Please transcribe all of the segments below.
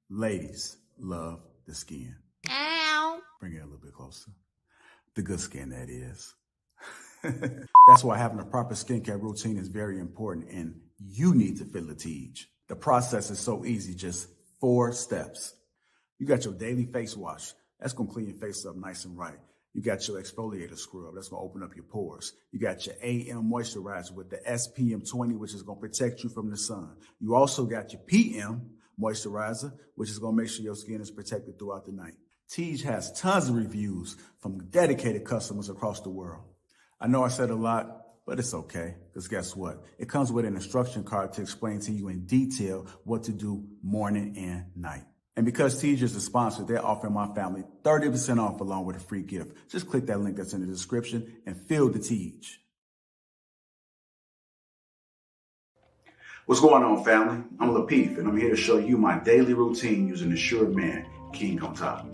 Ladies love the skin. Ow. Bring it a little bit closer. The good skin, that is. That's why having a proper skincare routine is very important, and you need to feel the Teej. The process is so easy, just 4 steps. You got your daily face wash. That's going to clean your face up nice and right. You got your exfoliator scrub. That's going to open up your pores. You got your AM moisturizer with the SPM 20, which is going to protect you from the sun. You also got your PM moisturizer, which is going to make sure your skin is protected throughout the night. Teej has tons of reviews from dedicated customers across the world. I know I said a lot, but it's okay, because guess what? It comes with an instruction card to explain to you in detail what to do morning and night. And because Teej is a sponsor, they're offering my family 30% off along with a free gift. Just click that link that's in the description and feel the Teej. What's going on, family? I'm Lapeef, and I'm here to show you my daily routine using the Sure Man King on top.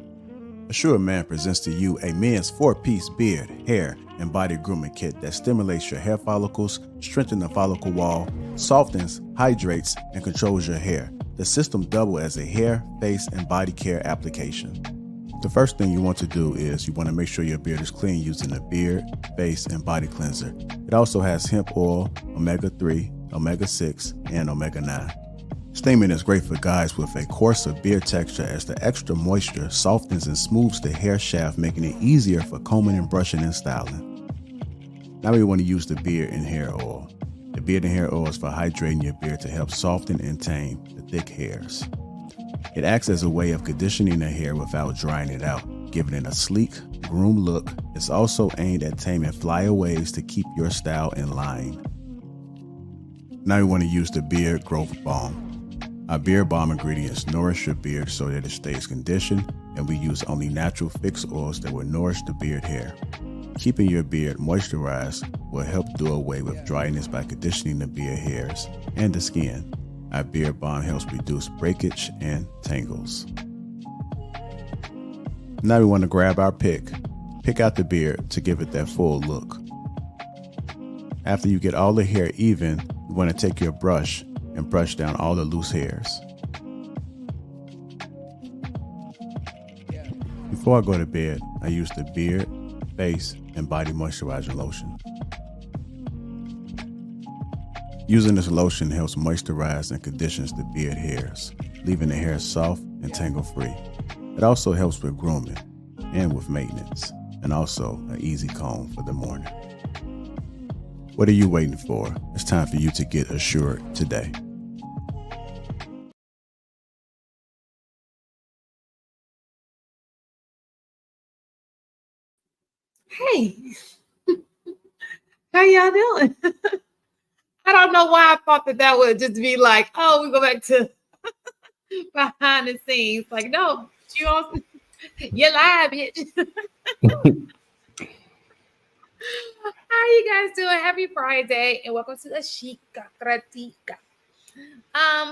Sure Man presents to you a men's 4-piece beard, hair, and body grooming kit that stimulates your hair follicles, strengthens the follicle wall, softens, hydrates, and controls your hair. The system doubles as a hair, face, and body care application. The first thing you want to do is you want to make sure your beard is clean using a beard, face, and body cleanser. It also has hemp oil, omega-3, omega-6, and omega-9. Steaming is great for guys with a coarser beard texture as the extra moisture softens and smooths the hair shaft, making it easier for combing and brushing and styling. Now we want to use the beard and hair oil. The beard and hair oil is for hydrating your beard to help soften and tame the thick hairs. It acts as a way of conditioning the hair without drying it out, giving it a sleek, groomed look. It's also aimed at taming flyaways to keep your style in line. Now we want to use the beard growth balm. Our beard balm ingredients nourish your beard so that it stays conditioned, and we use only natural fixed oils that will nourish the beard hair. Keeping your beard moisturized will help do away with dryness by conditioning the beard hairs and the skin. Our beard balm helps reduce breakage and tangles. Now we want to grab our pick. Pick out the beard to give it that full look. After you get all the hair even, you want to take your brush and brush down all the loose hairs. Before I go to bed, I use the beard, face, and body moisturizer lotion. Using this lotion helps moisturize and conditions the beard hairs, leaving the hair soft and tangle-free. It also helps with grooming and with maintenance, and also an easy comb for the morning. What are you waiting for? It's time for you to get assured today. Hey, how y'all doing? I don't know why I thought that would just be like, oh, we go back to behind the scenes. Like, no, you're live, bitch. How are you guys doing? Happy Friday, and welcome to the Chic.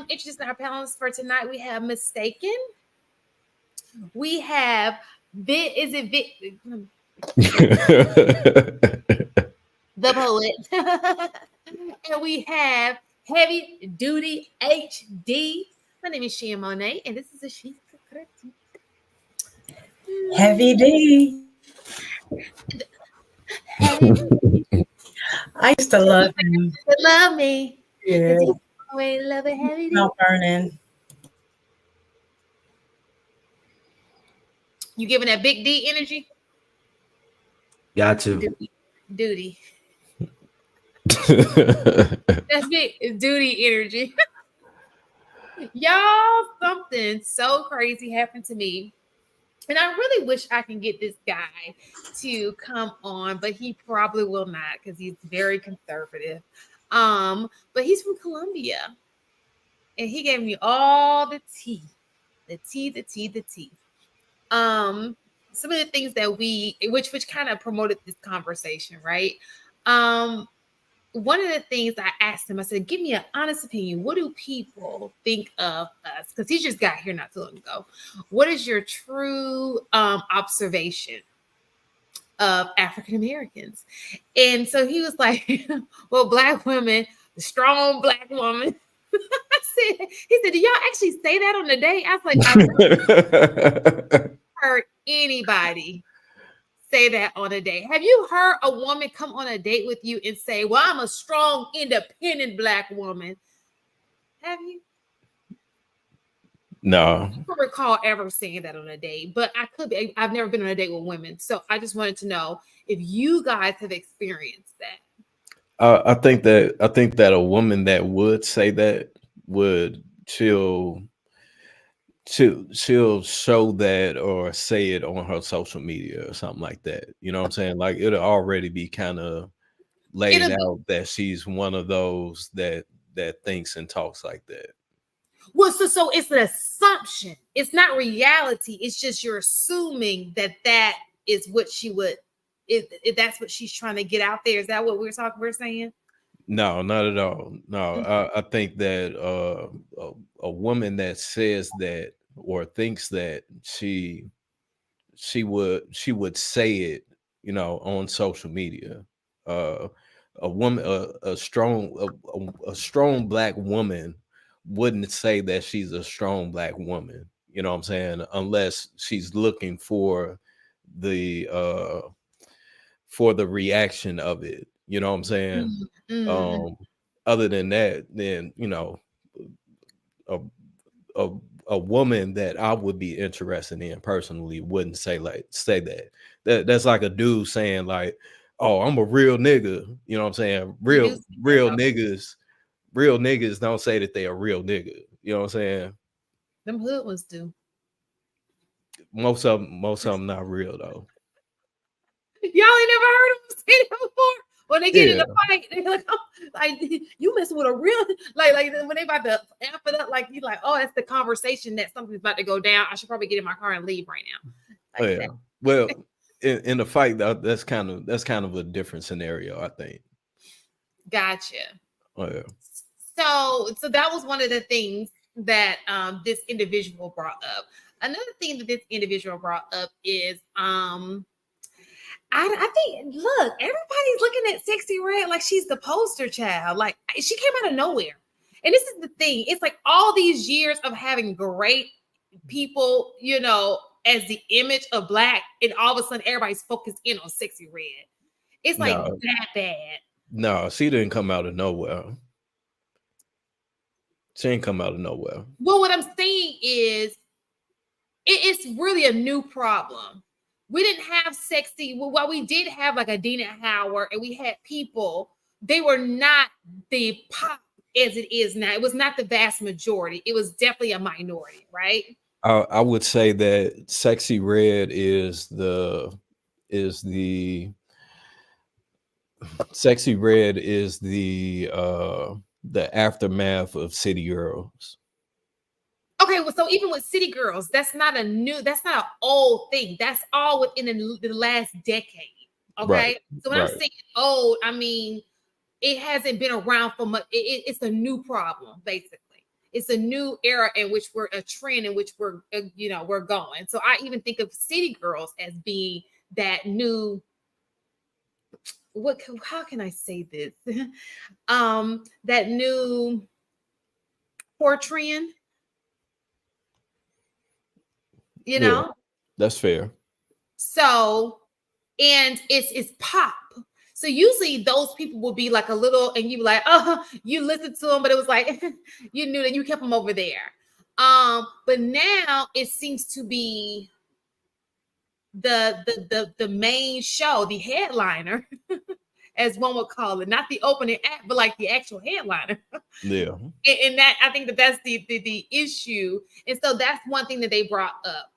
Introducing our panelists for tonight. We have Mistaken. We have the poet. And we have Heavy Duty HD. My name is Shia Monet, and this is a Chic. Heavy D. I used to love him. Love me. Yeah. We love it, Heavy D. Not burning. You giving that big D energy? Got to. Duty. That's big duty energy. Y'all, something so crazy happened to me. And I really wish I can get this guy to come on, but he probably will not because he's very conservative. But he's from Colombia. And he gave me all the tea. The tea. Some of the things that which kind of promoted this conversation, right? One of the things I asked him, I said, give me an honest opinion. What do people think of us? Because he just got here not too long ago. What is your true observation of African Americans? And so he was like, well, Black women, the strong Black woman. he said, do y'all actually say that on a date? I was like, I've never heard anybody say that on a date. Have you heard a woman come on a date with you and say, well, I'm a strong, independent Black woman? Have you? No. I don't recall ever saying that on a date, but I could be. I've never been on a date with women. So I just wanted to know if you guys have experienced that. I think that a woman that would say that would she'll show that or say it on her social media or something like that. You know what I'm saying? Like it'll already be kind of laid out that she's one of those that thinks and talks like that. Well, so it's an assumption. It's not reality. It's just you're assuming that is what she would. If that's what she's trying to get out there. Is that what we're saying? No, not at all. No, I think that a woman that says that or thinks that she would say it, you know, on social media. A woman, a strong Black woman wouldn't say that she's a strong Black woman. You know what I'm saying? Unless she's looking for the reaction of it. You know what I'm saying? Mm-hmm. Other than that, then you know, a woman that I would be interested in personally wouldn't say that. That's like a dude saying like, "Oh, I'm a real nigga." You know what I'm saying? Real niggas don't say that they are real nigga. You know what I'm saying? Them hood ones do. Most of them not real though. Y'all ain't never heard them say that before. When they get in a fight, they're like, oh, like you messing with a real like when they about to amp it up, like you like, oh, that's the conversation that something's about to go down. I should probably get in my car and leave right now. Like that. Well, in the fight, that's kind of a different scenario, I think. Gotcha. Oh yeah. So that was one of the things that this individual brought up. Another thing that this individual brought up is I think, look, everybody's looking at Sexy Red like she's the poster child. Like she came out of nowhere. And this is the thing. It's like all these years of having great people, you know, as the image of Black, and all of a sudden everybody's focused in on Sexy Red. It's like that bad. No, she didn't come out of nowhere. She ain't come out of nowhere. Well, what I'm saying is it's really a new problem. We didn't have Sexy. Well, while we did have like a Dina Howard and we had people, they were not the pop as it is now. It was not the vast majority. It was definitely a minority, right? I would say that Sexy Red is the Sexy Red is the aftermath of City Girls. Okay, well, so even with City Girls, that's not an old thing. That's all within the last decade. Okay, right. So when I'm saying old, I mean it hasn't been around for much. It's a new problem, basically. It's a new era in which we're a trend in which we're going. So I even think of City Girls as being that new. How can I say this? That new core trend. You know, yeah, that's fair. So, and it's pop. So usually those people will be like a little, and you be like, oh, you listened to them, but it was like you knew that you kept them over there. But now it seems to be the main show, the headliner, as one would call it, not the opening act, but like the actual headliner. Yeah. And that I think that's the issue, and so that's one thing that they brought up.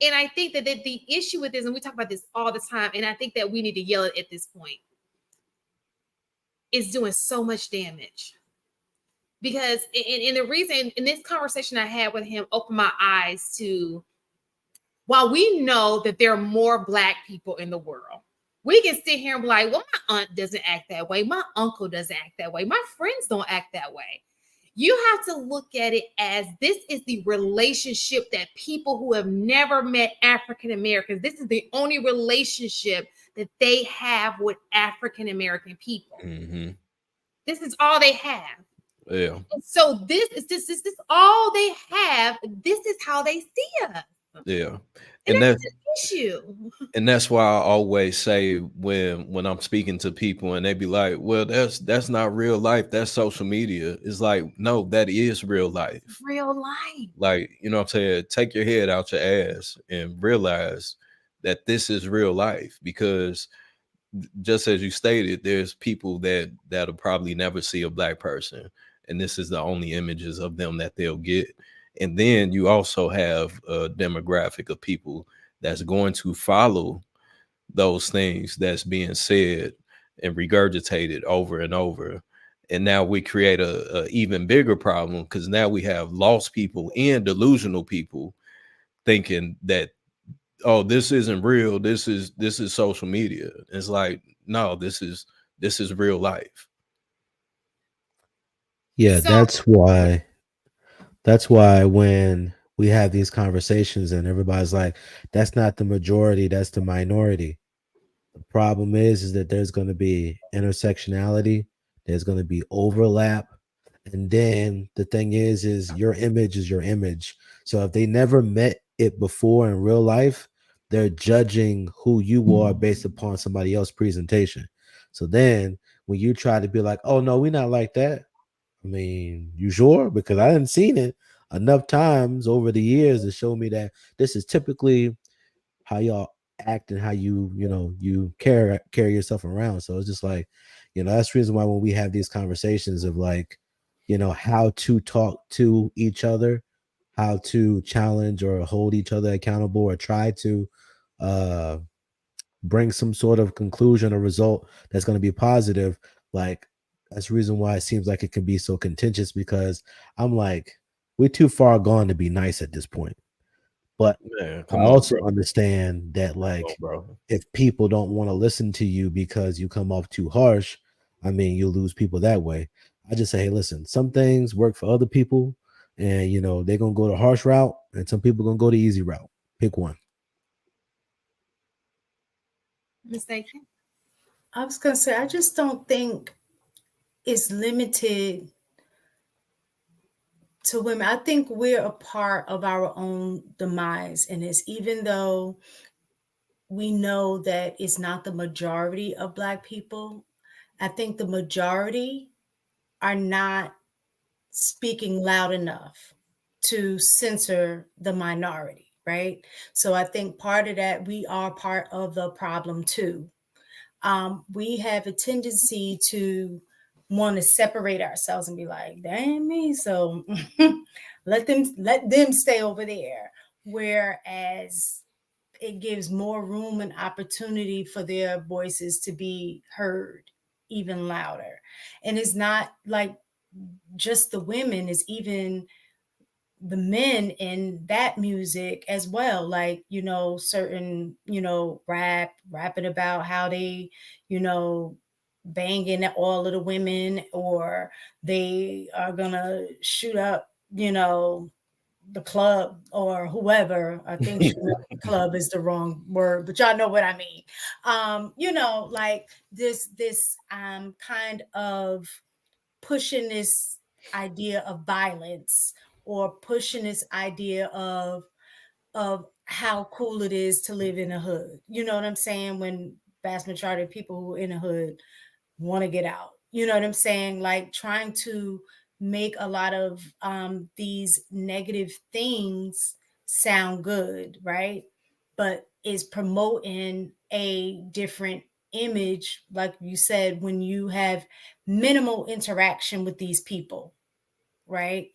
And I think that the issue with this, and we talk about this all the time, and I think that we need to yell it at this point, is doing so much damage. Because and the reason in this conversation I had with him opened my eyes to, while we know that there are more Black people in the world, we can sit here and be like, well, my aunt doesn't act that way. My uncle doesn't act that way. My friends don't act that way. You have to look at it as this is the relationship that people who have never met African Americans, this is the only relationship that they have with African American people. Mm-hmm. This is all they have. Yeah. And so this all they have. This is how they see us. Yeah. And And that's that's an issue. and that's why I always say when I'm speaking to people and they be like, well, that's not real life, that's social media. It's like, no, that is real life. Real life. Like, you know what I'm saying? Take your head out your ass and realize that this is real life, because just as you stated, there's people that'll probably never see a black person, and this is the only images of them that they'll get. And then you also have a demographic of people that's going to follow those things that's being said and regurgitated over and over. And now we create a even bigger problem, because now we have lost people and delusional people thinking that, oh, this isn't real, this is social media. It's like, no, this is real life. Yeah, So that's why when we have these conversations and everybody's like, that's not the majority, that's the minority. The problem is that there's going to be intersectionality, there's going to be overlap, and then the thing is your image is your image. So if they never met it before in real life, they're judging who you are based upon somebody else's presentation. So then when you try to be like, oh no, we're not like that. I mean, you sure? Because I hadn't seen it enough times over the years to show me that this is typically how y'all act and how you carry yourself around. So it's just like, that's the reason why when we have these conversations of like, how to talk to each other, how to challenge or hold each other accountable, or try to uh bring some sort of conclusion or result that's going to be positive. Like, that's the reason why it seems like it can be so contentious, because I'm like, we're too far gone to be nice at this point. But Man, I come on, also bro. understand that, Come on, like, bro. if people don't want to listen to you because you come off too harsh, I mean, you lose people that way. I just say, hey, listen, some things work for other people, and they're gonna go the harsh route, and some people gonna go the easy route. Pick one. mistaken. I was gonna say, I just don't think it's limited to women. I think we're a part of our own demise in this, even though we know that it's not the majority of Black people. I think the majority are not speaking loud enough to censor the minority, right? So I think part of that, we are part of the problem too. We have a tendency to want to separate ourselves and be like, that ain't me. So let them stay over there. Whereas it gives more room and opportunity for their voices to be heard even louder. And it's not like just the women, it's even the men in that music as well. Like, certain, rapping about how they, banging all of the women, or they are gonna shoot up, the club or whoever. I think shooting up the club is the wrong word, but y'all know what I mean. Like this kind of pushing this idea of violence, or pushing this idea of how cool it is to live in a hood. You know what I'm saying? When vast majority of people who are in a hood want to get out. You know what I'm saying? Like trying to make a lot of these negative things sound good, right? But is promoting a different image, like you said, when you have minimal interaction with these people, right?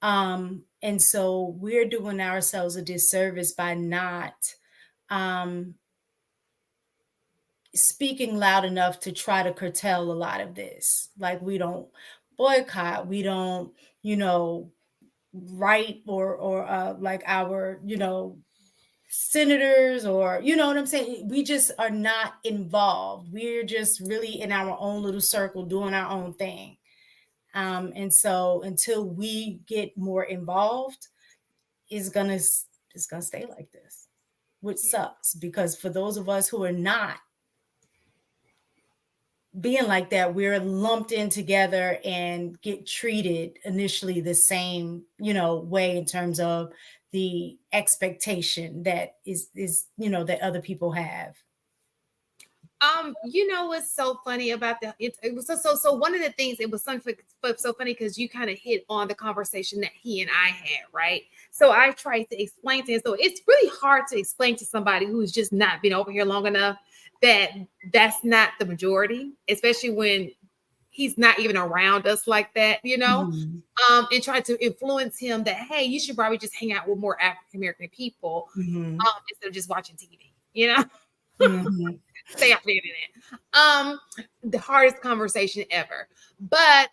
And so we're doing ourselves a disservice by not um, speaking loud enough to try to curtail a lot of this. Like we don't boycott, we don't, write or like our, senators, or what I'm saying. We just are not involved. We're just really in our own little circle doing our own thing. And so until we get more involved, it's gonna stay like this, which sucks, because for those of us who are not being like that, we're lumped in together and get treated initially the same, way in terms of the expectation that is, that other people have. What's so funny about that? It was so one of the things, it was something so funny because you kind of hit on the conversation that he and I had, right? So I tried to explain to him. So it's really hard to explain to somebody who's just not been over here long enough that that's not the majority, especially when he's not even around us like that, and try to influence him that, hey, you should probably just hang out with more African American people instead of just watching TV, Mm-hmm. stay off the internet. The hardest conversation ever. But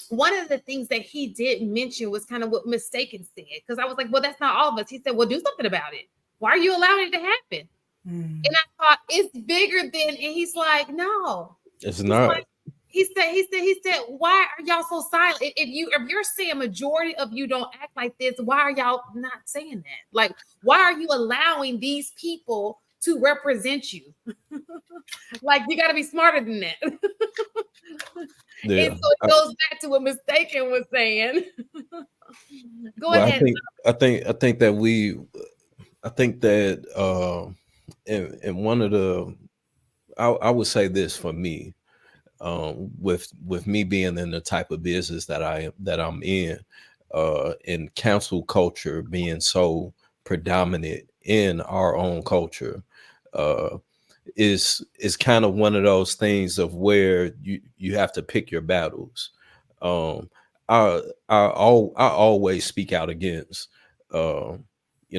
one of the things that he did mention was kind of what Mistaken said, because I was like, well, that's not all of us. He said, well, do something about it. Why are you allowing it to happen? And I thought, it's bigger than, and he's like, no, it's not. Like, he said, why are y'all so silent? If you're saying majority of you don't act like this, why are y'all not saying that? Like, why are you allowing these people to represent you? Like, you got to be smarter than that. Yeah. And so it goes back to what Mistaken was saying. Go ahead. I think that in one of the, I would say this for me, with me being in the type of business that I'm in, and cancel culture being so predominant in our own culture, is kind of one of those things of where you have to pick your battles. I always speak out against, what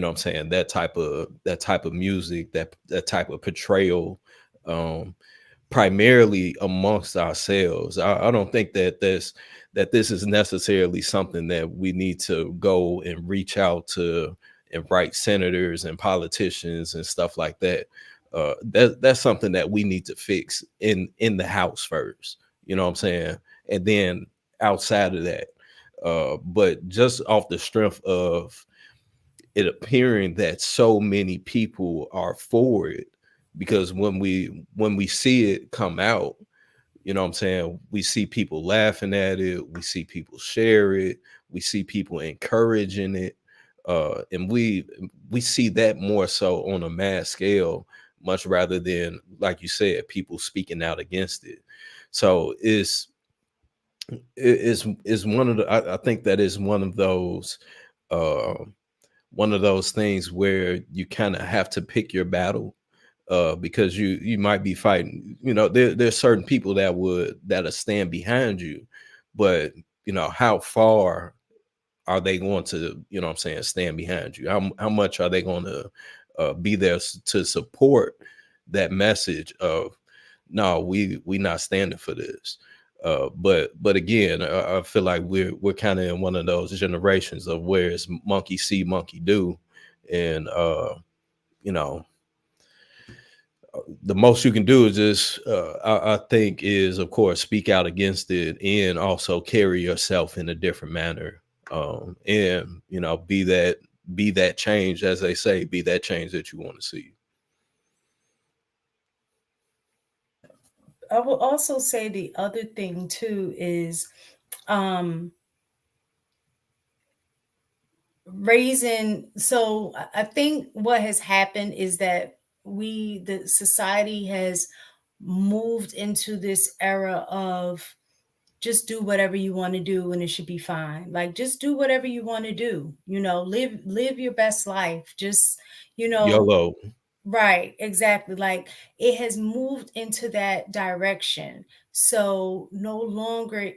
I'm saying, that type of music, that type of portrayal, primarily amongst ourselves. I don't think that this is necessarily something that we need to go and reach out to and write senators and politicians and stuff like that. That's something that we need to fix in the house first. You know what I'm saying? And then outside of that, but just off the strength of it appearing that so many people are for it, because when we see it come out, you know what I'm saying, we see people laughing at it, we see people share it, we see people encouraging it, and we see that more so on a mass scale, much rather than, like you said, people speaking out against it. So it's one of the, I think that is one of those things where you kind of have to pick your battle, because you might be fighting, there's certain people that'll stand behind you, but how far are they going to, what I'm saying, stand behind you? How much are they going to be there to support that message of, no, we not standing for this? But again, I feel like we're kind of in one of those generations of where it's monkey see, monkey do, and the most you can do is just, I think, is of course speak out against it, and also carry yourself in a different manner, and be that change, as they say, be that change that you want to see. I will also say the other thing too is raising. So I think what has happened is that the society has moved into this era of just do whatever you want to do and it should be fine. Like, just do whatever you want to do, live your best life. Just, YOLO. right, exactly. Like, it has moved into that direction. So no longer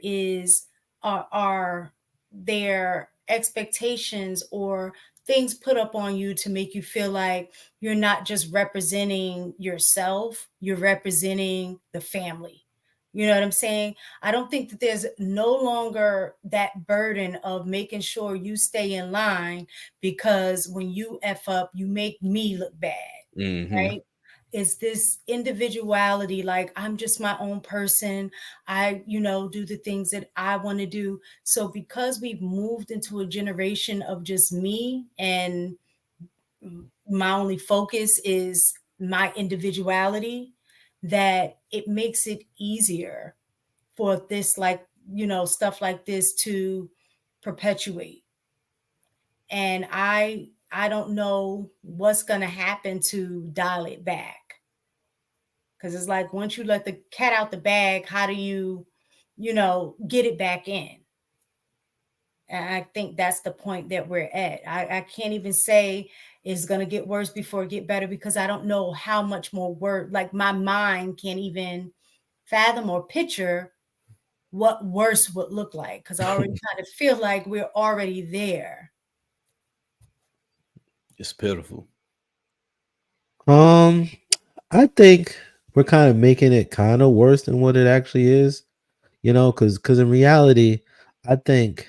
are there expectations or things put up on you to make you feel like you're not just representing yourself, you're representing the family. You know what I'm saying? I don't think that there's no longer that burden of making sure you stay in line, because when you F up, you make me look bad. Mm-hmm. Right? It's this individuality, like, I'm just my own person. I, do the things that I want to do. So because we've moved into a generation of just me, and my only focus is my individuality, that it makes it easier for this, like, stuff like this to perpetuate. And I don't know what's going to happen to dial it back. Because it's like, once you let the cat out the bag, how do you get it back in? And I think that's the point that we're at. I can't even say it's going to get worse before it get better, because I don't know how much more like my mind can't even fathom or picture what worse would look like, because I already kind of feel like we're already there. It's pitiful. I think we're kind of making it kind of worse than what it actually is, because in reality, I think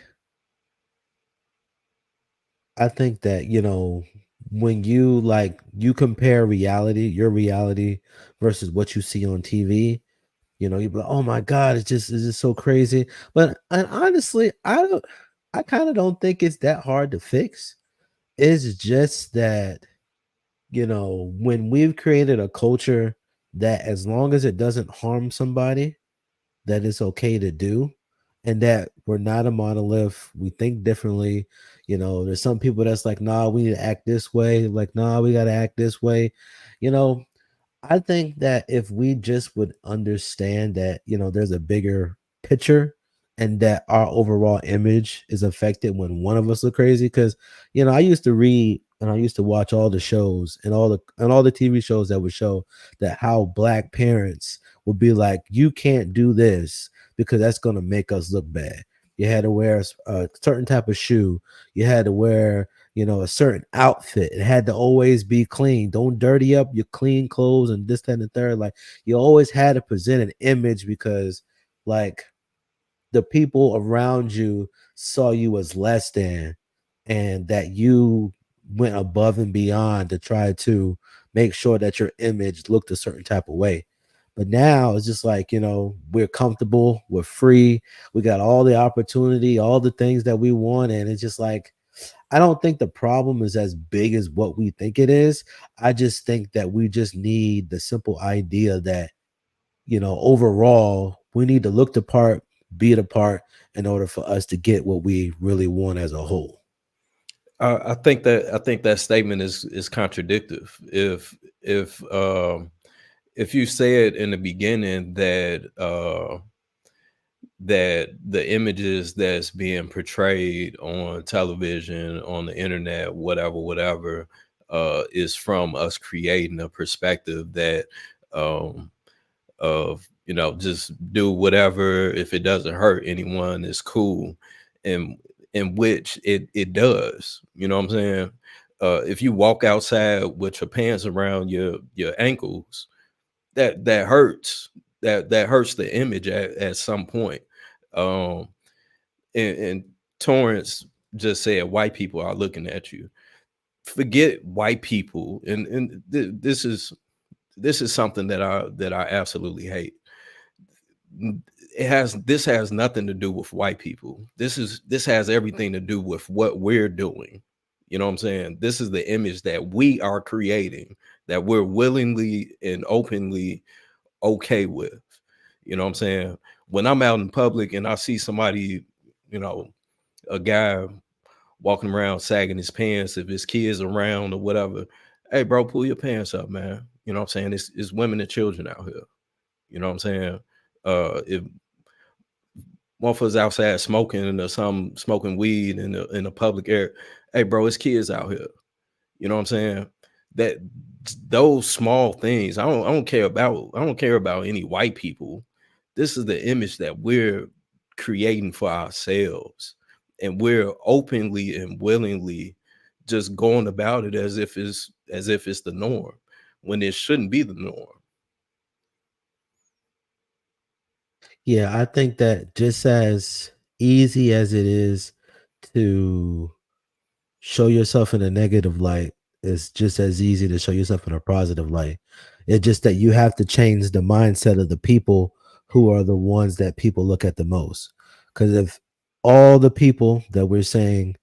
that when you compare your reality versus what you see on TV, you'd be like, oh my God, it's just so crazy. But and honestly, I kind of don't think it's that hard to fix. It's just that, when we've created a culture that as long as it doesn't harm somebody, that it's okay to do, and that we're not a monolith, we think differently. There's some people that's like, nah, we need to act this way, like, nah, we got to act this way. you know I think that if we just would understand that, there's a bigger picture, and that our overall image is affected when one of us look crazy. Because, I used to read and I used to watch all the shows and all the TV shows that would show that how black parents would be like, you can't do this because that's going to make us look bad. You had to wear a certain type of shoe. You had to wear a certain outfit. It had to always be clean. Don't dirty up your clean clothes and this, that, and the third. Like, you always had to present an image because, like, the people around you saw you as less than, and that you went above and beyond to try to make sure that your image looked a certain type of way. But now it's just like, we're comfortable, we're free, we got all the opportunity, all the things that we want. And it's just like, I don't think the problem is as big as what we think it is. I just think that we just need the simple idea that, overall, we need to look the part, be the part, in order for us to get what we really want as a whole. I think that statement is contradictory. If you said in the beginning that the images that's being portrayed on television, on the internet, whatever, is from us creating a perspective that of just do whatever, if it doesn't hurt anyone, is cool, and in which it does. You know what I'm saying? If you walk outside with your pants around your ankles, that hurts. That hurts the image at some point. um and Torrance just said white people are looking at you. Forget white people, and this is something that I absolutely hate. This has nothing to do with white people. This has everything to do with what we're doing. You know what I'm saying? This is the image that we are creating, that we're willingly and openly okay with. You know what I'm saying? When I'm out in public and I see somebody, a guy walking around sagging his pants, if his kids around or whatever, hey bro, pull your pants up, man. You know what I'm saying? It's women and children out here. You know what I'm saying? If motherfuckers outside smoking or some smoking weed in the public area, hey bro, it's kids out here. You know what I'm saying? That those small things, I don't care about any white people. This is the image that we're creating for ourselves, and we're openly and willingly just going about it as if it's the norm, when it shouldn't be the norm. Yeah, I think that just as easy as it is to show yourself in a negative light, it's just as easy to show yourself in a positive light. It's just that you have to change the mindset of the people who are the ones that people look at the most. Because if all the people that we're saying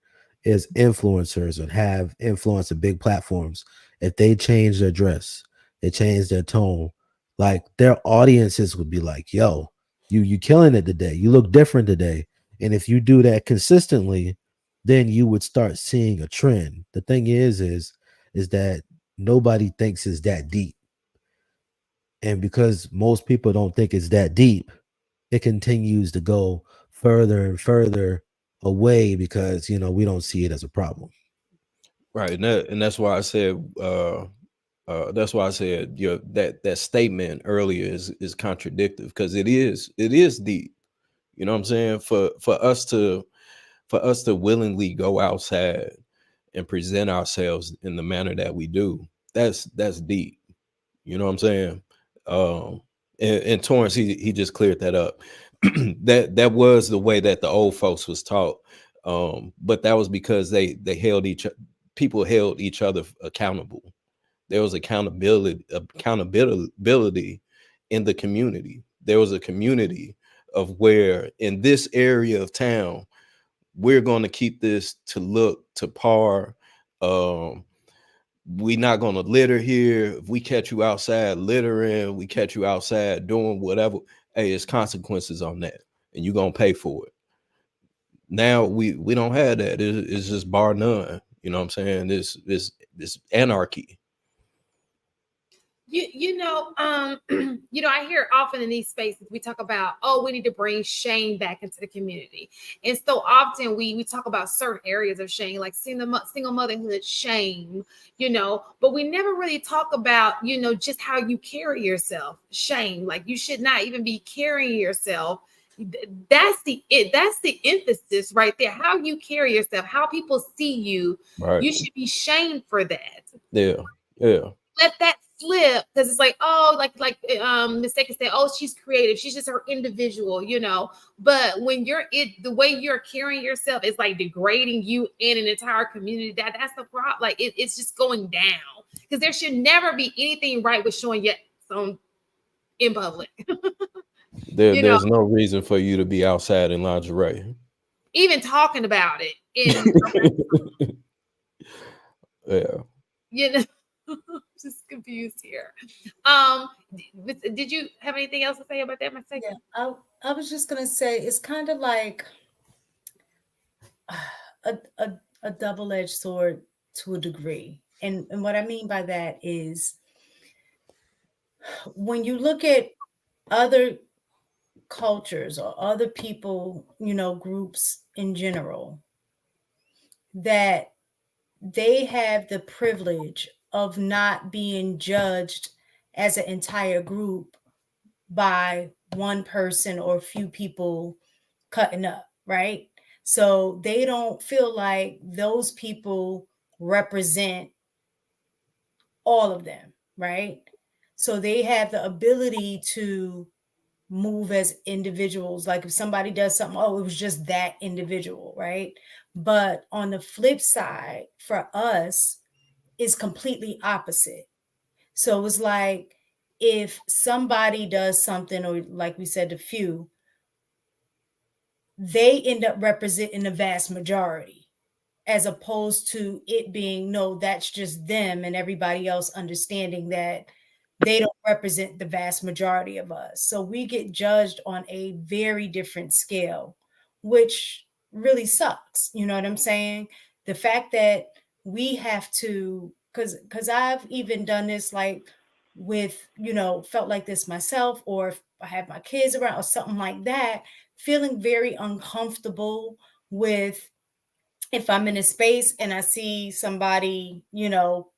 is influencers and have influence in big platforms, if they change their dress, they change their tone, Like their audiences would be like, yo, you killing it today. You look different today. And if you do that consistently, then you would start seeing a trend. The thing is that nobody thinks it's that deep. And because most people don't think it's that deep, it continues to go further and further away because we don't see it as a problem. Right, and that's why I said that statement earlier is contradictory, because it is deep. You know what I'm saying? For us to willingly go outside and present ourselves in the manner that we do, that's deep. You know what I'm saying? And Torrance, he just cleared that up. that was the way that the old folks was taught. But that was because people held each other accountable. There was accountability in the community. There was a community of where in this area of town, we're going to keep this to look to par. We not going to litter here. If we catch you outside littering, we catch you outside doing whatever, hey, it's consequences on that, and you're going to pay for it. Now we don't have that. It's just bar none. You know what I'm saying? This anarchy. I hear often in these spaces we talk about, oh, we need to bring shame back into the community, and so often we talk about certain areas of shame, like single motherhood shame, but we never really talk about just how you carry yourself. Shame, like you should not even be carrying yourself. That's the emphasis right there. How you carry yourself, how people see you. Right. You should be shamed for that. Yeah. Let that slip, because it's like, oh, like mistaken say, oh, she's creative, she's just her individual, but when the way you're carrying yourself is like degrading you in an entire community, that's the problem. Like it's just going down, because there should never be anything right with showing your own in public. There's no reason for you to be outside in lingerie, even talking about it yeah. Just confused here. Did you have anything else to say about that? Yeah, I was just gonna say it's kind of like a double-edged sword to a degree, and what I mean by that is when you look at other cultures or other people, groups in general, that they have the privilege of not being judged as an entire group by one person or a few people cutting up, right? So they don't feel like those people represent all of them, right? So they have the ability to move as individuals. Like if somebody does something, oh, it was just that individual, right? But on the flip side, for us, is completely opposite. So it's like if somebody does something, or like we said, a few, they end up representing the vast majority, as opposed to it being, no, that's just them, and everybody else understanding that they don't represent the vast majority of us. So we get judged on a very different scale, which really sucks. You know what I'm saying? The fact that we have to, because I've even done this, like with, felt like this myself, or if I have my kids around or something like that, feeling very uncomfortable with, if I'm in a space and I see somebody,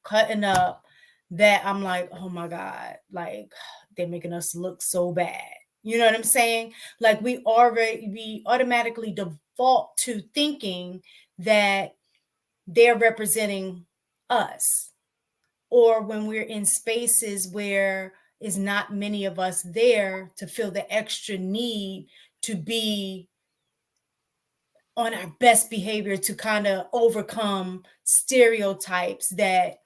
cutting up, that I'm like, oh my God, like they're making us look so bad. You know what I'm saying? Like we automatically default to thinking that they're representing us. Or when we're in spaces where is not many of us there, to feel the extra need to be on our best behavior to kind of overcome stereotypes that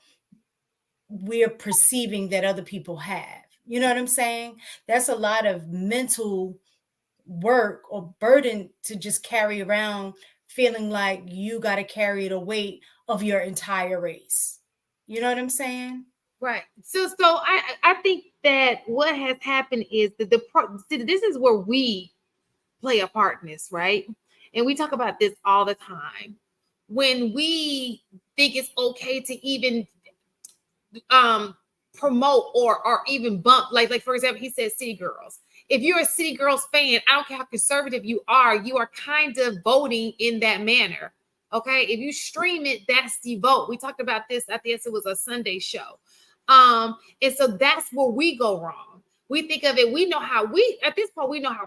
we're perceiving that other people have. You know what I'm saying? That's a lot of mental work or burden to just carry around, feeling like you got to carry the weight of your entire race. You know what I'm saying? Right. So I think that what has happened is that this is where we play a part in this, right? And we talk about this all the time. When we think it's okay to even promote or even bump, like for example, he said City Girls. If you're a City Girls fan, I don't care how conservative you are kind of voting in that manner. Okay, if you stream it, that's the vote. We talked about this. I think it was a Sunday show. And so that's where we go wrong. We think of it, we know how at this point, we know how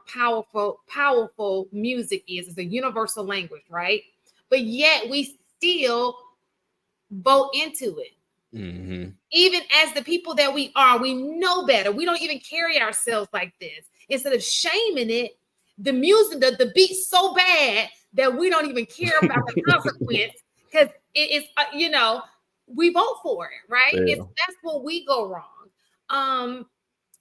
powerful music is. It's a universal language, right? But yet we still vote into it. Mm-hmm. Even as the people that we are, we know better. We don't even carry ourselves like this. Instead of shaming it, the music, the beat's so bad that we don't even care about the consequence because it's we vote for it, right? Yeah. That's where we go wrong.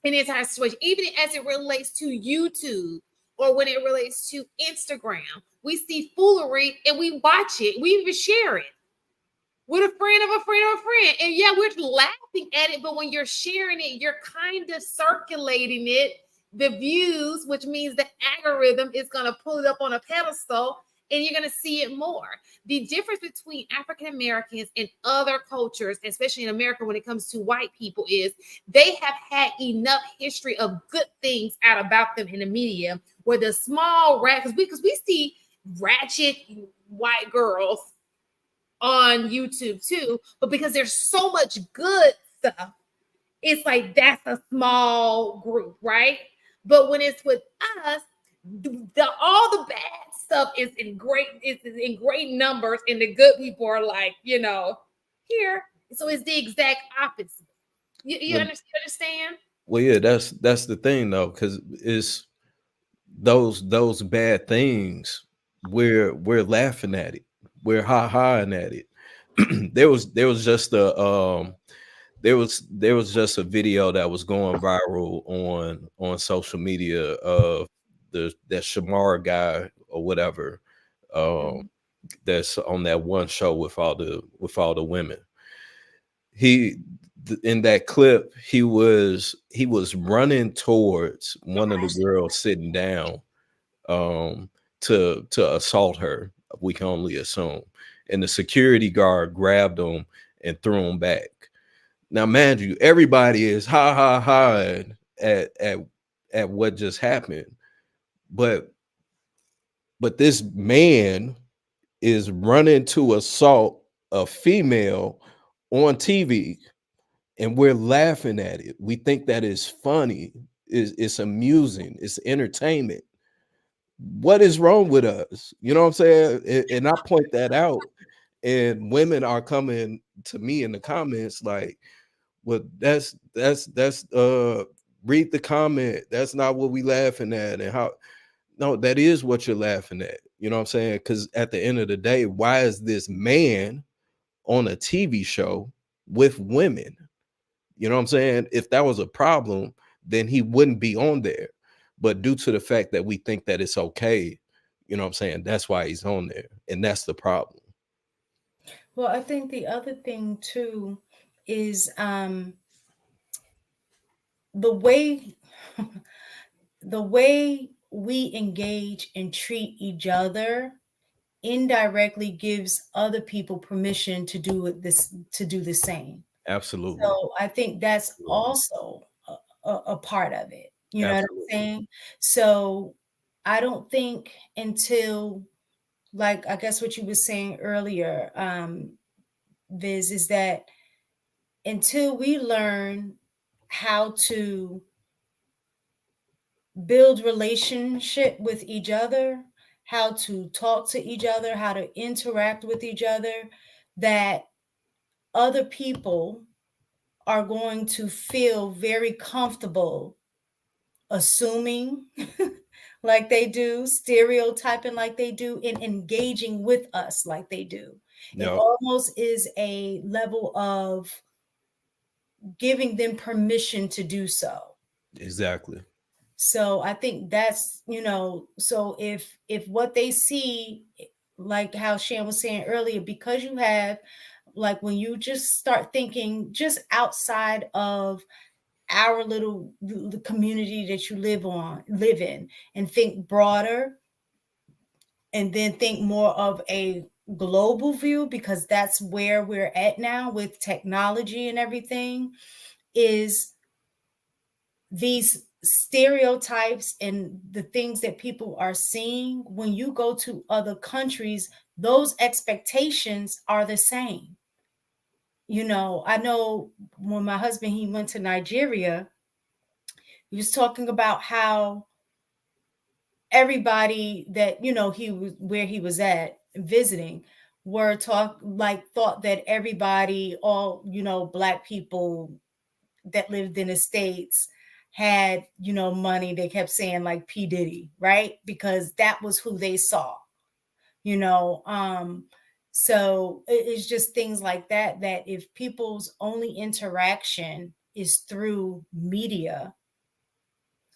In the entire situation, even as it relates to YouTube or when it relates to Instagram, we see foolery and we watch it. We even share it with a friend of a friend of a friend. And yeah, we're laughing at it, but when you're sharing it, you're kind of circulating it, the views, which means the algorithm is going to pull it up on a pedestal and you're going to see it more. The difference between African Americans and other cultures, especially in America when it comes to white people, is they have had enough history of good things out about them in the media where the small because we see ratchet white girls on YouTube too, but because there's so much good stuff, it's like that's a small group, right? But when it's with us, all the bad stuff is in great numbers, and the good people are like, here. So it's the exact opposite. You understand? Well, yeah, that's the thing though, because it's those bad things. We're laughing at it. We're ha-haing at it. there was just there was just a video that was going viral on social media of that Shamar guy or whatever, that's on that one show with all the women. In that clip, he was running towards one of the girls sitting down, to assault her. We can only assume, and the security guard grabbed him and threw him back. Now, mind you, everybody is ha at what just happened, but this man is running to assault a female on TV, and we're laughing at it. We think that is funny. It's amusing. It's entertainment. What is wrong with us? You know what I'm saying? And I point that out, and women are coming to me in the comments like, well, that's read the comment. That's not what we laughing at. And how, no, that is what you're laughing at. You know what I'm saying? Because at the end of the day, why is this man on a TV show with women? You know what I'm saying? If that was a problem, then he wouldn't be on there. But due to the fact that we think that it's okay, you know what I'm saying? That's why he's on there. And that's the problem. Well, I think the other thing too is the way we engage and treat each other indirectly gives other people permission to do the same. Absolutely. So I think that's also a part of it. You know Absolutely. what I'm saying? So I don't think until, like, I guess what you were saying earlier, Viz, is that until we learn how to build relationship with each other, how to talk to each other, how to interact with each other, that other people are going to feel very comfortable assuming like they do, stereotyping like they do, and engaging with us like they do. It almost is a level of giving them permission to do so. Exactly. So I think that's, so if what they see, like how Shan was saying earlier, because you have Like when you just start thinking just outside of our little the community that you live in, and think broader, and then think more of a global view, because that's where we're at now with technology and everything, is these stereotypes and the things that people are seeing. When you go to other countries, those expectations are the same. You know, I know when my husband, he went to Nigeria, he was talking about how everybody that, you know, he was where he was at visiting thought that everybody, all, you know, Black people that lived in the States had, you know, money. They kept saying like P. Diddy, right? Because that was who they saw, you know. So it's just things like that, that if people's only interaction is through media,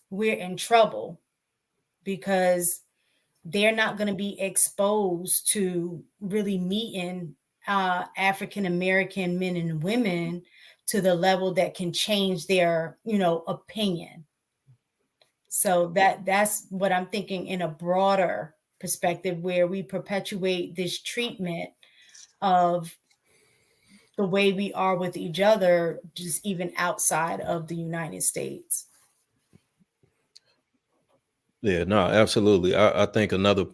we're in trouble, because they're not going to be exposed to really meeting African American men and women to the level that can change their, you know, opinion. So that's what I'm thinking in a broader perspective, where we perpetuate this treatment of the way we are with each other, just even outside of the United States. Yeah, no, absolutely. I think another,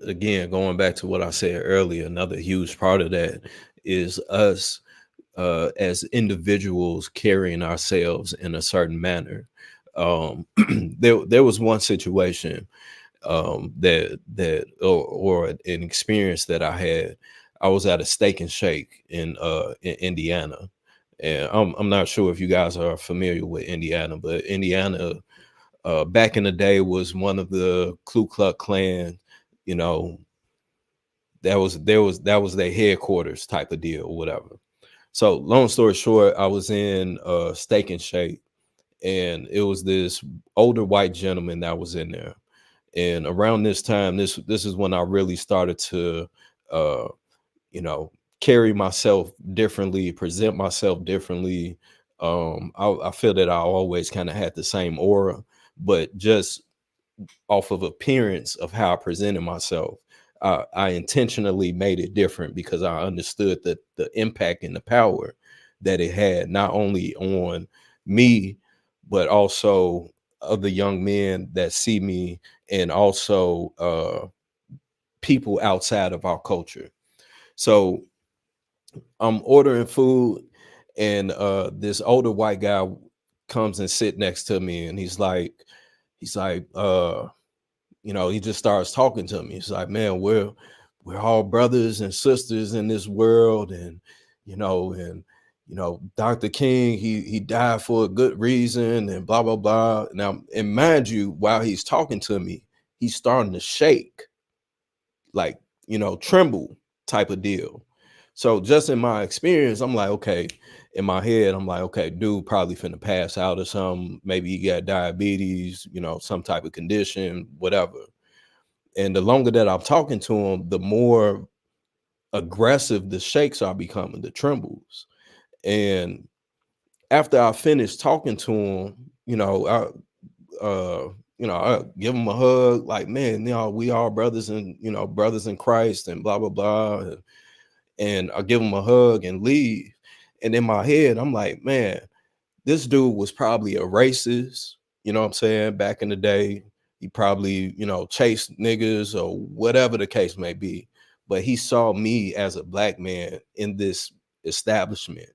again, going back to what I said earlier, another huge part of that is us as individuals carrying ourselves in a certain manner. There was one situation or an experience that I had. I was at a Steak and Shake in Indiana, and I'm not sure if you guys are familiar with Indiana, but Indiana back in the day was one of the Ku Klux Klan, you know, that was their headquarters type of deal or whatever. So long story short, I was in Steak and Shake, and it was this older white gentleman that was in there. And around this time, this is when I really started to uh, you know, carry myself differently, present myself differently. I feel that I always kind of had the same aura, but just off of appearance of how I presented myself, I intentionally made it different because I understood the impact and the power that it had, not only on me, but also other young men that see me, and also people outside of our culture. So I'm ordering food, and this older white guy comes and sit next to me, and he's like, you know, he just starts talking to me. He's like, man, we're all brothers and sisters in this world, and Dr. King, he died for a good reason, and blah blah blah. Now, and mind you, while he's talking to me, he's starting to shake, like, tremble type of deal. So just in my experience, I'm like, okay, in my head, I'm like, okay, dude probably finna pass out or something. Maybe he got diabetes, some type of condition, whatever. And the longer that I'm talking to him, the more aggressive the shakes are becoming, the trembles. And after I finished talking to him, I give him a hug, like, man, we are brothers and, brothers in Christ and blah, blah, blah. And I give him a hug and leave. And in my head, I'm like, man, this dude was probably a racist, you know what I'm saying? Back in the day, he probably, chased niggas or whatever the case may be. But he saw me as a black man in this establishment,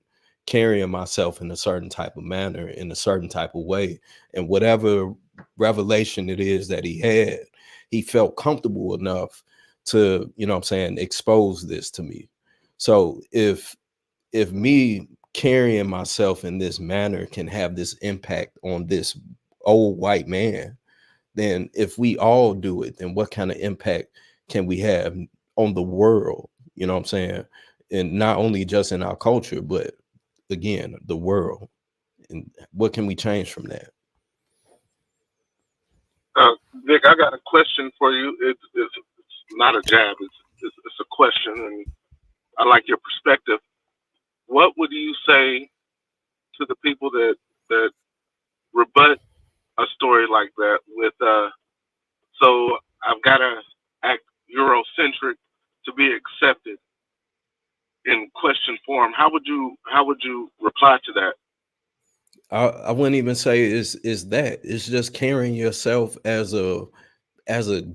carrying myself in a certain type of manner, in a certain type of way. And whatever revelation it is that he had, he felt comfortable enough to, expose this to me. So if me carrying myself in this manner can have this impact on this old white man, then if we all do it, then what kind of impact can we have on the world? You know what I'm saying? And not only just in our culture, but again, the world. And what can we change from that? Vic, I got a question for you. It's not a jab. It's a question, and I like your perspective. what would you say to the people that rebut a story like that with so I've got to act Eurocentric to be accepted in question form? How would you reply to that? I wouldn't even say is that. It's just carrying yourself as a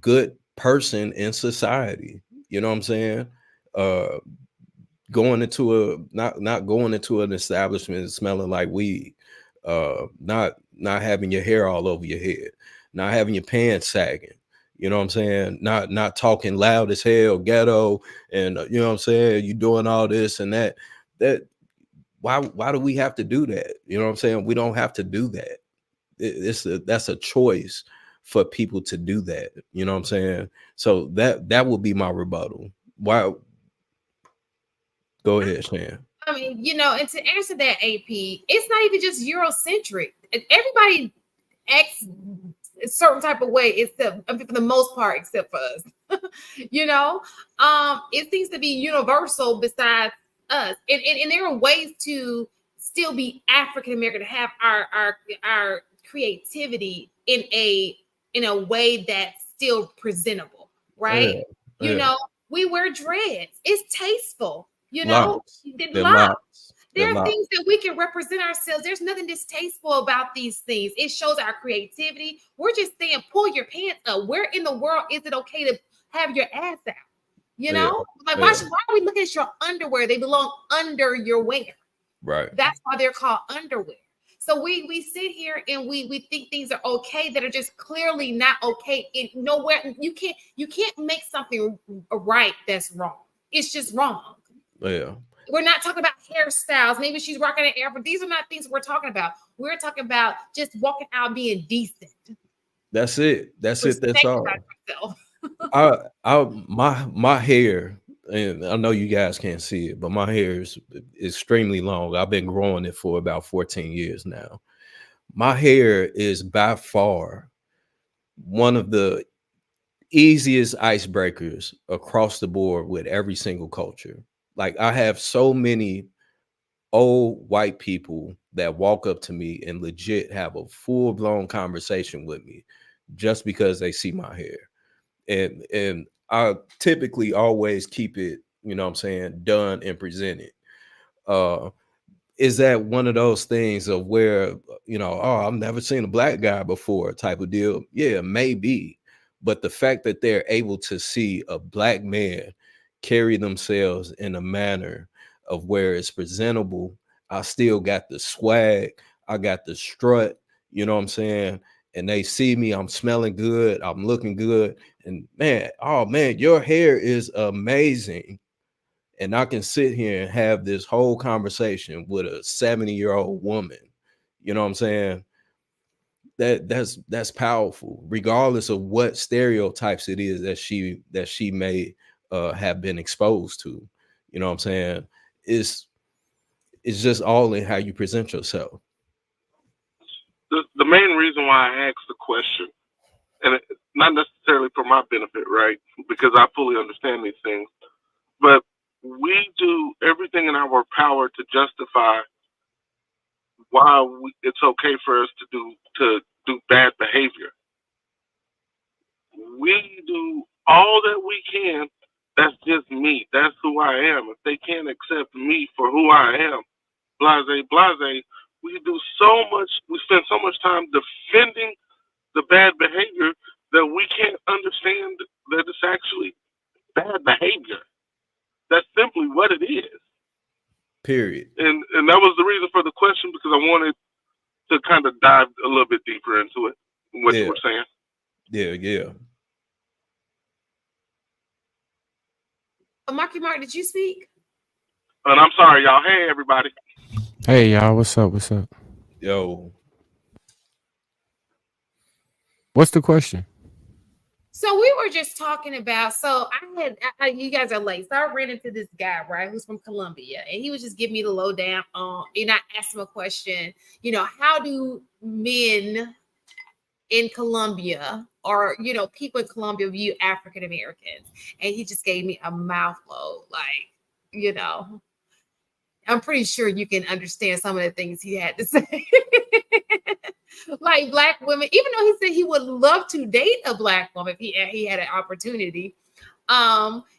good person in society. You know what I'm saying? Uh Going into a not going into an establishment smelling like weed, not having your hair all over your head, not having your pants sagging. You know what I'm saying? Not talking loud as hell, ghetto, and you know what I'm saying? You doing all this and that. That why do we have to do that? You know what I'm saying? We don't have to do that. That's a choice for people to do that. You know what I'm saying? So that would be my rebuttal. Why? Go ahead, Shan. I mean, and to answer that, AP, it's not even just Eurocentric. Everybody acts a certain type of way, except for the most part, except for us. It seems to be universal besides us, and there are ways to still be African American, to have our creativity in a way that's still presentable, right? Yeah. We wear dreads. It's tasteful. Locks. There are things that we can represent ourselves. There's nothing distasteful about these things. It shows our creativity. We're just saying, pull your pants up. Where in the world is it okay to have your ass out? Why are we looking at your underwear? They belong under your wear. Right. That's why they're called underwear. So we sit here and we think things are okay that are just clearly not okay. Nowhere you can't make something right that's wrong. It's just wrong. Yeah. We're not talking about hairstyles. Maybe she's rocking an air, but these are not things we're talking about. We're talking about just walking out being decent. That's it. That's all. Yourself. My hair, and I know you guys can't see it, but my hair is extremely long. I've been growing it for about 14 years now. My hair is by far one of the easiest icebreakers across the board with every single culture. Like, I have so many old white people that walk up to me and legit have a full-blown conversation with me just because they see my hair. And I typically always keep it, you know what I'm saying, done and presented. Is that one of those things of where, I've never seen a black guy before type of deal? Yeah, maybe. But the fact that they're able to see a black man carry themselves in a manner of where it's presentable, I still got the swag, I got the strut, you know what I'm saying? And they see me, I'm smelling good, I'm looking good. And man, oh man, your hair is amazing. And I can sit here and have this whole conversation with a 70-year-old woman. You know what I'm saying? That's powerful, regardless of what stereotypes it is that she may have been exposed to. You know what I'm saying? It's just all in how you present yourself. The main reason why I asked the question, and not necessarily for my benefit, right? Because I fully understand these things, but we do everything in our power to justify why it's okay for us to do bad behavior. We do all that we can. That's just me. That's who I am. If they can't accept me for who I am, blase, blase, we do so much. We spend so much time defending the bad behavior that we can't understand that it's actually bad behavior. That's simply what it is. Period. And that was the reason for the question, because I wanted to kind of dive a little bit deeper into it, what you were saying. Yeah. Marky Mark, did you speak? And I'm sorry, y'all. Hey, everybody. Hey, y'all. What's up? Yo. What's the question? So we were just talking about, you guys are late. So I ran into this guy, right, who's from Colombia, and he was just giving me the lowdown on, and I asked him a question, how do men in Colombia or, people in Colombia view African Americans? And he just gave me a mouthful, like, I'm pretty sure you can understand some of the things he had to say. Like black women, even though he said he would love to date a black woman if he had an opportunity.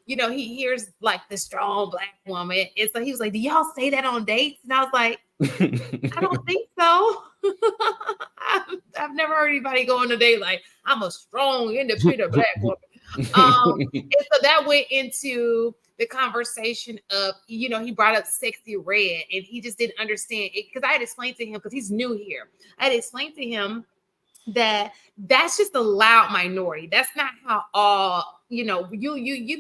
He hears like the strong black woman. And so he was like, do y'all say that on dates? And I was like, I don't think so. I've never heard anybody go on a date like, I'm a strong, independent black woman. And so that went into the conversation of, he brought up Sexy Red, and he just didn't understand it because I had explained to him, because he's new here. I had explained to him that's just a loud minority. That's not how all, you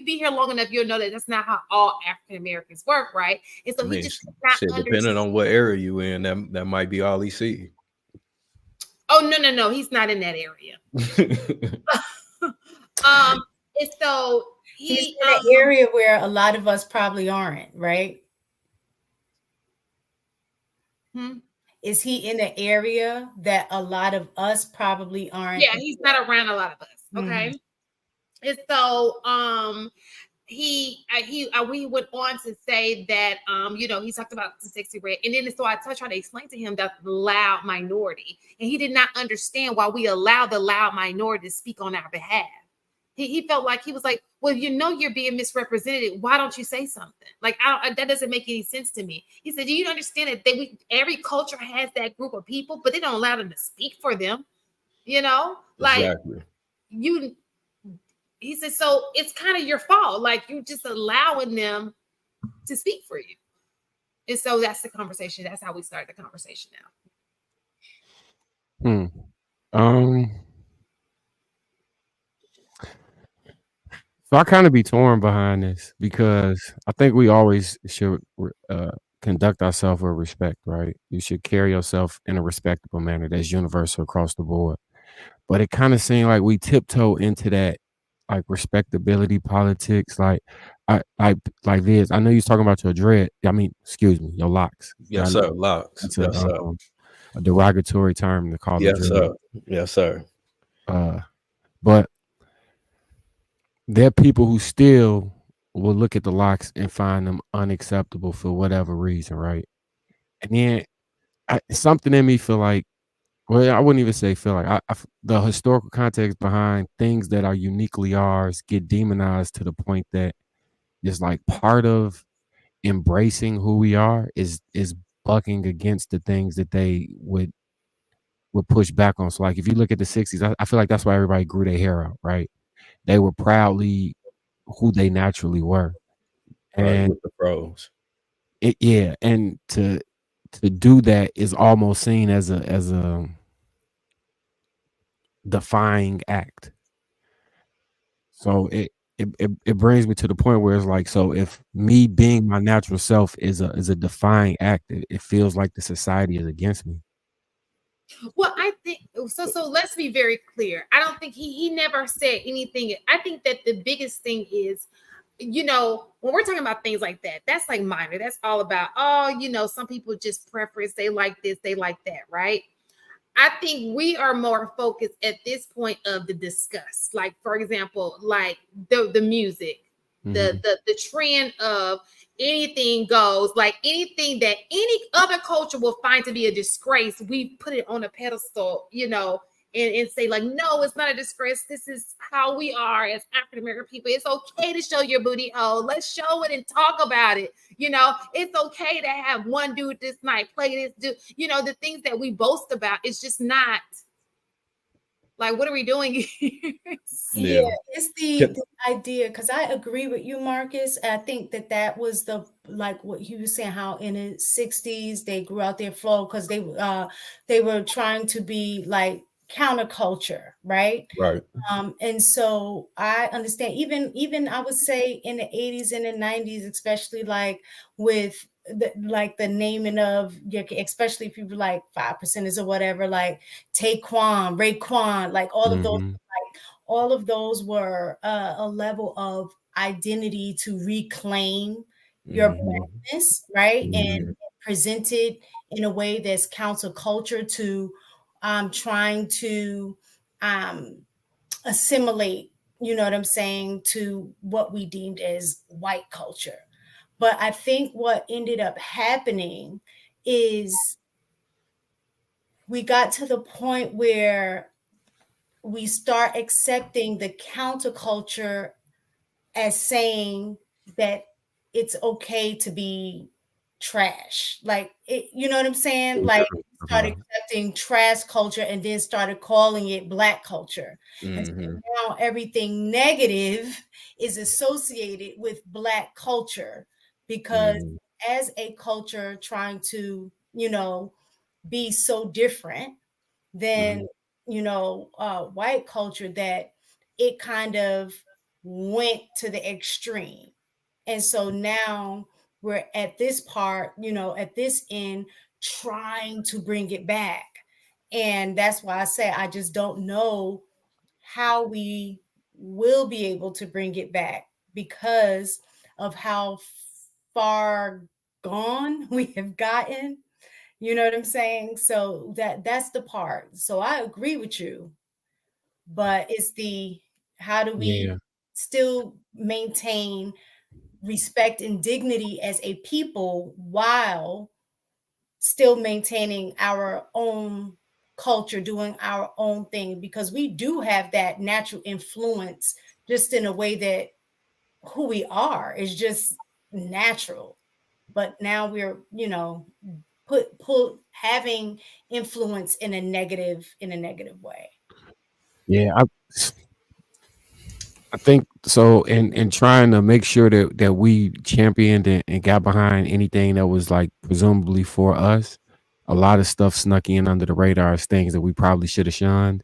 be here long enough, you'll know that's not how all African Americans work, right? And so he just not depending on what area you in, that might be all he see. Oh no, he's not in that area. And so he's in an area where a lot of us probably aren't, right? Is he in an area that a lot of us probably aren't? Yeah, he's not around a lot of us. Okay. Mm-hmm. And so we went on to say that he talked about the Sexy Red, and then so I tried to explain to him that the loud minority, and he did not understand why we allow the loud minority to speak on our behalf. He felt like, he was like, well, you're being misrepresented. Why don't you say something? Like, that doesn't make any sense to me. He said, do you understand that every culture has that group of people, but they don't allow them to speak for them? Like exactly. He said, so it's kind of your fault. Like, you're just allowing them to speak for you. And so that's the conversation. That's how we start the conversation now. So I kind of be torn behind this, because I think we always should conduct ourselves with respect, right? You should carry yourself in a respectable manner. That's universal across the board. But it kind of seemed like we tiptoe into that, like, respectability politics. Like this. I know you're talking about your dread. I mean, excuse me, your locks. Yes, sir. Locks. It's a derogatory term to call it. Yes, sir. Yes, sir. But there are people who still will look at the locks and find them unacceptable for whatever reason, right? And then something in me feel like, well, I wouldn't even say feel like, the historical context behind things that are uniquely ours get demonized to the point that it's like part of embracing who we are is bucking against the things that they would push back on. So like, if you look at the 60s, I feel like that's why everybody grew their hair out, right? They were proudly who they naturally were. And with the pros. And to do that is almost seen as a defying act. So it brings me to the point where it's like, so if me being my natural self is a defying act, it feels like the society is against me. Well, I think so. So let's be very clear. I don't think he never said anything. I think that the biggest thing is, when we're talking about things like that, that's like minor. That's all about, some people just preference, they like this, they like that, right? I think we are more focused at this point of the disgust. Like, for example, like the music, the trend of anything goes, like anything that any other culture will find to be a disgrace, we put it on a pedestal, and say like, no, it's not a disgrace. This is how we are as African-American people. It's okay to show your booty hole. Let's show it and talk about it. It's okay to have one dude this night, play this dude. The things that we boast about, it's just not like, what are we doing here? Yeah, it's the idea, because I agree with you, Marcus. I think that was like what you were saying, how in the 60s they grew out their flow because they were trying to be like counterculture, right? Right. And so I understand, even I would say in the 80s and the 90s, especially like with the naming of, especially if you were like 5%ers or whatever, like Raekwon, like all of those, like all of those were a level of identity to reclaim your blackness, right? And presented in a way that's counterculture to trying to assimilate, you know what I'm saying, to what we deemed as white culture. But I think what ended up happening is we got to the point where we start accepting the counterculture as saying that it's okay to be trash. Like, you know what I'm saying? Like, started accepting trash culture and then started calling it Black culture. And so now everything negative is associated with Black culture, because as a culture trying to, be so different than, white culture, that it kind of went to the extreme. And so now we're at this part, at this end, trying to bring it back. And that's why I say I just don't know how we will be able to bring it back, because of how far gone we have gotten. You know what I'm saying? So that's the part. So I agree with you, but it's the how do we still maintain respect and dignity as a people while still maintaining our own culture, doing our own thing, because we do have that natural influence, just in a way that who we are is just natural. But now we're, having influence in a negative way. Yeah, I think so. And trying to make sure that we championed and got behind anything that was like presumably for us. A lot of stuff snuck in under the radar as things that we probably should have shunned,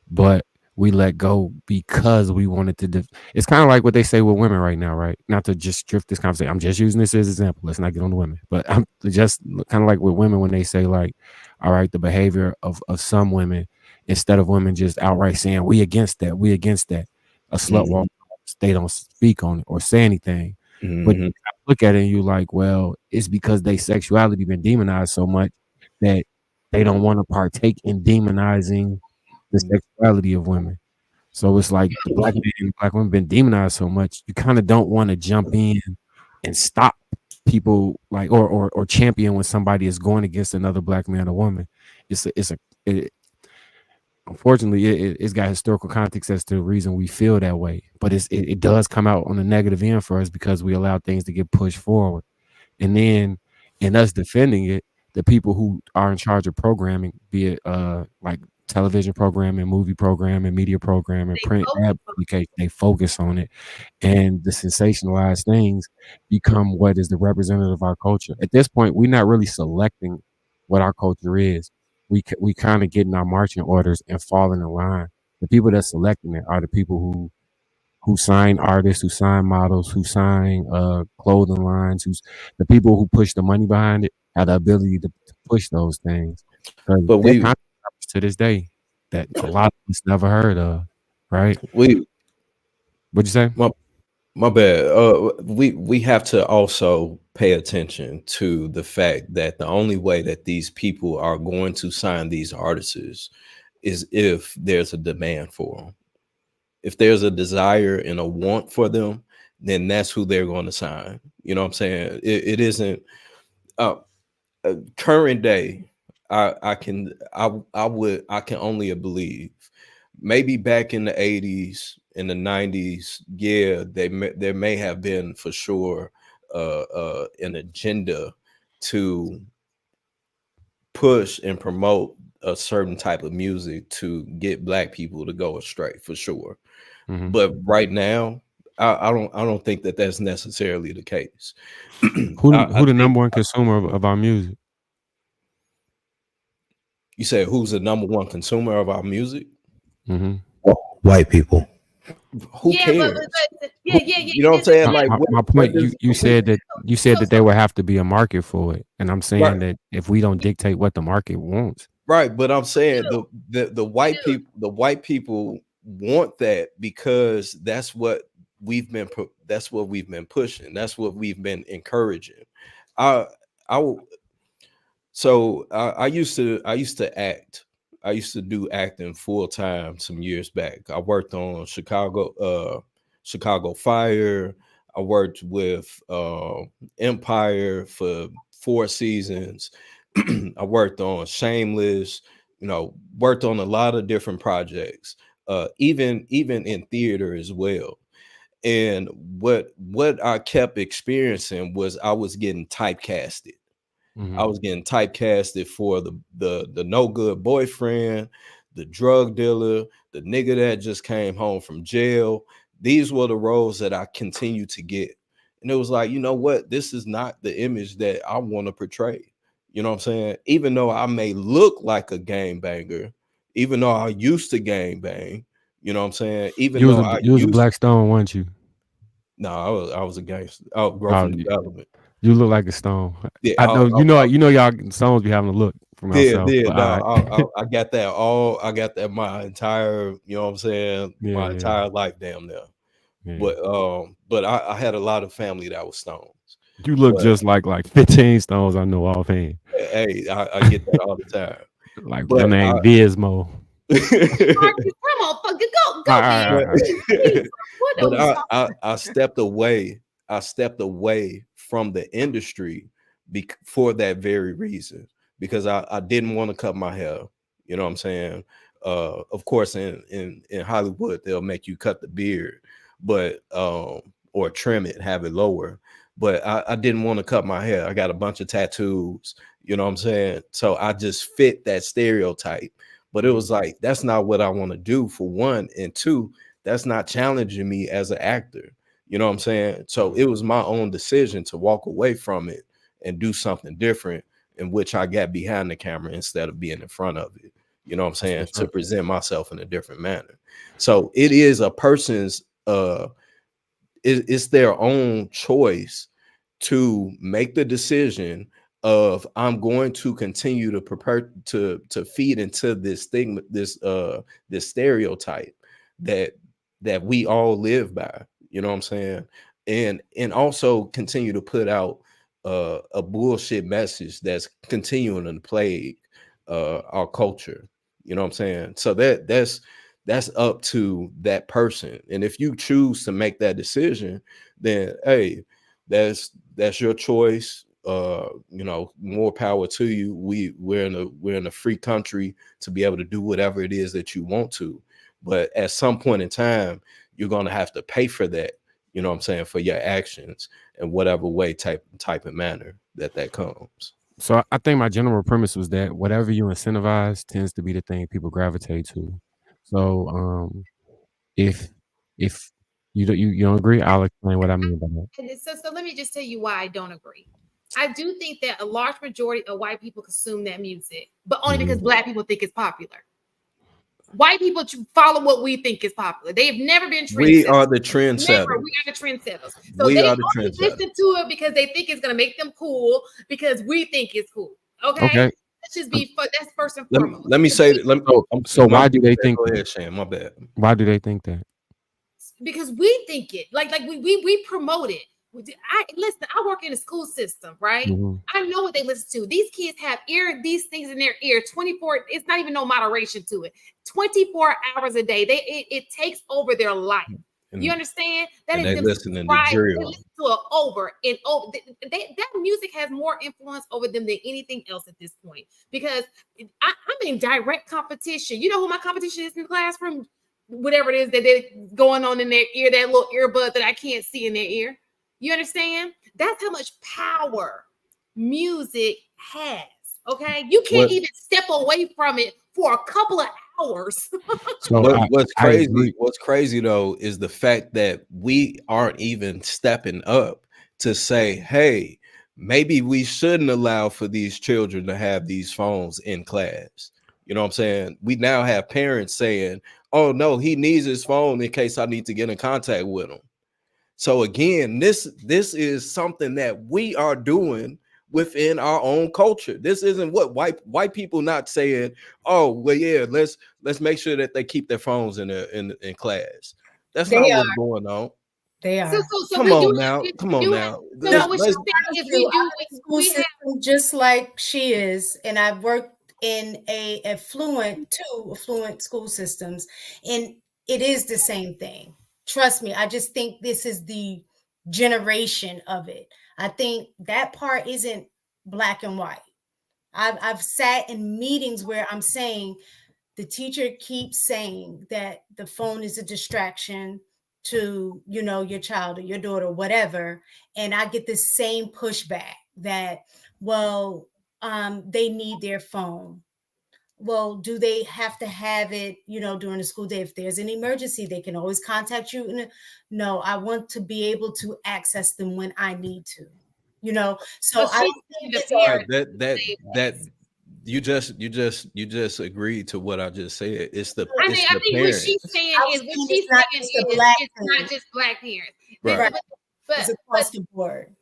but we let go because we wanted to. It's kind of like what they say with women right now, right? Not to just drift this conversation. I'm just using this as an example. Let's not get on the women, but I'm just kind of like with women when they say like, all right, the behavior of some women, instead of women just outright saying we against that, a slut walk, they don't speak on it or say anything. But you look at it and you're like, well, it's because they sexuality been demonized so much that they don't want to partake in demonizing the sexuality of women. So it's like the black man and black women been demonized so much, you kind of don't want to jump in and stop people like or champion when somebody is going against another black man or woman. Unfortunately, it's got historical context as to the reason we feel that way, but it does come out on the negative end for us because we allow things to get pushed forward. And then in us defending it, the people who are in charge of programming, be it like television programming, movie programming, media programming, print ad publication, they focus on it. And the sensationalized things become what is the representative of our culture. At this point, we're not really selecting what our culture is. We kind of getting our marching orders and falling in line. The people that's selecting it are the people who sign artists, who sign models, who sign clothing lines, who's the people who push the money behind it have the ability to push those things. But we to this day that a lot of us never heard of, right? What'd you say? My bad. We have to also pay attention to the fact that the only way that these people are going to sign these artists is if there's a demand for them. If there's a desire and a want for them, then that's who they're going to sign. You know what I'm saying? It isn't current day. I can only believe maybe back in the 80s, in the 90s, yeah, there may have been for sure an agenda to push and promote a certain type of music to get black people to go astray, for sure. But right now, I don't think that that's necessarily the case. Who the number one consumer of our music? You said who's the number one consumer of our music? White people. Who cares? You know what I'm saying? Like my point. You said that there would have to be a market for it, and I'm saying that if we don't dictate what the market wants, right? But I'm saying the white people want that because that's what we've been pushing. That's what we've been encouraging. I used to act. I used to do acting full time some years back. I worked on Chicago Fire. I worked with Empire for 4 seasons. I worked on Shameless, worked on a lot of different projects, even in theater as well. And what I kept experiencing was I was getting typecasted. Mhm. I was getting typecasted for the no good boyfriend, the drug dealer, the nigga that just came home from jail. These were the roles that I continued to get. And it was like, you know what? This is not the image that I want to portray. You know what I'm saying? Even though I may look like a gangbanger, even though I used to gangbang, you know what I'm saying? Even You was though a I you was a used Black Stone, weren't you? no, I was a gangster. Oh, growth and development. You look like a Stone. Yeah, I know y'all Stones be having a look from ourselves. No, I got that I got that my entire, you know what I'm saying, my Yeah. entire life damn near. Yeah. But I had a lot of family that was Stones. You look But, just like 15 Stones I know offhand. hey, I get that all the time. Like But your name Gizmo. Come on, fuck it, go, but I stepped away. I stepped away from the industry for that very reason, because I didn't want to cut my hair. You know what I'm saying? Of course, in Hollywood, they'll make you cut the beard, but or trim it, have it lower. But I didn't want to cut my hair. I got a bunch of tattoos. You know what I'm saying? So I just fit that stereotype. But it was like, that's not what I want to do, for one. And two, that's not challenging me as an actor. You know what I'm saying? So it was my own decision to walk away from it and do something different, in which I got behind the camera instead of being in front of it. You know what I'm saying? To present myself in a different manner. So it is a person's it's their own choice to make the decision of, I'm going to continue to prepare to feed into this thing, this stereotype that we all live by. You know what I'm saying? And also continue to put out a bullshit message that's continuing to plague our culture. You know what I'm saying? So that's up to that person. And if you choose to make that decision, then hey, that's your choice. More power to you. We're in a free country to be able to do whatever it is that you want to. But at some point in time, you're gonna have to pay for that, you know what I'm saying, for your actions in whatever way, type and manner that comes. So I think my general premise was that whatever you incentivize tends to be the thing people gravitate to. So if you don't agree, I'll explain what I mean by that. And so let me just tell you why I don't agree. I do think that a large majority of white people consume that music, but only because Black people think it's popular. White people follow what we think is popular. They have never been trendsetters. We are the trendsetters. We are the trendsetters. So they only listen to it because they think it's going to make them cool, because we think it's cool. Okay. Let's just be that's first and foremost. Let me say that. So why do they think? Go ahead, Shane. My bad. Why do they think that? Because we think it. Like we promote it. Listen, I work in the school system, right? I know what they listen to. These kids have these things in their ear 24. It's not even no moderation to it. 24 hours a day. It takes over their life. You understand? That is them listening to drill. They listen to it over and over. That music has more influence over them than anything else at this point. Because I'm in direct competition. You know who my competition is in the classroom? Whatever it is that they're going on in their ear, that little earbud that I can't see in their ear. You understand? That's how much power music has. Okay, you can't even step away from it for a couple of hours. So what's crazy though is the fact that we aren't even stepping up to say, hey, maybe we shouldn't allow for these children to have these phones in class. You know what I'm saying? We now have parents saying, oh no, he needs his phone in case I need to get in contact with him. So again, this is something that we are doing within our own culture. This isn't what white people not saying, oh well, yeah, let's make sure that they keep their phones in class. That's not what's going on. They are. So come on now. We have just like she is, and I've worked in affluent school systems, and it is the same thing. Trust me, I just think this is the generation of it. I think that part isn't black and white. I've sat in meetings where I'm saying the teacher keeps saying that the phone is a distraction to, you know, your child or your daughter, whatever. And I get the same pushback that, well, they need their phone. Well, do they have to have it, you know, during the school day? If there's an emergency, they can always contact you. No, I want to be able to access them when I need to, you know. So I don't think it's right, that you just agreed to what I just said. It's the I think what she's saying is it's not just black parents. Right. But it's across the board.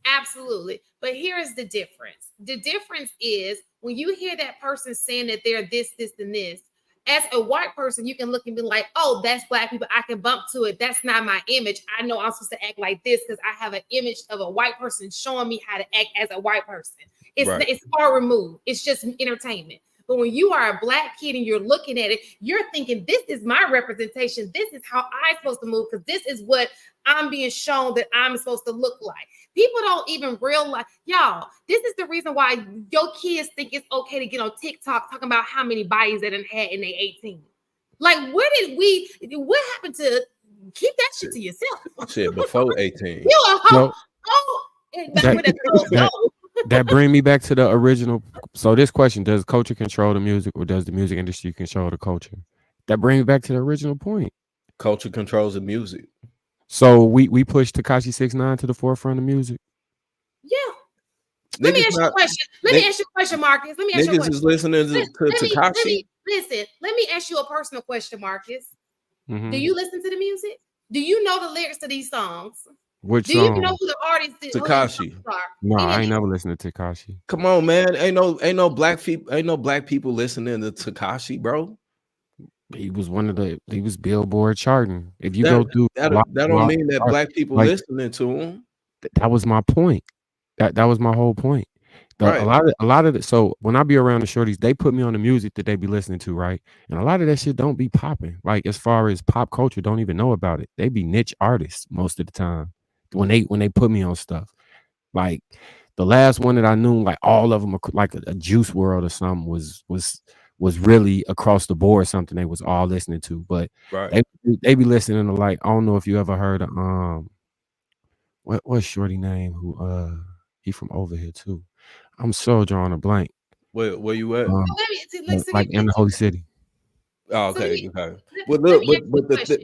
Absolutely. But here's the difference. The difference is when you hear that person saying that they're this, and this, as a white person, you can look and be like, oh, that's black people. I can bump to it. That's not my image. I know I'm supposed to act like this because I have an image of a white person showing me how to act as a white person. It's far removed. It's just entertainment. But when you are a black kid and you're looking at it, you're thinking, this is my representation. This is how I'm supposed to move because this is what I'm being shown that I'm supposed to look like. People don't even realize, y'all, this is the reason why your kids think it's okay to get on TikTok talking about how many bodies they done had in their 18. Like, what happened to keep that shit to yourself? Shit, before 18. You a hoe. That bring me back to the original. So this question, does culture control the music or does the music industry control the culture? That brings me back to the original point. Culture controls the music. So we push Tekashi 6ix9ine to the forefront of music. Yeah. Let me ask you a question. Let me ask you a question, Marcus. Let me ask you a question. Niggas is listening to Tekashi. Listen, let me ask you a personal question, Marcus. Mm-hmm. Do you listen to the music? Do you know the lyrics to these songs? Which Do you know who the artist is? Tekashi. No, I ain't never listened to Tekashi. Come on, man. Ain't no black people listening to Tekashi, bro. He was he was Billboard charting. If you go through that don't mean that black people listening to him. That was my point. That was my whole point. Right. A lot of it. So when I be around the shorties, they put me on the music that they be listening to, right? And a lot of that shit don't be popping. Like as far as pop culture, don't even know about it. They be niche artists most of the time when they put me on stuff. Like the last one that I knew, like all of them, like a Juice WRLD or something, was really across the board something they was all listening to. But they be listening to, like, I don't know if you ever heard of what's shorty name who he from over here too. I'm so drawing a blank. Where you at? Like in the Holy City. Oh, okay. Okay. Well, look,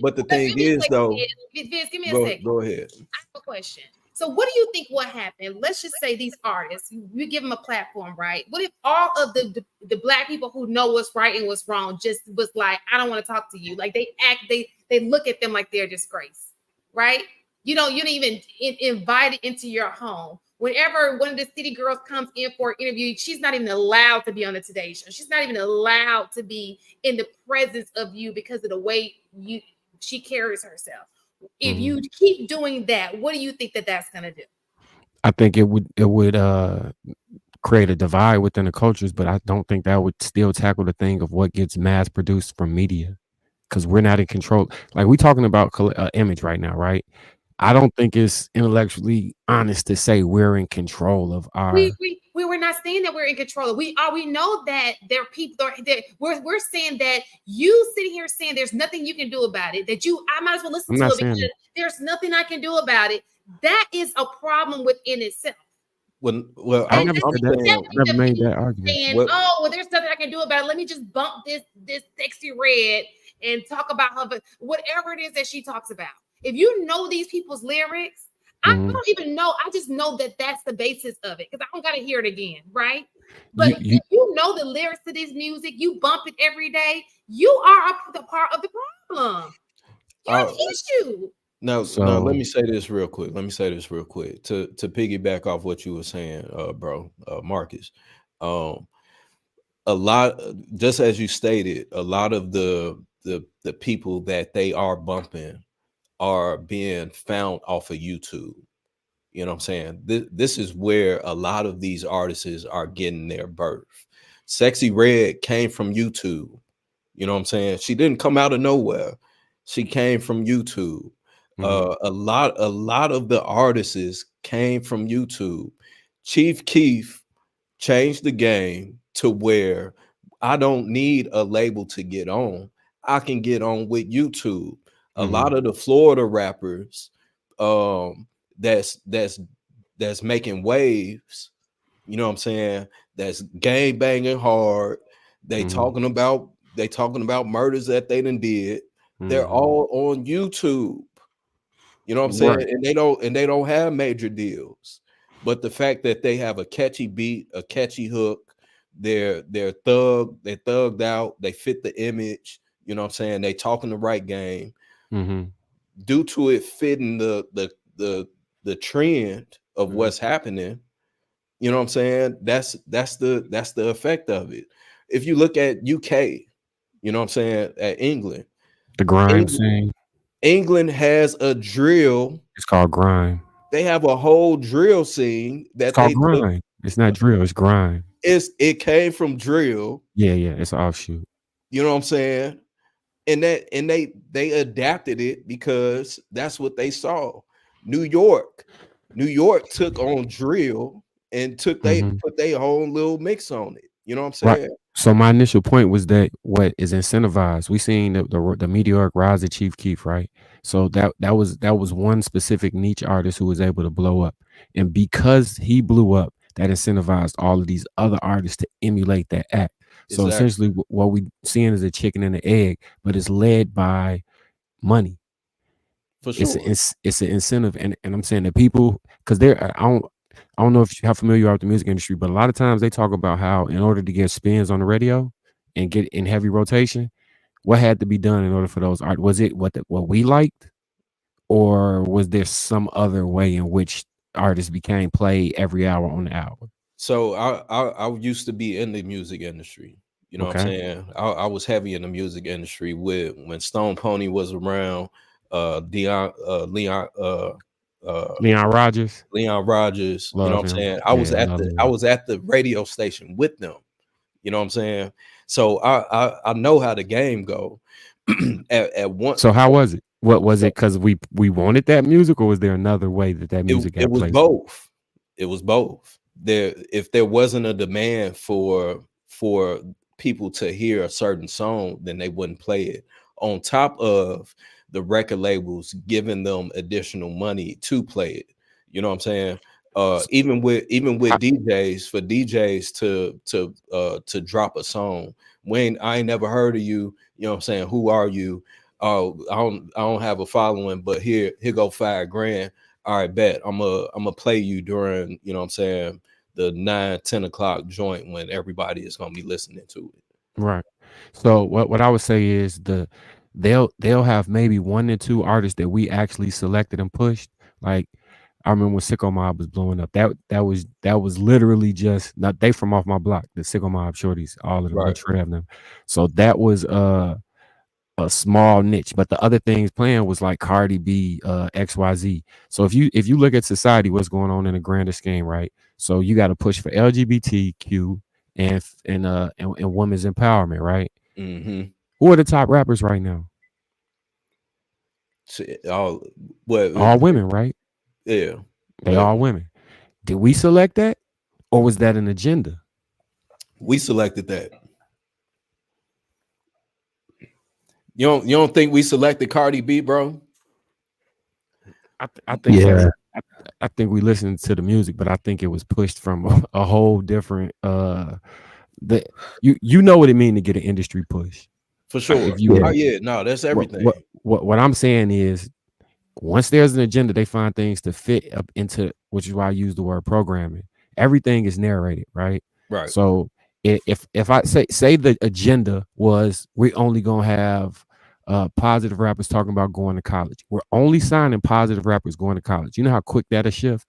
but the thing is, though, Viz, give me a second. Go ahead. I have a question. So, what do you think what happened? Let's just say these artists, you give them a platform, right? What if all of the black people who know what's right and what's wrong just was like, I don't want to talk to you. Like they look at them like they're a disgrace, right? You don't even invite it into your home. Whenever one of the city girls comes in for an interview, she's not even allowed to be on the Today Show. She's not even allowed to be in the presence of you because of the way she carries herself. If you keep doing that, what do you think that's going to do? I think it would create a divide within the cultures, but I don't think that would still tackle the thing of what gets mass produced from media, because we're not in control. Like we talking about image right now, right? I don't think it's intellectually honest to say we're in control of our. We're not saying that we're in control. We know that there are people that we're saying that you sitting here saying there's nothing you can do about it. I might as well listen to it because there's nothing I can do about it. That is a problem within itself. Well, I never made that argument. Saying, there's nothing I can do about it. Let me just bump this sexy red and talk about her, whatever it is that she talks about. If you know these people's lyrics, I don't even know. I just know that that's the basis of it because I don't got to hear it again, right? But if you know the lyrics to this music, you bump it every day, you are the part of the problem. You're the issue. Now, let me say this real quick. To piggyback off what you were saying, bro, Marcus. A lot, just as you stated, a lot of the people that they are bumping are being found off of YouTube. You know what I'm saying? This is where a lot of these artists are getting their birth. Sexy Red came from YouTube. You know what I'm saying? She didn't come out of nowhere. She came from YouTube. A lot of the artists came from YouTube. Chief Keef changed the game to where I don't need a label to get on. I can get on with YouTube. A lot of the Florida rappers that's making waves, you know what I'm saying? That's gang banging hard. They talking about murders that they done did. They're all on YouTube. You know what I'm saying? Right. And they don't have major deals. But the fact that they have a catchy beat, a catchy hook, they're thugged out, they fit the image, you know what I'm saying? They talking the right game. Due to it fitting the trend of what's happening, you know what I'm saying? That's the effect of it. If you look at UK, you know what I'm saying, at England, The grime scene. England has a drill. It's called grime. They have a whole drill scene It's that called they took. grime. It's not drill. It's grime. It came from drill. Yeah. It's an offshoot. You know what I'm saying? And they adapted it because that's what they saw. New York took on drill and put their whole little mix on it. You know what I'm saying? Right. So my initial point was that what is incentivized? We seen the meteoric rise of Chief Keef, right? So that was one specific niche artist who was able to blow up, and because he blew up, that incentivized all of these other artists to emulate that act. So essentially, what we seeing is a chicken and an egg, but it's led by money. For sure, it's an incentive, and I'm saying that people, because I don't know how familiar you are with the music industry, but a lot of times they talk about how in order to get spins on the radio and get in heavy rotation, what had to be done in order for those art? Was it what we liked, or was there some other way in which artists became played every hour on the hour? So I used to be in the music industry. You know what I'm saying? I was heavy in the music industry when Stone Pony was around, Leon Rogers. You know what I'm saying? I was at the radio station with them. You know what I'm saying? So I know how the game go. at once. So how was it? What was it? Because we wanted that music, or was there another way that music got was placed? both. It was both. If there wasn't a demand for people to hear a certain song, then they wouldn't play it. On top of the record labels giving them additional money to play it. You know what I'm saying? Even with DJs, for DJs to drop a song. Wayne, I ain't never heard of you. You know what I'm saying? Who are you? Oh, I don't have a following, but here go $5,000. All right, bet. I'm a play you during, you know what I'm saying, the 9-10 o'clock joint when everybody is gonna be listening to it. Right. So what I would say is they'll have maybe 1 or 2 artists that we actually selected and pushed. Like I remember when Sicko Mob was blowing up. That was literally just not they from off my block, the Sicko Mob shorties, all of them, Right. Trey of them. So that was a small niche, but the other things playing was like Cardi B, XYZ. So if you look at society, what's going on in a grander scheme, right? So you got to push for LGBTQ and women's empowerment, right? Who are the top rappers right now? All women, right? Yeah, they all women. Did we select that, or was that an agenda? We selected that. You don't think we selected Cardi B, bro? I think yeah. I think we listened to the music, but I think it was pushed from a whole different you know what it means to get an industry push. For sure. That's everything. What I'm saying is, once there's an agenda, they find things to fit up into, which is why I use the word programming. Everything is narrated, right? Right. So if I say the agenda was we're only gonna have positive rappers talking about going to college. We're only signing positive rappers going to college. You know how quick that'll shift?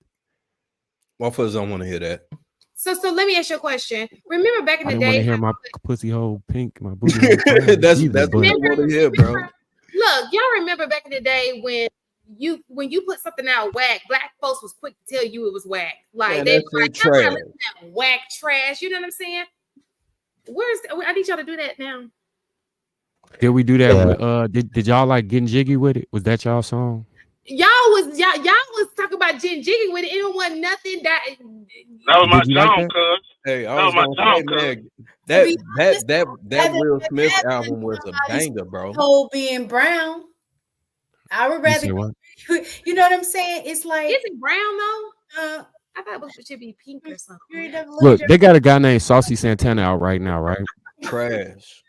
Motherfuckers don't want to hear that. So let me ask you a question. Remember back in the day, I didn't want to hear my pussy hole pink, my booty hole brown. That's what I want to hear, bro. Look, y'all remember back in the day when you put something out whack, black folks was quick to tell you it was whack. Like they were like, I'm not listening to that whack trash. You know what I'm saying? I need y'all to do that now. Did we do that? Yeah. Did y'all like Getting Jiggy with It? Was that y'all song? Y'all was talking about Jen Jiggy with it. It wasn't nothing that. That was my Did you like song, that? cuz. Hey, I That was was my gonna song, say, cuz. man, To be honest, that rather Will Smith have album was a banger, bro. Kobe and Brown. I would You rather, say what? you know what I'm saying? It's like, Is it brown though? uh, I thought it should be pink or you something. ain't never looked Look, at they got a guy named Saucy Santana out right now, right? Trash.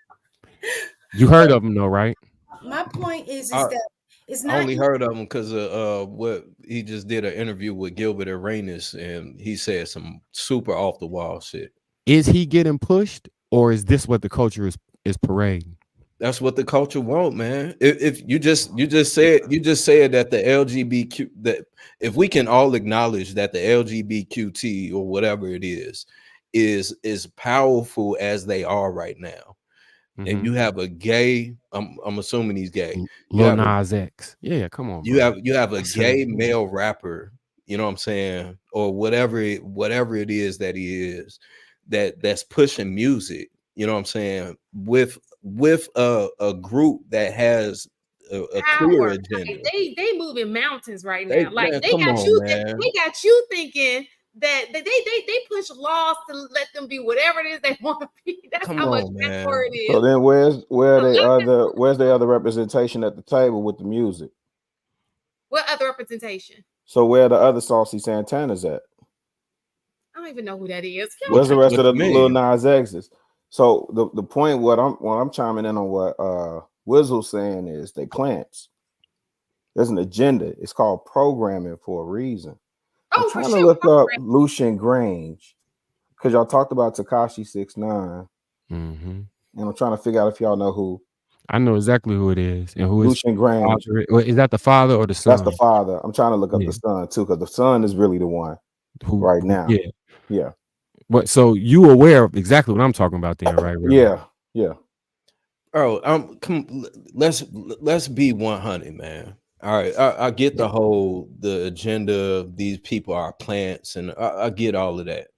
You heard of him though, right? my point is I, that it's I not only heard of him because of what he just did an interview with Gilbert Arenas, and he said some super off the wall shit. Is he getting pushed, or is this what the culture is parading? That's what the culture want, man. If you just said that the LGBTQ, that if we can all acknowledge that the LGBTQT or whatever it is powerful as they are right now, and you have a gay, I'm assuming he's gay. You Lil have Nas X. Yeah, come on, you bro. have a gay male rapper, you know what I'm saying, or whatever it is that he is, that's pushing music, you know what I'm saying, with a group that has a clear Power. agenda. Like, they moving mountains right now. Like Man, they come got on, you. man. They got you thinking that they push laws to let them be whatever it is they want to be. That's Come how much on, man. power it is. So then where's the other representation at the table with the music? What other representation? So where are the other Saucy Santanas at? I don't even know who that is. Where's the rest of the What you Lil mean? Nas X's? So the point what I'm chiming in on what Wizzle's saying is they plants. There's an agenda. It's called programming for a reason. I'm trying to look up Lucian Grange because y'all talked about Tekashi 6ix9ine, and I'm trying to figure out if y'all know who. I know exactly who it is, and who is Lucian Grange. Is that the father or the son? That's the father. I'm trying to look up the son too, because the son is really the one right now. Yeah. But so you aware of exactly what I'm talking about then, right? Yeah. Oh, let's be 100, man. All right, I get the agenda. These people are plants, and I get all of that.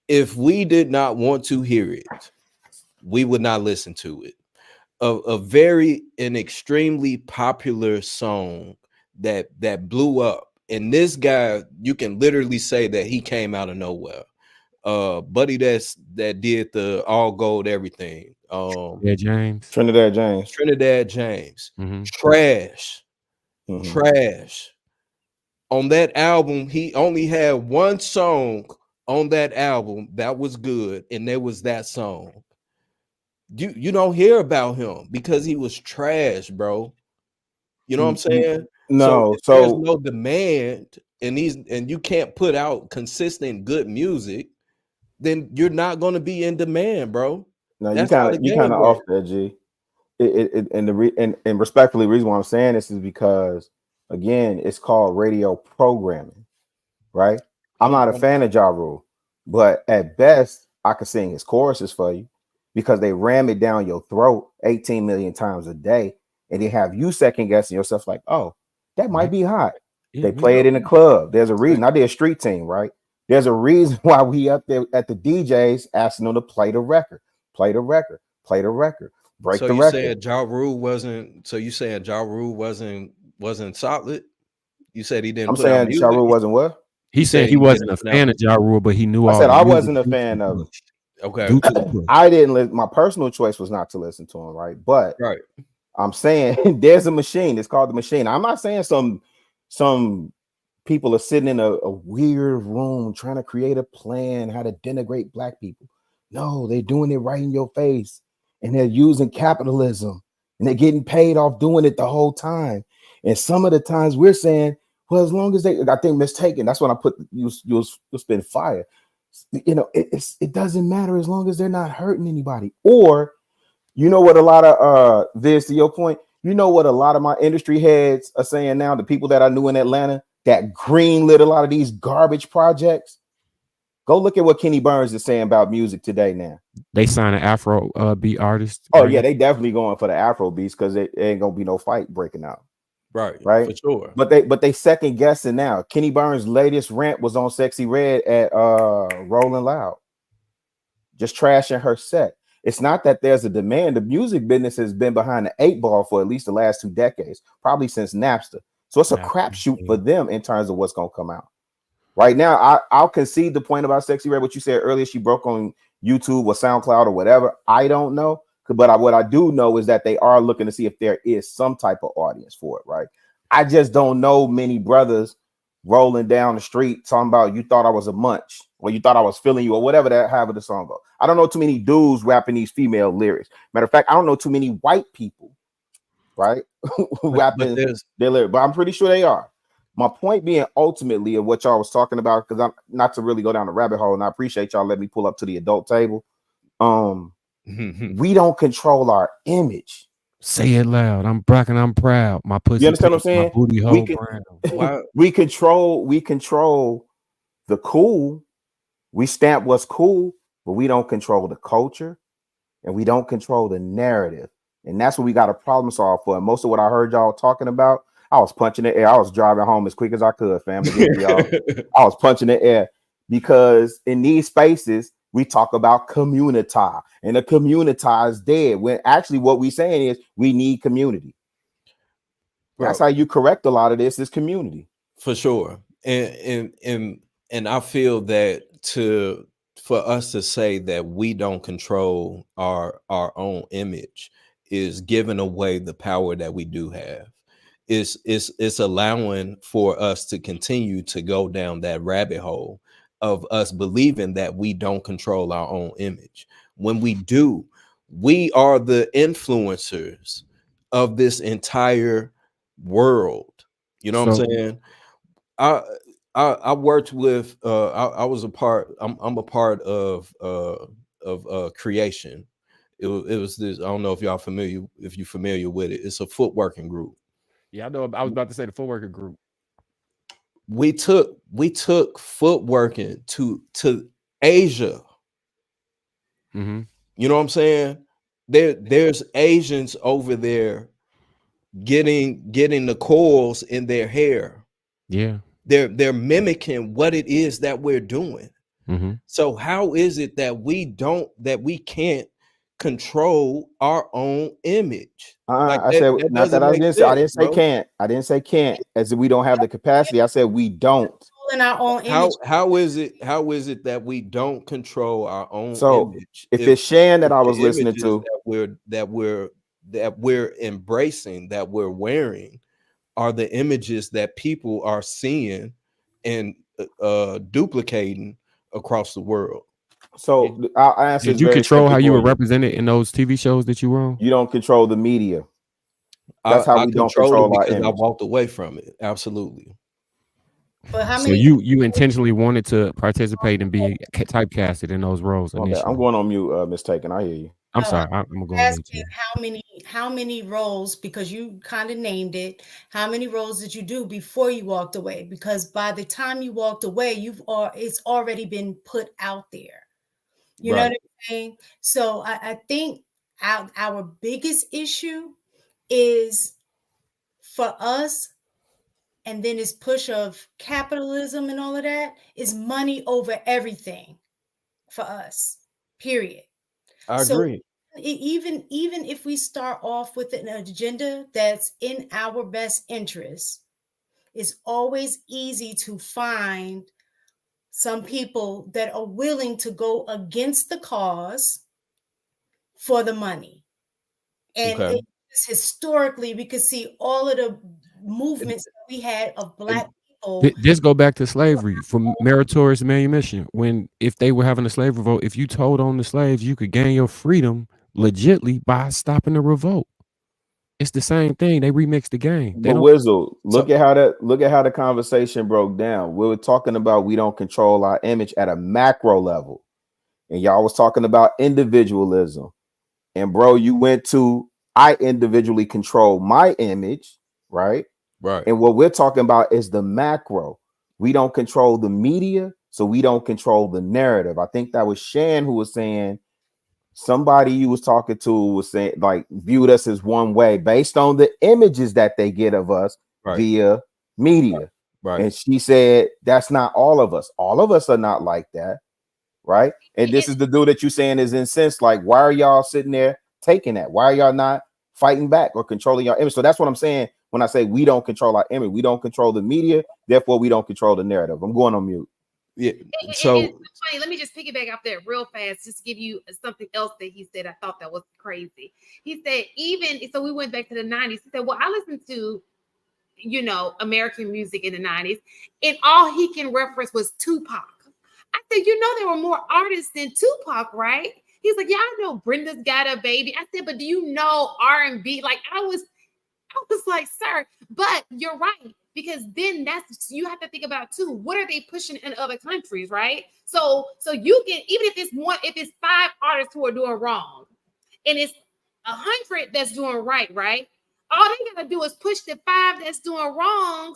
If we did not want to hear it, we would not listen to it. An extremely popular song that blew up, and this guy, you can literally say that he came out of nowhere. Buddy that did the all gold everything. Trinidad James. Trash. On that album, he only had one song on that album that was good, and there was that song. You don't hear about him because he was trash, bro. You know what I'm saying? No, so there's no demand, and you can't put out consistent good music, then you're not going to be in demand, bro. No, you kind of off there, G. And respectfully, the reason why I'm saying this is because, again, it's called radio programming, right? I'm not a fan of Ja Rule, but at best, I could sing his choruses for you because they ram it down your throat 18 million times a day, and they have you second guessing yourself like, oh, that might be hot. They play it in the club. There's a reason. I did a street team, right? There's a reason why we up there at the DJs asking them to play the record, break the record. So you saying Ja Rule wasn't solid? You said he didn't. I'm saying Ja Rule wasn't what? He said he wasn't a fan of Ja Rule, but he knew. I said I wasn't a fan of it. Okay, I didn't listen. My personal choice was not to listen to him, right? But I'm saying there's a machine. It's called the machine. I'm not saying some people are sitting in a weird room trying to create a plan how to denigrate black people. No, they're doing it right in your face, and they're using capitalism, and they're getting paid off doing it the whole time. And some of the times we're saying, well, as long as I think mistaken. That's when I put you'll spend fire. You know, it doesn't matter as long as they're not hurting anybody. Or, you know what, a lot of this to your point, you know what a lot of my industry heads are saying now, the people that I knew in Atlanta that greenlit a lot of these garbage projects. Go look at what Kenny Burns is saying about music today now. They sign an Afro beat artist. Oh, yeah, they definitely going for the Afro beats because it ain't gonna be no fight breaking out. Right, for sure. But they second guessing now. Kenny Burns' latest rant was on Sexy Red at Rolling Loud, just trashing her set. It's not that there's a demand. The music business has been behind the 8 ball for at least the last 2 decades, probably since Napster. So it's a crapshoot for them in terms of what's gonna come out. Right now, I'll concede the point about Sexy Red. What you said earlier, she broke on YouTube or SoundCloud or whatever. I don't know, but what I do know is that they are looking to see if there is some type of audience for it. Right? I just don't know many brothers rolling down the street talking about you thought I was a munch or you thought I was feeling you or whatever that have of the song go. I don't know too many dudes rapping these female lyrics. Matter of fact, I don't know too many white people, right, rapping their lyrics, but I'm pretty sure they are. My point being ultimately of what y'all was talking about, because I'm not to really go down the rabbit hole, and I appreciate y'all letting me pull up to the adult table. We don't control our image. Say it loud. I'm black and I'm proud. My pussy. You understand what I'm saying? My booty hole brown. we control the cool. We stamp what's cool, but we don't control the culture and we don't control the narrative. And that's what we got a problem solve for. And most of what I heard y'all talking about, I was punching the air. I was driving home as quick as I could, family. I was punching the air because in these spaces, we talk about community, and the community is dead. When actually what we're saying is we need community. That's how you correct a lot of this is community. For sure. And I feel that for us to say that we don't control our own image is giving away the power that we do have. It's allowing for us to continue to go down that rabbit hole of us believing that we don't control our own image. When we do, we are the influencers of this entire world. You know what I'm saying? I worked with I was a part. I'm a part of Creation. It was this. I don't know if you're familiar with it. It's a footworking group. Yeah, I know. I was about to say the footworking group. We took footworking to Asia. Mm-hmm. You know what I'm saying? There's Asians over there getting the coils in their hair. Yeah. They're mimicking what it is that we're doing. Mm-hmm. So how is it that we can't control our own image? I didn't say can't, as if we don't have the capacity. I said we don't. In our own image. How is it that we don't control our own image? If it's Shan that I was listening to that we're embracing, that we're wearing, are the images that people are seeing and duplicating across the world. So I'll answer. Did you control how you were represented in those TV shows that you were on? You don't control the media. That's how we don't control our image. I walked away from it. Absolutely. But how so many? You intentionally wanted to participate and be typecasted in those roles initially. Okay, I'm going on mute, mistaken. I hear you. I'm sorry. I'm going on mute. How many roles, because you kind of named it, how many roles did you do before you walked away? Because by the time you walked away, it's already been put out there. You know what I'm saying? So I think our biggest issue is for us, and then this push of capitalism and all of that, is money over everything for us, period. I agree. Even if we start off with an agenda that's in our best interest, it's always easy to find some people that are willing to go against the cause for the money. And historically, we could see all of the movements that we had of Black people. This go back to slavery, from meritorious manumission. If they were having a slave revolt, if you told on the slaves, you could gain your freedom legitly by stopping the revolt. It's the same thing. They remixed the game. But Wizzle, look at how the conversation broke down. We were talking about we don't control our image at a macro level, and y'all was talking about individualism. And bro, you went to I individually control my image, right? Right. And what we're talking about is the macro. We don't control the media, so we don't control the narrative. I think that was Shan who was saying. Somebody you was talking to was saying, like, viewed us as one way based on the images that they get of us via media. Right. And she said, that's not all of us. All of us are not like that. Right. And this is the dude that you're saying is incensed. Like, why are y'all sitting there taking that? Why are y'all not fighting back or controlling your image? So that's what I'm saying. when I say we don't control our image, we don't control the media, therefore we don't control the narrative. I'm going on mute. Yeah. It's So funny. Let me just piggyback off that real fast, just to give you something else that he said. I thought that was crazy. He said, so we went back to the 90s. He said, well, I listened to, American music in the 90s, and all he can reference was Tupac. I said, there were more artists than Tupac, right? He's like, yeah, I know Brenda's Got a Baby. I said, but do you know R&B? Like, I was like, sir, but you're right. Because then you have to think about too, what are they pushing in other countries, right? So you can, even if it's 5 artists who are doing wrong and it's 100 that's doing right? All they gotta do is push the 5 that's doing wrong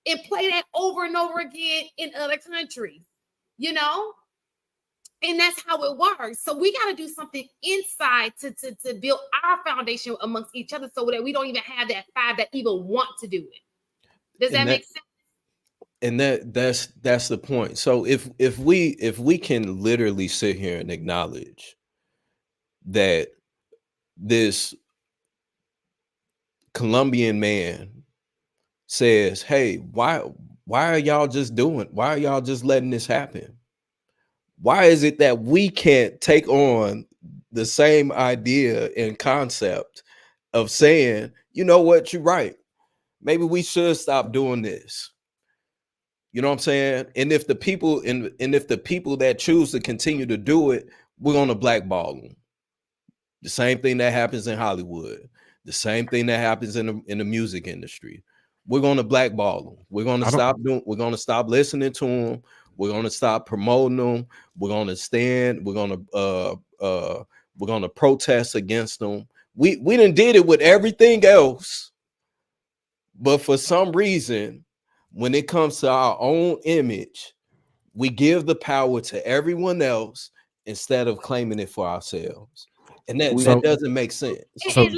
and play that over and over again in other countries, and that's how it works. So we got to do something inside to build our foundation amongst each other, so that we don't even have that 5 that even want to do it. Does that make sense? And that's the point. So if we can literally sit here and acknowledge that this Colombian man says, hey, why are y'all just letting this happen? Why is it that we can't take on the same idea and concept of saying, you know what, you're right, maybe we should stop doing this? You know what I'm saying? And if the people that choose to continue to do it, we're going to blackball them. The same thing that happens in Hollywood, the same thing that happens in the music industry. We're going to blackball them. We're going to stop listening to them. We're going to stop promoting them. We're going to stand. We're going to protest against them. We done did it with everything else, but for some reason, when it comes to our own image, we give the power to everyone else instead of claiming it for ourselves, and that doesn't make sense. And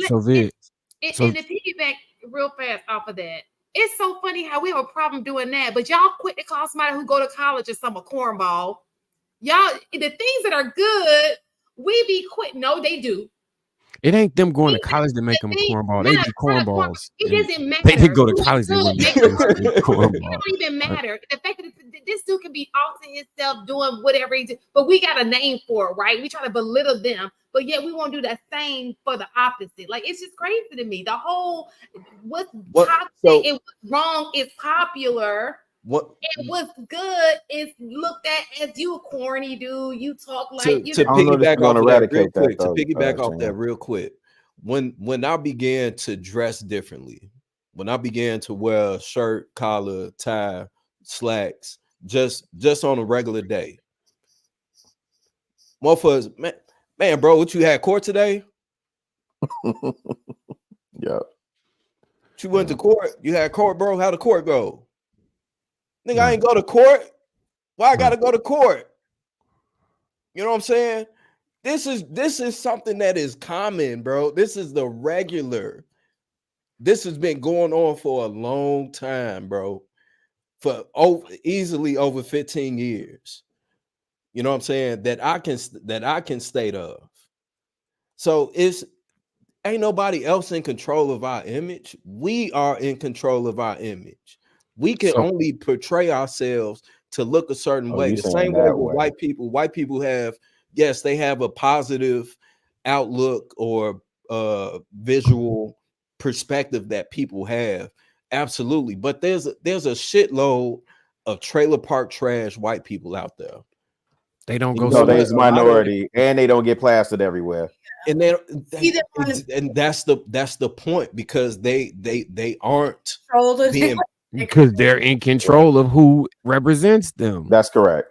to piggyback real fast off of that, it's so funny how we have a problem doing that, but y'all quit to call somebody who go to college or some cornball. Y'all, the things that are good, we be quit. No, they do. It ain't them going to college to make them a cornball. They be cornballs. It doesn't matter. They didn't go to college. They wouldn't make them a cornball. It don't even matter. The fact that this dude can be altering himself, doing whatever he do, but we got a name for it, right? We try to belittle them, but yet we won't do the same for the opposite. Like, it's just crazy to me. The whole what's toxic and what's wrong is popular. And what's good is looked at as you a corny dude. You talk like to piggyback off that real quick. When I began to dress differently, when I began to wear a shirt, collar, tie, slacks, just on a regular day, motherfuckers, man, bro, what you had court today? Yeah. You went to court. You had court, bro. How the court go? Nigga, I ain't go to court. Why I gotta go to court? You know what I'm saying? This is something that is common, bro. This is the regular. This has been going on for a long time, bro. For easily over 15 years. You know what I'm saying? That I can state of. So ain't nobody else in control of our image. We are in control of our image. We can only portray ourselves to look a certain way. The same way with white people. White people they have a positive outlook or visual perspective that people have. Absolutely. But there's a shitload of trailer park trash white people out there. They don't go. So there's minority, and they don't get plastered everywhere. And and that's the point, because they aren't being, because they're in control of who represents them. That's correct.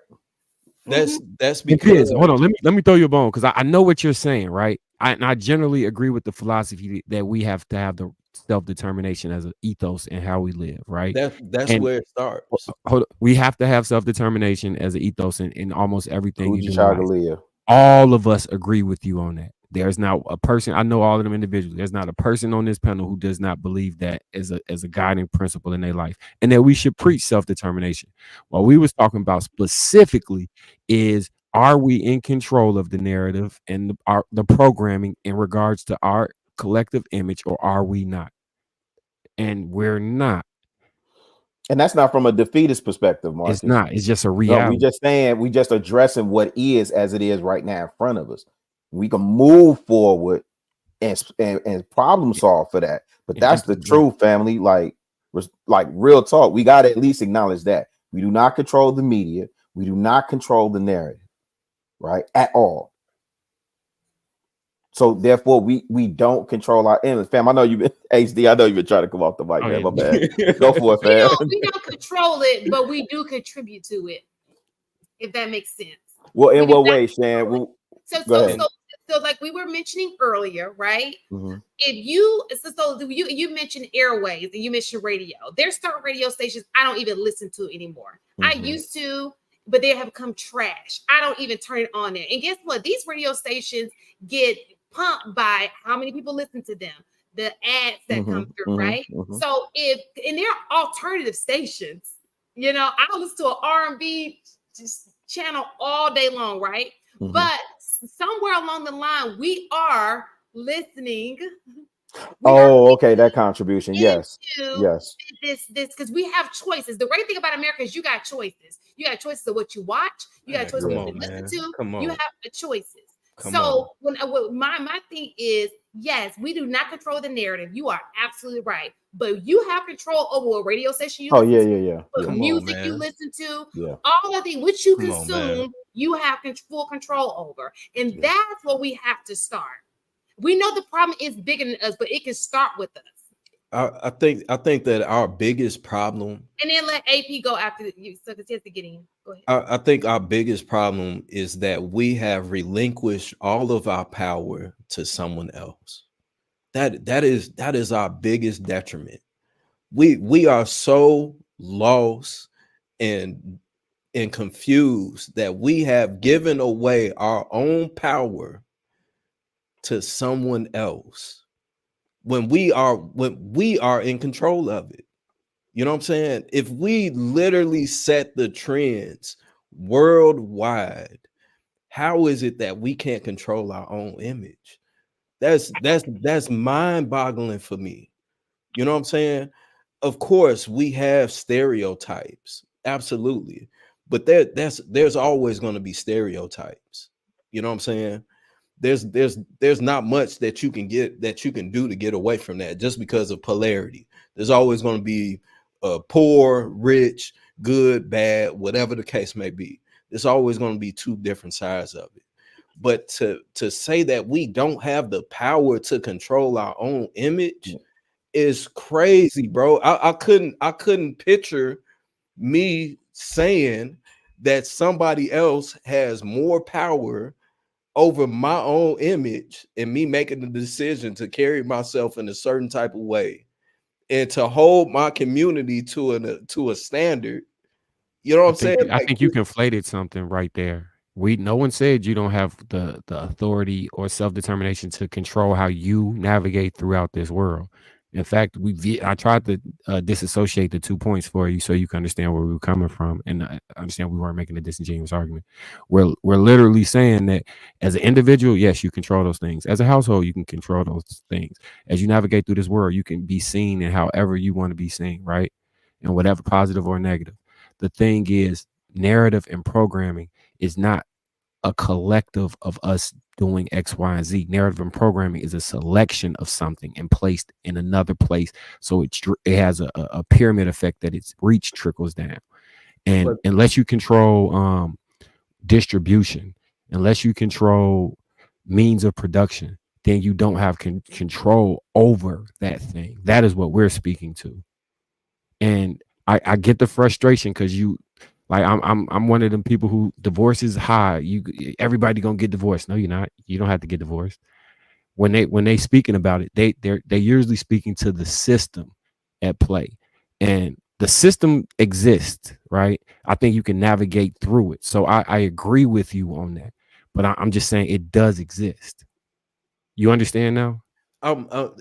That's because hold on, let me throw you a bone, because I know what you're saying, right? I generally agree with the philosophy that we have to have the self-determination as an ethos and how we live, right? That's where it starts. We have to have self-determination as an ethos in almost everything you do. All of us agree with you on that. There's not a person, I know all of them individuals, there's not a person on this panel who does not believe that as a guiding principle in their life, and that we should preach self-determination. What we was talking about specifically is, are we in control of the narrative and the programming in regards to our collective image, or are we not? and we're not. And that's not from a defeatist perspective, Marcus. It's not. It's just a No, reality. we just addressing what is as it is right now in front of us. We can move forward and problem solve for that. But that's the truth, family. Like real talk. We got to at least acknowledge that we do not control the media. We do not control the narrative, right? At all. So therefore, we don't control our image, fam. I know you've been HD. I know you've been trying to come off the mic, man. My bad. Go for it, fam. We don't control it, but we do contribute to it. If that makes sense. Well, in what way, Shan? So like we were mentioning earlier, right? Mm-hmm. If you mentioned airways and you mentioned radio. There's certain radio stations I don't even listen to anymore. Mm-hmm. I used to, but they have become trash. I don't even turn it on there. And guess what? These radio stations get pumped by how many people listen to them, the ads that come through, right? So and they're alternative stations, you know, I listen to an R&B channel all day long, right? But somewhere along the line, we are listening. Okay, that contribution. Yes. This because we have choices. The great thing about America is you got choices. You got choices of what you watch. You got choices of what you listen to. You have the choices. When my thing is, yes, we do not control the narrative. You are absolutely right, but you have control over what radio station you listen to, what music you listen to, all of the which you consume. You have full control over, and that's what we have to start. We know the problem is bigger than us, but it can start with us. I think that our biggest problem, and then let AP go after you, so because he has to get in. Go ahead. I think our biggest problem is that we have relinquished all of our power to someone else. That is our biggest detriment. We are so lost and confused that we have given away our own power to someone else when we are in control of it. You know what I'm saying? If we literally set the trends worldwide, how is it that we can't control our own image? That's mind-boggling for me. You know what I'm saying? Of course, we have stereotypes, absolutely, but there's always going to be stereotypes. You know what I'm saying? There's not much that you can do to get away from that just because of polarity. There's always going to be poor, rich, good, bad, whatever the case may be. There's always going to be two different sides of it. But to say that we don't have the power to control our own image is crazy, bro. I couldn't picture me saying that somebody else has more power over my own image and me making the decision to carry myself in a certain type of way and to hold my community to a standard. You know what I'm saying? I think you conflated something right there. No one said you don't have the authority or self-determination to control how you navigate throughout this world. In fact, I tried to disassociate the 2 points for you so you can understand where we were coming from and understand we weren't making a disingenuous argument. We're literally saying that as an individual, yes, you control those things. As a household, you can control those things. As you navigate through this world, you can be seen in however you want to be seen, right? And whatever, positive or negative. The thing is, narrative and programming is not a collective of us doing X, Y, and Z. Narrative and programming is a selection of something and placed in another place. So it has a pyramid effect that its reach trickles down. And unless you control distribution, unless you control means of production, then you don't have control over that thing. That is what we're speaking to. And I get the frustration because I'm one of them people who divorce is high. Everybody gonna get divorced. No, you're not. You don't have to get divorced. When they speaking about it, they're usually speaking to the system at play, and the system exists, right? I think you can navigate through it. So I agree with you on that, but I'm just saying it does exist. You understand now? I'm not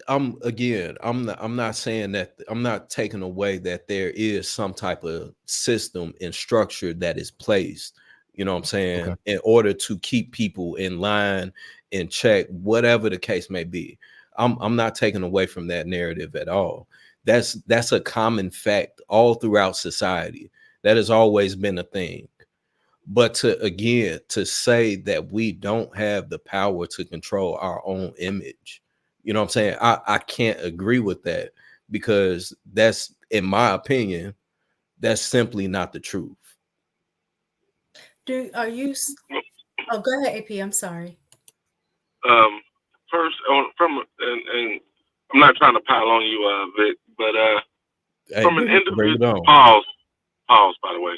saying that. I'm not taking away that there is some type of system and structure that is placed, you know what I'm saying, in order to keep people in line, in check, whatever the case may be. I'm not taking away from that narrative at all. That's a common fact all throughout society. That has always been a thing. But to say that we don't have the power to control our own image, you know what I'm saying? I can't agree with that, because that's, in my opinion, that's simply not the truth. Are you? Oh, go ahead, AP. I'm sorry. First, and I'm not trying to pile on you, Vic, but Hey, from an bring it individual, on. pause, by the way.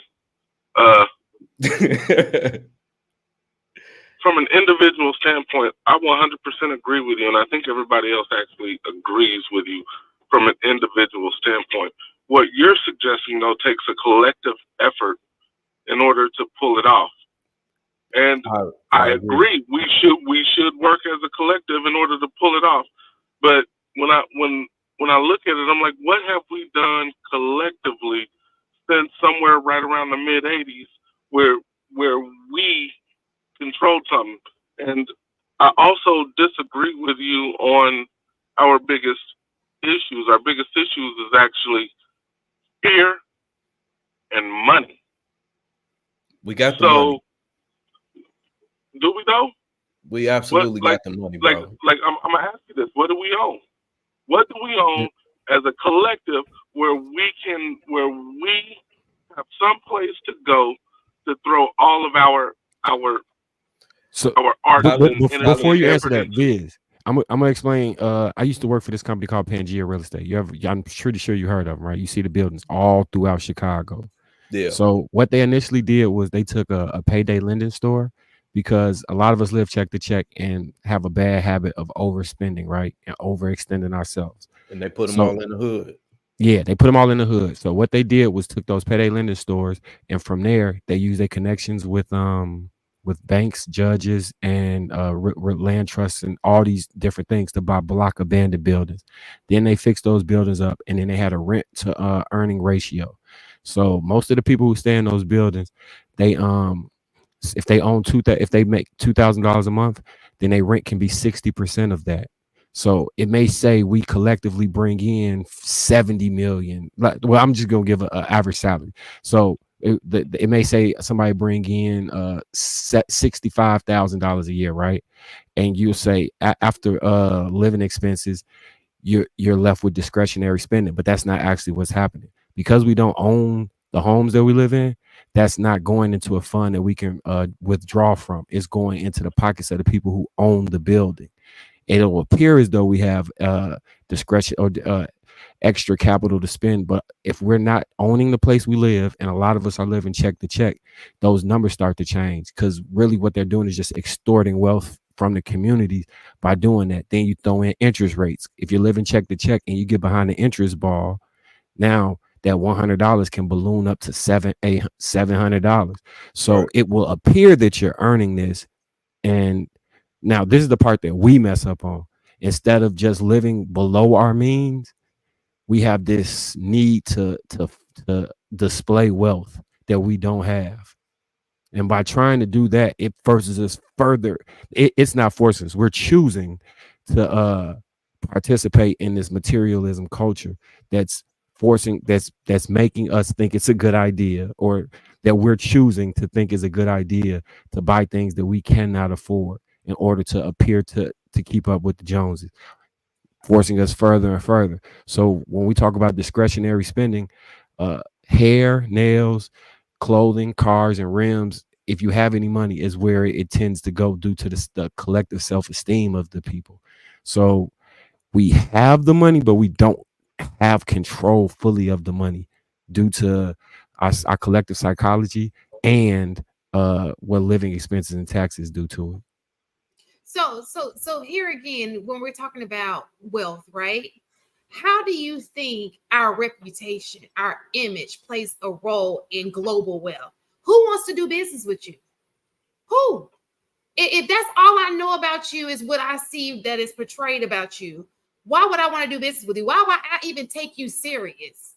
From an individual standpoint, I 100% agree with you, and I think everybody else actually agrees with you from an individual standpoint. What you're suggesting, though, takes a collective effort in order to pull it off. And I agree. We should work as a collective in order to pull it off. But when I look at it, I'm like, what have we done collectively since somewhere right around the mid '80s, where we controlled something? And I also disagree with you on our biggest issues. Our biggest issues is actually fear and money. We got the money. Do we though? We absolutely got the money, bro. I'm gonna ask you this: what do we own? What do we own as a collective where we have some place to go to throw all of our art? Before you answer that, Viz, I'm gonna explain. I used to work for this company called Pangea Real Estate. I'm pretty sure you heard of them, right? You see the buildings all throughout Chicago. Yeah. So what they initially did was they took a payday lending store, because a lot of us live check to check and have a bad habit of overspending, right? And overextending ourselves. And they put them all in the hood. Yeah, they put them all in the hood. So what they did was took those payday lending stores, and from there they used their connections with banks, judges, and land trusts, and all these different things to buy block abandoned buildings. Then they fixed those buildings up, and then they had a rent to earning ratio. So most of the people who stay in those buildings, they if they own if they make $2,000 a month, then their rent can be 60% of that. So it may say we collectively bring in 70 million. Well, I'm just gonna give an average salary. So it may say somebody bring in $65,000 a year, right? And you'll say after living expenses, you're left with discretionary spending, but that's not actually what's happening, because we don't own the homes that we live in. That's not going into a fund that we can withdraw from. It's going into the pockets of the people who own the building. It'll appear as though we have discretion or extra capital to spend, but if we're not owning the place we live, and a lot of us are living check to check, those numbers start to change, because really what they're doing is just extorting wealth from the communities by doing that. Then you throw in interest rates. If you're living check to check and you get behind the interest ball, now that $100 can balloon up to $700. So it will appear that you're earning this. And now this is the part that we mess up on. Instead of just living below our means, we have this need to display wealth that we don't have. And by trying to do that, it forces us further. It's not forcing us. We're choosing to participate in this materialism culture that's making us think it's a good idea, or that we're choosing to think is a good idea to buy things that we cannot afford in order to appear to keep up with the Joneses, forcing us further and further. So when we talk about discretionary spending, hair, nails, clothing, cars, and rims, if you have any money, is where it tends to go due to the collective self-esteem of the people. So we have the money, but we don't have control fully of the money due to our collective psychology and what living expenses and taxes do to it. So here again, when we're talking about wealth, right? How do you think our reputation, our image plays a role in global wealth? Who wants to do business with you? Who? If that's all I know about you is what I see that is portrayed about you, why would I want to do business with you? Why would I even take you serious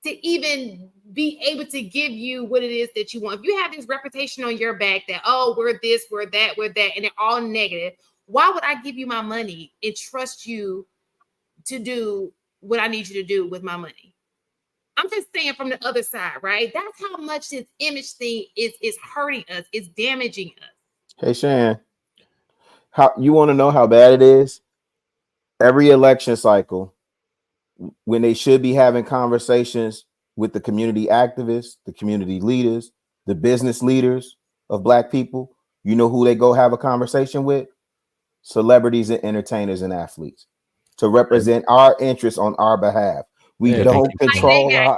to even be able to give you what it is that you want? If you have this reputation on your back that, oh, we're this, we're that, and they're all negative, why would I give you my money and trust you to do what I need you to do with my money. I'm just saying from the other side, right? That's how much this image thing is hurting us. It's damaging us. Hey, Shan, how you want to know how bad it is? Every election cycle, when they should be having conversations with the community activists, the community leaders, the business leaders of Black people, you know who they go have a conversation with? Celebrities and entertainers and athletes to represent our interests on our behalf. We don't control our.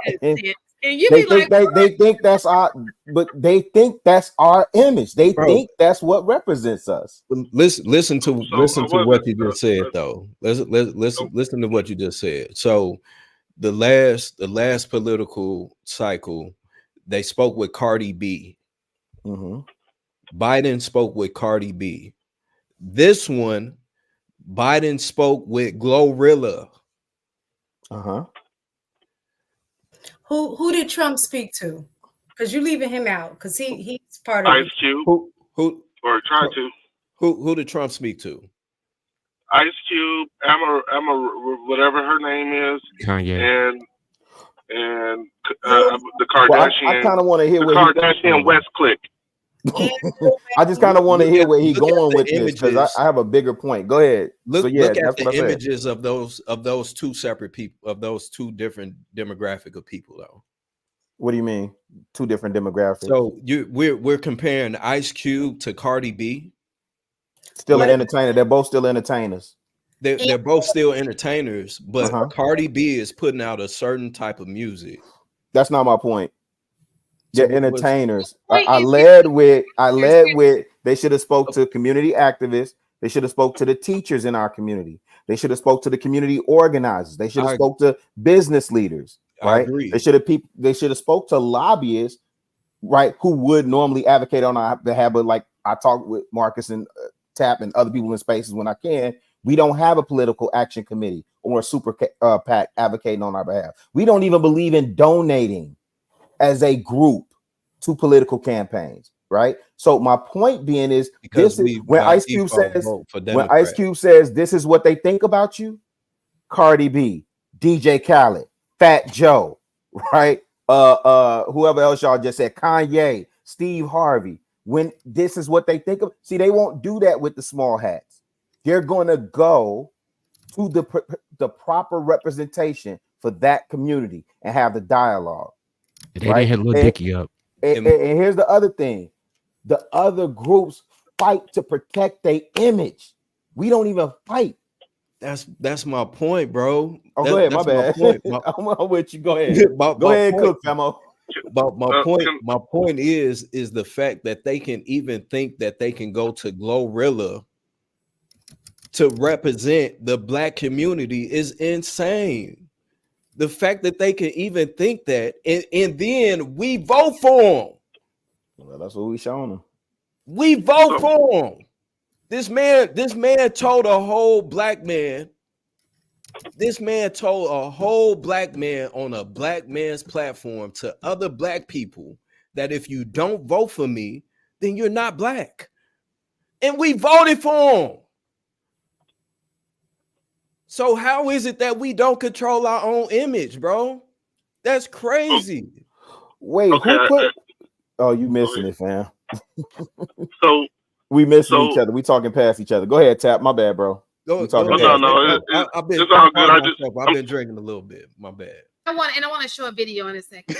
And you they be think like, they think that's our, but they think that's our image. They think that's what represents us. Listen to what you just said though. Listen to what you just said. So the last political cycle, they spoke with Cardi B. Biden spoke with Cardi B. This one, Biden spoke with Glorilla. Who did Trump speak to? Because you're leaving him out. Because he's part of Ice Cube. Who or tried to? Who did Trump speak to? Ice Cube, Emma, whatever her name is, Kanye, and the Kardashian. Well, I kind of want to hear the Kardashian West Clique. I just kind of want to hear where he's going with this because I have a bigger point. Go ahead. Look at the images said. of those two separate people, of those two different demographic of people, though. What do you mean? Two different demographics. So we're comparing Ice Cube to Cardi B. Still an entertainer. They're both still entertainers. They're both still entertainers, but Cardi B is putting out a certain type of music. That's not my point. They're entertainers. I led with they should have spoke to community activists. They should have spoke to the teachers in our community. They should have spoke to the community organizers. They should have spoke to business leaders. Right? I agree. They should have spoke to lobbyists, right, who would normally advocate on our behalf. But like I talk with Marcus and Tap and other people in spaces when I can. We don't have a political action committee or a super PAC advocating on our behalf. We don't even believe in donating as a group to political campaigns, right? So my point being is because this is when Ice Cube says this is what they think about you. Cardi B, DJ Khaled, Fat Joe, right? Whoever else y'all just said, Kanye, Steve Harvey. When this is what they think of, see, they won't do that with the small hats. They're going to go to the proper representation for that community and have the dialogue. They didn't hit Lil Dicky up. And here's the other thing: the other groups fight to protect their image. We don't even fight. That's my point, bro. Oh, go ahead. My bad. I'm with you. Go ahead. Go ahead, cook, Famo. My point is the fact that they can even think that they can go to Glorilla to represent the Black community is insane. The fact that they can even think that, and then we vote for them. Well, that's what we showing them. We vote for them. This man told a whole black man. This man told a whole black man on a black man's platform to other black people that if you don't vote for me, then you're not black. And we voted for him. So how is it that we don't control our own image, bro? That's crazy. Wait, who put? Oh, you missing it, fam. So we missing each other. We talking past each other. Go ahead, Tap. My bad, bro. No. It's all good. I've been drinking a little bit. My bad. I want to show a video in a second.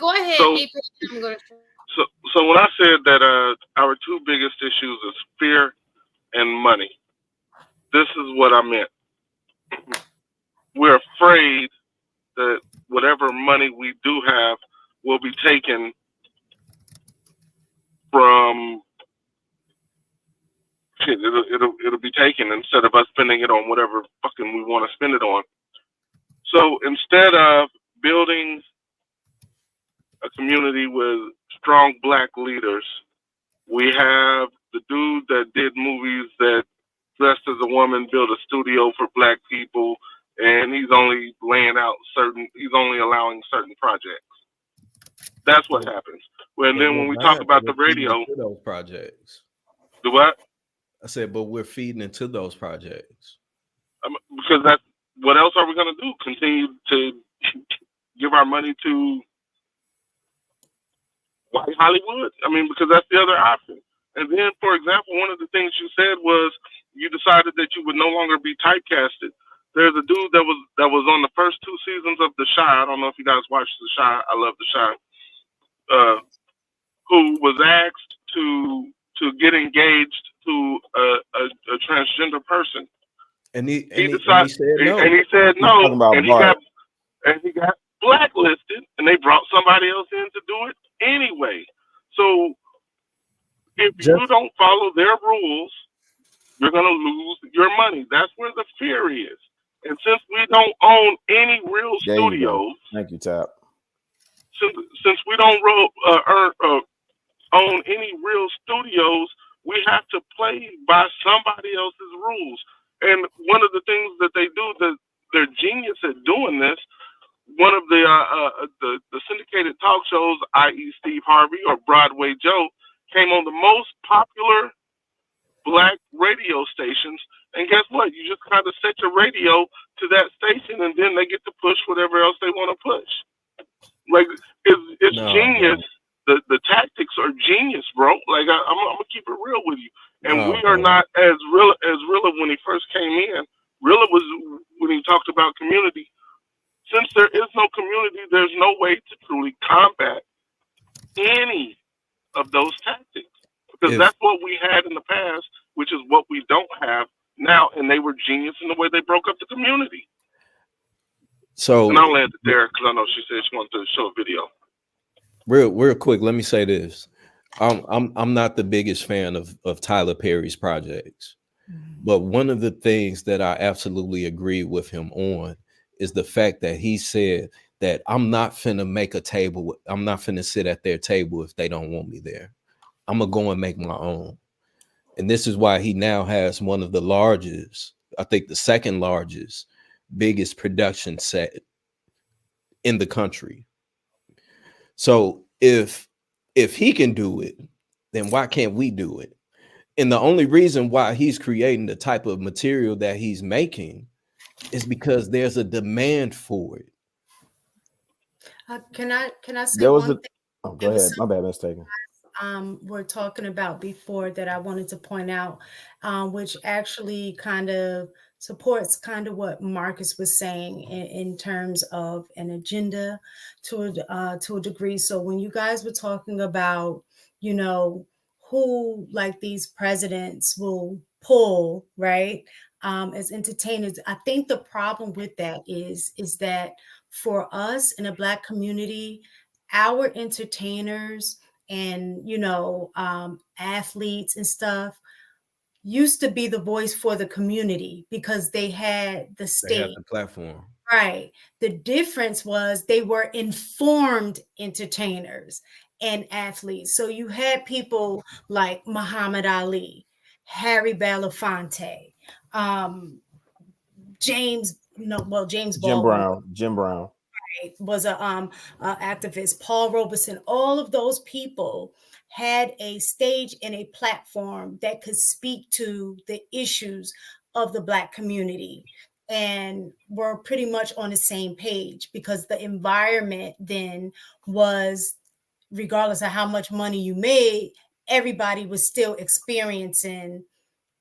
Go ahead. So when I said that our two biggest issues is fear and money, this is what I meant. We're afraid that whatever money we do have will be taken from. It'll be taken instead of us spending it on whatever fucking we want to spend it on. So instead of building a community with strong black leaders, we have the dude that did movies that dressed as a woman, built a studio for black people, and he's only allowing certain projects. That's what happens. And then when we talk about the radio, those projects. The what? I said, but we're feeding into those projects. Because what else are we going to do? Continue to give our money to white Hollywood? I mean, because that's the other option. And then, for example, one of the things you said was you decided that you would no longer be typecasted. There's a dude that was on the first 2 seasons of The Chi. I don't know if you guys watched The Chi. I love The Chi. Who was asked to get engaged to a transgender person. And he decided, said no. And he said talking no. about And he got blacklisted, and they brought somebody else in to do it anyway. So if you don't follow their rules, you're going to lose your money. That's where the fear is. And since we don't own any real studios, thank you, Tap. Since we don't own any real studios, we have to play by somebody else's rules. And one of the things that they do, that they're genius at doing this. One of the syndicated talk shows, i.e. Steve Harvey or Broadway Joe, came on the most popular black radio stations. And guess what? You just kind of set your radio to that station, and then they get to push whatever else they want to push. Like, it's genius. The tactics are genius, bro. Like, I'm gonna keep it real with you. And we are not as real as Rilla when he first came in. Rilla was when he talked about community. Since there is no community, there's no way to truly combat any of those tactics, because that's what we had in the past, which is what we don't have now. And they were genius in the way they broke up the community. So, and I'll land it there because I know she said she wanted to show a video. Real quick, let me say this. I'm not the biggest fan of Tyler Perry's projects, but one of the things that I absolutely agree with him on is the fact that he said that I'm not finna make a table. I'm not finna sit at their table if they don't want me there. I'm gonna go and make my own. And this is why he now has one of the largest, I think the second largest, biggest production set in the country. So if he can do it, then why can't we do it? And the only reason why he's creating the type of material that he's making is because there's a demand for it. Can I say one thing? Oh, go ahead. My bad, mistake. We're talking about before that I wanted to point out, which actually kind of supports kind of what Marcus was saying in terms of an agenda to a degree. So when you guys were talking about, you know, who like these presidents will pull, right, as entertainers, I think the problem with that is that for us in a Black community, our entertainers and, you know, athletes and stuff used to be the voice for the community because they had the stage. They had the platform. Right. The difference was they were informed entertainers and athletes. So you had people like Muhammad Ali, Harry Belafonte, James Baldwin. Jim Brown Was a activist. Paul Robeson. All of those people had a stage and a platform that could speak to the issues of the Black community, and were pretty much on the same page because the environment then was, regardless of how much money you made, everybody was still experiencing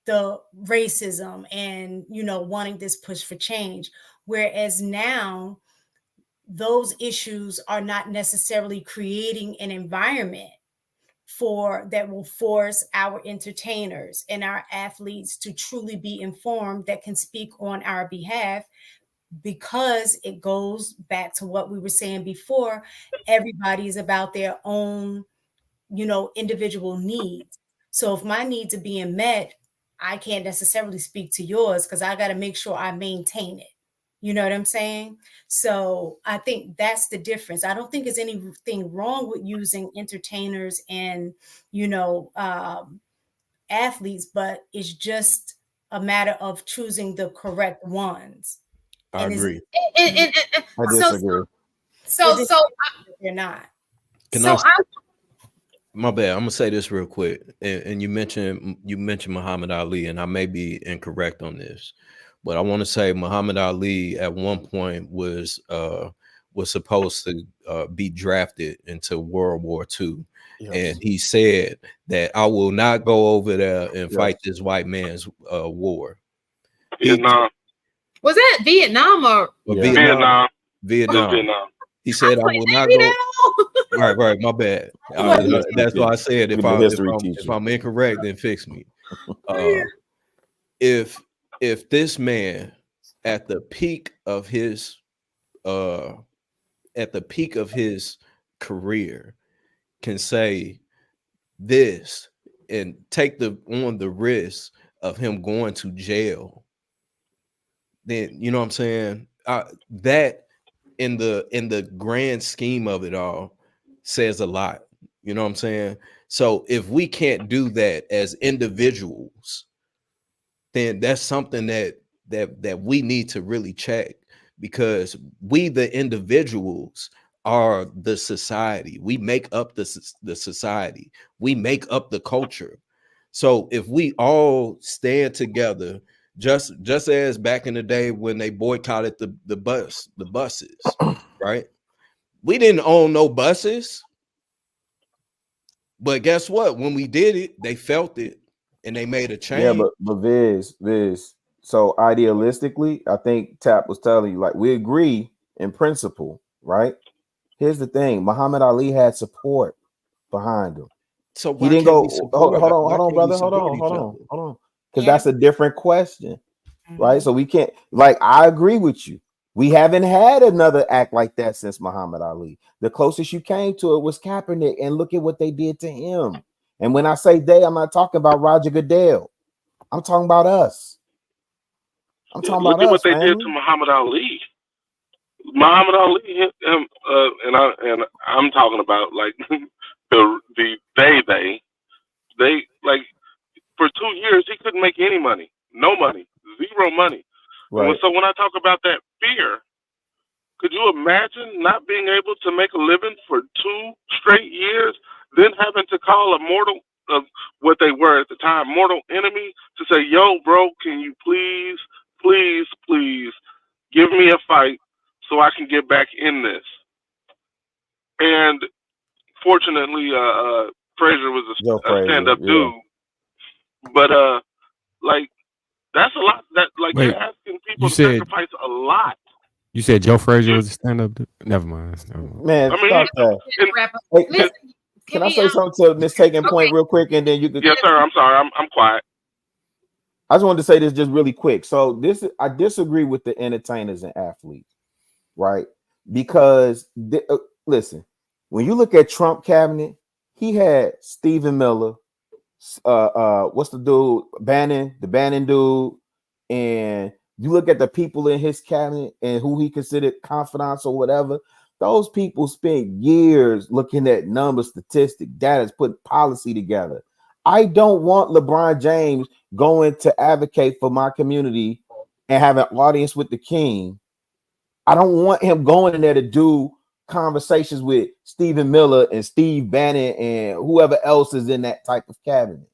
the racism and, you know, wanting this push for change. Whereas now, those issues are not necessarily creating an environment that will force our entertainers and our athletes to truly be informed that can speak on our behalf, because it goes back to what we were saying before. Everybody is about their own, you know, individual needs. So if my needs are being met, I can't necessarily speak to yours because I got to make sure I maintain it. You know what I'm saying? So I think that's the difference. I don't think there's anything wrong with using entertainers and, you know, athletes, but it's just a matter of choosing the correct ones. I agree. I disagree. So you're not. My bad. I'm gonna say this real quick. And you mentioned Muhammad Ali, and I may be incorrect on this, But I want to say Muhammad Ali at one point was supposed to be drafted into World War II. Yes. And he said that I will not go over there and Yes. fight this white man's war. Vietnam. Was that Vietnam or Vietnam? Vietnam. He said I will not go. Right. My bad. That's why I said if I'm incorrect, then fix me. If this man at the peak of his career can say this and take on the risk of him going to jail, then you know what I'm saying? That in the grand scheme of it all says a lot. You know what I'm saying? So if we can't do that as individuals, then that's something that we need to really check, because we the individuals are the society. We make up the society. We make up the culture. So if we all stand together, just as back in the day when they boycotted the buses, right? We didn't own no buses, but guess what? When we did it, they felt it and they made a change. Yeah, but Viz. So idealistically, I think Tap was telling you, like, we agree in principle, right? Here's the thing: Muhammad Ali had support behind him. So he didn't go. Hold on, brother. Hold on. Because that's a different question, right? So we can't. Like, I agree with you. We haven't had another act like that since Muhammad Ali. The closest you came to it was Kaepernick, and look at what they did to him. And when I say they, I'm not talking about Roger Goodell. I'm talking about us. I'm talking about us. Look at what they did to Muhammad Ali. Muhammad Ali, and I'm talking about like they like for 2 years he couldn't make any money, no money, zero money. Right. So when I talk about that fear, could you imagine not being able to make a living for 2 straight years, then having to call a mortal of what they were at the time, mortal enemy, to say, yo, bro, can you please give me a fight so I can get back in this? And fortunately, Frazier was a stand-up dude. But like, that's a lot. That like, wait, you're asking people to sacrifice a lot. You said Joe Frazier was a stand-up dude? Never mind. Man, stop that. Can I say something to Miss Taking Point real quick, and then you can? Yes, sir. I'm sorry. I'm quiet. I just wanted to say this just really quick. So I disagree with the entertainers and athletes, right? Because listen, when you look at Trump cabinet, he had Stephen Miller, what's the dude, the Bannon dude, and you look at the people in his cabinet and who he considered confidants or whatever. Those people spent years looking at numbers, statistics, data, putting policy together. I don't want LeBron James going to advocate for my community and have an audience with the king. I don't want him going in there to do conversations with Stephen Miller and Steve Bannon and whoever else is in that type of cabinet.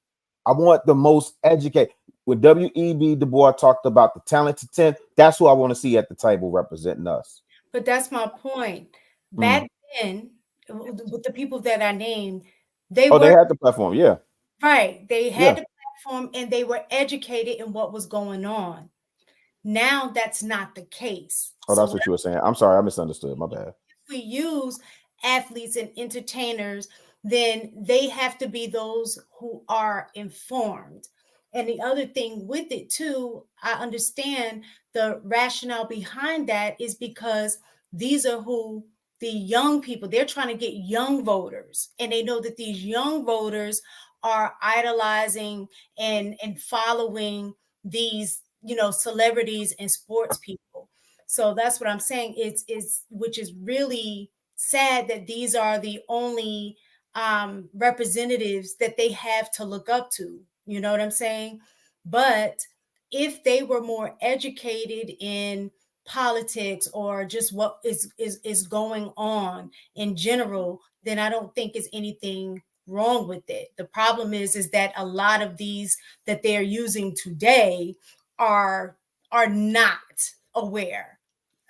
I want the most educated. When W.E.B. Du Bois talked about the talented 10, that's who I want to see at the table representing us. But that's my point. Back then, with the people that I named, they had the platform, yeah. Right. They had the platform and they were educated in what was going on. Now that's not the case. Oh, that's what you were saying. I'm sorry, I misunderstood. My bad. If we use athletes and entertainers, then they have to be those who are informed. And the other thing with it too, I understand the rationale behind that is because these are who the young people, they're trying to get young voters, and they know that these young voters are idolizing and following these, celebrities and sports people. So that's what I'm saying. It's which is really sad that these are the only representatives that they have to look up to. You know what I'm saying? But if they were more educated in politics or just what is going on in general, then I don't think it's anything wrong with it. The problem is that a lot of these that they're using today are are not aware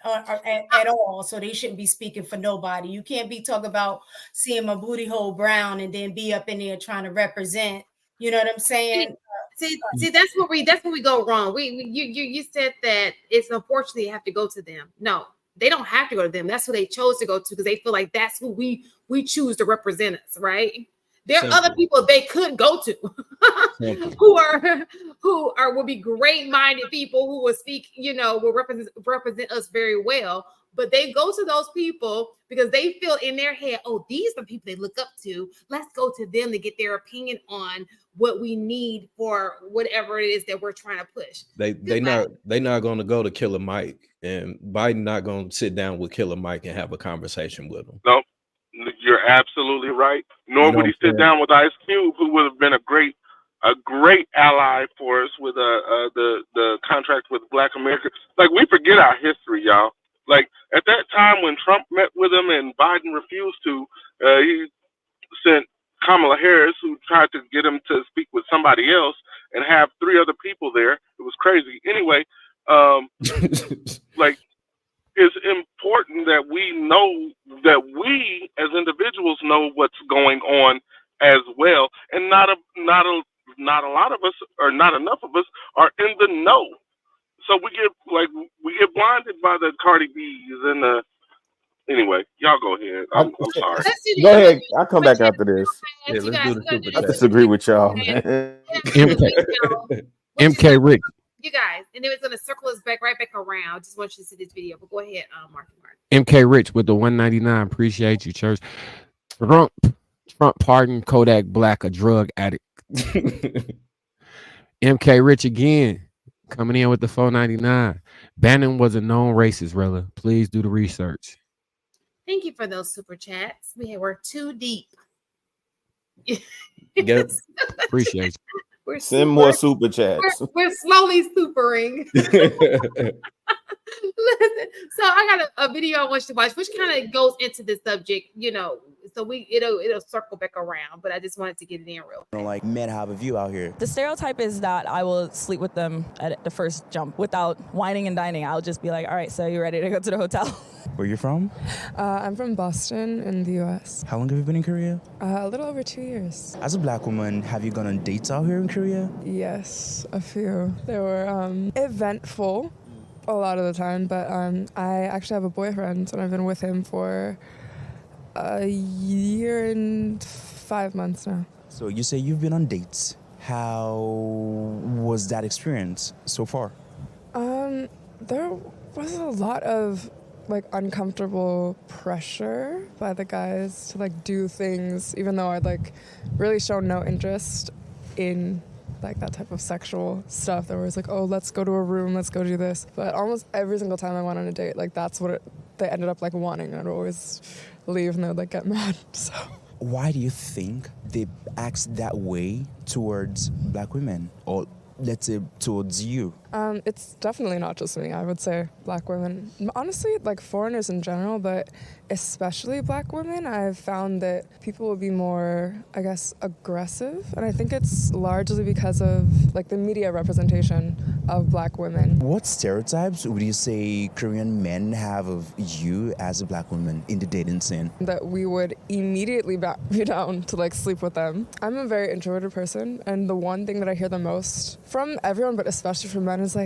at all. So they shouldn't be speaking for nobody. You can't be talking about seeing my booty hole brown and then be up in there trying to represent. You know what I'm saying? See, that's where we go wrong. You said that it's unfortunately have to go to them. No, they don't have to go to them. That's who they chose to go to because they feel like that's who we choose to represent us, right? There are other people they could go to who will be great-minded people who will speak, will represent us very well. But they go to those people because they feel in their head, oh, these are the people they look up to. Let's go to them to get their opinion on what we need for whatever it is that we're trying to push. They not going to go to Killer Mike, and Biden not going to sit down with Killer Mike and have a conversation with him. No, you're absolutely right. Nor would he sit down with Ice Cube, who would have been a great ally for us with the contract with Black America. Like, we forget our history, y'all. Like, at that time when Trump met with him and Biden refused to, he sent Kamala Harris, who tried to get him to speak with somebody else and have 3 other people there. It was crazy. Anyway, like, it's important that we know that we as individuals know what's going on as well, and not a lot of us, or not enough of us, are in the know. So we get blinded by the Cardi B's and the. Anyway, y'all go ahead. I'm sorry. Go ahead. I'll come back after this. Yeah, let's do the super I chat. disagree with y'all, man. MK Rich. You guys, and then it's gonna circle us right back around. Just want you to see this video, but go ahead, Mark. MK Rich with the 199. Appreciate you, church. Trump pardoned Kodak Black, a drug addict. MK Rich again, coming in with the 499. Bannon was a known racist, Rella. Please do the research. Thank you for those super chats. We're too deep. Yes. Appreciate you. Send more super chats. We're slowly supering. Listen, so I got a video I want you to watch, which kind of goes into the subject, so it'll circle back around, but I just wanted to get it in real. Like, men have a view out here. The stereotype is that I will sleep with them at the first jump without whining and dining. I'll just be like, all right, so you ready to go to the hotel? Where you from? I'm from Boston in the US. How long have you been in Korea? A little over 2 years. As a Black woman, have you gone on dates out here in Korea? Yes, a few. They were eventful a lot of the time, but I actually have a boyfriend and I've been with him for a year and 5 months now. So you say you've been on dates. How was that experience so far? There was a lot of uncomfortable pressure by the guys to do things, even though I'd really shown no interest in that type of sexual stuff. They were always oh, let's go to a room, let's go do this. But almost every single time I went on a date, that's what they ended up wanting. I'd always leave and they'd get mad. So why do you think they act that way towards Black women, or let's say towards you? It's definitely not just me. I would say Black women, honestly, foreigners in general, but especially Black women. I've found that people will be more, I guess, aggressive, and I think it's largely because of the media representation of Black women. What stereotypes would you say Korean men have of you as a Black woman in the dating scene? That we would immediately back you down to sleep with them. I'm a very introverted person, and the one thing that I hear the most from everyone, but especially from men, is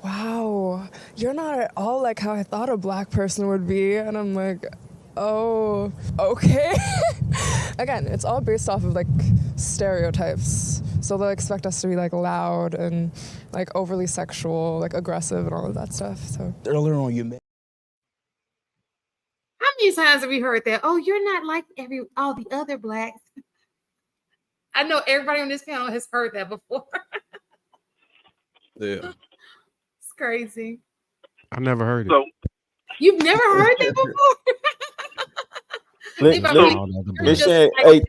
wow, you're not at all how I thought a Black person would be. And I'm oh, okay. Again, it's all based off of stereotypes. So they'll expect us to be loud and overly sexual, aggressive and all of that stuff. So earlier on you met. How many times have we heard that? Oh, you're not like all the other Blacks. I know everybody on this panel has heard that before. Yeah. It's crazy. I never heard it. So, you've never heard that before? Hey,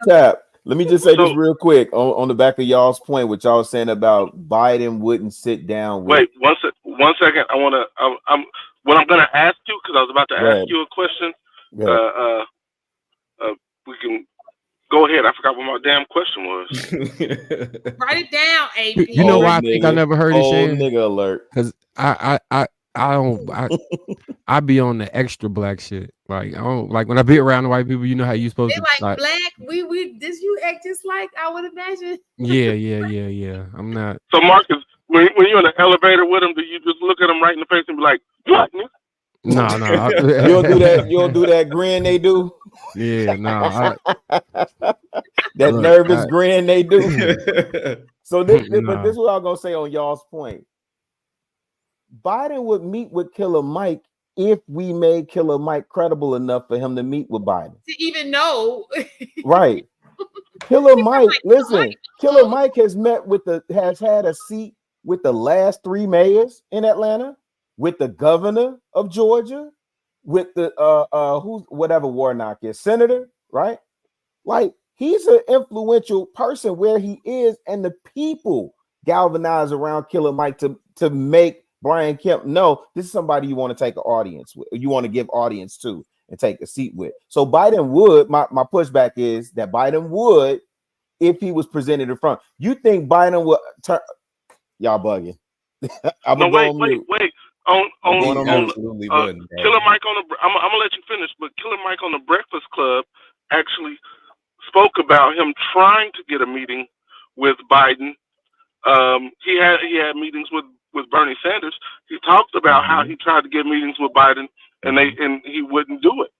Tap, let me just say this real quick on the back of y'all's point, what y'all saying about Biden wouldn't sit down with. Wait, one second. What I'm going to ask you, because I was about to ask you a question. We can go ahead. I forgot what my damn question was. Write it down, AP. You know why I think I never heard it, Shan? Nigga alert. Because I be on the extra black shit. Like I don't like when I be around the white people. You know how you supposed They to like black. We this you act just like I would imagine. Yeah. I'm not. So Marcus, when you're in the elevator with them, do you just look at them right in the face and be like, "What?" No. You'll do that. You'll do that grin they do. Yeah, no. That nervous grin they do. So this, Nah. but this is what I'm gonna say on y'all's point. Biden would meet with Killer Mike if we made Killer Mike credible enough for him to meet with Biden. To even know. Right. Killer Mike, listen, Killer Mike has had a seat with the last 3 mayors in Atlanta, with the governor of Georgia, with the who's whatever Warnock is, senator, right? Like he's an influential person where he is, and the people galvanize around Killer Mike to make Brian Kemp know this is somebody you want to take an audience with, you want to give audience to and take a seat with. So Biden would, my pushback is that Biden would, if he was presented in front. You think Biden would turn? Y'all bugging. Wait. On absolutely wouldn't. Killer Mike on the. I'm gonna let you finish, but Killer Mike on the Breakfast Club actually spoke about him trying to get a meeting with Biden. He had meetings with Bernie Sanders. He talked about how he tried to get meetings with Biden, and he wouldn't do it.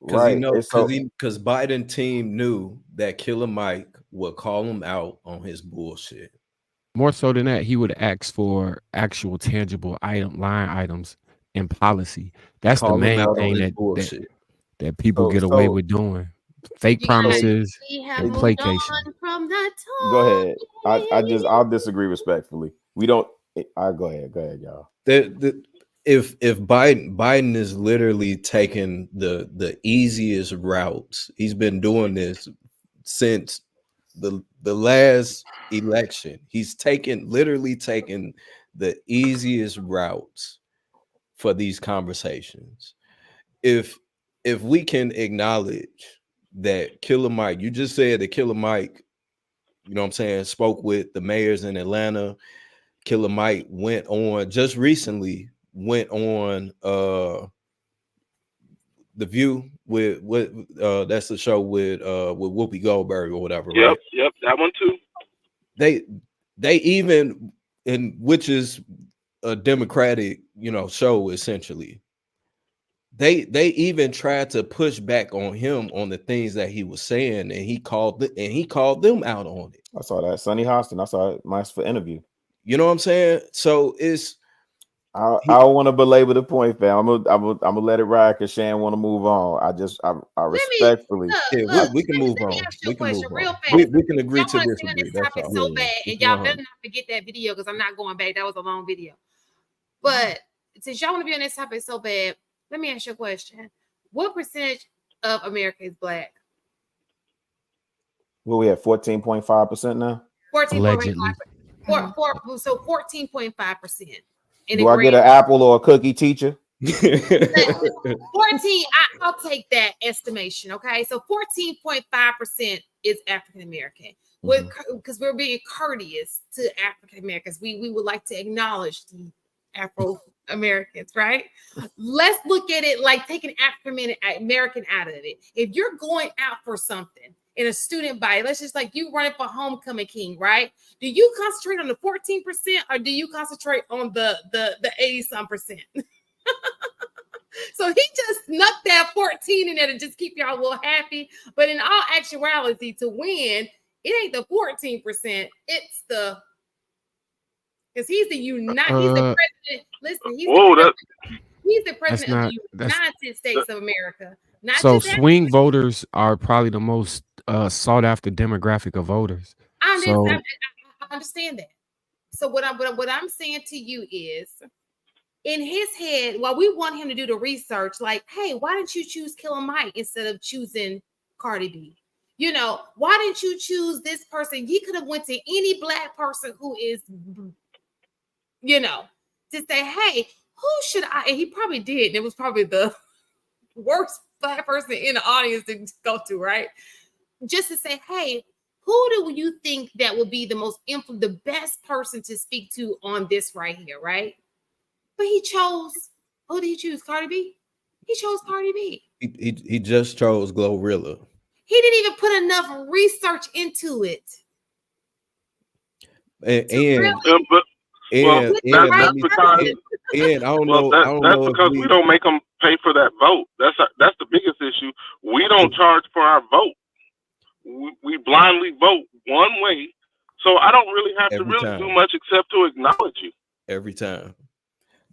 Because Biden team knew that Killer Mike would call him out on his bullshit. More so than that, he would ask for actual tangible line items in policy. That's the main thing that people get away with doing. Fake promises and placation. Go ahead. I'll disagree respectfully. We don't. I go ahead, y'all. If Biden is literally taking the easiest routes, he's been doing this since the last election. He's literally taking the easiest routes for these conversations. If we can acknowledge that Killer Mike, you just said that Killer Mike, you know what I'm saying, spoke with the mayors in Atlanta. Killer Mike just recently went on The View with that's the show with Whoopi Goldberg or whatever. Yep, right? Yep, that one too. They even, which is a Democratic, show essentially. They even tried to push back on him on the things that he was saying, and he called them out on it. I saw that. Sonny Hostin. I saw it. Mine's for interview. You know what I'm saying? So I don't want to belabor the point, fam. I'm gonna let it ride because Shan want to move on. I respectfully. We can move on. We can move on. We can agree to disagree. That's all. So bad, and y'all better not forget that video because I'm not going back. That was a long video. But since y'all want to be on this topic so bad, let me ask you a question. What percentage of America is black? Well, we at 14.5% now. 14.5%. So 14.5%. Do I get an apple or a cookie, teacher? 14. I'll take that estimation. Okay, so 14.5% is African American. Because we're being courteous to African Americans, we would like to acknowledge the Afro Americans, right? Let's look at it like taking African American out of it. If you're going out for something in a student body, let's just like you running for homecoming king, right? Do you concentrate on the 14% or do you concentrate on the 80-some%? So he just snuck that 14 in there to just keep y'all a little happy. But in all actuality, to win, it ain't the 14%, it's the because he's the president. Listen, he's the president of the United States of America. So swing voters are probably the most sought after demographic of voters. I understand that. So what I'm saying to you is, in his head, while we want him to do the research, like, hey, why didn't you choose Killer Mike instead of choosing Cardi B? Why didn't you choose this person? He could have went to any black person who is, to say, hey, who should I? And he probably did. It was probably the worst black person in the audience to go to, right? Just to say, hey, who do you think that would be the best person to speak to on this right here, right? But he chose. Who did he choose? Cardi B. He chose Cardi B. He just chose Glorilla. He didn't even put enough research into it. And that's because we don't make them pay for that vote. That's the biggest issue. We don't charge for our vote. We blindly vote one way, so I don't really have to do much except to acknowledge you every time.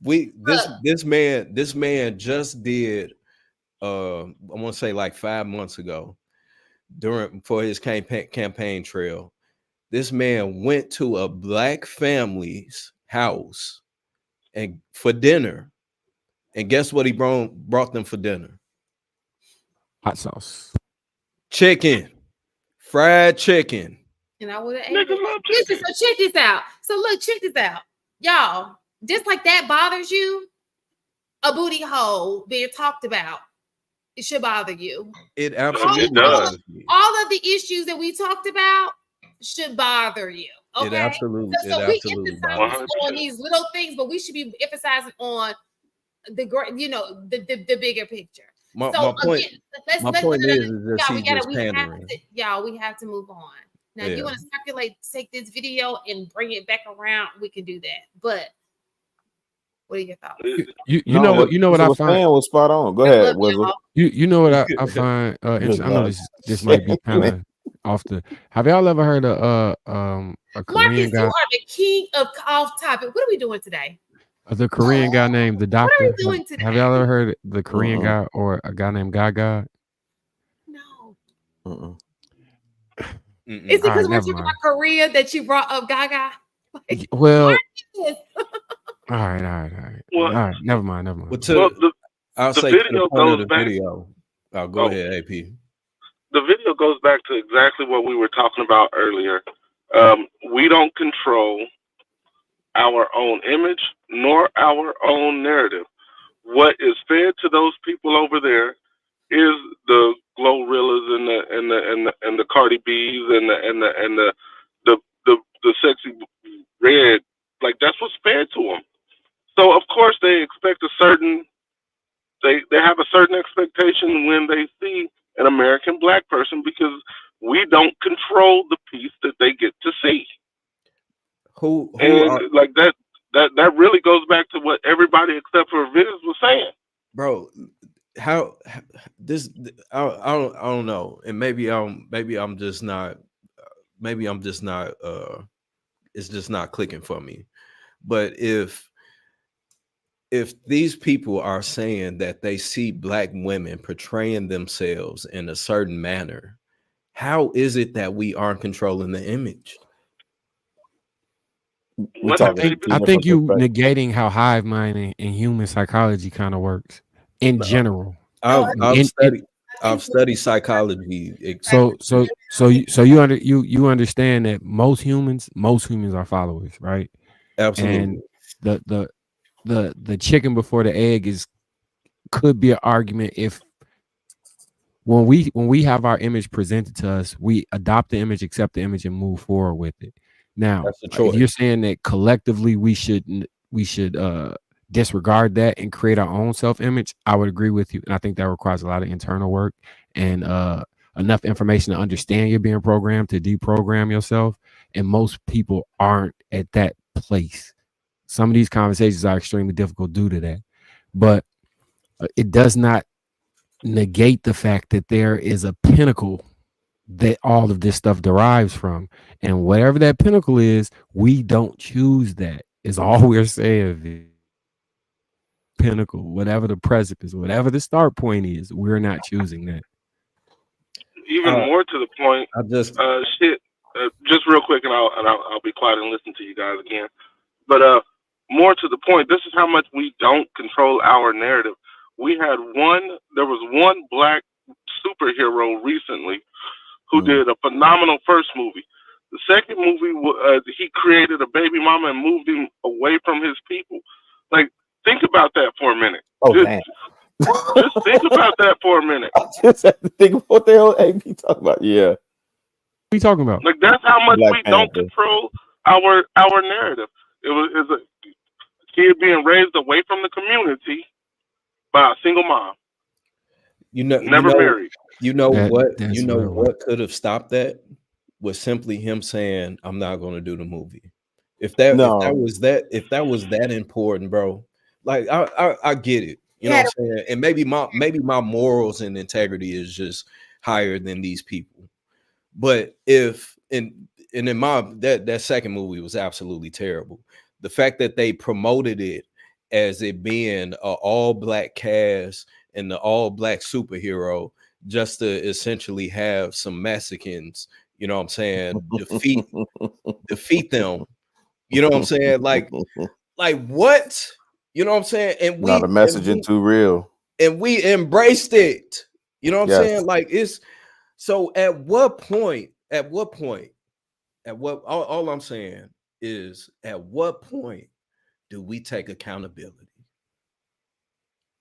This man just did. I want to say like 5 months ago, for his campaign trail. This man went to a black family's house and for dinner, and guess what he brought them for dinner? Hot sauce, chicken, fried chicken. And I would have ate it. Listen, so check this out. So look, check this out, y'all. Just like that bothers you, a booty hole being talked about, it should bother you. It absolutely does. All of the issues that we talked about should bother you. Okay? It absolutely. So we emphasize on these little things, but we should be emphasizing on the bigger picture. My point is that she's just pandering. We have to move on. Now, if you want to take this video and bring it back around, we can do that. But what are your thoughts? You know what I find was spot on. Go ahead. You know what I find interesting. I know this might be kind of off the. Have y'all ever heard of a Korean guy? You are the king of off topic. What are we doing today? The Korean guy named the Doctor. What are we doing today? Have y'all ever heard of the Korean guy or a guy named Gaga? No. Is it because we're talking about Korea that you brought up Gaga? Well. All right. Well, never mind. I'll say video goes back. Oh, go ahead, AP. The video goes back to exactly what we were talking about earlier. We don't control our own image nor our own narrative. What is fed to those people over there is the Glorillas and the Cardi B's and the sexy red. Like, that's what's fed to them. So of course they expect they have a certain expectation when they see an American black person, because we don't control the piece that they get to see. Like that really goes back to what everybody except for Viz was saying. Bro, how this I don't know. And maybe I'm just not it's just not clicking for me. But if these people are saying that they see black women portraying themselves in a certain manner, how is it that we aren't controlling the image? I think you negating how hive mind and human psychology kind of works in general. I've studied psychology. So you understand that most humans are followers, right? Absolutely. And the chicken before the egg could be an argument if when we have our image presented to us, we adopt the image, accept the image, and move forward with it. Now, if you're saying that collectively we should disregard that and create our own self-image, I would agree with you, and I think that requires a lot of internal work and enough information to understand you're being programmed to deprogram yourself. And most people aren't at that place. Some of these conversations are extremely difficult due to that, but it does not negate the fact that there is a pinnacle that all of this stuff derives from, and whatever that pinnacle is, we don't choose that. Is all we're saying. Pinnacle, whatever the precipice, whatever the start point is, we're not choosing that. Even more to the point, just real quick, and I'll be quiet and listen to you guys again. But more to the point, this is how much we don't control our narrative. There was one black superhero recently who did a phenomenal first movie. The second movie, he created a baby mama and moved him away from his people. Like, think about that for a minute. Just think about that for a minute. I just have to think, what the hell AP talking about? Yeah. What are you talking about? Like, that's how much we don't control our narrative. kid being raised away from the community by a single mom. Never married. You know That's what could have stopped that was simply him saying, "I'm not going to do the movie." If that was that important, bro, like I get it. You know what I'm saying? And maybe my morals and integrity is just higher than these people. But if in that second movie was absolutely terrible. The fact that they promoted it as it being an all black cast and the all black superhero just to essentially have some Mexicans, you know what I'm saying, defeat them. You know what I'm saying? Like what? You know what I'm saying? And Not a messaging too real. And we embraced it. You know what I'm saying? Like it's so at what point, all I'm saying is at what point do we take accountability?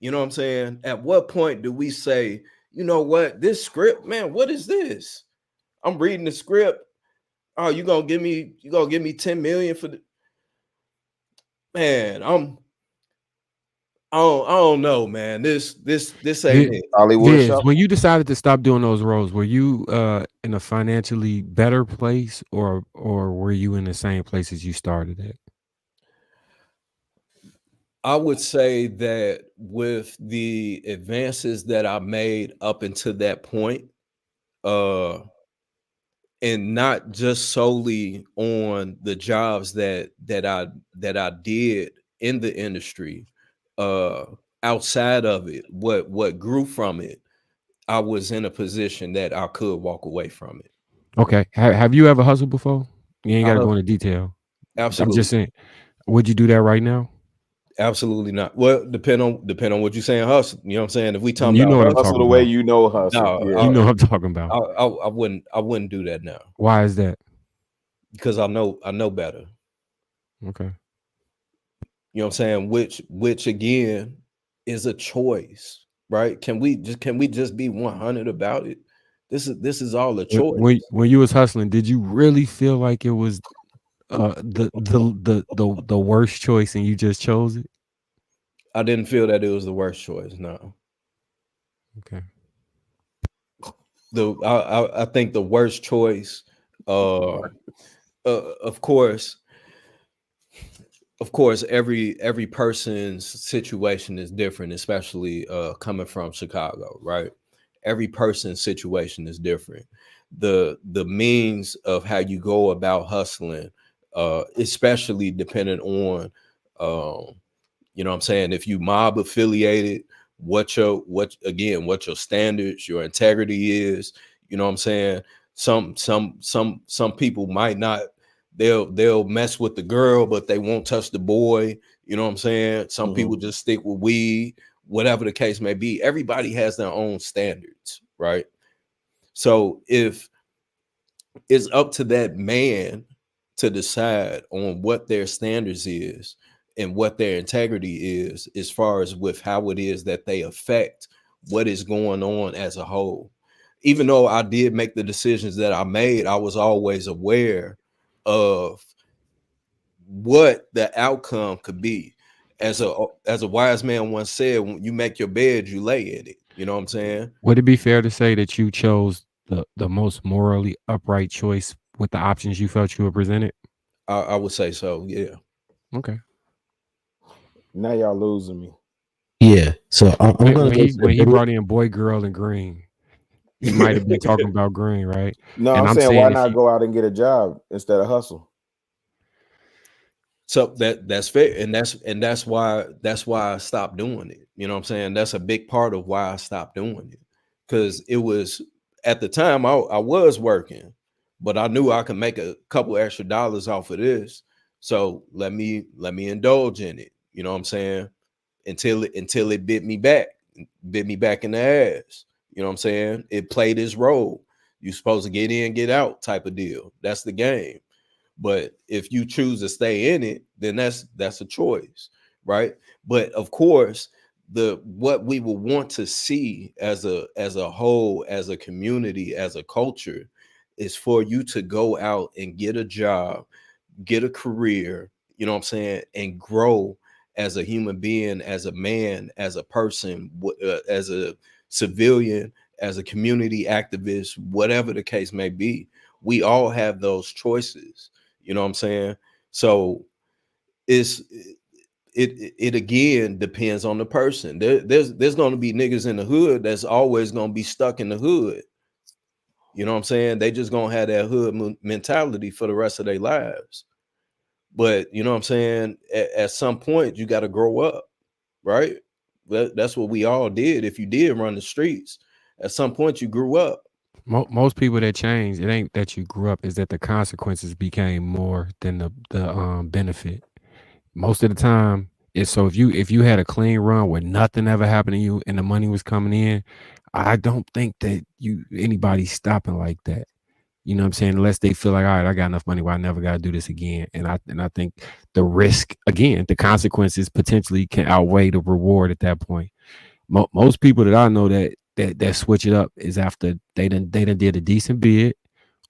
You know what I'm saying? At what point do we say, you know what, this script, man, what is this? I'm reading the script. Oh, you gonna give me 10 million for the man? I don't know, man. This ain't it. Hollywood. When you decided to stop doing those roles, were you in a financially better place, or were you in the same place as you started at? I would say that with the advances that I made up until that point, and not just solely on the jobs that I did in the industry, outside of it, what grew from it, I was in a position that I could walk away from it. Okay. Have you ever hustled before? You ain't got to go into detail. Absolutely. I'm just saying, would you do that right now? Absolutely not. Well, depend on what you're saying. Hustle. You know what I'm saying? If we talking You know about what I'm hustle talking the way about. you know hustle. No, You know what I'm talking about. I wouldn't do that now. Why is that? Because I know better. Okay. You know what I'm saying? Which again is a choice, right? Can we just be 100 about it? This is all a choice. When you was hustling, did you really feel like it was the worst choice and you just chose it? I didn't feel that it was the worst choice. No. Okay. I think the worst choice, of course, every person's situation is different, especially coming from Chicago, right? Every person's situation is different. The means of how you go about hustling, especially depending on, you know what I'm saying, if you mob affiliated, what your standards, your integrity is. You know what I'm saying? Some people might not, they'll mess with the girl, but they won't touch the boy. You know what I'm saying? Some people just stick with weed, whatever the case may be. Everybody has their own standards, right? So if it's up to that man to decide on what their standards is and what their integrity is, as far as with how it is that they affect what is going on as a whole. Even though I did make the decisions that I made, I was always aware of what the outcome could be. As a wise man once said, when you make your bed, you lay in it. You know what I'm saying? Would it be fair to say that you chose the most morally upright choice with the options you felt you were presented? I would say so, yeah. Okay. Now y'all losing me. Yeah. So I'm when he brought in Boy, Girl, and Green, he might have been talking about Green, right? No, and I'm saying why not go out and get a job instead of hustle? So that's fair, and that's why I stopped doing it. You know what I'm saying? That's a big part of why I stopped doing it, because it was, at the time I was working, but I knew I could make a couple extra dollars off of this. So let me indulge in it. You know what I'm saying? Until it bit me back in the ass. You know what I'm saying? It played its role. You're supposed to get in, get out type of deal. That's the game. But if you choose to stay in it, then that's a choice, right? But of course, what we will want to see as a whole, as a community, as a culture, is for you to go out and get a job, get a career, you know what I'm saying, and grow as a human being, as a man, as a person, as a civilian, as a community activist, whatever the case may be, we all have those choices. You know what I'm saying? So it again depends on the person. There's going to be niggas in the hood that's always going to be stuck in the hood. You know what I'm saying? They just going to have that hood mentality for the rest of their lives. But you know what I'm saying? At some point, you got to grow up, right? That's what we all did. If you did run the streets, at some point you grew up. Most people that change, it ain't that you grew up, is that the consequences became more than the benefit. Most of the time, it's so if you had a clean run where nothing ever happened to you and the money was coming in, I don't think that anybody's stopping like that. You know what I'm saying? Unless they feel like, all right, I got enough money where I never got to do this again. And I think the risk, again, the consequences potentially can outweigh the reward at that point. Most people that I know that switch it up is after they done did a decent bid,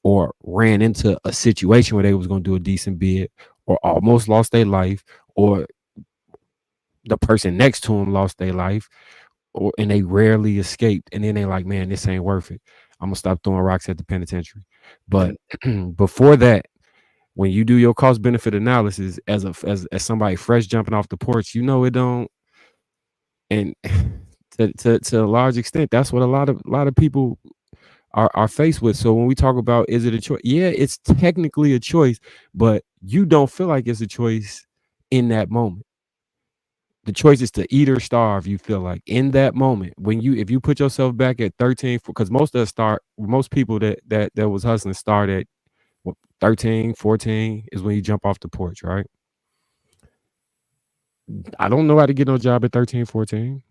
or ran into a situation where they was going to do a decent bid, or almost lost their life, or the person next to them lost their life, and they rarely escaped. And then they like, man, this ain't worth it. I'm gonna stop throwing rocks at the penitentiary. But before that, when you do your cost benefit analysis as somebody fresh jumping off the porch, you know it don't. And to a large extent, that's what a lot of people are faced with. So when we talk about, is it a choice? Yeah, it's technically a choice, but you don't feel like it's a choice in that moment. The choice is to eat or starve. You feel like in that moment, if you put yourself back at 13, because most people that was hustling start at 13, 14 is when you jump off the porch, right? I don't know how to get no job at 13, 14.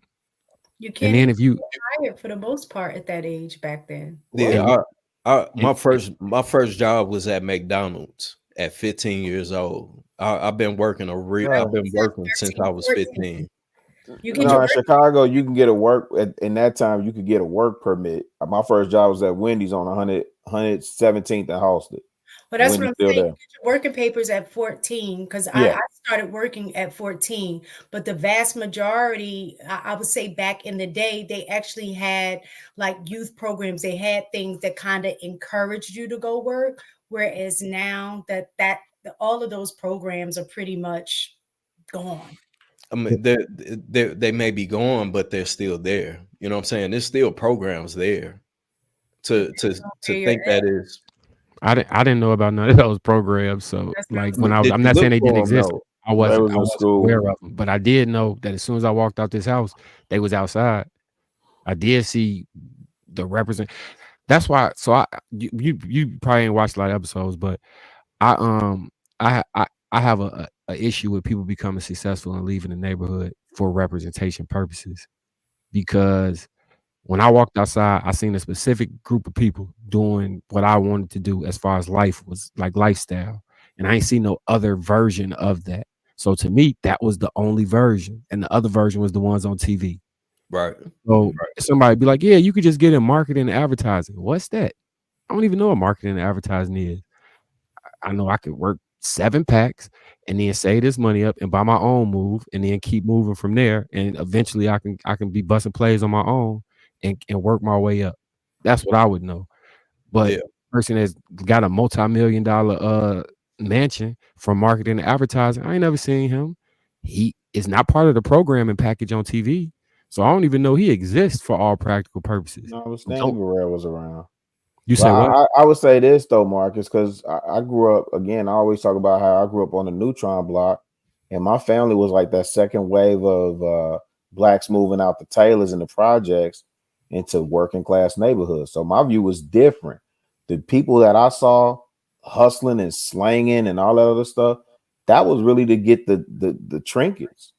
You can't even get hired for the most part at that age back then. Yeah, my first job was at McDonald's at 15 years old. I've been working since I was 15. In Chicago, you can get a work in that time. You could get a work permit. My first job was at Wendy's on 117th and Halsted. Well, that's what I'm saying. You get your working papers at 14, because I started working at 14. But the vast majority, I would say back in the day, they actually had like youth programs. They had things that kind of encouraged you to go work. Whereas now that all of those programs are pretty much gone. I mean, they may be gone, but they're still there. You know what I'm saying? There's still programs there to think that is. I didn't know about none of those programs. So like when I'm not saying they didn't exist. I wasn't aware of them, but I did know that as soon as I walked out this house, they was outside. I did see the represent. That's why. So you probably ain't watched a lot of episodes, but I have a issue with people becoming successful and leaving the neighborhood for representation purposes, because when I walked outside, I seen a specific group of people doing what I wanted to do as far as life was like lifestyle. And I ain't seen no other version of that. So to me, that was the only version. And the other version was the ones on TV. Right. So somebody be like, yeah, you could just get in marketing and advertising. What's that? I don't even know what marketing and advertising is. I know I could work 7 packs and then save this money up and buy my own move and then keep moving from there. And eventually I can be busting plays on my own and work my way up. That's what I would know. But person that's got a multi-million-dollar mansion from marketing and advertising, I ain't never seen him. He is not part of the programming package on TV. So I don't even know he exists for all practical purposes. No, I was thinking Burrell was around. You said what? I would say this though, Marcus, because I grew up, again, I always talk about how I grew up on the Neutron block, and my family was like that second wave of blacks moving out the Taylors and the projects into working class neighborhoods. So my view was different. The people that I saw hustling and slanging and all that other stuff, that was really to get the trinkets.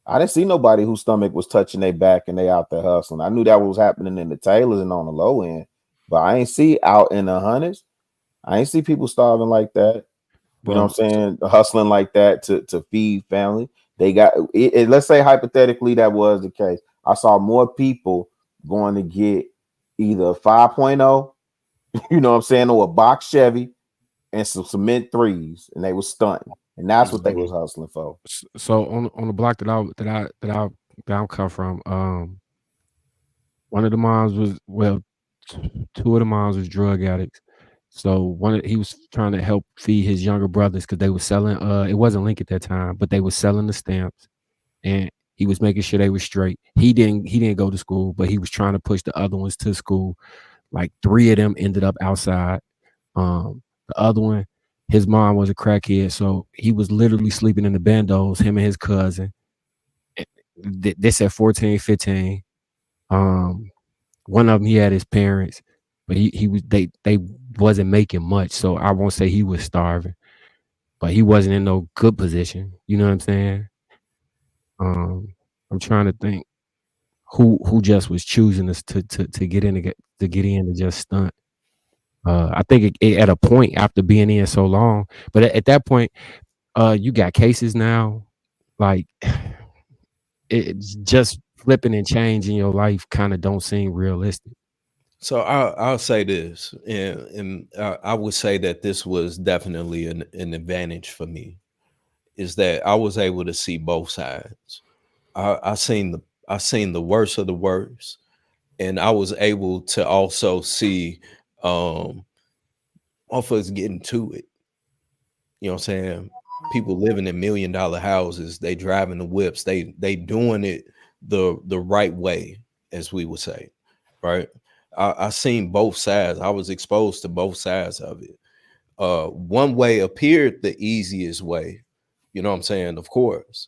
I didn't see nobody whose stomach was touching their back and they out there hustling. I knew that was happening in the Taylors and on the low end, but I ain't see out in the hundreds. I ain't see people starving like that. You know what I'm saying? Hustling like that to feed family. They got it, let's say hypothetically that was the case. I saw more people going to get either a 5.0, you know what I'm saying, or a box Chevy and some cement threes, and they was stunting. and that's what they was hustling for. So on the block that I'm come from, one of the moms was two of the moms was drug addicts. So he was trying to help feed his younger brothers because they were selling. It wasn't Link at that time, but they were selling the stamps, and he was making sure they were straight. He didn't go to school, but he was trying to push the other ones to school. Like 3 of them ended up outside. The other one, his mom was a crackhead, so he was literally sleeping in the bandos, him and his cousin. This at 14, 15. One of them, he had his parents, but they wasn't making much, so I won't say he was starving, but he wasn't in no good position. You know what I'm saying? I'm trying to think who just was choosing us to get in to just stunt. I think it at a point after being in so long, but at that point, you got cases now, like it's just flipping and changing your life kind of don't seem realistic. So I'll say this, and I would say that this was definitely an advantage for me, is that I was able to see both sides. I seen the worst of the worst, and I was able to also see motherfuckers getting to it. You know what I'm saying? People living in $1 million houses, they driving the whips, they doing it the right way, as we would say, right? I seen both sides. I was exposed to both sides of it. One way appeared the easiest way, you know what I'm saying? Of course.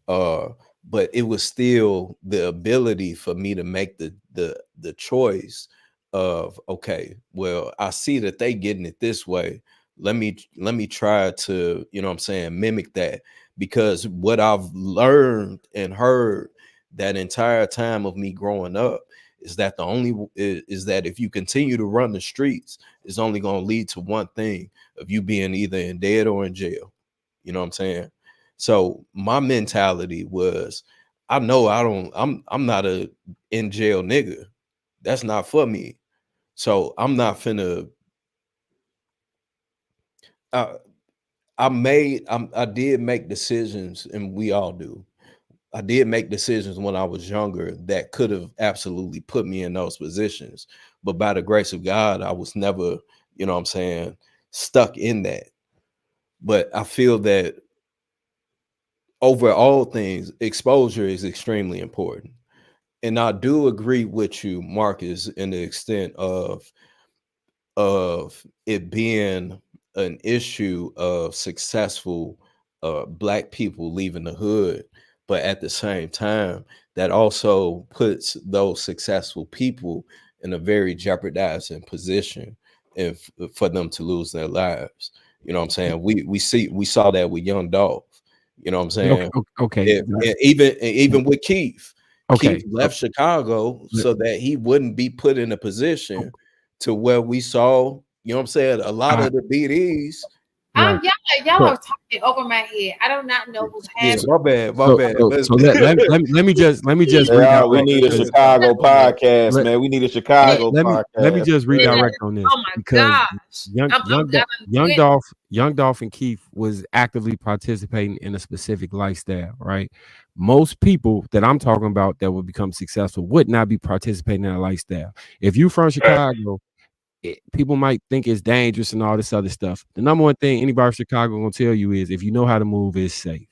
But it was still the ability for me to make the choice of, okay, well, I see that they getting it this way. Let me try to, you know what I'm saying, mimic that, because what I've learned and heard that entire time of me growing up is that is that if you continue to run the streets, it's only going to lead to one thing, of you being either in dead or in jail. You know what I'm saying? So my mentality was, I know I'm not a in jail nigga. That's not for me. So I'm not finna. I did make decisions, and we all do. I did make decisions when I was younger that could have absolutely put me in those positions. But by the grace of God, I was never, you know what I'm saying, stuck in that. But I feel that over all things, exposure is extremely important. And I do agree with you, Marcus, in the extent of it being an issue of successful black people leaving the hood, but at the same time, that also puts those successful people in a very jeopardizing position if for them to lose their lives. You know what I'm saying? We saw that with Young Dolph. You know what I'm saying? Okay. Even with Keith. Okay. Keith left Chicago so that he wouldn't be put in a position to where we saw, you know what I'm saying, a lot of the BDs. Right. Y'all are talking over my head. I do not know who has. Yeah, my bad. So let me just Yeah, we need a Chicago podcast, man. We need a Chicago podcast. Let me just redirect on this. Oh my because gosh. Young Dolph and Keith was actively participating in a specific lifestyle, right? Most people that I'm talking about that would become successful would not be participating in a lifestyle. If you from Chicago, people might think it's dangerous and all this other stuff. The number one thing anybody from Chicago gonna tell you is, if you know how to move, it's safe.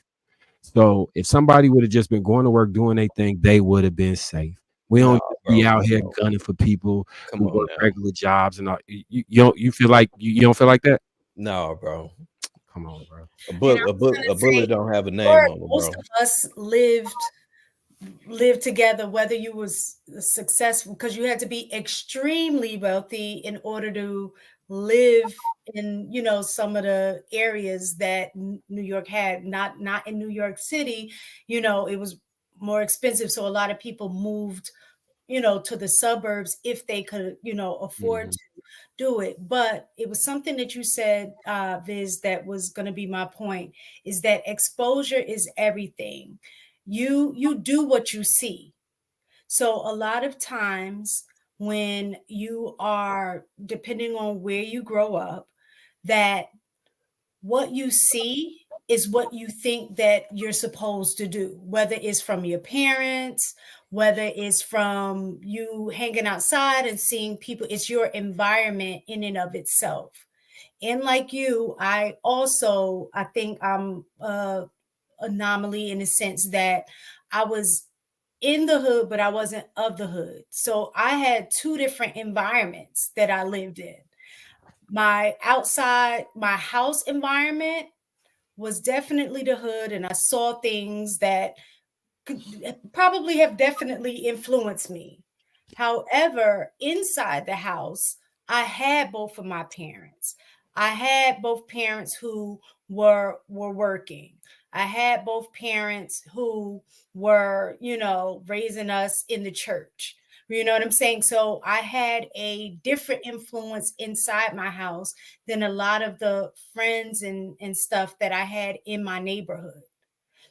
So if somebody would have just been going to work doing their thing, they would have been safe. We don't be out here gunning for people who work regular jobs and all. You feel like you don't feel like that? No, bro. Come on, bro. A bullet don't have a name on it, bro. Most of us lived together, whether you was successful, because you had to be extremely wealthy in order to live in, some of the areas that New York had. Not in New York City, it was more expensive, so a lot of people moved to the suburbs if they could afford to do it. But it was something that you said, Viz, that was going to be my point, is that exposure is everything. You do what you see. So a lot of times when you are, depending on where you grow up, that what you see is what you think that you're supposed to do, whether it's from your parents, whether it's from you hanging outside and seeing people. It's your environment in and of itself. And like you, I think I'm a anomaly in the sense that I was in the hood, but I wasn't of the hood. So I had two different environments that I lived in. My house environment was definitely the hood, and I saw things that could probably have definitely influenced me. However, inside the house, I had both of my parents. I had both parents who were working. I had both parents who were, raising us in the church. You know what I'm saying? So I had a different influence inside my house than a lot of the friends and stuff that I had in my neighborhood.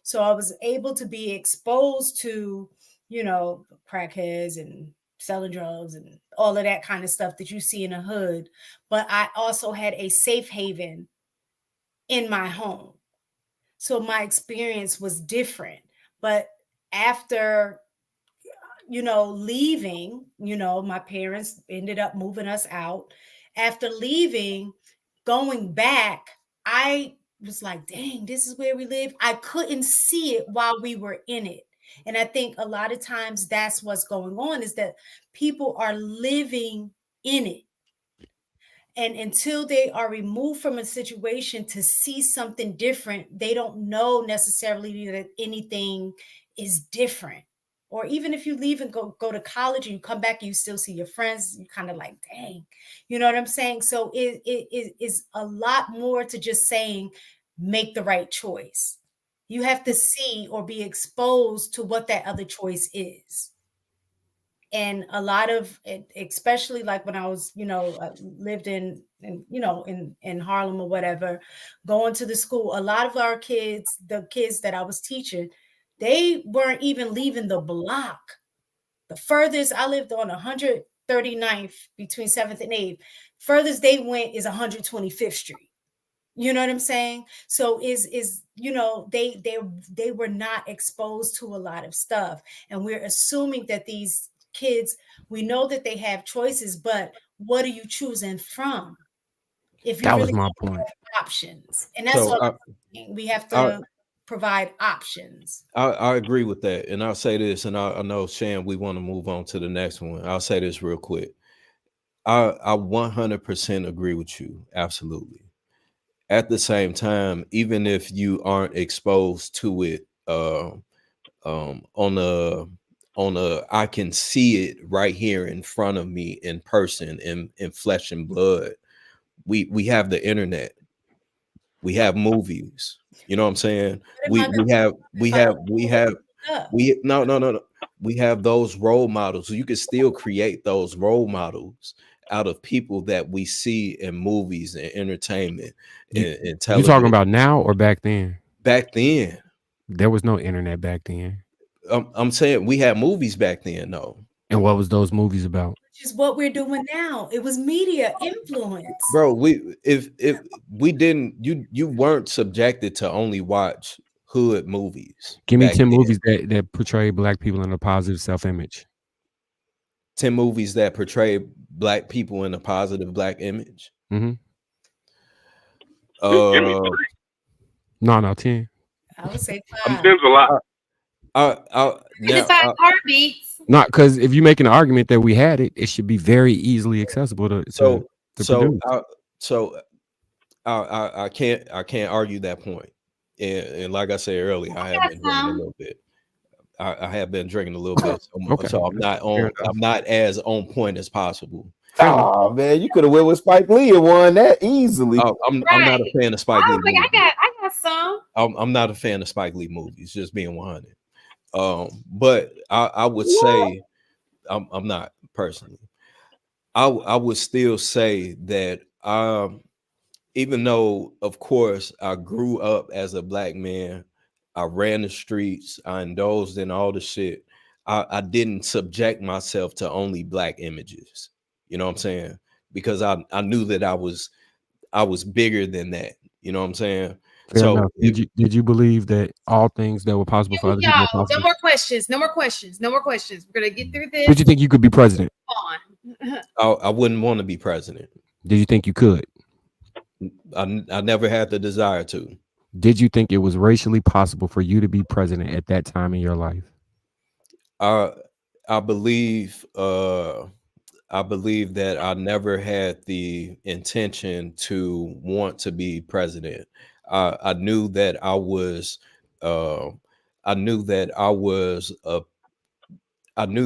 So I was able to be exposed to, crackheads and selling drugs and all of that kind of stuff that you see in a hood. But I also had a safe haven in my home. So my experience was different. But after leaving, my parents ended up moving us out. After leaving, going back, I was like, dang, this is where we live. I couldn't see it while we were in it. And I think a lot of times that's what's going on, is that people are living in it. And until they are removed from a situation to see something different, they don't know necessarily that anything is different. Or even if you leave and go to college and you come back and you still see your friends, you kind of like, dang, you know what I'm saying? So it is a lot more to just saying, make the right choice. You have to see or be exposed to what that other choice is. And a lot of it, especially like when I was, lived in Harlem or whatever, going to the school, a lot of our kids, the kids that I was teaching, they weren't even leaving the block. The furthest I lived on 139th between 7th and 8th, furthest they went is 125th Street. You know what I'm saying? So they were not exposed to a lot of stuff. And we're assuming that these kids, we know that they have choices, but what are you choosing from? If you That really was my point. have options. And that's what we have to provide options. I agree with that. And I'll say this, and I know, Shan, we want to move on to the next one. I'll say this real quick. I 100% agree with you. Absolutely. At the same time, even if you aren't exposed to it on a I can see it right here in front of me in person, in flesh and blood. We have the internet. We have movies. You know what I'm saying? We have those role models. So you can still create those role models out of people that we see in movies and entertainment and television. You talking about now or back then? Back then. There was no internet back then. I'm saying we had movies back then, though. And what was those movies about? Which is what we're doing now. It was media influence. Bro, if we didn't, you weren't subjected to only watch hood movies. Give me 10 movies that portray Black people in a positive self-image. 10 movies that portray Black people in a positive Black image. Mm-hmm. No, 10. I would say 5. 10's a lot. It's 5 heartbeats. Not because if you're making an argument that we had it, it should be very easily accessible to produce. I can't argue that point. And like I said earlier, I have been drinking a little bit. I have been drinking a little bit, so I'm not as on point as possible. Oh man, you could have went with Spike Lee and won that easily. I'm not a fan of Spike Lee. Like, I got some. I'm not a fan of Spike Lee movies, just being 100. But I would say I'm not personally. I would still say that even though, of course, I grew up as a Black man, I ran the streets, I indulged in all the shit. I didn't subject myself to only Black images. You know what I'm saying? Because I knew that I was bigger than that. You know what I'm saying? Fair So enough. Did you believe that all things that were possible for other people were Y'all, possible? no more questions. No more questions. No more questions. We're gonna get through this. Did you think you could be president? On. I wouldn't want to be president. Did you think you could? I never had the desire to. Did you think it was racially possible for you to be president at that time in your life? I believe that I never had the intention to want to be president. I knew that I was I knew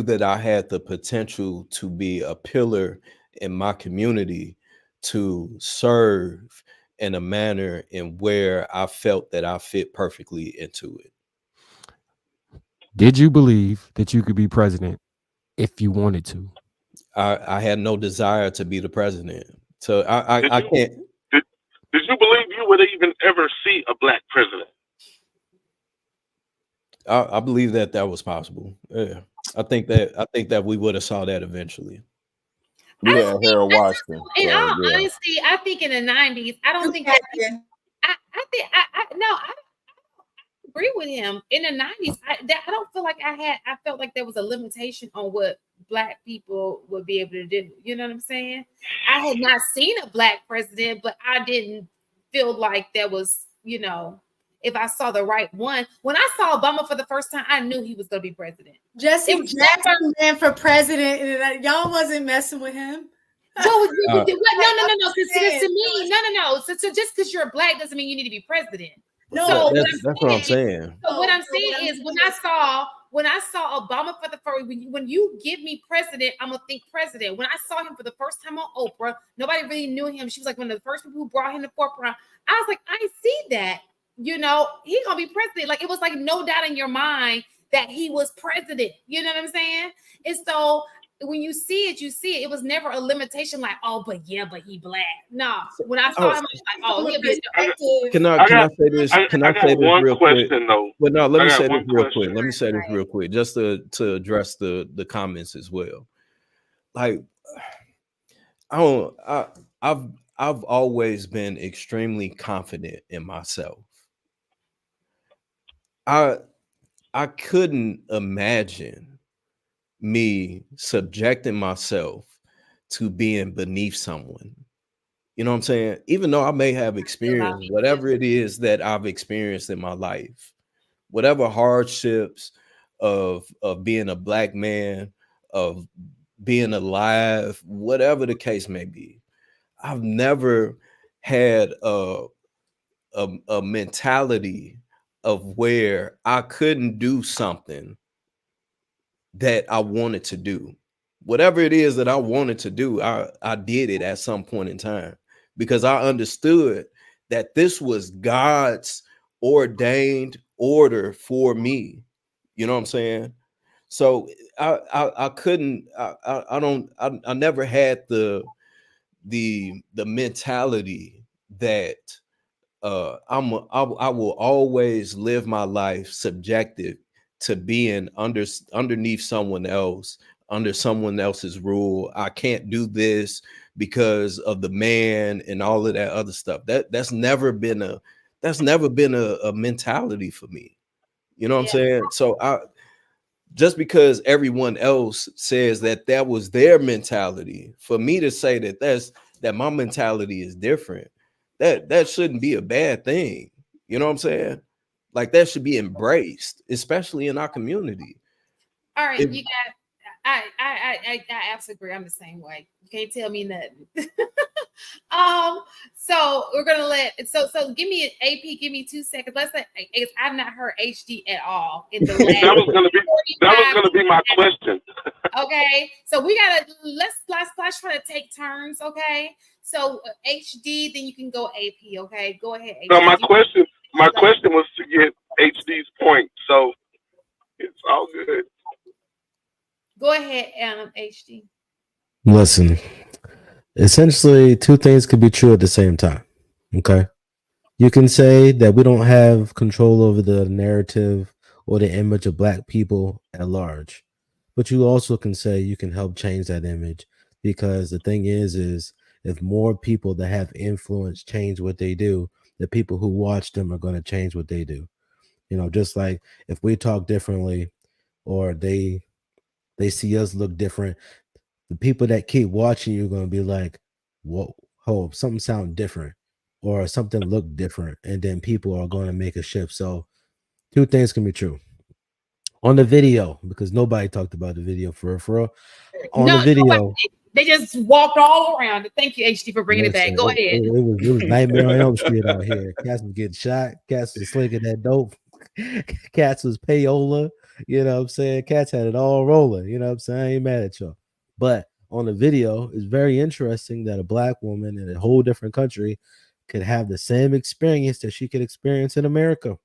that I had the potential to be a pillar in my community, to serve in a manner in where I felt that I fit perfectly into it. Did you believe that you could be president if you wanted to? I had no desire to be the president. So I can't. Did you believe you would even ever see a black president? I believe that was possible. Yeah. I think that we would have saw that eventually. We had Harold Washington. In So, all yeah. honesty, I think in the 90s, I don't think that I agree with him. In the 90s, I don't feel like I felt like there was a limitation on what black people would be able to do. You know what I'm saying? I had not seen a black president, but I didn't feel like there was, you know, if I saw the right one. When I saw Obama for the first time, I knew he was going to be president. Jesse Jackson ran for president, and y'all wasn't messing with him. No. Because to me, no. So just because you're black doesn't mean you need to be president. No, so that's what I'm saying. So what I'm saying is, when I saw Obama for the first, when you give me president, I'm gonna think president. When I saw him for the first time on Oprah, nobody really knew him. She was like one of the first people who brought him to forefront. I was like, I see that. You know, he's gonna be president. Like, it was like no doubt in your mind that he was president. You know what I'm saying? And so when you see it, you see it. It was never a limitation like, oh, but he black. No. When I saw him, I was like, oh, he'll be Can I say this? Can I say this real quick? Though. But no, let me say this real quick. Let me say this real quick, just to address the comments as well. Like, I've always been extremely confident in myself. I couldn't imagine me subjecting myself to being beneath someone. You know what I'm saying? Even though I may have experienced whatever it is that I've experienced in my life, whatever hardships of being a black man, of being alive, whatever the case may be, I've never had a mentality of where I couldn't do something that I wanted to do. Whatever it is that I wanted to do, I did it at some point in time, because I understood that this was God's ordained order for me. You know what I'm saying? So I couldn't, I never had the mentality that I will always live my life subjected to being underneath someone else, under someone else's rule. I can't do this because of the man and all of that other stuff. That's never been a mentality for me. You know what I'm saying? So just because everyone else says that was their mentality, for me to say that my mentality is different, that shouldn't be a bad thing. You know what I'm saying? Like, that should be embraced, especially in our community. All right, you got. I absolutely agree. I'm the same way. You can't tell me nothing. So we're gonna so give me an AP. Give me 2 seconds. Let's say I've not heard HD at all in the last. that was gonna be my question. Okay, so we gotta let's try to take turns. Okay, so HD, then you can go AP. Okay, go ahead. HD. So my question was to get HD's point. So it's all good. Go ahead, HD. Listen, essentially, two things could be true at the same time. Okay. You can say that we don't have control over the narrative or the image of black people at large, but you also can say you can help change that image, because the thing is if more people that have influence change what they do, the people who watch them are going to change what they do. You know, just like if we talk differently or they see us look different, the people that keep watching you are going to be like, whoa, something sound different or something look different. And then people are going to make a shift. So two things can be true. On the video, because nobody talked about the video for real. On the video, they just walked all around. Thank you, HD, for bringing it back. Go ahead. It was Nightmare on Elm Street out here. Cats was getting shot. Cats was slinging that dope. Cats was payola. You know what I'm saying? Cats had it all rolling. You know what I'm saying? I ain't mad at y'all. But on the video, it's very interesting that a black woman in a whole different country could have the same experience that she could experience in America.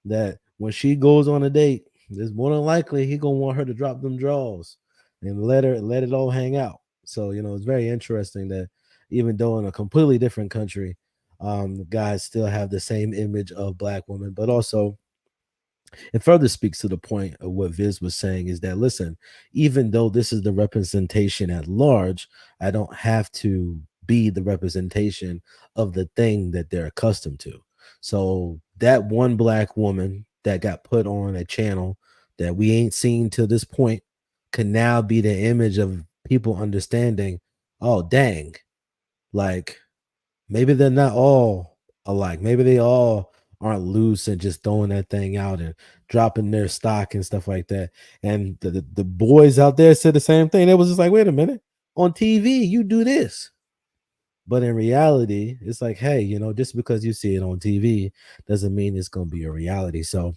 That when she goes on a date, it's more than likely he gonna want her to drop them draws and let it all hang out. So you know, it's very interesting that even though in a completely different country, guys still have the same image of black women. But also, it further speaks to the point of what Viz was saying is that, listen, even though this is the representation at large, I don't have to be the representation of the thing that they're accustomed to. So that one black woman that got put on a channel that we ain't seen to this point can now be the image of people understanding, oh, dang, like maybe they're not all alike. Maybe they all aren't loose and just throwing that thing out and dropping their stock and stuff like that. And the boys out there said the same thing. It was just like, wait a minute, on TV, you do this. But in reality, it's like, hey, you know, just because you see it on TV doesn't mean it's going to be a reality. So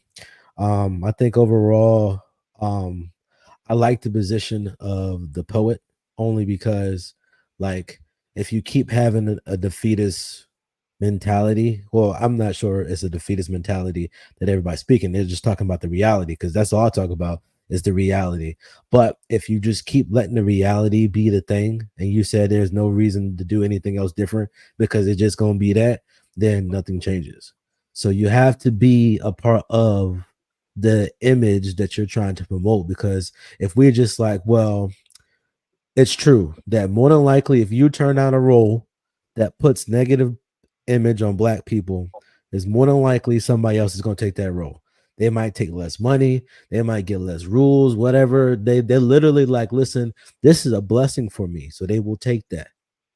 I think overall, I like the position of the poet only because, like, if you keep having a defeatist mentality, well, I'm not sure it's a defeatist mentality that everybody's speaking. They're just talking about the reality because that's all I talk about is the reality. But if you just keep letting the reality be the thing, and you said there's no reason to do anything else different because it's just going to be that, then nothing changes. So you have to be a part of the image that you're trying to promote, because if we're just like, well, it's true that more than likely if you turn down a role that puts negative image on black people, is more than likely somebody else is going to take that role. They might take less money, they might get less rules, whatever. They're literally like, listen, this is a blessing for me, so they will take that,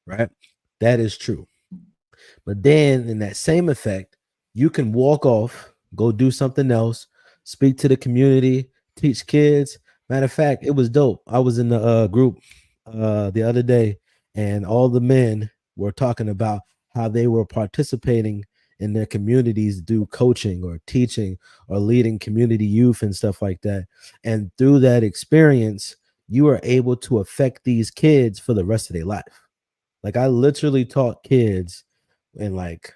right? That is true. But then in that same effect, you can walk off, go do something else, speak to the community, teach kids. Matter of fact, it was dope. I was in the group the other day, and all the men were talking about how they were participating in their communities, do coaching or teaching or leading community youth and stuff like that. And through that experience, you are able to affect these kids for the rest of their life. Like I literally taught kids, and like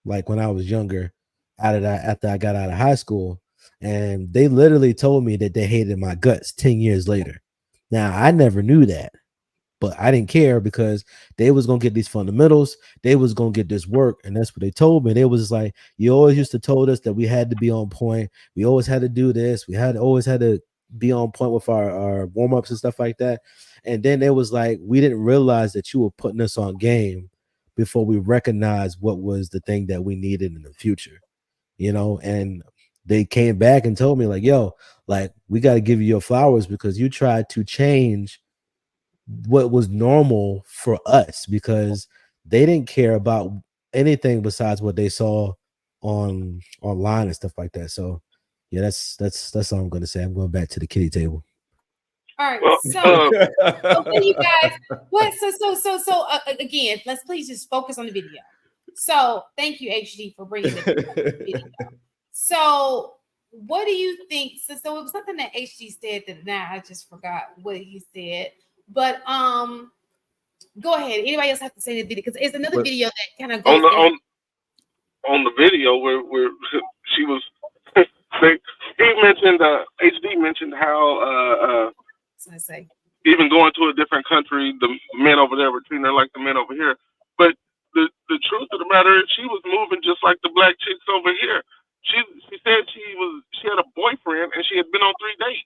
when I was younger, after I got out of high school, and they literally told me that they hated my guts 10 years later. Now I never knew that, but I didn't care because they was gonna get these fundamentals, they was gonna get this work, and that's what they told me. They was like, you always used to told us that we had to be on point, we always had to do this, we always had to be on point with our warm-ups and stuff like that. And then it was like, we didn't realize that you were putting us on game before we recognized what was the thing that we needed in the future, you know. And they came back and told me like, yo, like we got to give you your flowers because you tried to change what was normal for us, because they didn't care about anything besides what they saw online and stuff like that. So yeah, that's all I'm gonna say. I'm going back to the kitty table. All right, so okay, you guys, what? So again, let's please just focus on the video. So thank you, HD, for bringing the video. So what do you think? So it was something that HD said that now I just forgot what he said. But go ahead. Anybody else have to say the video? Because it's another video that kind of goes on the video where she was. He mentioned HD mentioned how I say even going to a different country, the men over there were treating her like the men over here. But the truth of the matter is, she was moving just like the black chicks over here. She said she had a boyfriend and she had been on 3 dates.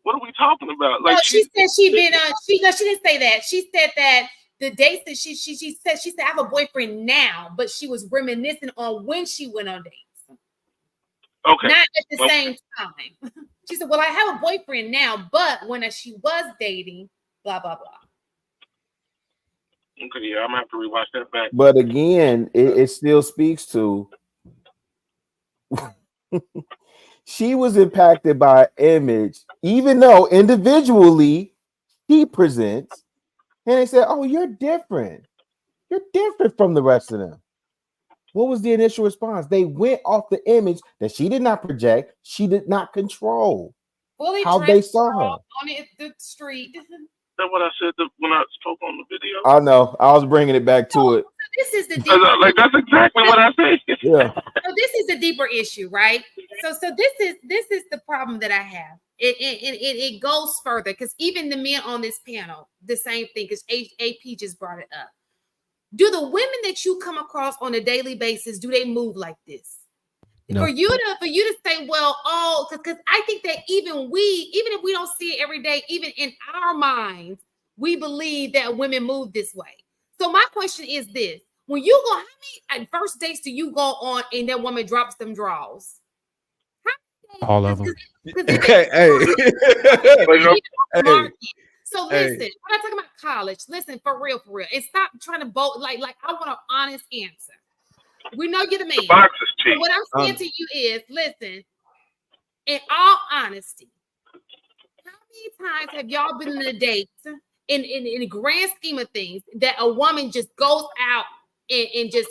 What are we talking about? Like no, she said she'd been on. She didn't say that. She said that the dates that she said I have a boyfriend now, but she was reminiscing on when she went on dates. Okay. Not at the same time. She said, well, I have a boyfriend now, but when she was dating, blah, blah, blah. Okay, yeah, I'm gonna have to rewatch that back. But again, it still speaks to she was impacted by image, even though individually he presents, and they said, "Oh, you're different. You're different from the rest of them." What was the initial response? They went off the image that she did not project, she did not control. Fully how they saw her on the street. That's what I said when I spoke on the video. I know. I was bringing it back to it. This is the deeper like that's exactly what I said. Yeah. So this is a deeper issue, right? So this is the problem that I have. It goes further because even the men on this panel, the same thing. Because AP just brought it up. Do the women that you come across on a daily basis, do they move like this? No. For you to say, well, because I think that even if we don't see it every day, even in our minds, we believe that women move this way. So my question is this: when you go, how many first dates do you go on and that woman drops them draws? All of them. Hey. So listen, we're not talking about college. Listen, for real, and stop trying to vote like I want an honest answer. We know you're the man. The box is cheap. So what I'm saying to you is, listen, in all honesty, how many times have y'all been in a date in the grand scheme of things that a woman just goes out and just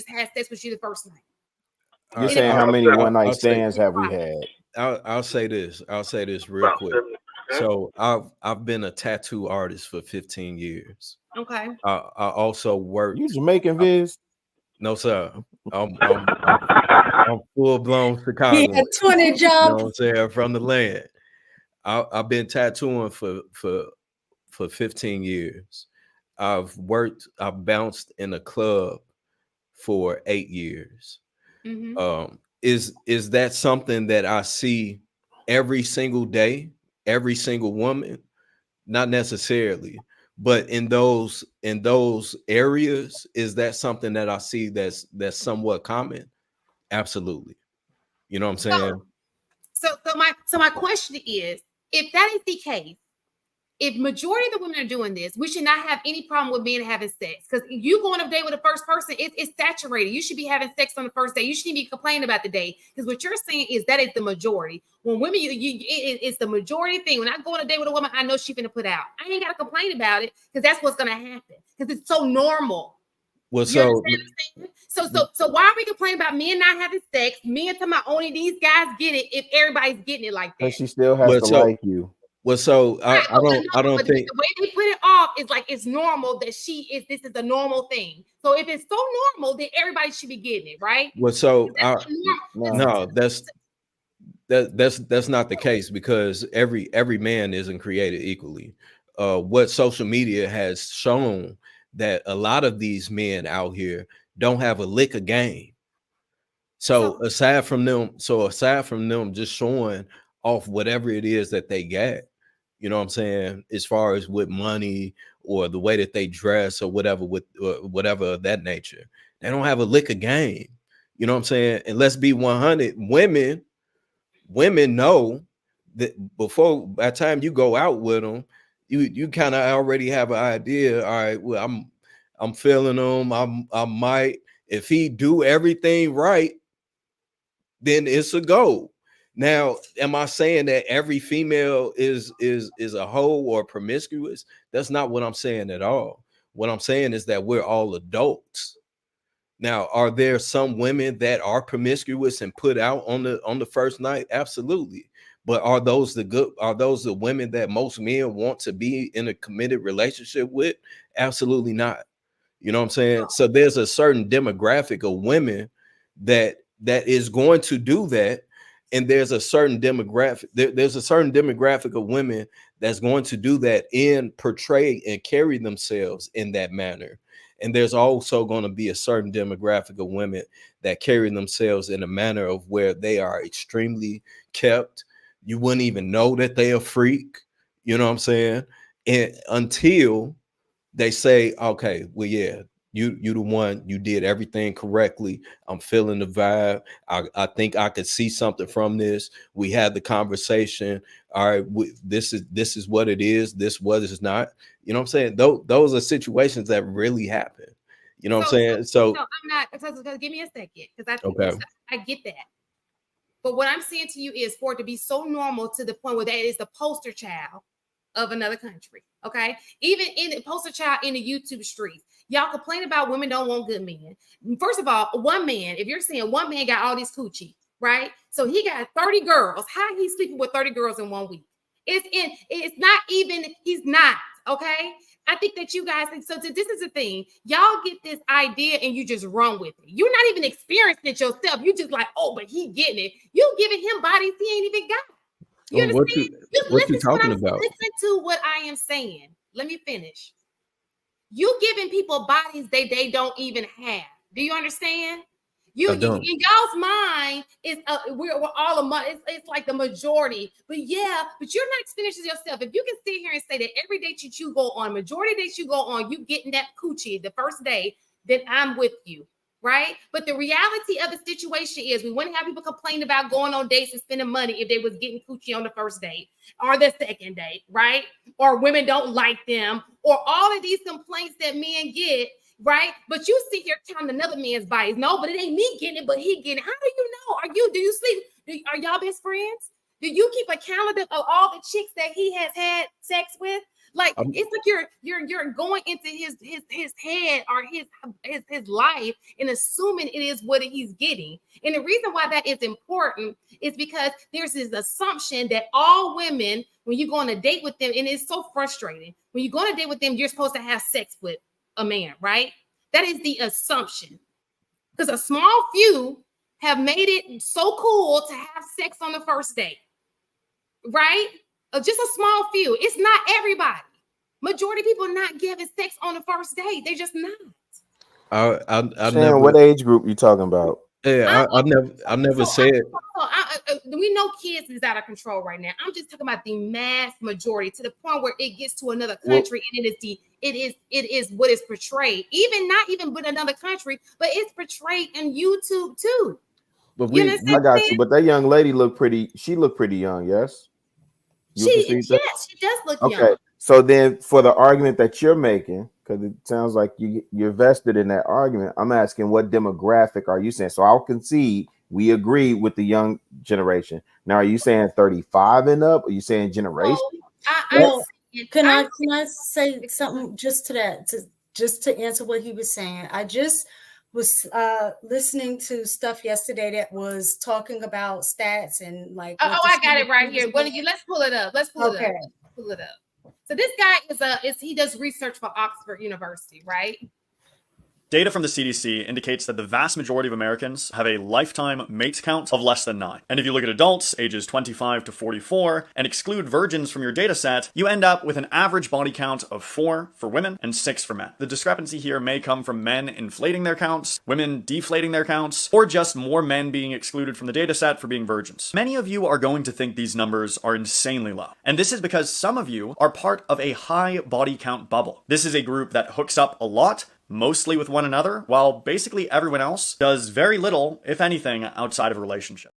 has sex with you the first night? You're saying how many one night stands have we had? I'll say this. I'll say this real quick. So I've been a tattoo artist for 15 years. Okay. I also work. You Jamaican, Viz? No, sir. I'm full blown Chicago. Yeah, 20 jump. You know what I'm saying? From the land. I've been tattooing for 15 years. I've bounced in a club for 8 years. Mm-hmm. Is that something that I see every single day, every single woman? Not necessarily, but in those areas, is that something that I see that's somewhat common? Absolutely. You know what I'm saying? So my question is, if that is the case, if majority of the women are doing this, we should not have any problem with men having sex. Because you go on a date with a first person, it's saturated. You should be having sex on the first date. You shouldn't be complaining about the date. Because what you're saying is that is the majority. When women, it's the majority thing. When I go on a date with a woman, I know she's going to put out. I ain't got to complain about it because that's what's going to happen. Because it's so normal. Well, so why are we complaining about men not having sex? Men talking about only these guys get it if everybody's getting it like that. But she still has to like you. Well, so I don't think the way they put it off is like it's normal that this is a normal thing. So if it's so normal, then everybody should be getting it, right? Well, so no, that's not the case because every man isn't created equally. What social media has shown that a lot of these men out here don't have a lick of game. So aside from them just showing off whatever it is that they got, you know what I'm saying, as far as with money or the way that they dress or whatever, whatever of that nature, they don't have a lick of game. You know what I'm saying? And let's be 100, women know that before, by the time you go out with them, you kind of already have an idea. All right, well, I'm feeling him. I might, if he do everything right, then it's a go. Now, am I saying that every female is a hoe or promiscuous? That's not what I'm saying at all. What I'm saying is that we're all adults. Now, are there some women that are promiscuous and put out on the first night? Absolutely. But are those the women that most men want to be in a committed relationship with? Absolutely not. You know what I'm saying? So there's a certain demographic of women that is going to do that. And there's a certain demographic, there's a certain demographic of women that's going to do that and portray and carry themselves in that manner. And there's also going to be a certain demographic of women that carry themselves in a manner of where they are extremely kept. You wouldn't even know that they are a freak. You know what I'm saying? And until they say, okay, well, yeah, you the one, you did everything correctly. I'm feeling the vibe. I think I could see something from this. We had the conversation. All right, this is what it is. This what is not. You know what I'm saying? Those are situations that really happen. You know what I'm saying? So I'm not. So give me a second, because okay. I get that. But what I'm saying to you is for it to be so normal to the point where that is the poster child of another country. Okay, even in the poster child in the YouTube streets, y'all complain about women don't want good men. First of all, one man, if you're saying one man got all these coochie, right? So he got 30 girls. How he sleeping with 30 girls in 1 week? It's not even, he's not, okay? I think that you guys, so this is the thing. Y'all get this idea and you just run with it. You're not even experiencing it yourself. You just like, oh, but he getting it. You giving him bodies he ain't even got. You understand? What you talking about? Listen to what I am saying. Let me finish. You giving people bodies they don't even have. Do you understand? In y'all's mind, is we're all among. It's like the majority, but you're not experiencing yourself. If you can sit here and say that every date you go on, majority dates you go on, you getting that coochie the first day, then I'm with you. Right? But the reality of the situation is we wouldn't have people complain about going on dates and spending money if they was getting coochie on the first date or the second date, right? Or women don't like them, or all of these complaints that men get, right? But you sit here counting another man's bodies. No, but it ain't me getting it, but he getting it. How do you know? Do you sleep? Are y'all best friends? Do you keep a calendar of all the chicks that he has had sex with? Like it's like you're going into his head or his life and assuming it is what he's getting. And the reason why that is important is because there's this assumption that all women, when you go on a date with them, and it's so frustrating, when you go on a date with them, you're supposed to have sex with a man, right? That is the assumption. Because a small few have made it so cool to have sex on the first date, right? Just a small few. It's not everybody. Majority of people not giving sex on the first date. They just not. I never. What age group you talking about? Yeah, I never said. We know kids is out of control right now. I'm just talking about the mass majority, to the point where it gets to another country, and it is what is portrayed. Even not even with another country, but it's portrayed in YouTube too. But I got you. But that young lady looked pretty. She looked pretty young. Yes. She does look young. Okay. So then, for the argument that you're making, because it sounds like you're vested in that argument, I'm asking, what demographic are you saying? So I'll concede we agree with the young generation. Now, are you saying 35 and up? Or are you saying generation? Can I say something just to that? Just to answer what he was saying. I just was listening to stuff yesterday that was talking about stats and like. I got it right here. Let's pull it up. Let's pull it up. So this guy he does research for Oxford University, right? Data from the CDC indicates that the vast majority of Americans have a lifetime mate count of less than 9. And if you look at adults ages 25 to 44 and exclude virgins from your data set, you end up with an average body count of 4 for women and 6 for men. The discrepancy here may come from men inflating their counts, women deflating their counts, or just more men being excluded from the data set for being virgins. Many of you are going to think these numbers are insanely low. And this is because some of you are part of a high body count bubble. This is a group that hooks up a lot, mostly with one another, while basically everyone else does very little, if anything, outside of a relationship.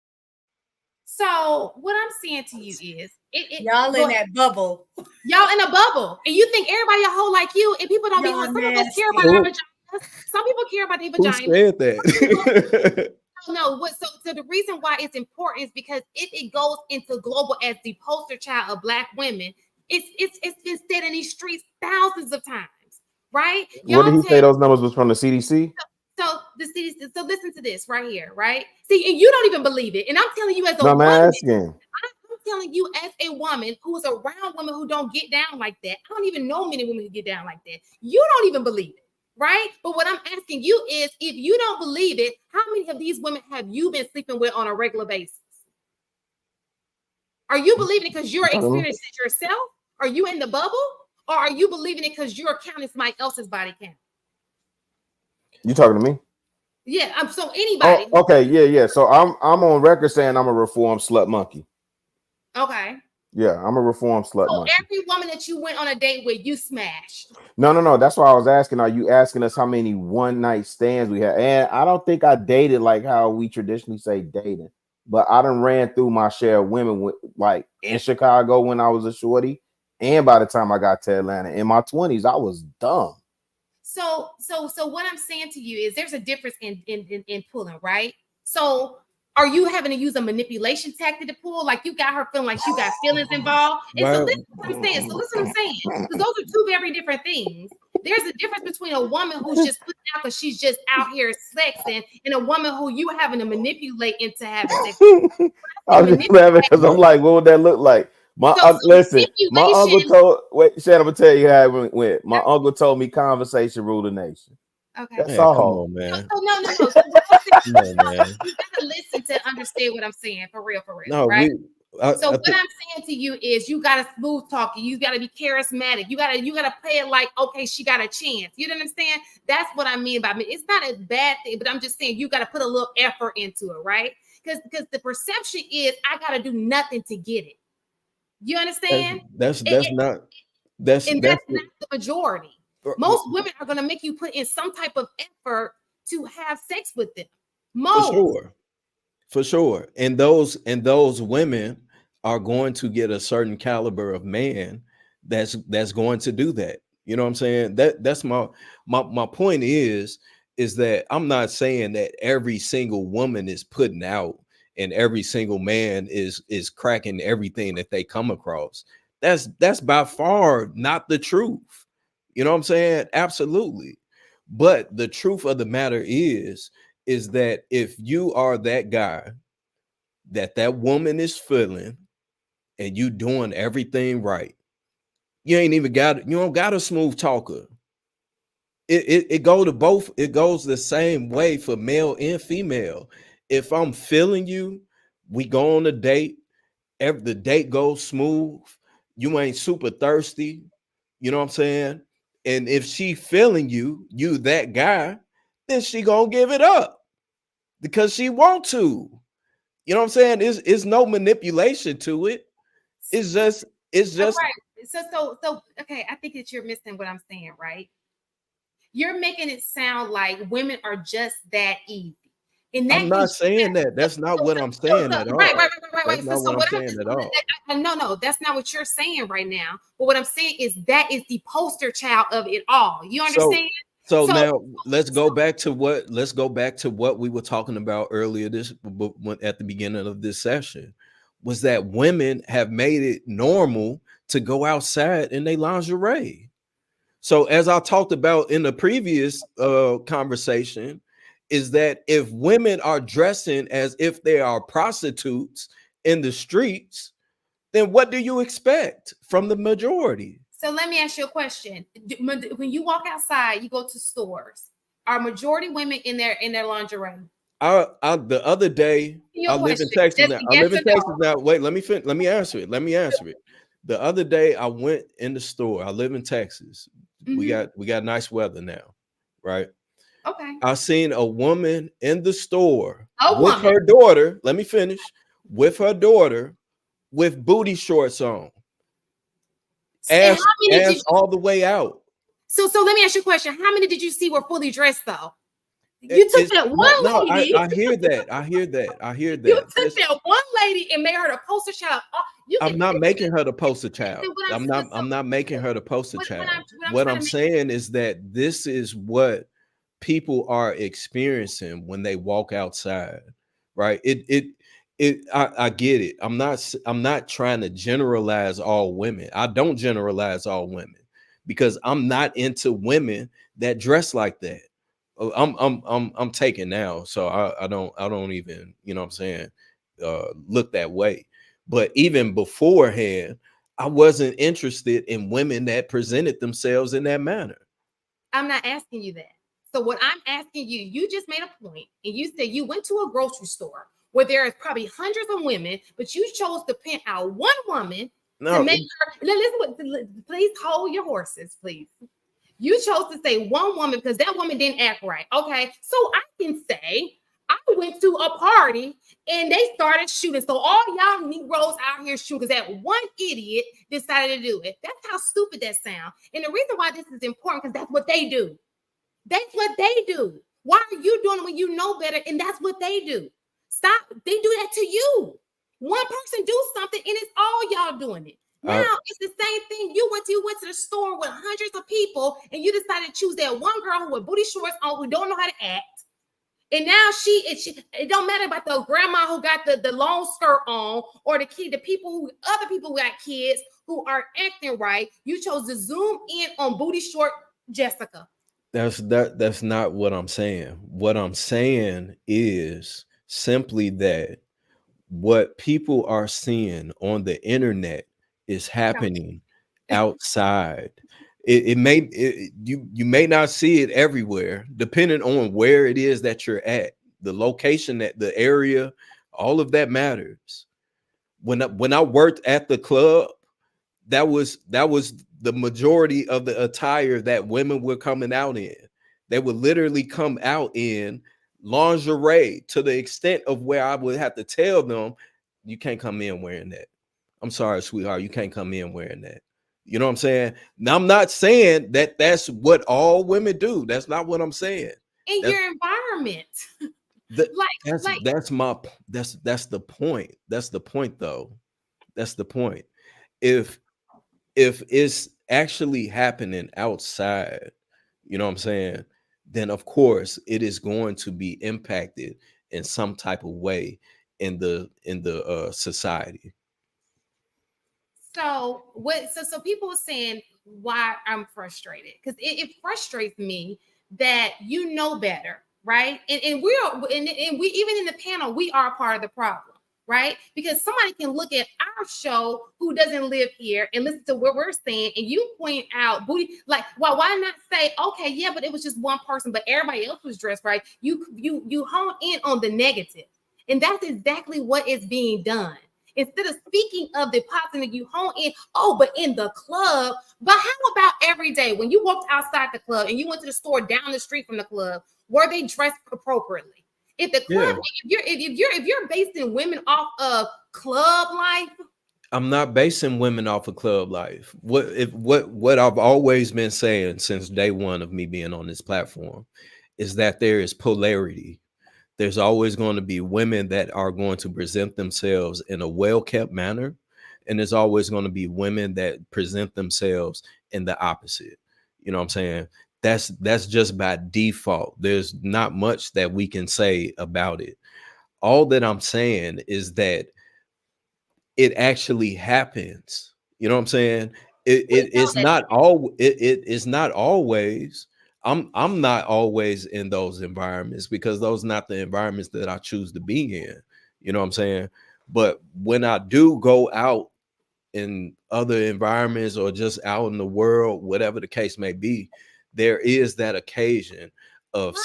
So what I'm saying to you is, y'all in that bubble. Y'all in a bubble, and you think everybody a hoe like you, and people don't be. Some of us care about our vaginas. Some people care about their vaginas. Who said that? No. So the reason why it's important is because if it goes into global as the poster child of Black women, it's been said in these streets thousands of times. Right? What did he say those numbers was from the CDC? So the CDC. So listen to this right here, right? See, and you don't even believe it. And I'm telling you as a woman. I'm telling you as a woman who is around women who don't get down like that. I don't even know many women who get down like that. You don't even believe it, right? But what I'm asking you is, if you don't believe it, how many of these women have you been sleeping with on a regular basis? Are you believing it because you're experiencing it yourself? Are you in the bubble? Or are you believing it because you're counting somebody else's body count? You talking to me? Yeah, so anybody. Oh, okay, yeah. So I'm on record saying I'm a reformed slut monkey. Okay. Yeah, I'm a reform slut So monkey. every woman that you went on a date with, you smashed. No. That's why I was asking. Are you asking us how many one night stands we had? And I don't think I dated like how we traditionally say dating, but I done ran through my share of women with, like in Chicago when I was a shorty, and by the time I got to Atlanta in my 20s, I was dumb. So what I'm saying to you is there's a difference in pulling, right? So are you having to use a manipulation tactic to pull? Like you got her feeling like she got feelings involved. And so listen what I'm saying. So listen what I'm saying. Because those are two very different things. There's a difference between a woman who's just putting out because she's just out here sexing and a woman who you having to manipulate into having sex. I'm just laughing because I'm like, what would that look like? Listen, my uncle told. Wait, Shannon, I'm gonna tell you how it went. My uncle told me conversation rule the nation. Okay, that's all. Come on, man. So no. So come on, man. You gotta listen to understand what I'm saying for real, No, right? So what I'm saying to you is you gotta smooth talk. You gotta be charismatic. You gotta play it like, okay, she got a chance. You know what I'm saying? That's what I mean by me. It's not a bad thing, but I'm just saying you gotta put a little effort into it, right? Because the perception is I gotta do nothing to get it. You understand? That's not the majority. Most women are gonna make you put in some type of effort to have sex with them. For sure. And those women are going to get a certain caliber of man that's going to do that. You know what I'm saying? That's my point is that I'm not saying that every single woman is putting out and every single man is cracking everything that they come across. That's by far not the truth. You know what I'm saying? Absolutely. But the truth of the matter is that if you are that guy that woman is feeling and you doing everything right, you don't got a smooth talker. It goes the same way for male and female. If I'm feeling you, we go on a date, the date goes smooth, you ain't super thirsty, you know what I'm saying? And if she feeling you that guy, then she gonna give it up because she want to. You know what I'm saying? It's no manipulation to it. It's just right. So okay, I think that you're missing what I'm saying, right? You're making it sound like women are just that easy. I'm not saying that. That's not what I'm saying at all. Right. That's not what I'm saying at all. No, that's not what you're saying right now. But what I'm saying is that is the poster child of it all. You understand? So now let's go back to what we were talking about earlier at the beginning of this session, was that women have made it normal to go outside in their lingerie. So as I talked about in the previous conversation, is that if women are dressing as if they are prostitutes in the streets, then what do you expect from the majority? So let me ask you a question. When you walk outside, you go to stores, are majority women in their lingerie? The other day, I live in Texas now. I live in Texas now. Wait, let me answer it. The other day I went in the store. I live in Texas. Mm-hmm. We got nice weather now, right? Okay. I seen a woman in the store with her daughter. Let me finish. With her daughter with booty shorts on. Ass all the way out. So let me ask you a question. How many did you see were fully dressed though? You took that one lady. I hear that. You took that one lady and made her the poster child. I'm not making her the poster child. I'm not making her the poster child. What I'm saying is that this is what people are experiencing when they walk outside, right? I get it. I'm not trying to generalize all women. I don't generalize all women because I'm not into women that dress like that. I'm taken now, so I don't even, you know what I'm saying, look that way. But even beforehand, I wasn't interested in women that presented themselves in that manner. I'm not asking you that. So what I'm asking you, you just made a point, and you said you went to a grocery store where there is probably hundreds of women, but you chose to pin out one woman to make her. Listen, please hold your horses, please. You chose to say one woman because that woman didn't act right. Okay, so I can say I went to a party and they started shooting. So all y'all Negroes out here shooting because that one idiot decided to do it. That's how stupid that sounds. And the reason why this is important because that's what they do. That's what they do. Why are you doing it when you know better? And that's what they do. Stop. They do that to you. One person do something and it's all y'all doing it. Now it's the same thing. You went to the store with hundreds of people and you decided to choose that one girl who with booty shorts on who don't know how to act. And now it don't matter about the grandma who got the long skirt on or other people who got kids who are acting right. You chose to zoom in on booty short Jessica. That's not what I'm saying. What I'm saying is simply that what people are seeing on the internet is happening outside. You may not see it everywhere, depending on where it is that you're at, the location, that the area, all of that matters. When I worked at the club, that was the majority of the attire that women were coming out in. They would literally come out in lingerie to the extent of where I would have to tell them, you can't come in wearing that. I'm sorry, sweetheart, you can't come in wearing that. You know what I'm saying? Now, I'm not saying that that's what all women do. That's not what I'm saying. In your environment. That's the point. That's the point, though. That's the point. If it's actually happening outside, you know what I'm saying, then of course it is going to be impacted in some type of way in the society. So people are saying why I'm frustrated because it frustrates me that you know better, right? And we even in the panel we are part of the problem, right? Because somebody can look at our show who doesn't live here and listen to what we're saying, and you point out booty like why not say okay, yeah, but it was just one person, but everybody else was dressed right. You hone in on the negative, and that's exactly what is being done. Instead of speaking of the positive, you hone in, but in the club. But how about every day when you walked outside the club and you went to the store down the street from the club, were they dressed appropriately? If the club, if you're basing women off of club life, I'm not basing women off of club life. What I've always been saying since day one of me being on this platform is that there is polarity. There's always going to be women that are going to present themselves in a well-kept manner. And there's always going to be women that present themselves in the opposite. You know what I'm saying? That's just by default. There's not much that we can say about it. All that I'm saying is that it actually happens. You know what I'm saying? It's not always. I'm not always in those environments because those are not the environments that I choose to be in. You know what I'm saying? But when I do go out in other environments or just out in the world, whatever the case may be, there is that occasion of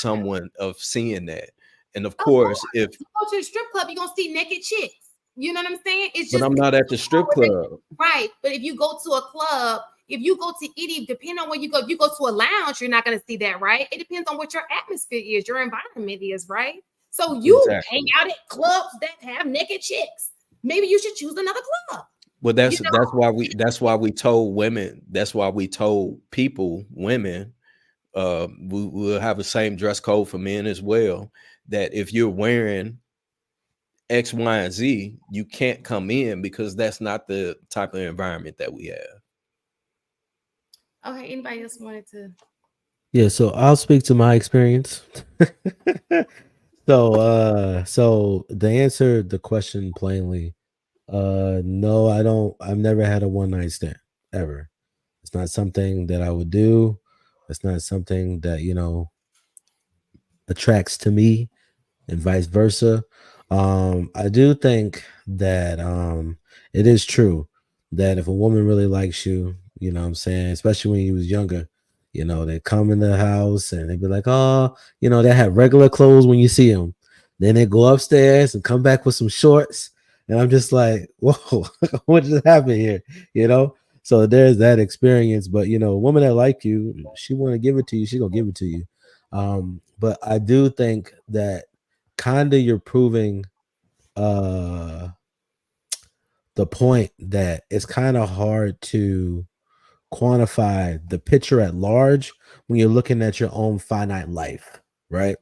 seeing that. And of course, if you go to a strip club, you're gonna see naked chicks. You know what I'm saying? It's just, but I'm not at the strip club. Right. But if you go to a club, if you go to any, depending on where you go, if you go to a lounge, you're not going to see that, right? It depends on what your atmosphere is, your environment is, right? So you hang out at clubs that have naked chicks. Maybe you should choose another club. Well, that's why we told women, that's why we told people, women, we'll have the same dress code for men as well, that if you're wearing X, Y, and Z, you can't come in because that's not the type of environment that we have. Okay, anybody else wanted to? Yeah, so I'll speak to my experience. So to answer the question plainly, no, I don't. I've never had a one night stand ever. It's not something that I would do. It's not something that attracts to me, and vice versa. I do think that it is true that if a woman really likes you, you know what I'm saying, especially when you was younger, they come in the house and they be like, oh, they have regular clothes when you see them. Then they go upstairs and come back with some shorts. And I'm just like, whoa, what just happened here? So there's that experience. But, a woman that like you, she want to give it to you. She gonna give it to you. But I do think that kind of you're proving the point that it's kind of hard to quantify the picture at large when you're looking at your own finite life, right?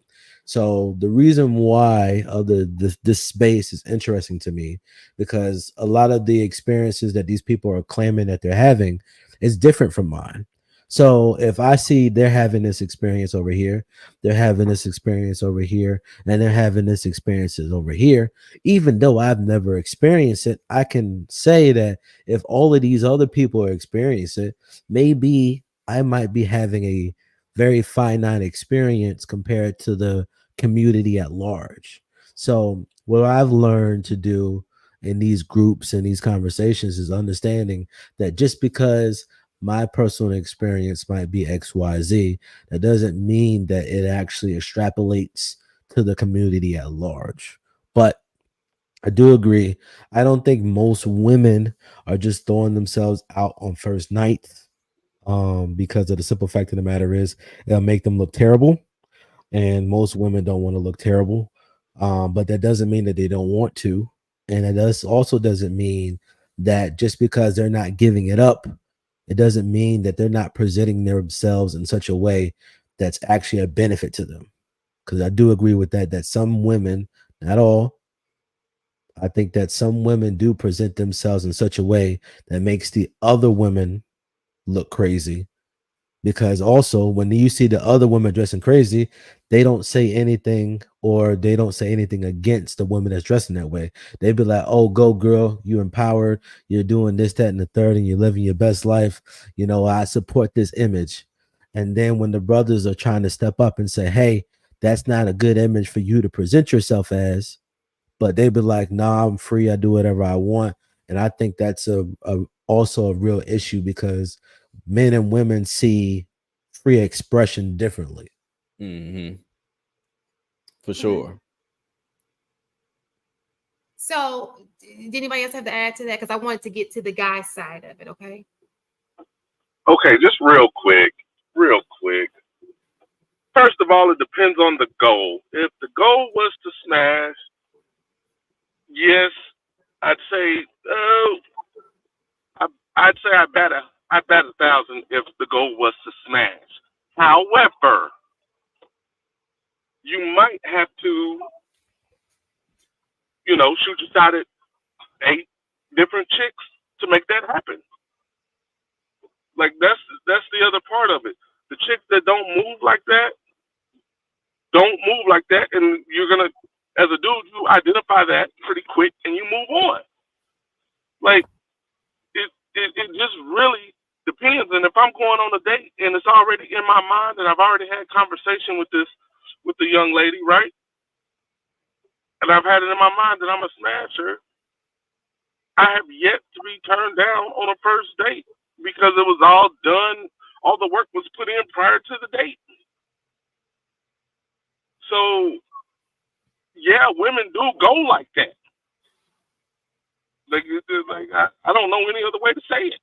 So the reason why this space is interesting to me, because a lot of the experiences that these people are claiming that they're having is different from mine. So if I see they're having this experience over here, they're having this experience over here, and they're having this experiences over here, even though I've never experienced it, I can say that if all of these other people are experiencing it, maybe I might be having a very finite experience compared to the community at large. So what I've learned to do in these groups and these conversations is understanding that just because my personal experience might be XYZ, that doesn't mean that it actually extrapolates to the community at large. But I do agree. I don't think most women are just throwing themselves out on first nights, because of the simple fact of the matter is it'll make them look terrible, and most women don't want to look terrible. But that doesn't mean that they don't want to, and it also doesn't mean that just because they're not giving it up, it doesn't mean that they're not presenting themselves in such a way that's actually a benefit to them. Because I do agree with that some women, not all, I think that some women do present themselves in such a way that makes the other women look crazy. Because also, when you see the other women dressing crazy, they don't say anything, or they don't say anything against the woman that's dressing that way. They'd be like, "Oh, go girl, you're empowered, you're doing this, that, and the third, and you're living your best life. I support this image." And then when the brothers are trying to step up and say, "Hey, that's not a good image for you to present yourself as," but they'd be like, "Nah, I'm free, I do whatever I want." And I think that's also a real issue, because men and women see free expression differently. For sure. So, did anybody else have to add to that? Because I wanted to get to the guy side of it. Okay. Okay, just real quick. First of all, it depends on the goal. If the goal was to smash, yes, I'd say, I bet 1,000 if the goal was to smash. However, you might have to, shoot your shot at 8 different chicks to make that happen. Like that's the other part of it. The chicks that don't move like that, and you're gonna, as a dude, you identify that pretty quick and you move on. Like it just really depends. And if I'm going on a date and it's already in my mind and I've already had conversation with the young lady, right? And I've had it in my mind that I'm a smasher, I have yet to be turned down on a first date because it was all done, all the work was put in prior to the date. So yeah, women do go like that. Like I don't know any other way to say it.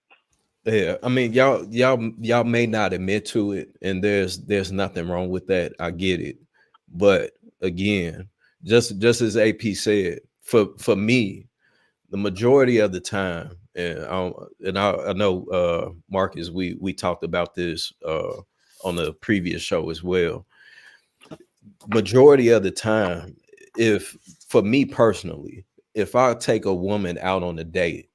Yeah, I mean, y'all may not admit to it, and there's nothing wrong with that. I get it, but again, just as AP said, for me, the majority of the time, and I know Marcus, we talked about this on the previous show as well. Majority of the time, for me personally, if I take a woman out on a date,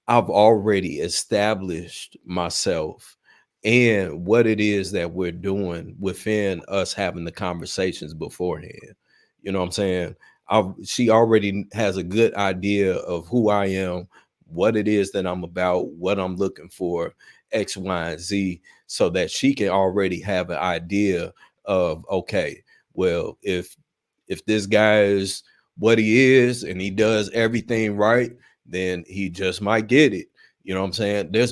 I've already established myself and what it is that we're doing within us having the conversations beforehand. You know what I'm saying? She already has a good idea of who I am, what it is that I'm about, what I'm looking for, X, Y, and Z, so that she can already have an idea of, okay, well, if this guy is what he is and he does everything right, then he just might get it. You know what I'm saying? There's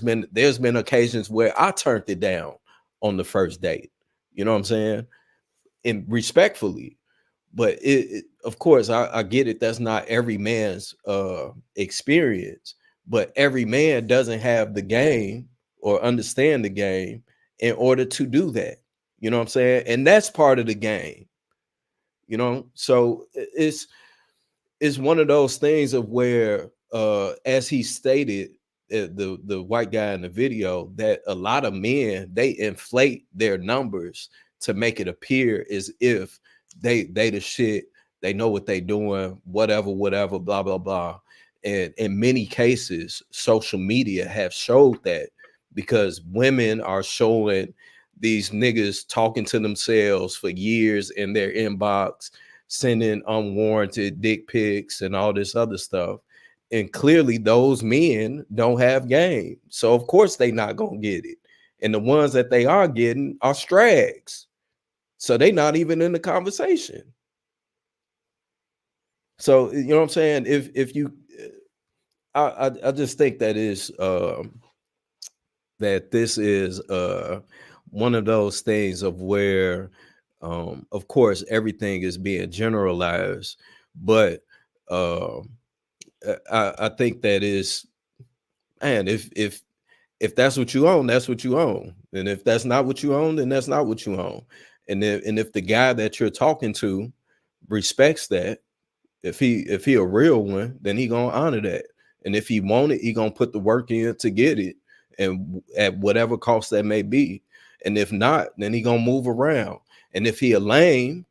been occasions where I turned it down on the first date. You know what I'm saying? And respectfully. But it of course, I get it. That's not every man's experience, but every man doesn't have the game or understand the game in order to do that. You know what I'm saying? And that's part of the game. you know. So it's one of those things of where, as he stated, the white guy in the video, that a lot of men, they inflate their numbers to make it appear as if they the shit, they know what they doing, whatever, blah blah blah. And in many cases, social media have showed that, because women are showing these niggas talking to themselves for years in their inbox, sending unwarranted dick pics and all this other stuff. And clearly those men don't have game. So of course they not gonna get it. And the ones that they are getting are strags. So they not even in the conversation. So you know what I'm saying? If you I just think that is that this is one of those things of where of course everything is being generalized, but I think that is, and if that's what you own, that's what you own. And if that's not what you own, then that's not what you own. And if the guy that you're talking to respects that, if he a real one, then he gonna honor that. And if he want it, he gonna put the work in to get it, and at whatever cost that may be. And if not, then he gonna move around. And if he a lame,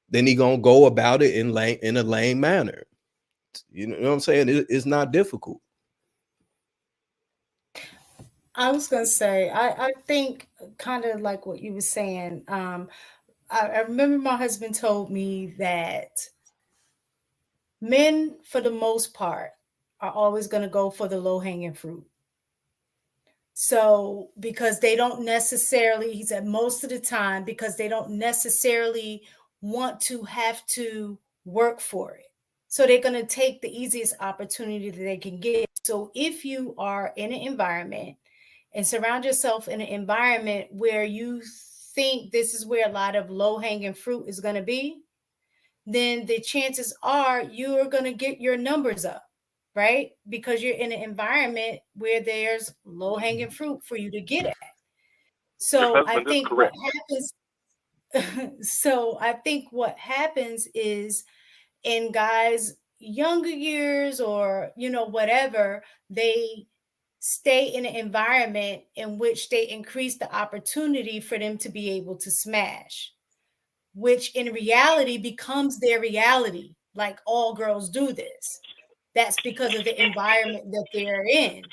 then he gonna go about it in a lame manner. You know what I'm saying? It's not difficult. I was gonna say, I think kind of like what you were saying. I remember my husband told me that men, for the most part, are always going to go for the low-hanging fruit. So, because they don't necessarily, he said most of the time, because they don't necessarily want to have to work for it. So they're going to take the easiest opportunity that they can get. So if you are in an environment and surround yourself in an environment where you think this is where a lot of low-hanging fruit is going to be, then the chances are you're going to get your numbers up, right? Because you're in an environment where there's low-hanging fruit for you to get at. So I think what happens, so I think what happens is, in guys' younger years, or, you know, whatever, they stay in an environment in which they increase the opportunity for them to be able to smash, which in reality becomes their reality. Like, all girls do this. That's because of the environment that they're in,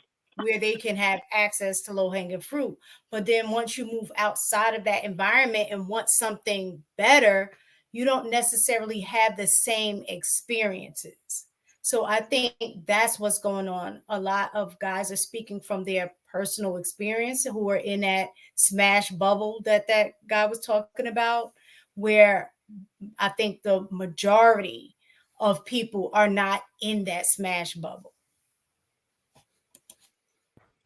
where they can have access to low-hanging fruit. But then once you move outside of that environment and want something better, you don't necessarily have the same experiences. So I think that's what's going on. A lot of guys are speaking from their personal experience, who are in that smash bubble that guy was talking about, where I think the majority of people are not in that smash bubble.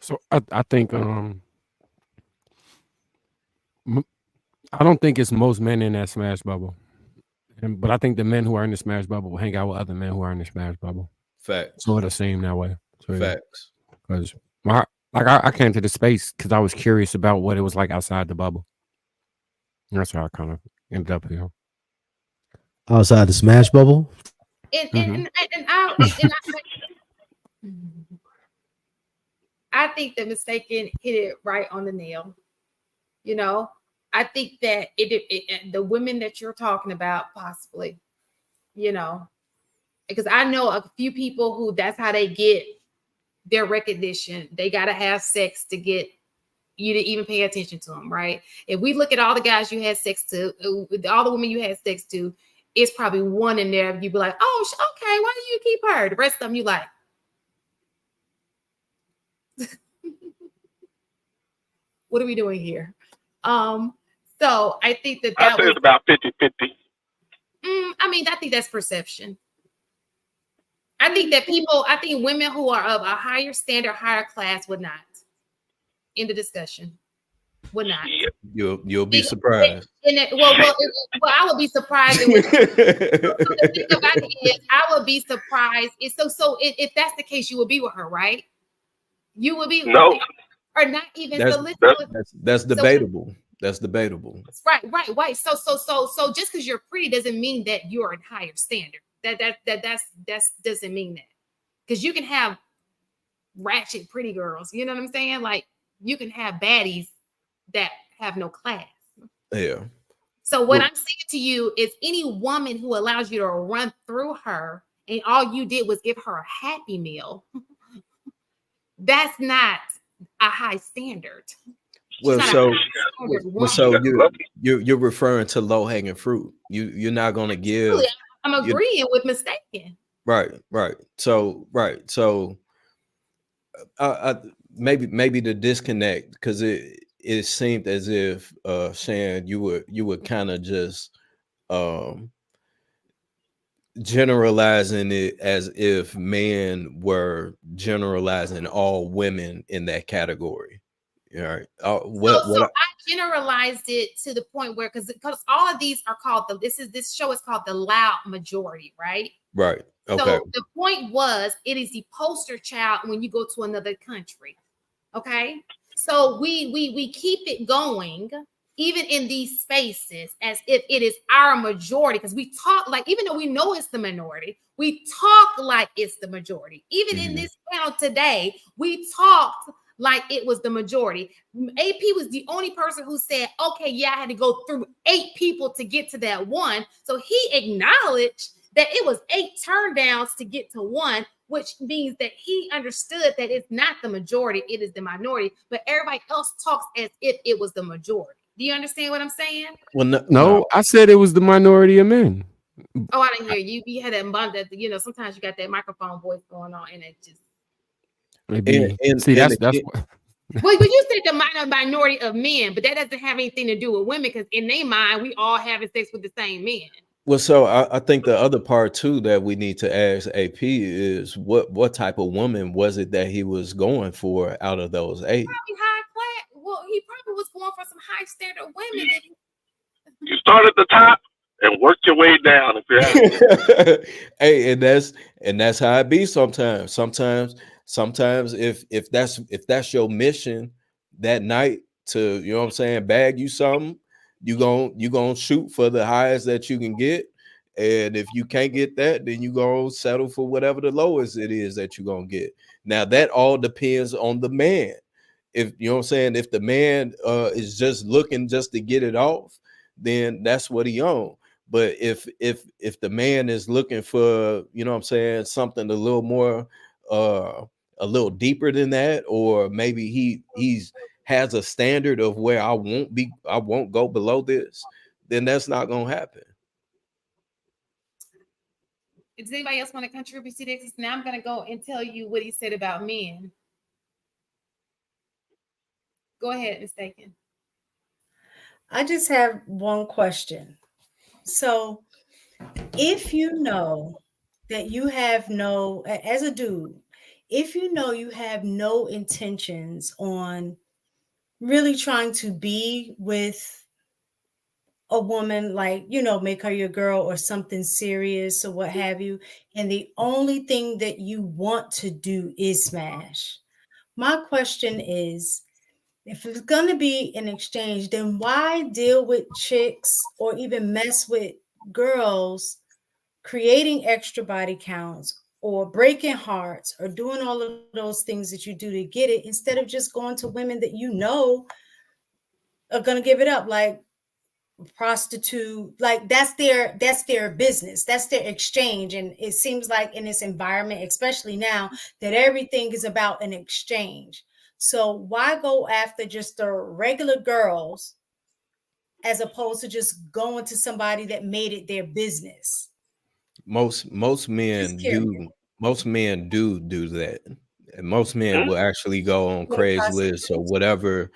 So I think I don't think it's most men in that smash bubble. But I think the men who are in the smash bubble will hang out with other men who are in the smash bubble. Facts. So it'll seem that way. So, facts. Because I came to the space because I was curious about what it was like outside the bubble. And that's how I kind of ended up here. Outside the smash bubble? I think the mistaken hit it right on the nail. You know, I think that the women that you're talking about, possibly, you know, because I know a few people who that's how they get their recognition. They got to have sex to get you to even pay attention to them, right? If we look at all the guys you had sex to, all the women you had sex to, it's probably one in there. You'd be like, oh, okay, why do you keep her? The rest of them, you like. What are we doing here? So I think that I say it's about 50-50. I mean, I think that's perception. I think women who are of a higher standard, higher class would not. In the discussion, would not. You'll be surprised. I would be surprised. The thing about it is, I would be surprised. If that's the case, you would be with her, right? You would be no, or not even. That's debatable. That's debatable. Right. So just because you're pretty doesn't mean that you're a higher standard. That's doesn't mean that, because you can have ratchet pretty girls. You know what I'm saying? Like, you can have baddies that have no class. Yeah. So what I'm saying to you is, any woman who allows you to run through her and all you did was give her a Happy Meal, that's not a high standard. Well, so you're referring to low hanging fruit. You're not going to give. I'm agreeing with mistaken. Right. So maybe the disconnect, because it seemed as if Shan, you were kind of just generalizing it as if men were generalizing all women in that category. All right. I generalized it to the point where, because all of these are called this show is called the loud majority, right? Right. Okay. So the point was, it is the poster child when you go to another country. Okay. So we keep it going even in these spaces as if it is our majority, because we talk like, even though we know it's the minority, we talk like it's the majority. Even in this panel today, we talked like it was the majority. AP was the only person who said, okay, yeah, I had to go through 8 people to get to that one. So he acknowledged that it was 8 turn downs to get to one, which means that he understood that it's not the majority, it is the minority. But everybody else talks as if it was the majority. Do you understand what I'm saying? Well, no, I said it was the minority of men. Oh, I didn't hear you. You had that, sometimes you got that microphone voice going on, and it just. Maybe. See, that's what. Well, you said the minority of men, but that doesn't have anything to do with women, because in their mind, we all having sex with the same men. Well, so I think the other part too that we need to ask AP is what type of woman was it that he was going for out of those 8? Probably high class. Well, he probably was going for some high standard women. You start at the top and work your way down if you have to. Hey, and that's how it be sometimes. Sometimes if that's your mission that night to, you know what I'm saying, bag you something, you gonna shoot for the highest that you can get. And if you can't get that, then you gonna settle for whatever the lowest it is that you're gonna get. Now that all depends on the man. If you know what I'm saying, if the man is just looking just to get it off, then that's what he on. But if the man is looking for, you know what I'm saying, something a little more a little deeper than that, or maybe he's has a standard of where I won't go below this, then that's not gonna happen. Does anybody else want to contribute to this? Now I'm gonna go and tell you what he said about men. Go ahead, mistaken. I just have one question. So if you know that you have as a dude, if you know you have no intentions on really trying to be with a woman, like, make her your girl or something serious or what have you, and the only thing that you want to do is smash. My question is, if it's going to be an exchange, then why deal with chicks or even mess with girls creating extra body counts or breaking hearts or doing all of those things that you do to get it, instead of just going to women that are going to give it up, like prostitute, like that's their business, that's their exchange. And it seems like in this environment, especially now, that everything is about an exchange. So why go after just the regular girls as opposed to just going to somebody that made it their business? Most men do that. And most men will actually go on Craigslist or whatever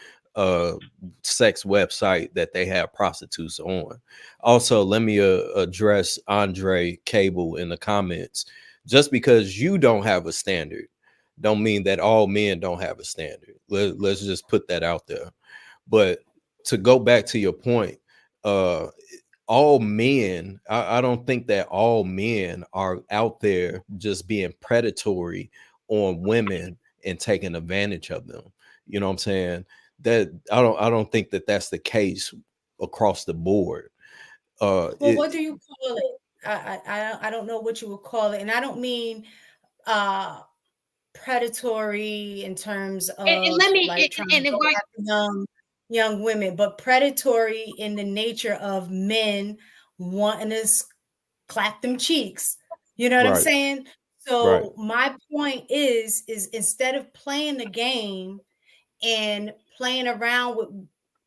sex website that they have prostitutes on. Also, let me address Andre Cable in the comments. Just because you don't have a standard don't mean that all men don't have a standard. Let's just put that out there. But to go back to your point, all men, I don't think that all men are out there just being predatory on women and taking advantage of them. You know what I'm saying? that I don't think that that's the case across the board. Well, what do you call it? I don't know what you would call it, and I don't mean predatory in terms of like trying to go after young women, but predatory in the nature of men wanting to clap them cheeks. You know what I'm saying? So my point is instead of playing the game and playing around with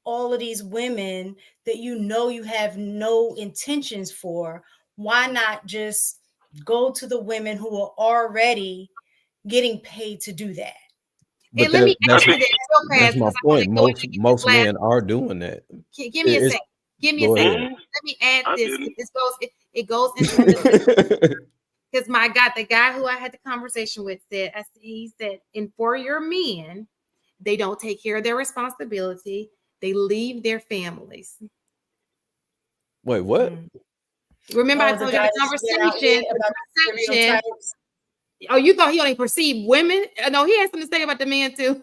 all of these women that you have no intentions for, why not just go to the women who are already getting paid to do that? But and let me ask you this real that's fast, my 'cause I wanna point. go into Most this last- men are doing that. Give me a second. Give me a Go second. ahead. Let me add this. It goes into because my God, the guy who I had the conversation with said, he said, and for your men, they don't take care of their responsibility. They leave their families. Wait, what? Remember, I told you the conversation about stereotypes. Oh, you thought he only perceived women? No, he has something to say about the men too.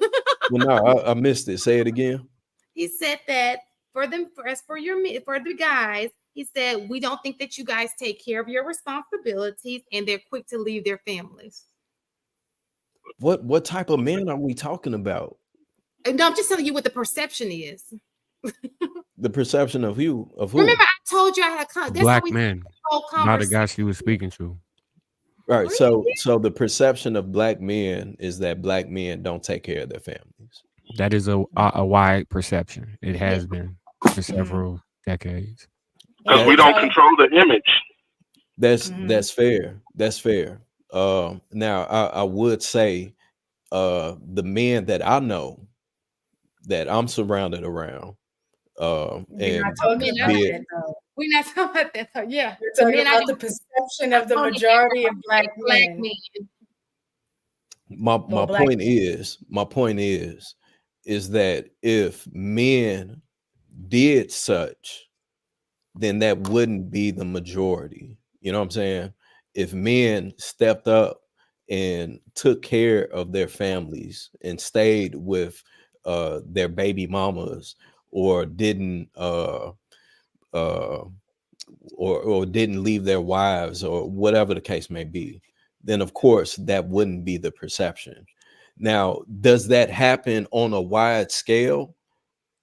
Well, no, I missed it. Say it again. He said that for the guys, he said, we don't think that you guys take care of your responsibilities, and they're quick to leave their families. What type of men are we talking about? No, I'm just telling you what the perception is. The perception of who? Remember, I told you I had a black men, not the guy she was speaking to. Right. So the perception of black men is that black men don't take care of their families. That is a wide perception. It has been for several decades. Because we don't control the image. That's fair. That's fair. Now I would say the men that I know that I'm surrounded around, and we're not talking about that though. Yeah, we're talking about the perception of the majority of black men. My point is that if men did such, then that wouldn't be the majority. You know what I'm saying? If men stepped up and took care of their families and stayed with their baby mamas, or didn't or didn't leave their wives, or whatever the case may be, then of course that wouldn't be the perception. Now, does that happen on a wide scale?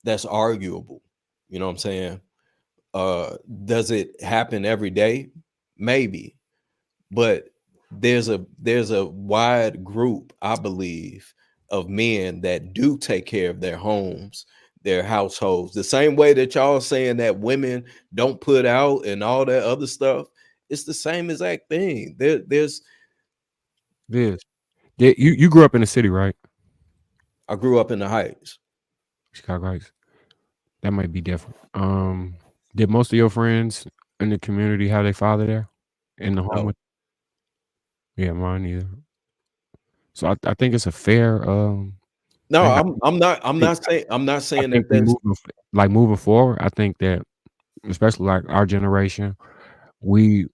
That's arguable. You know what I'm saying? Does it happen every day? Maybe. But there's a wide group, I believe, of men that do take care of their homes, their households, the same way that y'all saying that women don't put out and all that other stuff. It's the same exact thing. There's you grew up in the city, right? I grew up in the Heights. Chicago Heights. That might be different. Did most of your friends in the community have their father there in the home? Yeah, mine either. So I think it's a fair. No, I'm not saying that that's moving forward. I think that especially like our generation, we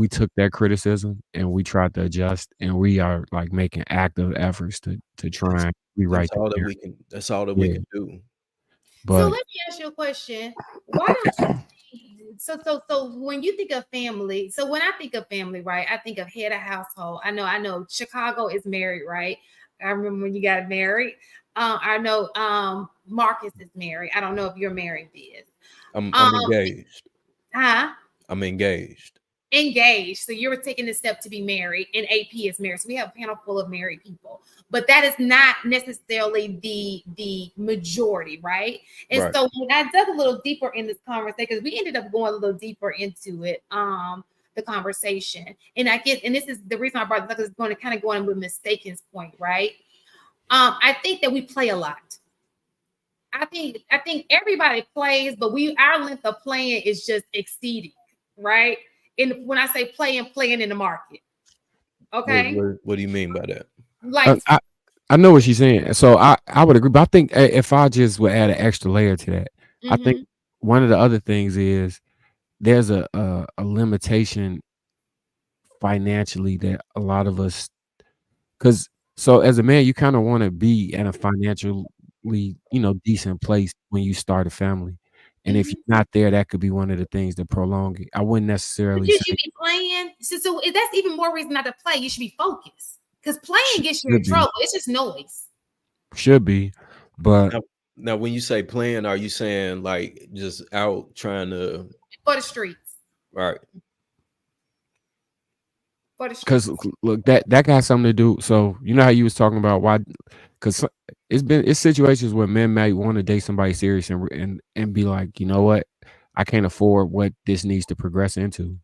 took that criticism and we tried to adjust, and we are like making active efforts to try and rewrite. That's all that we can do. But so let me ask you a question. Why don't you so when you think of family, so when I think of family, right, I think of head of household. I know Chicago is married, right? I remember when you got married. I know Marcus is married. I don't know if you're married, Biz. I'm engaged. Huh? I'm engaged. So you were taking the step to be married, and AP is married. So we have a panel full of married people, but that is not necessarily the majority, right? And so when I dug a little deeper in this conversation, because we ended up going a little deeper into it, the conversation, and I guess, and this is the reason I brought this up, because it's going to kind of go on with Mistaken's point, right? I think that we play a lot. I think everybody plays, but our length of playing is just exceeding, right? And when I say playing in the market, okay. What do you mean by that? Like I know what she's saying. So I would agree, but I think if I just would add an extra layer to that, I think one of the other things is there's a limitation financially that a lot of us, because so as a man, you kind of want to be in a financial decent place when you start a family. And if Mhm. you're not there, that could be one of the things that prolong it. I wouldn't But necessarily you say should be playing. So that's even more reason not to play. You should be focused because playing gets you in should be, trouble. It's just noise. but Now, when you say playing, are you saying like just out trying to For the streets. right? For the streets. because look, that got something to do. So you know how you was talking about why? Because it's situations where men might want to date somebody serious and be like, you know what, I can't afford what this needs to progress into.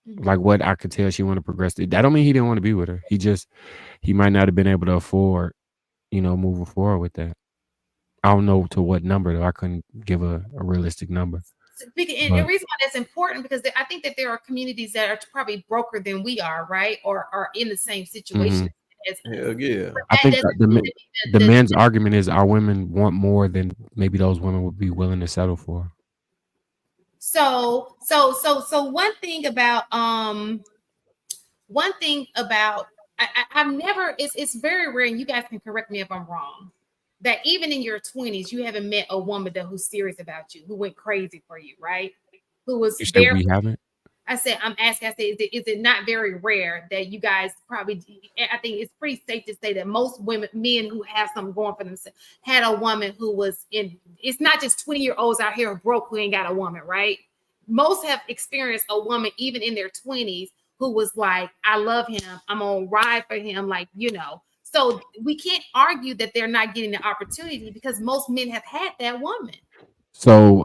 Mhm. Like what I could tell she want to progress to. That don't mean he didn't want to be with her. He might not have been able to afford, moving forward with that. I don't know to what number though. I couldn't give a realistic number. And the But reason why that's important because I think that there are communities that are probably broker than we are, right? Or are in the same situation as us. Hell yeah. But I that think doesn't the mean the that men's argument is our women want more than maybe those women would be willing to settle for. So one thing about I've never it's very rare, and you guys can correct me if I'm wrong, that even in your 20s you haven't met a woman who's serious about you, who went crazy for you, right? Who was You said there. we haven't? I said, is it not very rare that you guys probably, I think it's pretty safe to say that most men who have something going for themselves had a woman who was it's not just 20-year-olds out here broke who ain't got a woman, right? Most have experienced a woman even in their 20s who was like, I love him. I'm going to ride for him. So we can't argue that they're not getting the opportunity because most men have had that woman. So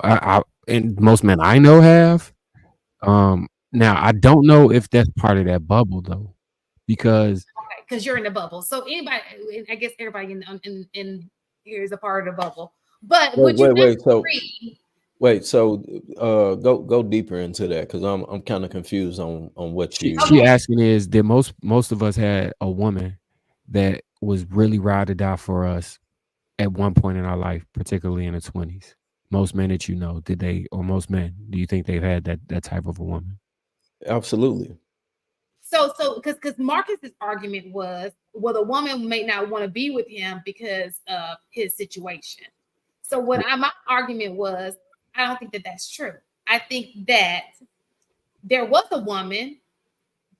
and most men I know have. Now I don't know if that's part of that bubble though, because Because you're in the bubble. So anybody, I guess everybody in here is a part of the bubble. But would you Wait. So, agree? go deeper into that because I'm kind of confused on what she you. asking is that most of us had a woman that was really ride or die for us at one point in our life, particularly in the 20s. Most men that most men, do you think they've had that type of a woman? Absolutely. So because Marcus's argument was, well, the woman may not want to be with him because of his situation. So my argument was, I don't think that that's true. I think that there was a woman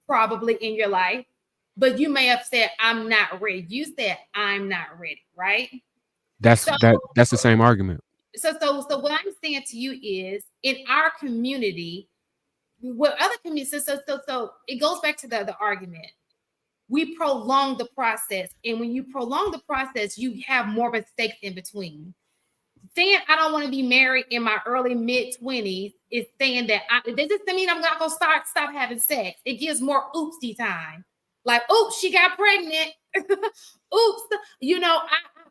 probably in your life, but you may have said, I'm not ready. You said, I'm not ready, right? That's the same argument. So what I'm saying to you is, in our community, what other communities, so it goes back to the argument. We prolong the process, and when you prolong the process, you have more mistakes in between. Saying I don't want to be married in my early mid-20s is saying that this doesn't mean I'm not gonna stop having sex. It gives more oopsie time. Like, oops, she got pregnant. Oops,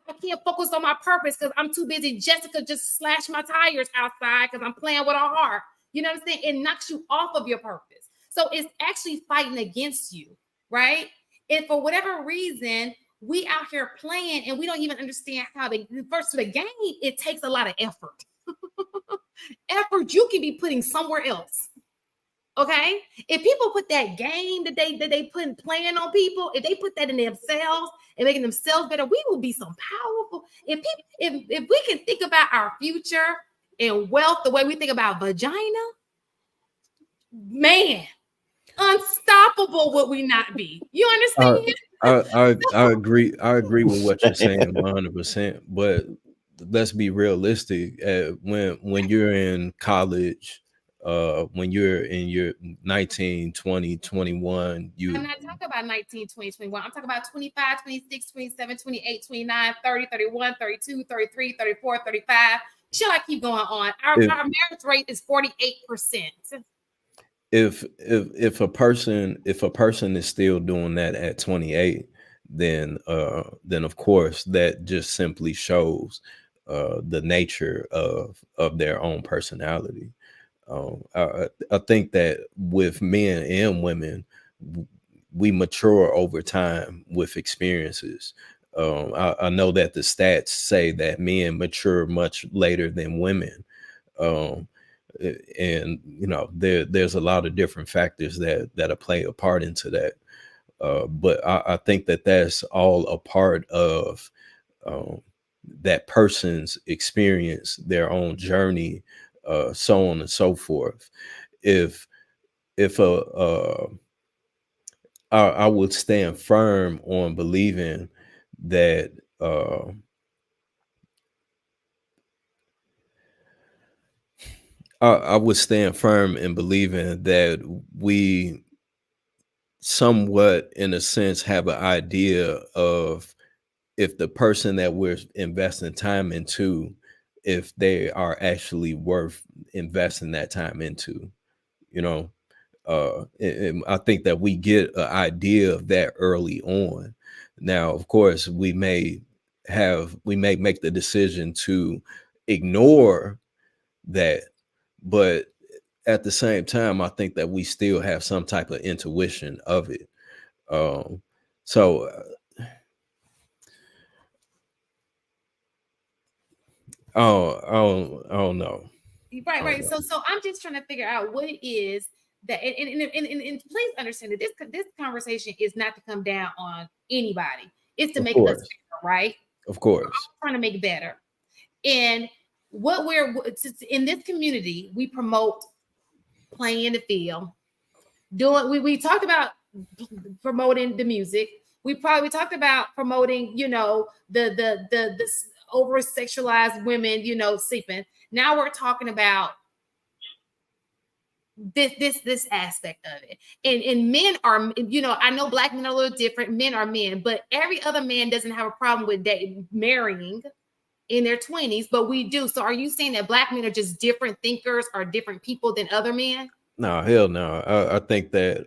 I can't focus on my purpose because I'm too busy. Jessica just slashed my tires outside because I'm playing with her heart. You know what I'm saying? It knocks you off of your purpose. So it's actually fighting against you, right? And for whatever reason, we out here playing and we don't even understand how first to the game, it takes a lot of effort. Effort you can be putting somewhere else. Okay, if people put that game that they put playing on people, if they put that in themselves and making themselves better, we will be so powerful. If we can think about our future and wealth the way we think about vagina, man, unstoppable would we not be? You understand? I agree. I agree with what you're saying 100%. But let's be realistic. When you're in college, when you're in your 19, 20, 21, I'm you not talking about 19, 20, 21. I'm talking about 25, 26, 27, 28, 29, 30, 31, 32, 33, 34, 35. Shall I keep going on? Our marriage rate is 48%. if a person is still doing that at 28, then of course that just simply shows the nature of their own personality. I think that with men and women, we mature over time with experiences. I know that the stats say that men mature much later than women. And there's a lot of different factors that play a part into that. But I think that that's all a part of that person's experience, their own journey, so on and so forth. If I would stand firm on believing that I would stand firm in believing that we somewhat, in a sense, have an idea of if the person that we're investing time into, if they are actually worth investing that time into, you know. And I think that we get an idea of that early on. Now, of course, we may make the decision to ignore that, but at the same time, I think that we still have some type of intuition of it. So I don't know. Right. So I'm just trying to figure out what it is that, and please understand that this conversation is not to come down on anybody. It's to make us better, right? Of course. I'm trying to make better. And what we're in this community, we promote playing in the field. We talked about promoting the music. We talked about promoting, the over sexualized women, sleeping. Now we're talking about this aspect of it. And men are, I know Black men are a little different. Men are men, but every other man doesn't have a problem with marrying in their 20s, but we do. So are you saying that Black men are just different thinkers or different people than other men? No, hell no. I think that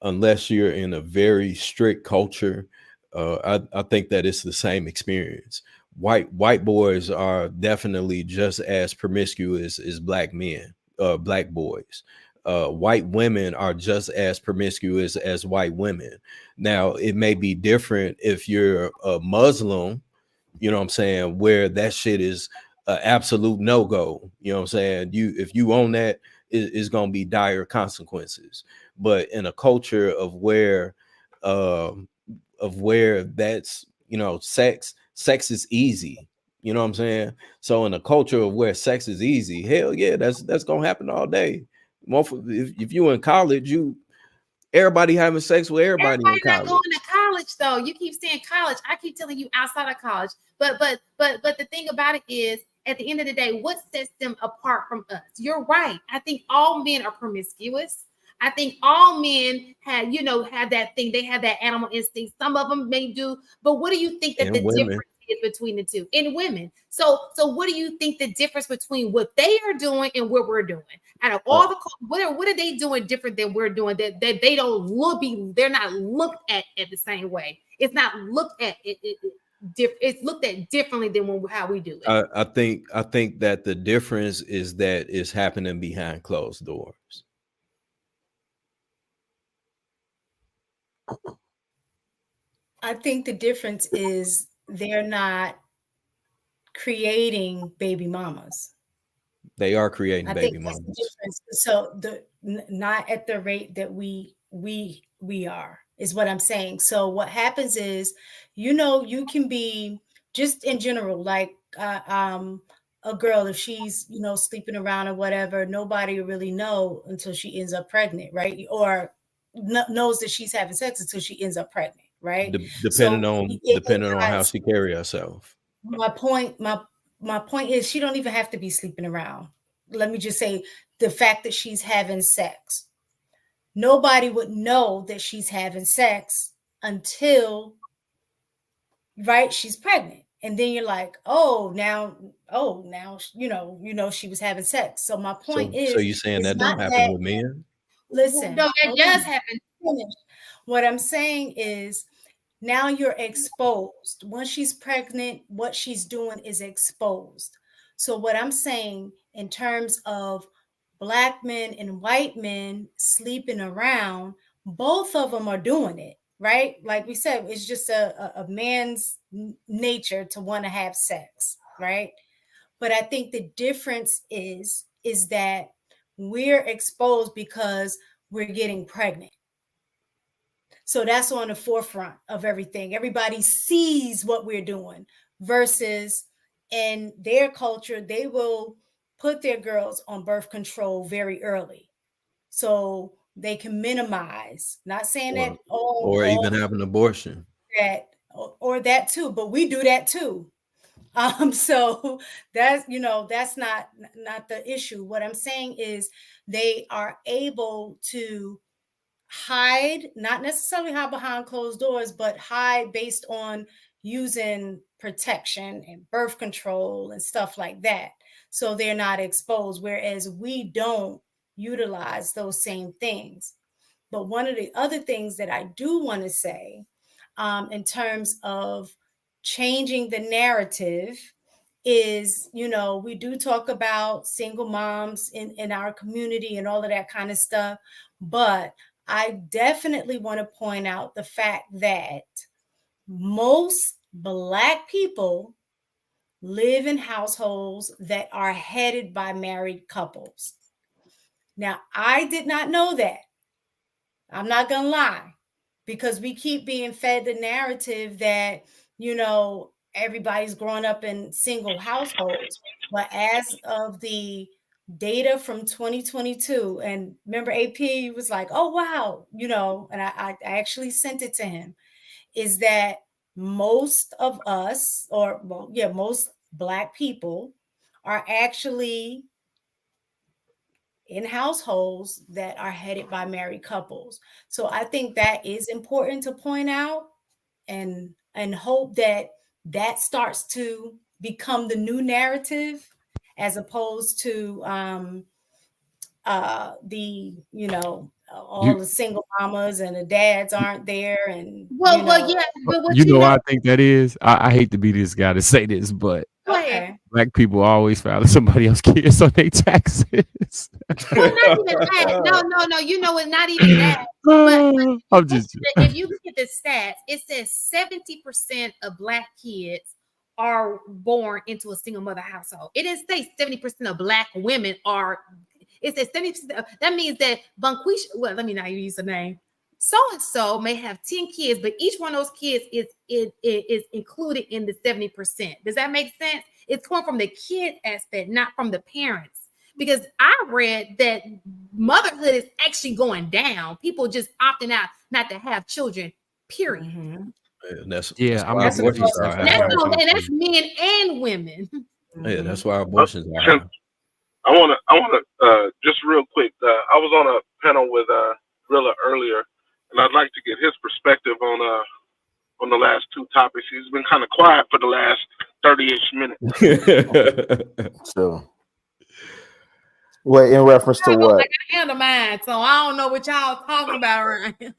unless you're in a very strict culture, I think that it's the same experience. White boys are definitely just as promiscuous as Black men, Black boys. White women are just as promiscuous as white women. Now, it may be different if you're a Muslim, you know what I'm saying, where that shit is an absolute no-go. You know what I'm saying? If you own that, it's gonna be dire consequences. But in a culture of where that's, sex is easy. You know what I'm saying? So in a culture of where sex is easy, hell yeah, that's gonna happen all day. If you in college, everybody having sex with everybody in college. Not going to college though. You keep saying college. I keep telling you outside of college. But the thing about it is, at the end of the day, what sets them apart from us? You're right. I think all men are promiscuous. I think all men have that thing. They have that animal instinct. Some of them may do. But what do you think that the difference is between the two? In women. So what do you think the difference between what they are doing and what we're doing? Out of all what are they doing different than we're doing that they don't they're not looked at the same way. It's not looked at it's looked at differently than how we do it. I think that the difference is that it's happening behind closed doors. I think the difference is they're not creating baby mamas. They are creating baby mamas. That's the difference. So not at the rate that we are, is what I'm saying. So what happens is, you can be, just in general, like a girl, if she's sleeping around or whatever, nobody will really know until she ends up pregnant, right? Or knows that she's having sex until she ends up pregnant, right? Depending on how she carry herself. My point is, she don't even have to be sleeping around. Let me just say, the fact that she's having sex, nobody would know that she's having sex until, right, she's pregnant. And then you're like, now, she was having sex. So my point is, so you're saying that don't happen with men? Listen, no, that does happen. What I'm saying is, now you're exposed. Once she's pregnant, what she's doing is exposed. So what I'm saying, in terms of Black men and white men sleeping around, both of them are doing it, right? Like we said, it's just a man's nature to want to have sex, right? But I think the difference is that we're exposed because we're getting pregnant. So that's on the forefront of everything. Everybody sees what we're doing. versus in their culture, they will put their girls on birth control very early. So they can minimize, not saying that or even have an abortion. That or that too, but we do that too. So that's, you know, that's not the issue. What I'm saying is they are able to hide, not necessarily hide behind closed doors, but hide based on using protection and birth control and stuff like that. So they're not exposed, whereas we don't utilize those same things. But one of the other things that I do want to say, in terms of changing the narrative, is, you know, we do talk about single moms in our community and all of that kind of stuff. But I definitely want to point out the fact that most Black people live in households that are headed by married couples. Now, I did not know that. I'm not going to lie, because we keep being fed the narrative that, you know, everybody's growing up in single households. But as of the data from 2022, and remember AP was like, oh, wow, you know, and I actually sent it to him, is that most of us, or well, yeah, most Black people are actually in households that are headed by married couples. So I think that is important to point out, and hope that that starts to become the new narrative, as opposed to the, you know, all the single mamas and the dads aren't there. And well, yeah, but what you know what I think that is? I hate to be this guy to say this, but okay, Black people always filing somebody else's kids on their taxes. Well, not even that. No. You know, it's not even that. But I'm just. if you look at the stats, it says 70% of Black kids are born into a single mother household. It didn't say 70% of Black women are. It says 70%. That means that Bunquisha, well, let me not even use the name. So and so may have 10 kids, but each one of those kids is included in the 70%. Does that make sense? It's coming from the kid aspect, not from the parents. Because I read that motherhood is actually going down. People just opting out not to have children, period. And that's Yeah, why abortions are high. And that's men and women. Yeah, that's why abortions are high. I want to just real quick. I was on a panel with Rilla earlier, and I'd like to get his perspective on the last two topics. He's been kind of quiet for the last 30-ish minutes. So, well, in reference to what? I got to handle mine, so I don't know what y'all talking about right now.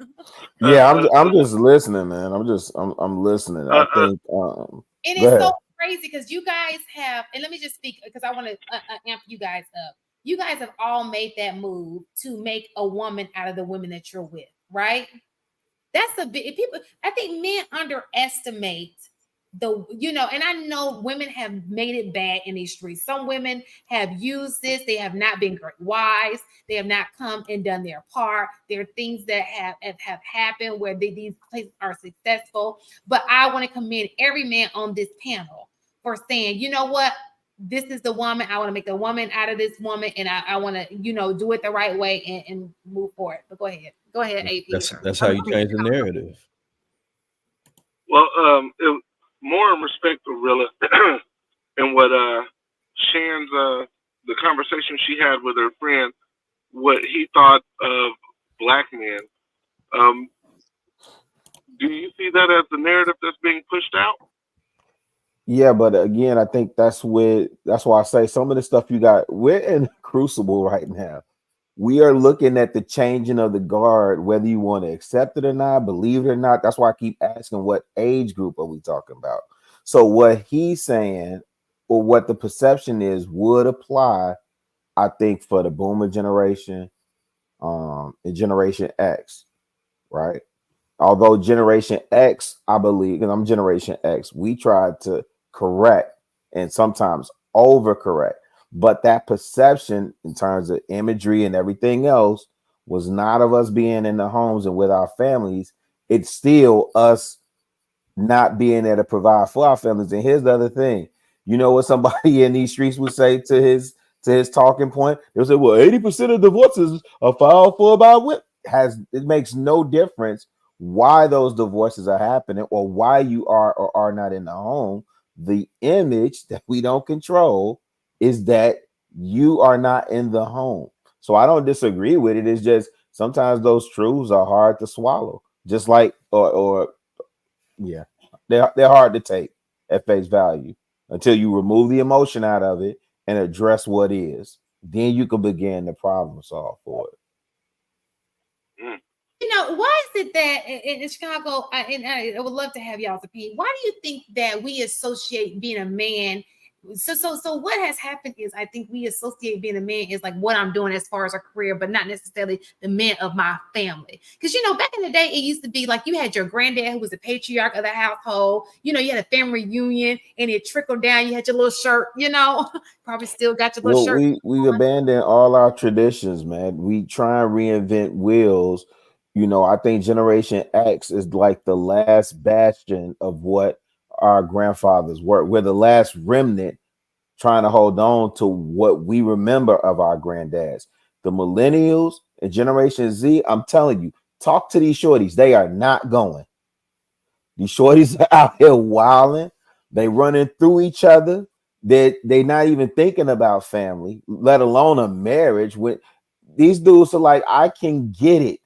Yeah, I'm just listening, man. I'm listening. I think. And it's so crazy because you guys have, and let me just speak because I want to amp you guys up. You guys have all made that move to make a woman out of the women that you're with, right? That's a big people. I think men underestimate and I know women have made it bad in these streets. Some women have used this. They have not been great wives. They have not come and done their part. There are things that have happened where these places are successful. But I want to commend every man on this panel for saying, you know what? This is the woman. I want to make the woman out of this woman, and I want to, do it the right way and move forward. But go ahead, AP. That's how you change the narrative. Well, more in respect for Rilla and what Shan's the conversation she had with her friend, what he thought of Black men. Do you see that as the narrative that's being pushed out? Yeah, but again, I think that's why I say some of the stuff you got. We're in the crucible right now. We are looking at the changing of the guard, whether you want to accept it or not, believe it or not. That's why I keep asking, what age group are we talking about? So what he's saying, or what the perception is, would apply, I think, for the boomer generation, and Generation X, right? Although Generation X, I believe, and I'm Generation X, we tried to correct and sometimes overcorrect. But that perception in terms of imagery and everything else was not of us being in the homes and with our families. It's still us not being there to provide for our families. And here's the other thing. You know what somebody in these streets would say to his talking point? They'll say, well, 80% of divorces are filed for by women. It makes no difference why those divorces are happening or why you are or are not in the home. The image that we don't control is that you are not in the home. So I don't disagree with it. It's just sometimes those truths are hard to swallow. Just like or yeah, they're hard to take at face value until you remove the emotion out of it and address what is. Then you can begin to problem solve for it. You know, why is it that in Chicago, and I would love to have y'all's opinion, why do you think that we associate being a man? So what has happened is I think we associate being a man is like what I'm doing as far as a career, but not necessarily the man of my family. Because, you know, back in the day, it used to be like you had your granddad who was the patriarch of the household. You know, you had a family reunion and it trickled down. You had your little shirt, you know, probably still got your little shirt. We abandon all our traditions, man. We try and reinvent wheels. You know, I think Generation X is like the last bastion of what our grandfathers were. We're the last remnant trying to hold on to what we remember of our granddads. The millennials and Generation Z, I'm telling you, talk to these shorties. They are not going. These shorties are out here wilding. They running through each other. They not even thinking about family, let alone a marriage. With these dudes are like, I can get it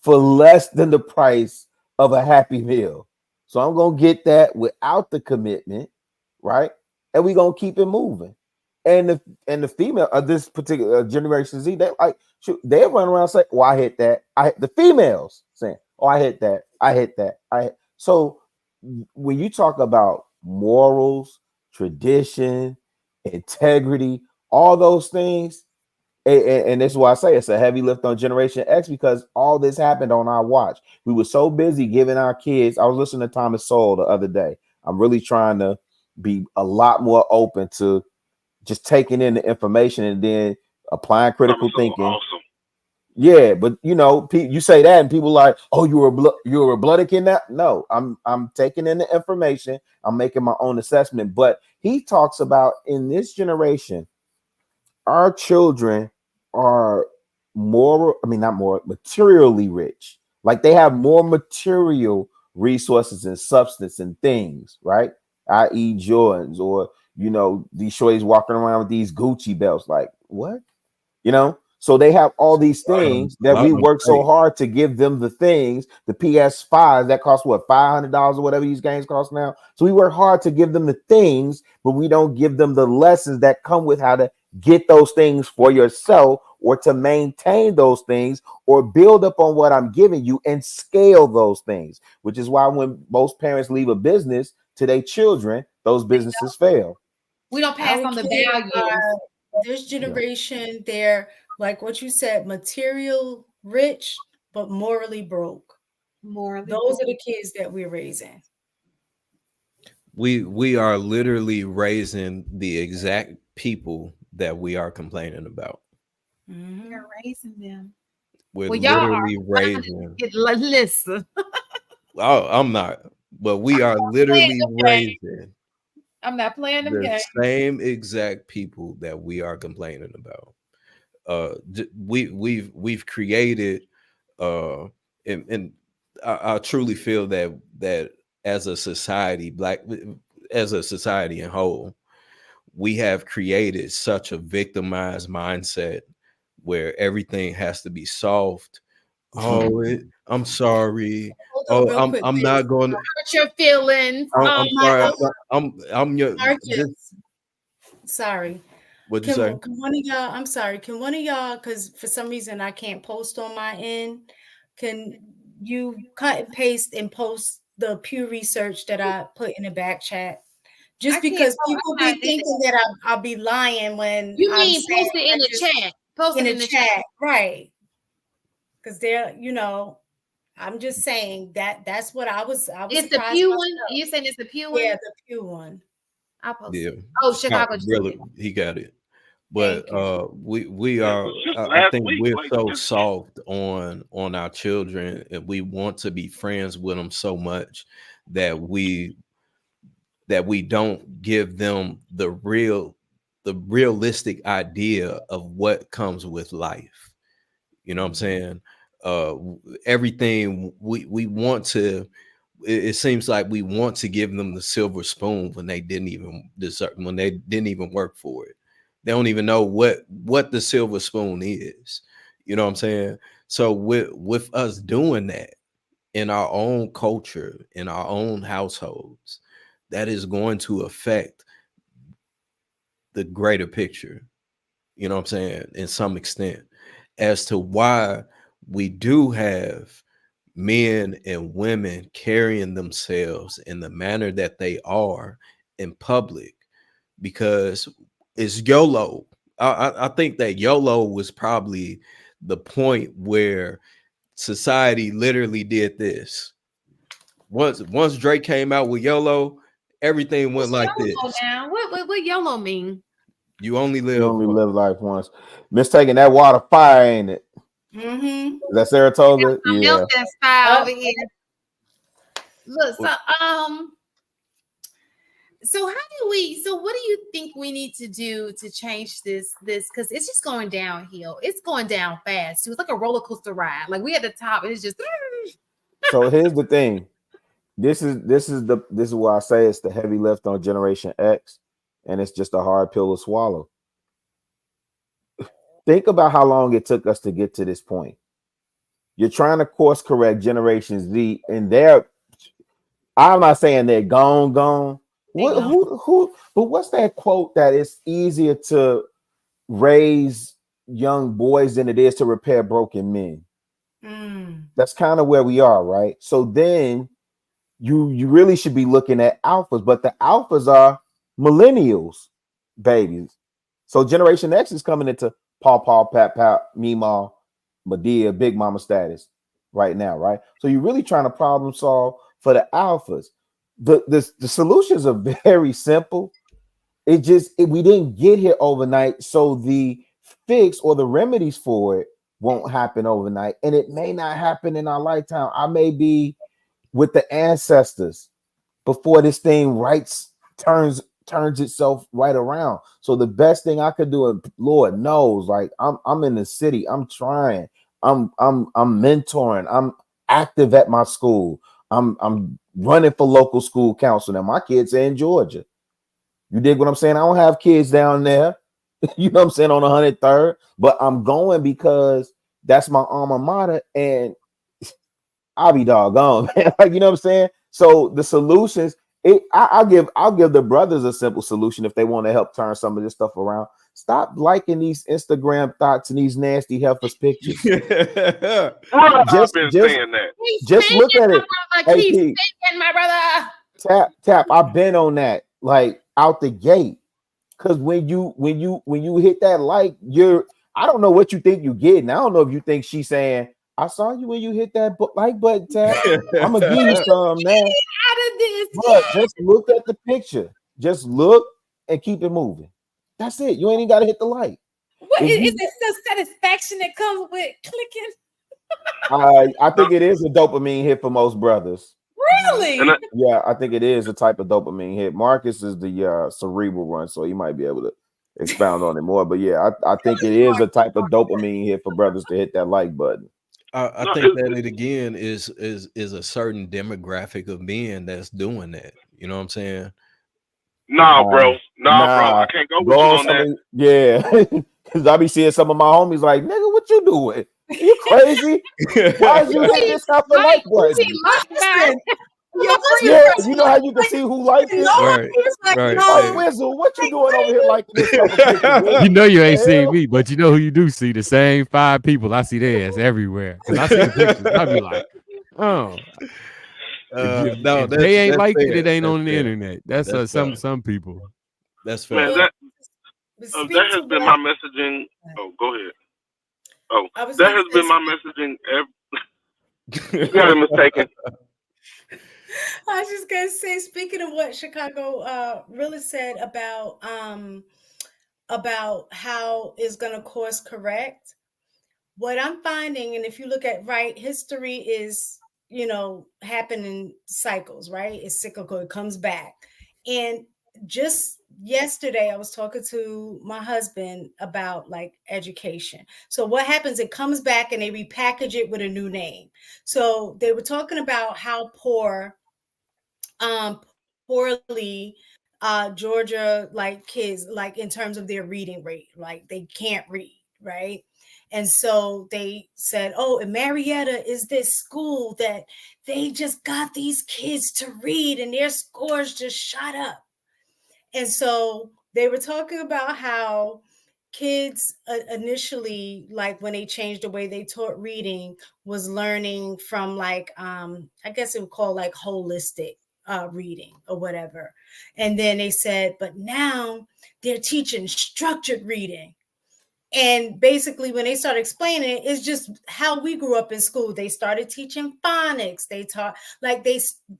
for less than the price of a Happy Meal. So I'm gonna get that without the commitment, right? And we're gonna keep it moving. And the female of this particular Generation Z, they like they run around saying, "Oh, I hit that." The females saying, "Oh, I hit that. I hit that." So when you talk about morals, tradition, integrity, all those things, and this is why I say it's a heavy lift on Generation X because all this happened on our watch. We were so busy giving our kids. I was listening to Thomas Sowell the other day. I'm really trying to be a lot more open to just taking in the information and then applying critical thinking. Awesome. Yeah, but you know, you say that and people like, oh, you were a bloodic in that. No, I'm taking in the information. I'm making my own assessment. But he talks about in this generation, our children are materially rich. Like they have more material resources and substance and things, right? I.e. Jordans or, you know, these shorties walking around with these Gucci belts. Like, what? You know? So they have all these things that we work so hard to give them the things, the PS5 that cost what, $500 or whatever these games cost now. So we work hard to give them the things, but we don't give them the lessons that come with how to get those things for yourself or to maintain those things or build up on what I'm giving you and scale those things, which is why when most parents leave a business to their children, those businesses fail. We don't pass on the values. This generation, they're like what you said, material rich, but morally broke. Those are the kids that we're raising. We are literally raising the exact people that we are complaining about. You're raising them. We're literally raising. Listen. Oh, I'm not, but we are literally raising. I'm not playing them games. The same exact people that we are complaining about. We've created, and I truly feel that as a society, as a society in whole, we have created such a victimized mindset where everything has to be soft. Oh, I'm sorry. Oh, I'm not going to hurt your feelings. I'm sorry. I'm your. Sorry. What'd you say? Can one of y'all? I'm sorry. Can one of y'all? Because for some reason I can't post on my end. Can you cut and paste and post the Pew Research that I put in the back chat? Just because people be thinking that I'll be lying when you mean post it in the chat. Post it in the chat, right? Because they're, you know, I'm just saying that's what I was. It's the Pew one. Are you saying it's the Pew one? Yeah, the Pew one. I'll post it. Oh, Chicago. Really, he got it. But we are. I think we're so soft on our children, and we want to be friends with them so much that we don't give them the realistic idea of what comes with life. You know what I'm saying? Everything we want to, it seems like we want to give them the silver spoon when they didn't even deserve, when they didn't even work for it. They don't even know what the silver spoon is. You know what I'm saying? So with us doing that in our own culture, in our own households, that is going to affect the greater picture, you know what I'm saying, in some extent, as to why we do have men and women carrying themselves in the manner that they are in public, because it's YOLO. I think that YOLO was probably the point where society literally did this. Once Drake came out with YOLO, everything went like this. Now, what YOLO mean? You only live. You only live life once. Mistaking that water fire, ain't it? Mm-hmm. Is that Saratoga? Yeah. That style over here. Look, so how do we? So what do you think we need to do to change this? Because it's just going downhill. It's going down fast. It's like a roller coaster ride. Like we at the top, and it's just. So here's the thing. This is why I say it's the heavy lift on Generation X, and it's just a hard pill to swallow. Think about how long it took us to get to this point. You're trying to course correct Generation Z, and I'm not saying they're gone. But what's that quote that it's easier to raise young boys than it is to repair broken men? That's kind of where we are, right? So then you really should be looking at alphas, but the alphas are millennials, babies. So Generation X is coming into Paw, Pat, Meemaw, Medea, Big Mama status right now, right? So you're really trying to problem solve for the alphas. The solutions are very simple. We didn't get here overnight, so the fix or the remedies for it won't happen overnight, and it may not happen in our lifetime. I may be with the ancestors before this thing turns itself right around. So the best thing I could do, and Lord knows, like I'm in the city, I'm trying, I'm mentoring, I'm active at my school, I'm running for local school council. Now my kids are in Georgia. You dig what I'm saying? I don't have kids down there, you know what I'm saying, on 103rd, but I'm going because that's my alma mater, and I'll be doggone, man. Like, you know what I'm saying? So the solutions, I'll give the brothers a simple solution if they want to help turn some of this stuff around. Stop liking these Instagram thoughts and these nasty heifers pictures. I've been saying that. Just look at it. Keep speaking, my brother. Tap. I've been on that, like, out the gate. Because when you hit that like, I don't know what you think you getting. I don't know if you think she's saying, I saw you when you hit that like button, Tap. I'm gonna give you some now. Out of this. Look, just look at the picture. Just look and keep it moving. That's it. You ain't even gotta hit the like. What is it? Still satisfaction that comes with clicking? I think it is a dopamine hit for most brothers. Really? Yeah, I think it is a type of dopamine hit. Marcus is the cerebral one, so he might be able to expound on it more. But yeah, I think it is a type of dopamine hit for brothers to hit that like button. I think that it again is a certain demographic of men that's doing that. You know what I'm saying? Nah, bro. Bro. I can't go with you on that. Yeah, because I be seeing some of my homies like, nigga, what you doing? You crazy? Why is you hit this stuff for like button? Yeah, you know how you can see who likes it? Right. Oh, Wizzle, what you doing over here liking this stuff? You know you ain't seen me, but you know who you do see. The same 5 people. I see their ass everywhere. Because I see the pictures. I be like, oh. No, they ain't like fair. it ain't on the fair. internet. That's some people. That's fair. Man, that has been my messaging. Oh, go ahead. Oh, that has been my messaging. You got it mistaken. I was just gonna say, speaking of what Chicago really said about how it's gonna course correct, what I'm finding, and if you look at history is, happen in cycles, right? It's cyclical, it comes back. And just yesterday I was talking to my husband about like education. So what happens, it comes back and they repackage it with a new name. So they were talking about how poorly Georgia like kids, like in terms of their reading rate, like they can't read, right? And so they said, oh, in Marietta is this school that they just got these kids to read and their scores just shot up. And so they were talking about how kids initially, like when they changed the way they taught reading, was learning from like, I guess it would call like holistic reading or whatever. And then they said, but now they're teaching structured reading. And basically, when they started explaining it, it's just how we grew up in school. They started teaching phonics. They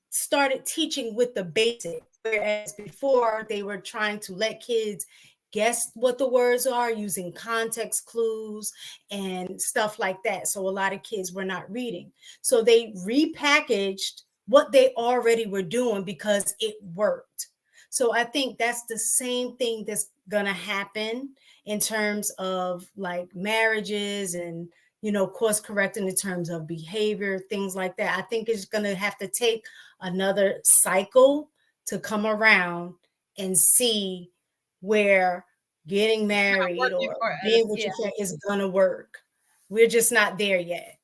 started teaching with the basics. Whereas before, they were trying to let kids guess what the words are using context clues and stuff like that. So a lot of kids were not reading. So they repackaged what they already were doing because it worked. So I think that's the same thing that's going to happen in terms of like marriages and, course correcting in terms of behavior, things like that. I think it's going to have to take another cycle to come around and see where getting married or being with your family is going to work. We're just not there yet.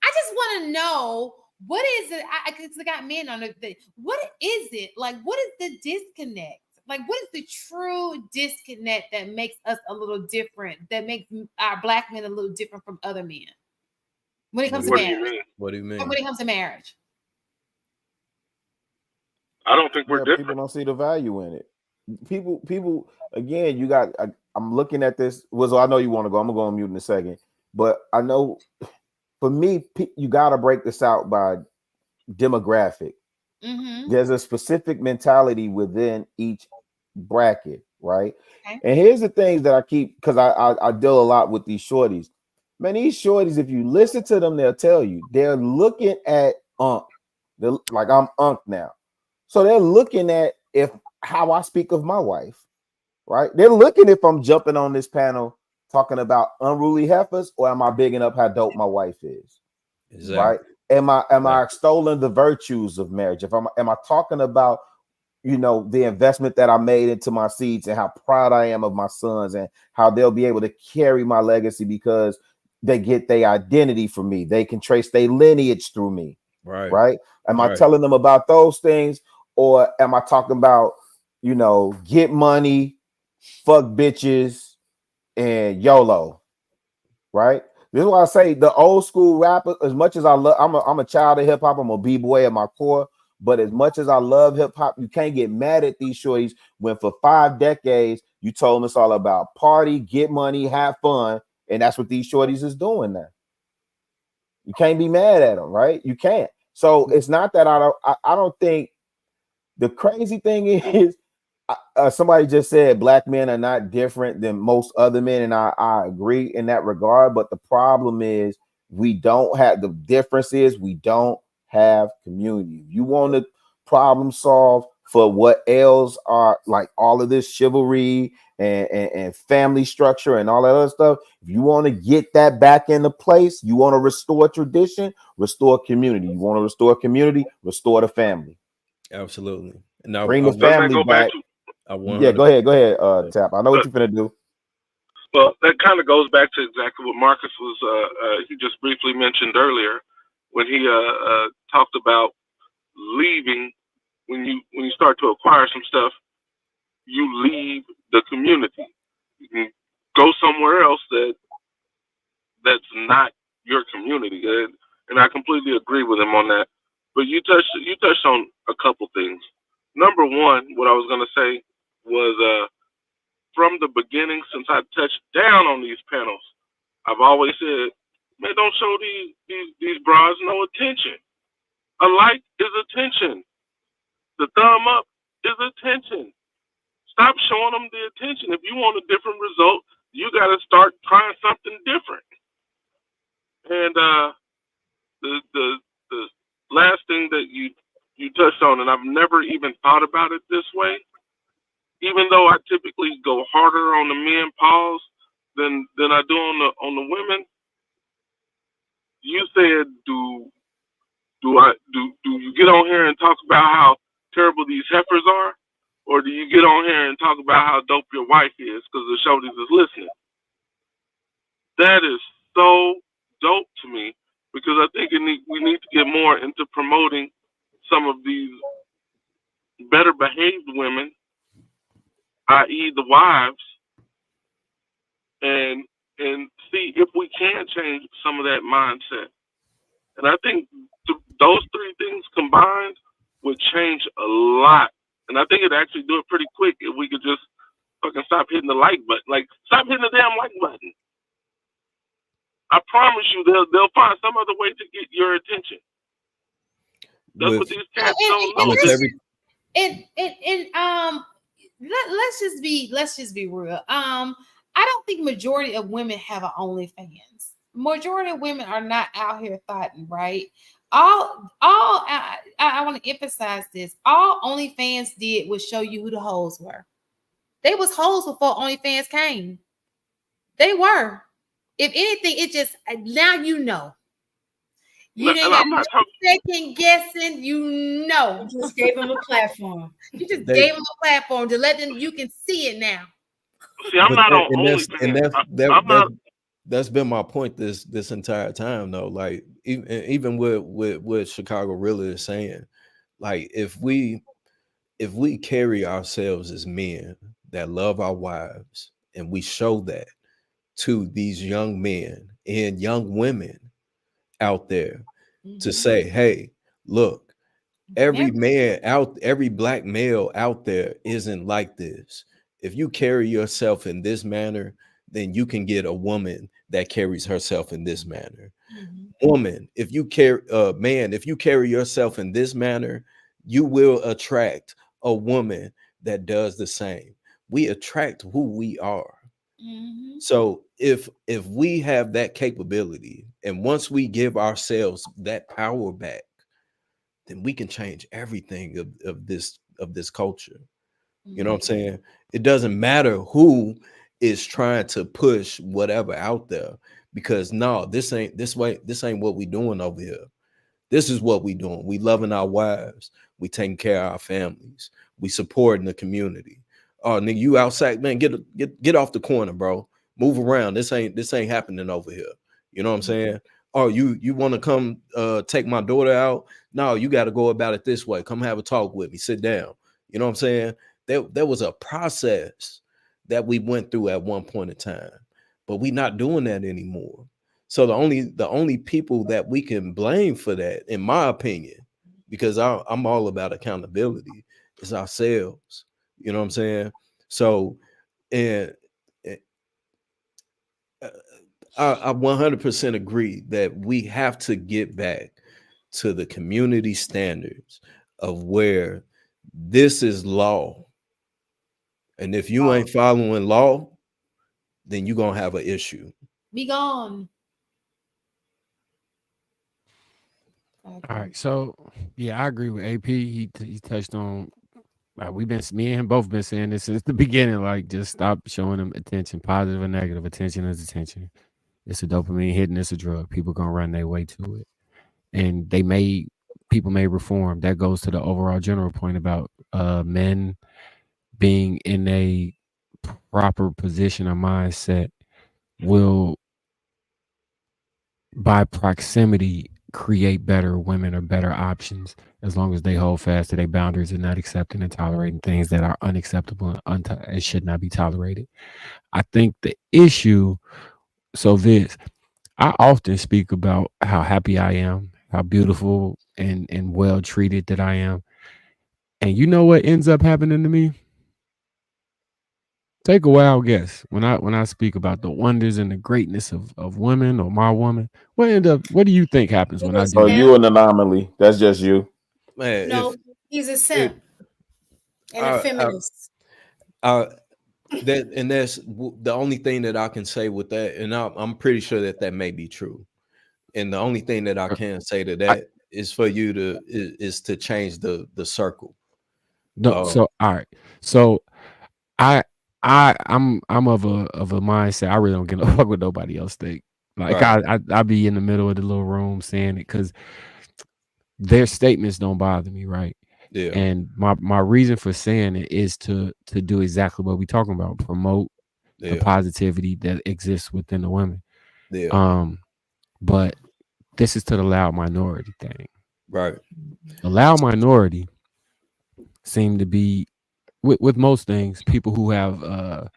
I just want to know, what is it? Because I got men on it. What is it? Like, what is the disconnect? Like, what is the true disconnect that makes us a little different, that makes our Black men a little different from other men when it comes to marriage? What do you mean? When it comes to marriage? I don't think we're different. People don't see the value in it. People again, you got, I'm looking at this. Wizzo, I know you want to go. I'm going to go on mute in a second. But I know for me, you got to break this out by demographic. Mm-hmm. There's a specific mentality within each bracket, right? Okay. And here's the things that I keep, because I deal a lot with these shorties. Man, these shorties, if you listen to them, they'll tell you they're looking at they're like, I'm now. So they're looking at how I speak of my wife, right? They're looking if I'm jumping on this panel talking about unruly heifers, or am I bigging up how dope my wife is? Exactly. Right? Am I extolling the virtues of marriage? Am I talking about, the investment that I made into my seeds and how proud I am of my sons and how they'll be able to carry my legacy because they get their identity from me. They can trace their lineage through me. Right? Am I telling them about those things, or am I talking about, get money, fuck bitches, and YOLO? Right? This is why I say the old school rapper, as much as I love, I'm a child of hip hop, I'm a b-boy at my core. But as much as I love hip hop, you can't get mad at these shorties when for 5 decades you told them it's all about party, get money, have fun, and that's what these shorties is doing now. You can't be mad at them, right? You can't. So it's not that I don't think, the crazy thing is, somebody just said Black men are not different than most other men, and I agree in that regard. But the problem is we don't have, the difference is we don't have community. If you want to problem solve for what ails are, like all of this chivalry and family structure and all that other stuff, if you want to get that back into place, you want to restore tradition, restore community. You want to restore community, restore the family. Absolutely. Now bring the family back. Yeah, go ahead, Tap. I know what you're gonna do. Well, that kind of goes back to exactly what Marcus was he just briefly mentioned earlier when he talked about leaving. When you start to acquire some stuff, you leave the community. You can go somewhere else that's not your community, and I completely agree with him on that. But you touched on a couple things. Number one, what I was going to say was from the beginning, since I touched down on these panels, I've always said, man, don't show these bras no attention. A like is attention. The thumb up is attention. Stop showing them the attention. If you want a different result, you got to start trying something different. And the last thing that you touched on, and I've never even thought about it this way. Even though I typically go harder on the men pause than I do on the women, you said do you get on here and talk about how terrible these heifers are, or do you get on here and talk about how dope your wife is because the shoulders is listening? That is so dope to me because I think we need to get more into promoting some of these better behaved women, i.e., the wives, and see if we can change some of that mindset. And I think those three things combined would change a lot. And I think it'd actually do it pretty quick if we could just fucking stop hitting the like button. Like, stop hitting the damn like button. I promise you, they'll find some other way to get your attention. That's what these cats don't know. Let's just be real. I don't think majority of women have an OnlyFans. Majority of women are not out here thotting, right? I want to emphasize this. All OnlyFans did was show you who the hoes were. They was hoes before OnlyFans came. They were. If anything, it just now you know. You didn't have no second guessing. You know, you just gave them a platform. You just gave them a platform to let them. You can see it now. See, I'm not on OnlyFans. That's been my point this entire time, though. Like even with what Chicago really is saying, like if we carry ourselves as men that love our wives and we show that to these young men and young women out there to say, hey, look, every black male out there isn't like this. If you carry yourself in this manner, then you can get a woman that carries herself in this manner. Woman, if you carry man, if you carry yourself in this manner, you will attract a woman that does the same. We attract who we are. So if we have that capability, and once we give ourselves that power back, then we can change everything of this culture. You know what I'm saying? It doesn't matter who is trying to push whatever out there, because no, this ain't what we doing over here. This is what we doing. We loving our wives. We taking care of our families. We supporting the community. Oh, nigga, you outside, man, get off the corner, bro. Move around. This ain't happening over here. You know what I'm saying? Oh, you want to come take my daughter out? No, you got to go about it this way. Come have a talk with me. Sit down. You know what I'm saying? There was a process that we went through at one point in time, but we not doing that anymore. So the only people that we can blame for that, in my opinion, because I'm all about accountability, is ourselves. You know what I'm saying? So, and I 100% agree that we have to get back to the community standards of where this is law. And if you ain't following law, then you're going to have an issue. Be gone. All right. So, yeah, I agree with AP. He touched on, me and him both been saying this since the beginning, like just stop showing them attention, positive or negative. Attention is attention. It's a dopamine hit and it's a drug. People going to run their way to it. And people may reform. That goes to the overall general point about men being in a proper position or mindset will, by proximity, create better women or better options, as long as they hold fast to their boundaries and not accepting and tolerating things that are unacceptable and should not be tolerated. I think the issue, I often speak about how happy I am, how beautiful and well treated that I am. And you know what ends up happening to me? Take a wild guess. When I speak about the wonders and the greatness of women or my woman, what do you think happens when I do so that? you an anomaly. That's just you. Man, no, he's a simp and a feminist. That's the only thing that I can say with that, and I'm pretty sure that may be true. And the only thing that I can say to that is for you to is to change the circle. No, so all right. So I'm of a mindset. I really don't give a fuck what nobody else think. Like I be in the middle of the little room saying it because their statements don't bother me, right? Yeah. And my reason for saying it is to do exactly what we talking about, promote the positivity that exists within the women. Yeah. But this is to the loud minority thing. Right. The loud minority seem to be with most things, people who have a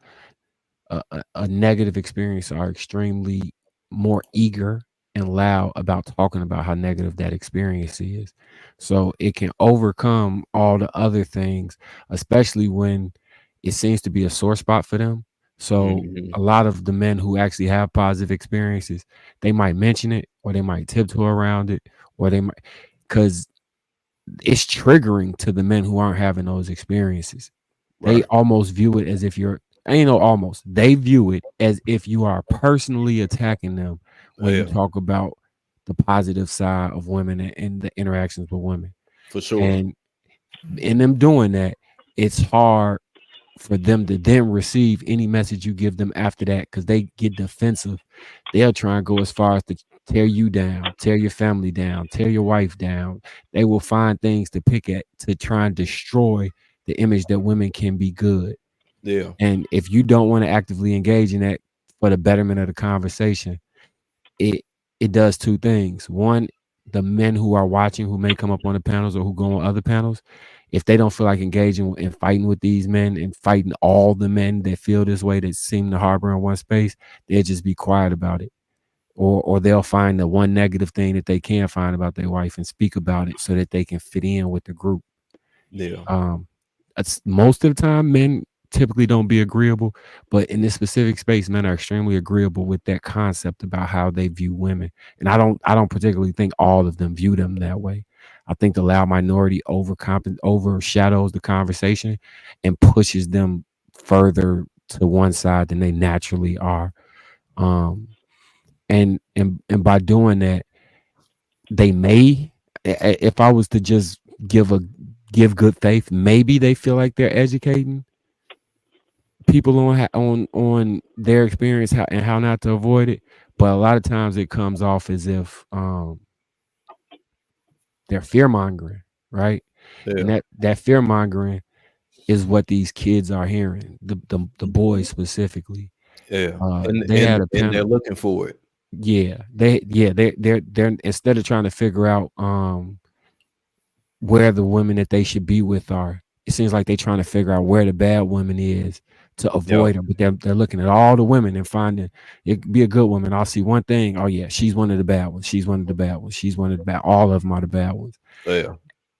negative experience are extremely more eager and loud about talking about how negative that experience is. So it can overcome all the other things, especially when it seems to be a sore spot for them. So a lot of the men who actually have positive experiences, they might mention it or they might tiptoe around it or they might, because it's triggering to the men who aren't having those experiences. They almost view it as if you're, almost. They view it as if you are personally attacking them when you talk about the positive side of women and the interactions with women. For sure. And in them doing that, it's hard for them to then receive any message you give them after that because they get defensive. They'll try and go as far as to tear you down, tear your family down, tear your wife down. They will find things to pick at to try and destroy the image that women can be good. Yeah. And if you don't want to actively engage in that for the betterment of the conversation, it does two things. One, the men who are watching, who may come up on the panels or who go on other panels, if they don't feel like engaging and fighting with these men and fighting all the men that feel this way, that seem to harbor in one space, they'll just be quiet about it. Or they'll find the one negative thing that they can find about their wife and speak about it so that they can fit in with the group. Yeah. It's most of the time men typically don't be agreeable, but in this specific space, men are extremely agreeable with that concept about how they view women. And I don't particularly think all of them view them that way. I think the loud minority overshadows the conversation and pushes them further to one side than they naturally are. And by doing that, they may, if I was to just give good faith, maybe they feel like they're educating people on their experience and how not to avoid it. But a lot of times it comes off as if they're fear mongering, right? Yeah. And that fear mongering is what these kids are hearing, the boys specifically. Yeah. They had a panel. And they're looking for it. They're instead of trying to figure out where the women that they should be with are, it seems like they're trying to figure out where the bad woman is to avoid her. But they're looking at all the women and finding it could be a good woman. I'll see one thing. Oh yeah, she's one of the bad ones. She's one of the bad ones. She's one of the bad. All of them are the bad ones. Yeah.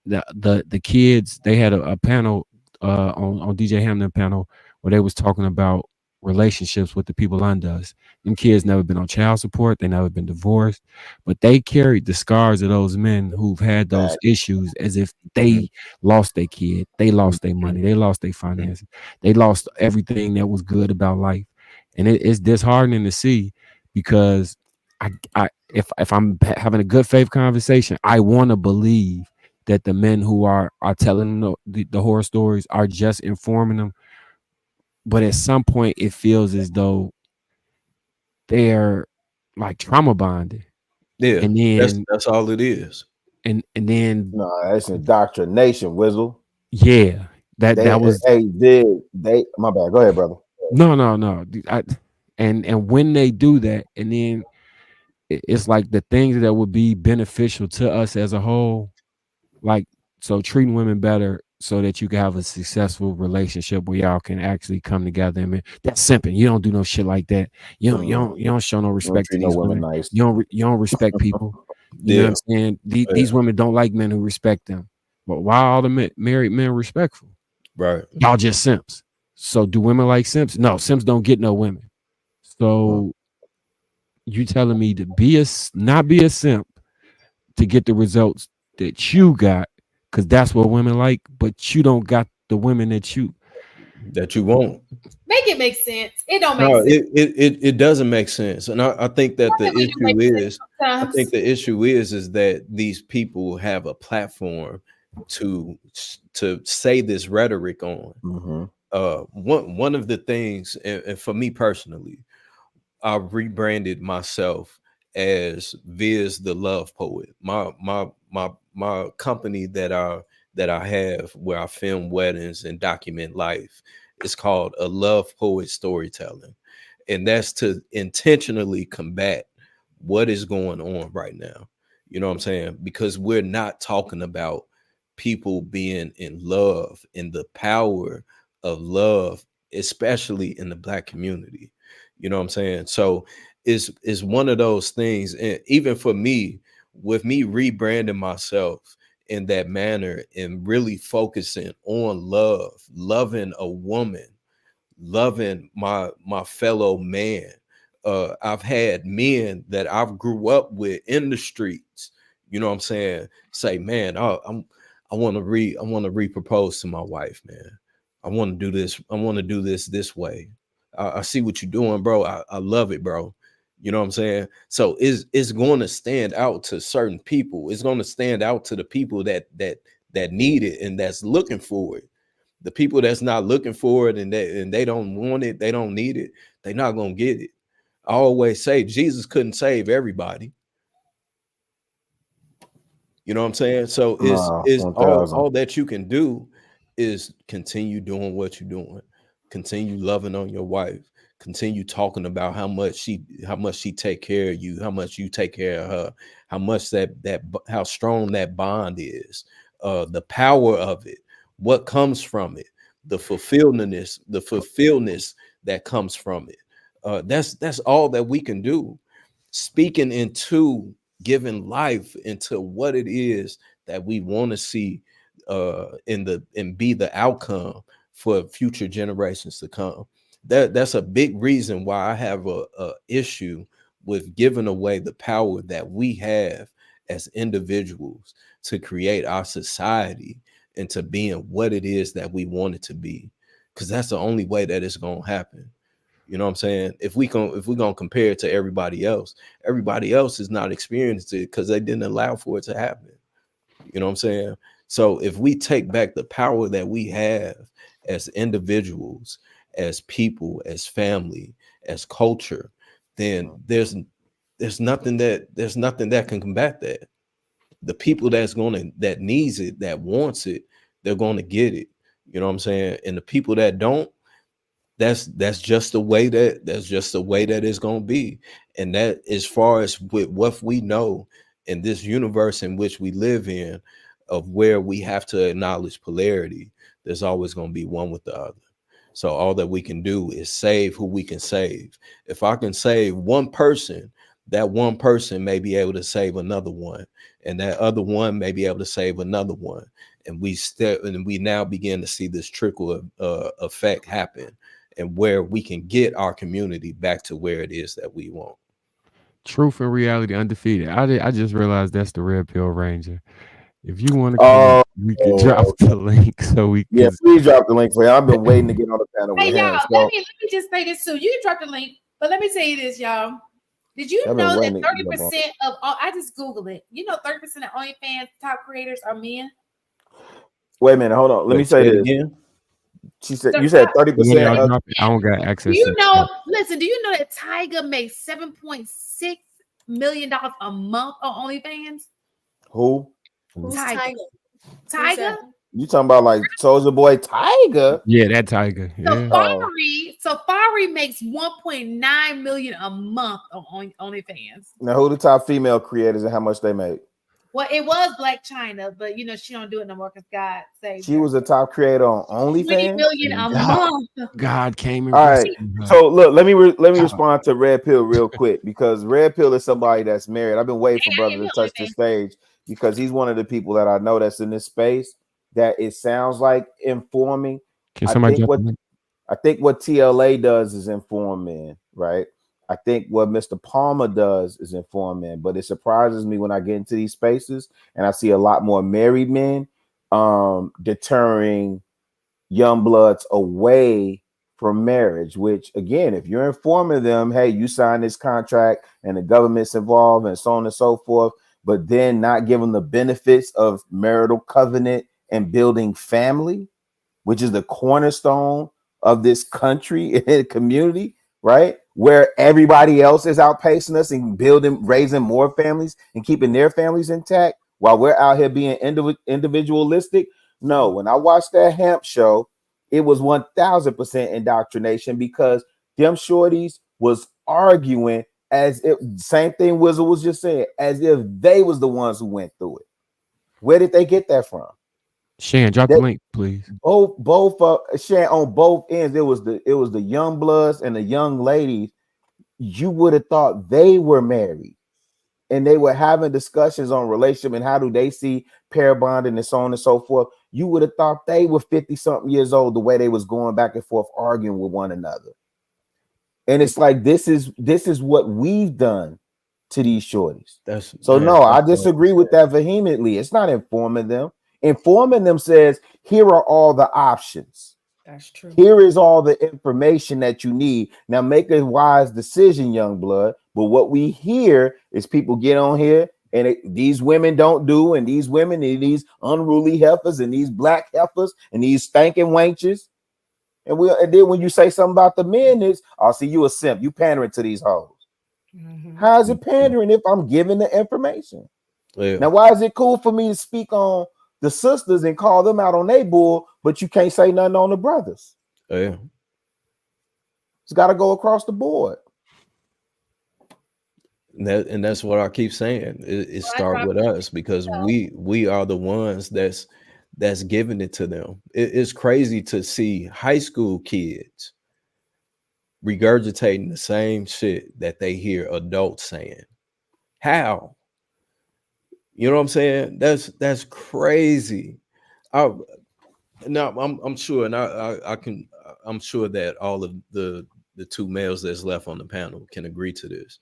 The kids, they had a panel on DJ Hamlin panel where they was talking about relationships with the people under us. Them kids never been on child support. They never been divorced, but they carried the scars of those men who've had those issues as if they lost their kid, they lost their money, they lost their finances, they lost everything that was good about life. And it's disheartening to see because if I'm having a good faith conversation, I want to believe that the men who are telling them the horror stories are just informing them. But at some point, it feels as though they're like trauma bonded. Yeah, and then that's all it is. And then no, that's indoctrination, Wizzle. Yeah, that was. Hey, they? My bad. Go ahead, brother. No. And when they do that, and then it's like the things that would be beneficial to us as a whole, like so treating women better so that you can have a successful relationship where y'all can actually come together. I mean, that's simping. You don't do no shit like that. You don't show no respect to these women. Nice. You don't respect people. You know what I'm saying? These women don't like men who respect them. But why are all the married men respectful? Right. Y'all just simps. So do women like simps? No, simps don't get no women. So you telling me to not be a simp to get the results that you got, because that's what women like, but you don't got the women that you. that you won't. Make it make sense. It don't make No, sense. it doesn't make sense. And I think that the Make issue sense is, I sometimes. think the issue is that these people have a platform to say this rhetoric on. One of the things, and for me personally, I rebranded myself as Viz the Love Poet. My company that I have where I film weddings and document life is called A Love Poet Storytelling. And that's to intentionally combat what is going on right now. You know what I'm saying? Because we're not talking about people being in love and the power of love, especially in the Black community. You know what I'm saying? So it's one of those things. And even for me, with me rebranding myself in that manner and really focusing on love, loving a woman, loving my fellow man. I've had men that I've grew up with in the streets, you know what I'm saying, say, man, I want to re-propose to my wife, man. I want to do this. I want to do this way. I see what you're doing, bro. I love it, bro. You know what I'm saying? So it's going to stand out to certain people. It's going to stand out to the people that need it and that's looking for it. The people that's not looking for it and they don't want it, they don't need it, they're not gonna get it. I always say Jesus couldn't save everybody. You know what I'm saying? So it's all that you can do is continue doing what you're doing, continue loving on your wife, continue talking about how much she take care of you, how much you take care of her, how much how strong that bond is, the power of it, what comes from it, the fulfillmentness that comes from it. That's all that we can do. Speaking into giving life into what it is that we want to see and be the outcome for future generations to come. That's a big reason why I have a issue with giving away the power that we have as individuals to create our society into being what it is that we want it to be, because that's the only way that it's going to happen. You know what I'm saying? If we're gonna compare it to everybody else is not experiencing it because they didn't allow for it to happen. You know what I'm saying? So if we take back the power that we have as individuals, as people, as family, as culture, then there's nothing that can combat that. The people that needs it, that wants it, they're gonna get it. You know what I'm saying? And the people that don't, that's just the way that it's going to be. And that, as far as with what we know in this universe in which we live in, of where we have to acknowledge polarity, there's always going to be one with the other. So all that we can do is save who we can save. If I can save one person, that one person may be able to save another one, and that other one may be able to save another one. And we now begin to see this trickle effect happen, and where we can get our community back to where it is that we want. Truth and reality undefeated. I just realized that's the Red Pill Ranger. If you want to come, we can drop the link so we can. Yeah, please drop the link for him. I've been waiting to get on the panel with him. Y'all, let me just say this too. You can drop the link, but let me say this, y'all. Did you know that 30% of all, I just Googled it. You know, 30% of OnlyFans top creators are men? Wait a minute, hold on. Let me say this again. She said, you said 30%. I don't got access. Do you know? Listen, do you know that Tyga makes $7.6 million a month on OnlyFans? Who? Tyga? You talking about like Soulja Boy Tyga? Yeah, that Tyga. Yeah. Safari makes $1.9 million a month on OnlyFans. Now, who the top female creators and how much they make? Well, it was Black China, but you know she don't do it no more because God saved her. She was a top creator on OnlyFans. $20 million a month. God came in. All right. So look, let me respond to Red Pill real quick, because Red Pill is somebody that's married. I've been waiting for brother to touch the stage because he's one of the people that I know that's in this space that it sounds like informing. Can somebody I think what TLA does is inform men, right? I think what Mr. Palmer does is inform men, but it surprises me when I get into these spaces and I see a lot more married men deterring young bloods away from marriage, which again, if you're informing them, hey, you signed this contract and the government's involved and so on and so forth, but then not give them the benefits of marital covenant and building family, which is the cornerstone of this country and community, right? Where everybody else is outpacing us and building, raising more families and keeping their families intact while we're out here being individualistic. No, when I watched that Hamp show, it was 1000% indoctrination because them shorties was arguing as if, same thing Wizzle was just saying, as if they was the ones who went through it. Where did they get that from? Shan, drop the link, please. Both Shan, on both ends, it was the young bloods and the young ladies. You would have thought they were married and they were having discussions on relationship and how do they see pair bonding and so on and so forth. You would have thought they were 50-something years old the way they was going back and forth arguing with one another. And it's like this is what we've done to these shorties. I disagree with that vehemently. It's not informing them. Informing them says, here are all the options. That's true. Here is all the information that you need. Now make a wise decision, young blood. But what we hear is people get on here and these women don't do, and these women and these unruly heifers and these black heifers and these stinking wenches. And then when you say something about the men, is I'll see you a simp. You pandering to these hoes. Mm-hmm. How is it pandering if I'm giving the information? Yeah. Now, why is it cool for me to speak on the sisters and call them out on their bull, but you can't say nothing on the brothers? Yeah. It's got to go across the board. And that's what I keep saying. It start with us because we are the ones that's giving it to them. It's crazy to see high school kids regurgitating the same shit that they hear adults saying. How? You know what I'm saying? That's crazy. I'm sure, and I'm sure that all of the two males that's left on the panel can agree to this.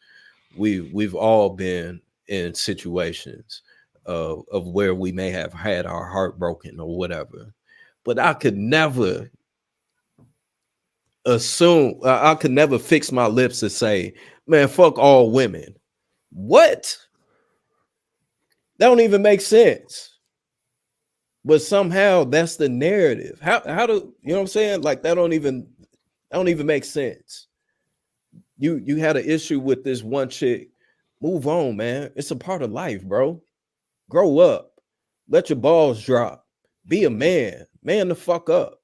We've all been in situations of where we may have had our heart broken or whatever, but I could never assume, I could never fix my lips to say, man, fuck all women. What? That don't even make sense. But somehow that's the narrative. How do you know what I'm saying? Like that don't even make sense. You had an issue with this one chick. Move on, man. It's a part of life, bro. Grow up. Let your balls drop. Be a man. Man the fuck up.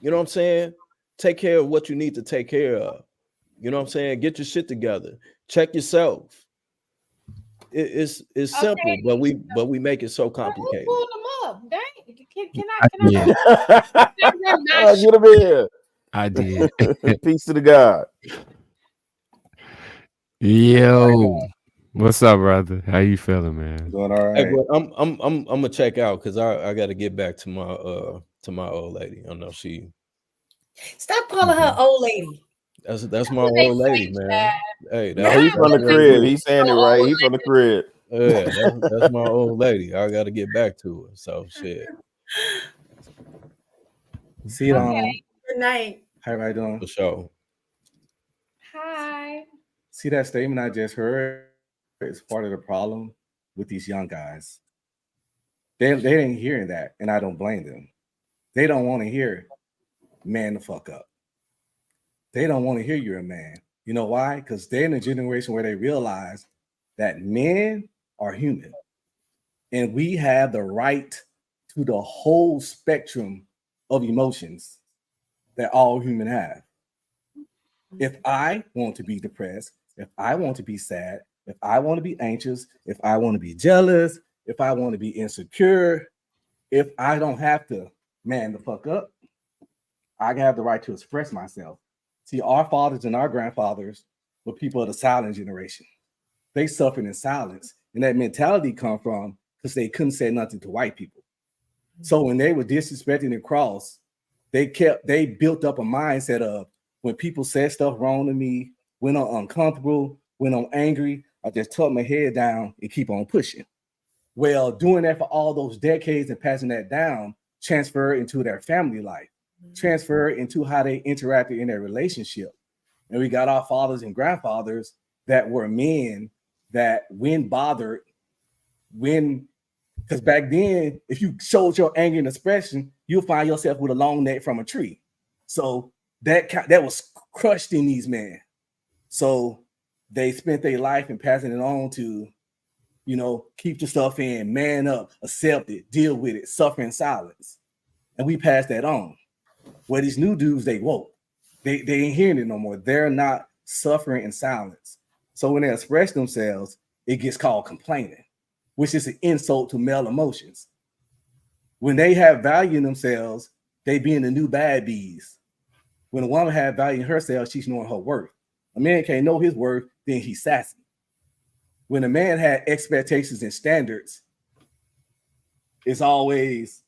You know what I'm saying? Take care of what you need to take care of. You know what I'm saying? Get your shit together. Check yourself. It's simple, but we make it so complicated. Pull them up. Dang. Can I get him in here. I did. Peace to the God. Yo, what's up, brother? How you feeling, man? Doing all right. Hey, bro, I'm gonna check out because I got to get back to my old lady. I know she. Stop calling her old lady. That's my old lady, man. Hey, he's from the crib. He's saying it right. He's from the crib. Yeah, that's my old lady. I got to get back to her. So shit. See you on. Good night. How everybody doing? For sure. Hi. See that statement I just heard is part of the problem with these young guys. They ain't hearing that, and I don't blame them. They don't want to hear man the fuck up. They don't want to hear you're a man. You know why? Because they're in a generation where they realize that men are human. And we have the right to the whole spectrum of emotions that all humans have. If I want to be depressed, if I want to be sad, if I want to be anxious, if I want to be jealous, if I want to be insecure, if I don't have to man the fuck up, I have the right to express myself. See, our fathers and our grandfathers were people of the silent generation. They suffered in silence. And that mentality come from because they couldn't say nothing to white people. So when they were disrespecting the cross, they built up a mindset of when people said stuff wrong to me, when I'm uncomfortable, when I'm angry, I just tuck my head down and keep on pushing. Well, doing that for all those decades and passing that down transferred into their family life. transfer into how they interacted in their relationship. And we got our fathers and grandfathers that were men that when bothered, because back then, if you showed your anger and expression, you'll find yourself with a long neck from a tree. So that was crushed in these men. So they spent their life and passing it on to, keep the stuff in, man up, accept it, deal with it, suffer in silence. And we pass that on. Where these new dudes, they woke. They ain't hearing it no more. They're not suffering in silence. So when they express themselves, it gets called complaining, which is an insult to male emotions. When they have value in themselves, they being the new bad bees. When a woman has value in herself, she's knowing her worth. A man can't know his worth, then he's sassy. When a man had expectations and standards, it's always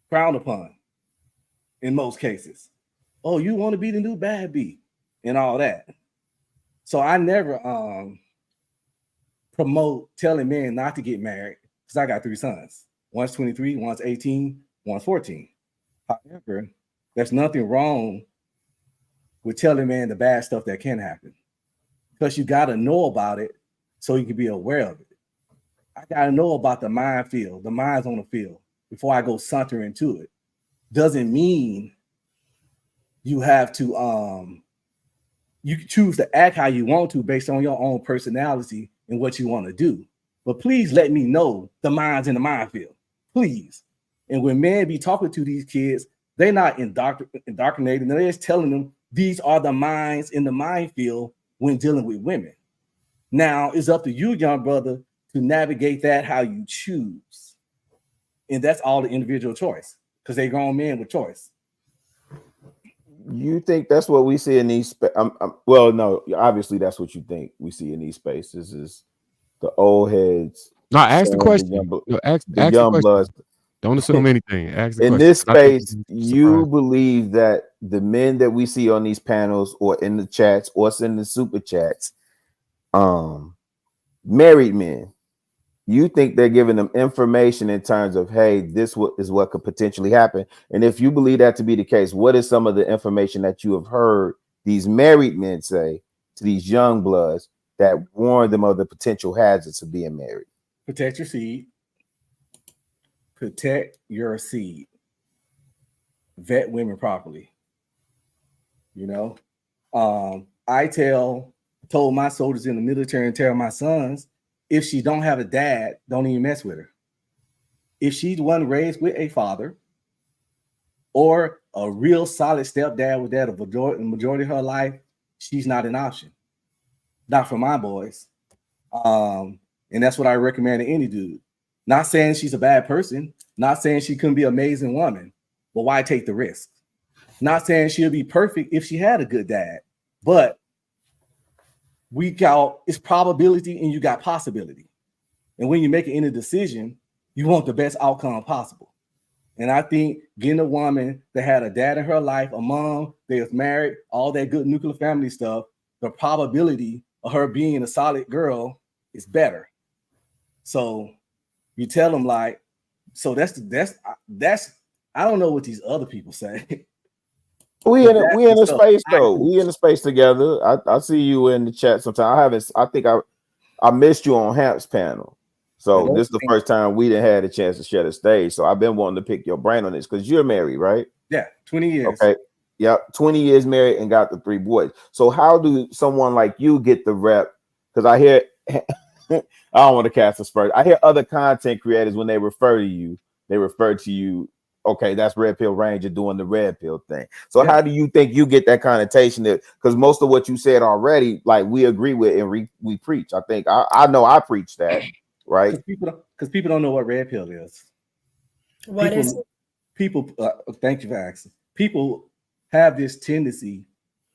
frowned upon in most cases. Oh, you want to be the new bad bee and all that. So I never promote telling men not to get married because I got 3 sons. One's 23, one's 18, one's 14. However, there's nothing wrong with telling men the bad stuff that can happen because you got to know about it so you can be aware of it. I got to know about the minefield, the mines on the field before I go sauntering into it. Doesn't mean you have to you can choose to act how you want to based on your own personality and what you want to do. But please let me know the mines in the minefield, please. And when men be talking to these kids, they're not indoctrinating. They're just telling them these are the mines in the minefield when dealing with women. Now it's up to you, young brother, to navigate that how you choose. And that's all the individual choice because they grown men with choice. You think that's what we see in these? Well, no, obviously that's what you think we see in these spaces is the old heads. No, ask the question. Ask the young bloods. Don't assume anything. Ask the in question. This space, you believe that the men that we see on these panels or in the chats or in the super chats, married men, you think they're giving them information in terms of, hey, this is what could potentially happen. And if you believe that to be the case, what is some of the information that you have heard these married men say to these young bloods that warn them of the potential hazards of being married? Protect your seed. Protect your seed. Vet women properly. I told my soldiers in the military and tell my sons, if she don't have a dad, don't even mess with her. If she's one raised with a father or a real solid stepdad with that the majority of her life, she's not an option. Not for my boys. And that's what I recommend to any dude. Not saying she's a bad person, not saying she couldn't be an amazing woman, but why take the risk? Not saying she'll be perfect if she had a good dad, but it's probability and you got possibility. And when you're making any decision, you want the best outcome possible. And I think getting a woman that had a dad in her life, a mom, they was married, all that good nuclear family stuff, the probability of her being a solid girl is better. So you tell them so that's I don't know what these other people say. We in a space though. We in a space together. I see you in the chat sometimes. I think I missed you on Hamp's panel. So this is the first time we didn't have a chance to share the stage. So I've been wanting to pick your brain on this because you're married, right? Yeah, 20 years. Okay. Yep, 20 years married and got the 3 boys. So how do someone like you get the rep? Because I hear I don't want to cast aspersions. I hear other content creators when they refer to you, okay, that's Red Pill Ranger doing the red pill thing. So how do you think you get that connotation? Because most of what you said already, like we agree with and we preach. I think I know I preach that, right? Because people don't know what red pill is. What is it? People, thank you for asking. People have this tendency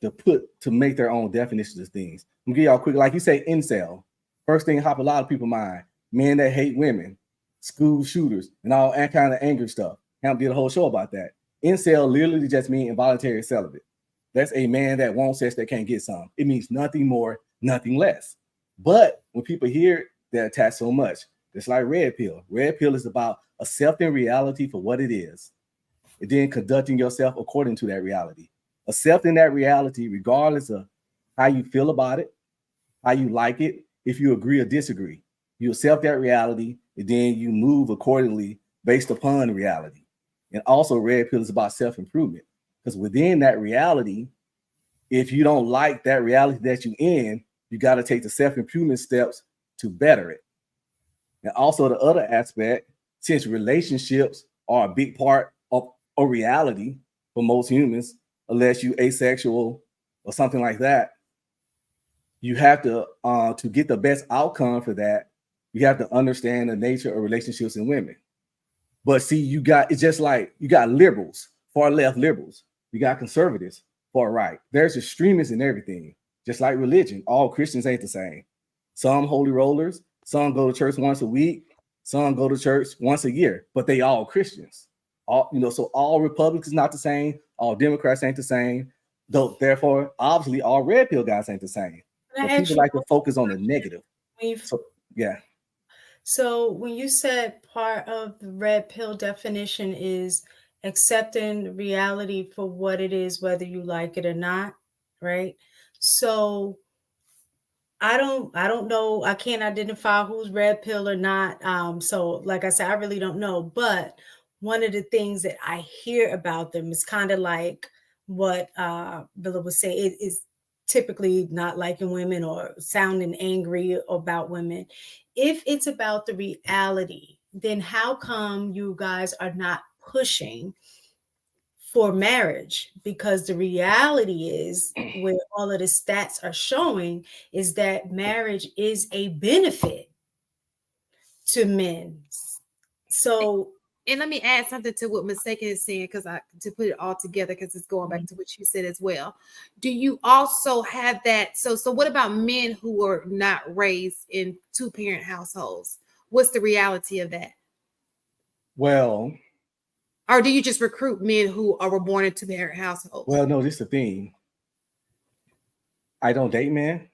to make their own definitions of things. I'm gonna give y'all quick, like you say, incel. First thing hop a lot of people's mind: men that hate women, school shooters, and all that kind of anger stuff. Hamp did a whole show about that. Incel literally just means involuntary celibate. That's a man that wants sex that can't get some. It means nothing more, nothing less. But when people hear it, they're attached so much. It's like red pill. Red pill is about accepting reality for what it is. and then conducting yourself according to that reality. Accepting that reality, regardless of how you feel about it, how you like it, if you agree or disagree. You accept that reality, and then you move accordingly based upon reality. And also, Red Pill is about self-improvement. Because within that reality, if you don't like that reality that you're in, you got to take the self-improvement steps to better it. And also the other aspect, since relationships are a big part of a reality for most humans, unless you asexual or something like that, you have to get the best outcome for that, you have to understand the nature of relationships in women. But see, it's just like you got liberals, far left liberals, you got conservatives, far right. There's extremists in everything, just like religion. All Christians ain't the same. Some holy rollers, some go to church once a week, some go to church once a year, but they all Christians. So all Republicans not the same, all Democrats ain't the same. Though, therefore, obviously, all red pill guys ain't the same. But people like to focus on the negative. So, yeah. So when you said part of the red pill definition is accepting reality for what it is, whether you like it or not, right? So I don't know. I can't identify who's red pill or not. So like I said, I really don't know. But one of the things that I hear about them is kind of like what Billa would say. It is typically not liking women or sounding angry about women. If it's about the reality, then how come you guys are not pushing for marriage? Because the reality is, where all of the stats are showing, is that marriage is a benefit to men. So, and let me add something to what Mistaken is saying, because to put it all together, because it's going back to what you said as well. Do you also have that? So what about men who are not raised in two-parent households? What's the reality of that? Well, or do you just recruit men who were born in two-parent households? Well, no, this is the thing. I don't date men.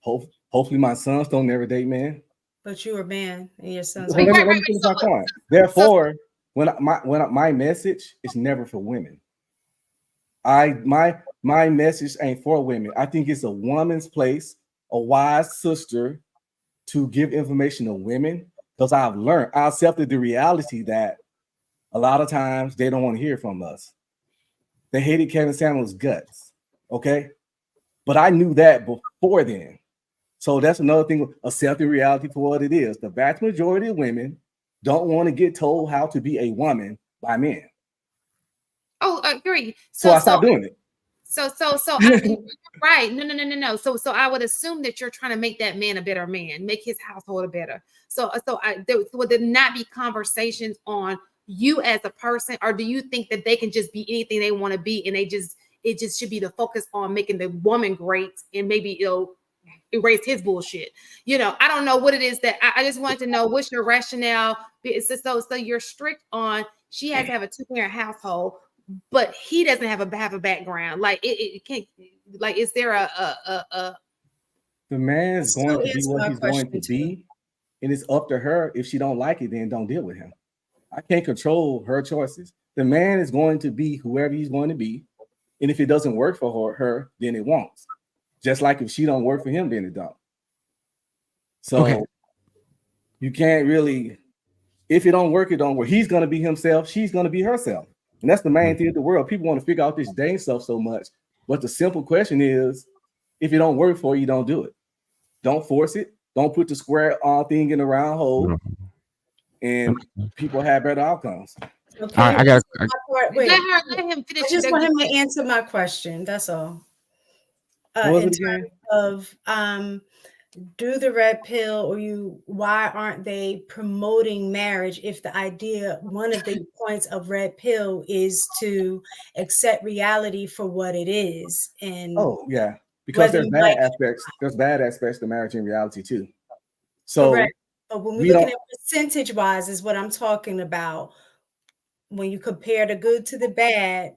Hopefully my sons don't never date men. But you're a man and your son's Let me finish my point. Therefore, my message is never for women. My message ain't for women. I think it's a woman's place, a wise sister, to give information to women, because I accepted the reality that a lot of times they don't want to hear from us. They hated Kevin Samuels' guts, okay? But I knew that before then. So that's another thing, accepting reality for what it is. The vast majority of women don't want to get told how to be a woman by men. Oh, I agree. So I stopped doing it. So right. No. So I would assume that you're trying to make that man a better man, make his household better. Would there not be conversations on you as a person, or do you think that they can just be anything they want to be, and it just should be the focus on making the woman great, and maybe it'll erase his bullshit? I don't know what it is that I just wanted to know. What's your rationale? So you're strict on she has to have a two-parent household, but he doesn't have a background. Like it can't. Like, is there a the man's going to be what he's going to be, and it's up to her. If she don't like it, then don't deal with him. I can't control her choices. The man is going to be whoever he's going to be, and if it doesn't work for her, then it won't. Just like if she don't work for him, then it don't. So you can't really. If it don't work, it don't work. He's going to be himself. She's going to be herself. And that's the main thing of the world. People want to figure out this dang stuff so much. But the simple question is, if it don't work for you, don't do it. Don't force it. Don't put the square thing in the round hole. And people have better outcomes. Okay. I got. Wait, let him finish. I just want him to answer my question. That's all. In terms of do the red pill, why aren't they promoting marriage if the idea, one of the points of red pill is to accept reality for what it is? And because there's bad aspects. There's bad aspects to marriage and reality too. So correct. But when we're looking at percentage wise is what I'm talking about. When you compare the good to the bad,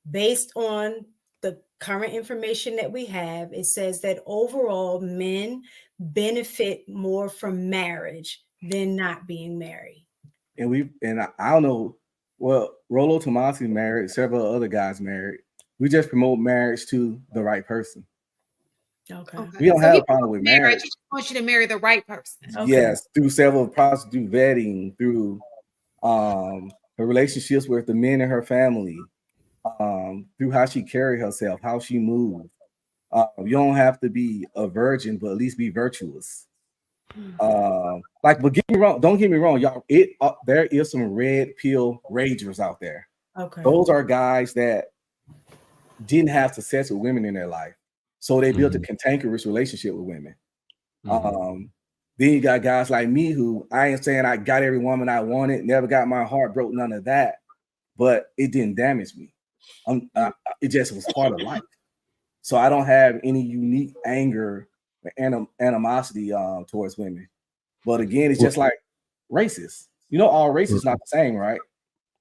based on the current information that we have, it says that overall men benefit more from marriage than not being married. And I don't know Well, Rolo Tomasi married, several other guys married. We just promote marriage to the right person. Okay. We don't So have he a problem with marriage. marriage. He just wants you to marry the right person. Yes, through several processes, through vetting, through her relationships with the men in her family, through how she carried herself, how she moved. You don't have to be a virgin, but at least be virtuous. But get me wrong, don't get me wrong, y'all. There is some red pill ragers out there. Okay. Those are guys that didn't have success with women in their life, so they built a cantankerous relationship with women. Then you got guys like me who I ain't saying I got every woman I wanted, never got my heart broke, none of that, but it didn't damage me. It just was part of life. So I don't have any unique anger or animosity towards women. But again, it's just like racists. You know, all racists not the same, right?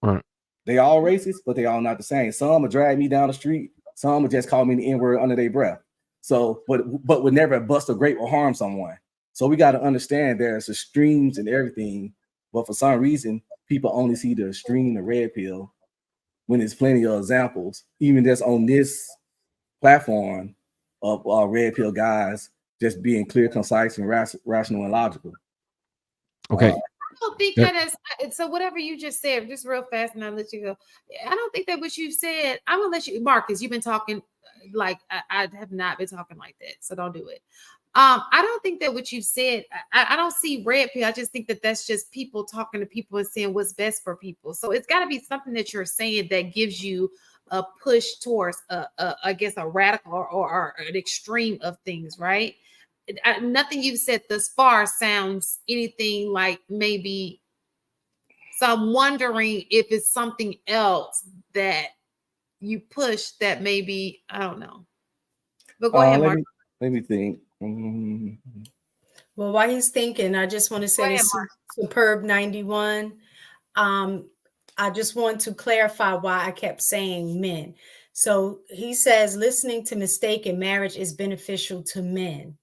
Right. They all racist, but they all not the same. Some will drag me down the street. Some will just call me the N-word under their breath. So, but would never bust a grape or harm someone. So we got to understand there's extremes and everything. But for some reason, people only see the extreme, the red pill, when there's plenty of examples, even just on this platform of red pill guys just being clear, concise, and rational and logical. Okay. I don't think that is so. Whatever you just said, just real fast, and I'll let you go. I don't think that what you said. I'm gonna let you, Marcus. You've been talking like I have not been talking like that, so don't do it. I don't think that what you said. I don't see red pill. I just think that that's just people talking to people and saying what's best for people. So it's got to be something that you're saying that gives you a push towards I guess a radical or an extreme of things, right? Nothing you've said thus far sounds anything like maybe. So I'm wondering if it's something else that you push that maybe I don't know. But go ahead, Mark. Let me think. Well, while he's thinking, I just want to say this Superb 91. I just want to clarify why I kept saying men. So he says listening to mistaken marriage is beneficial to men.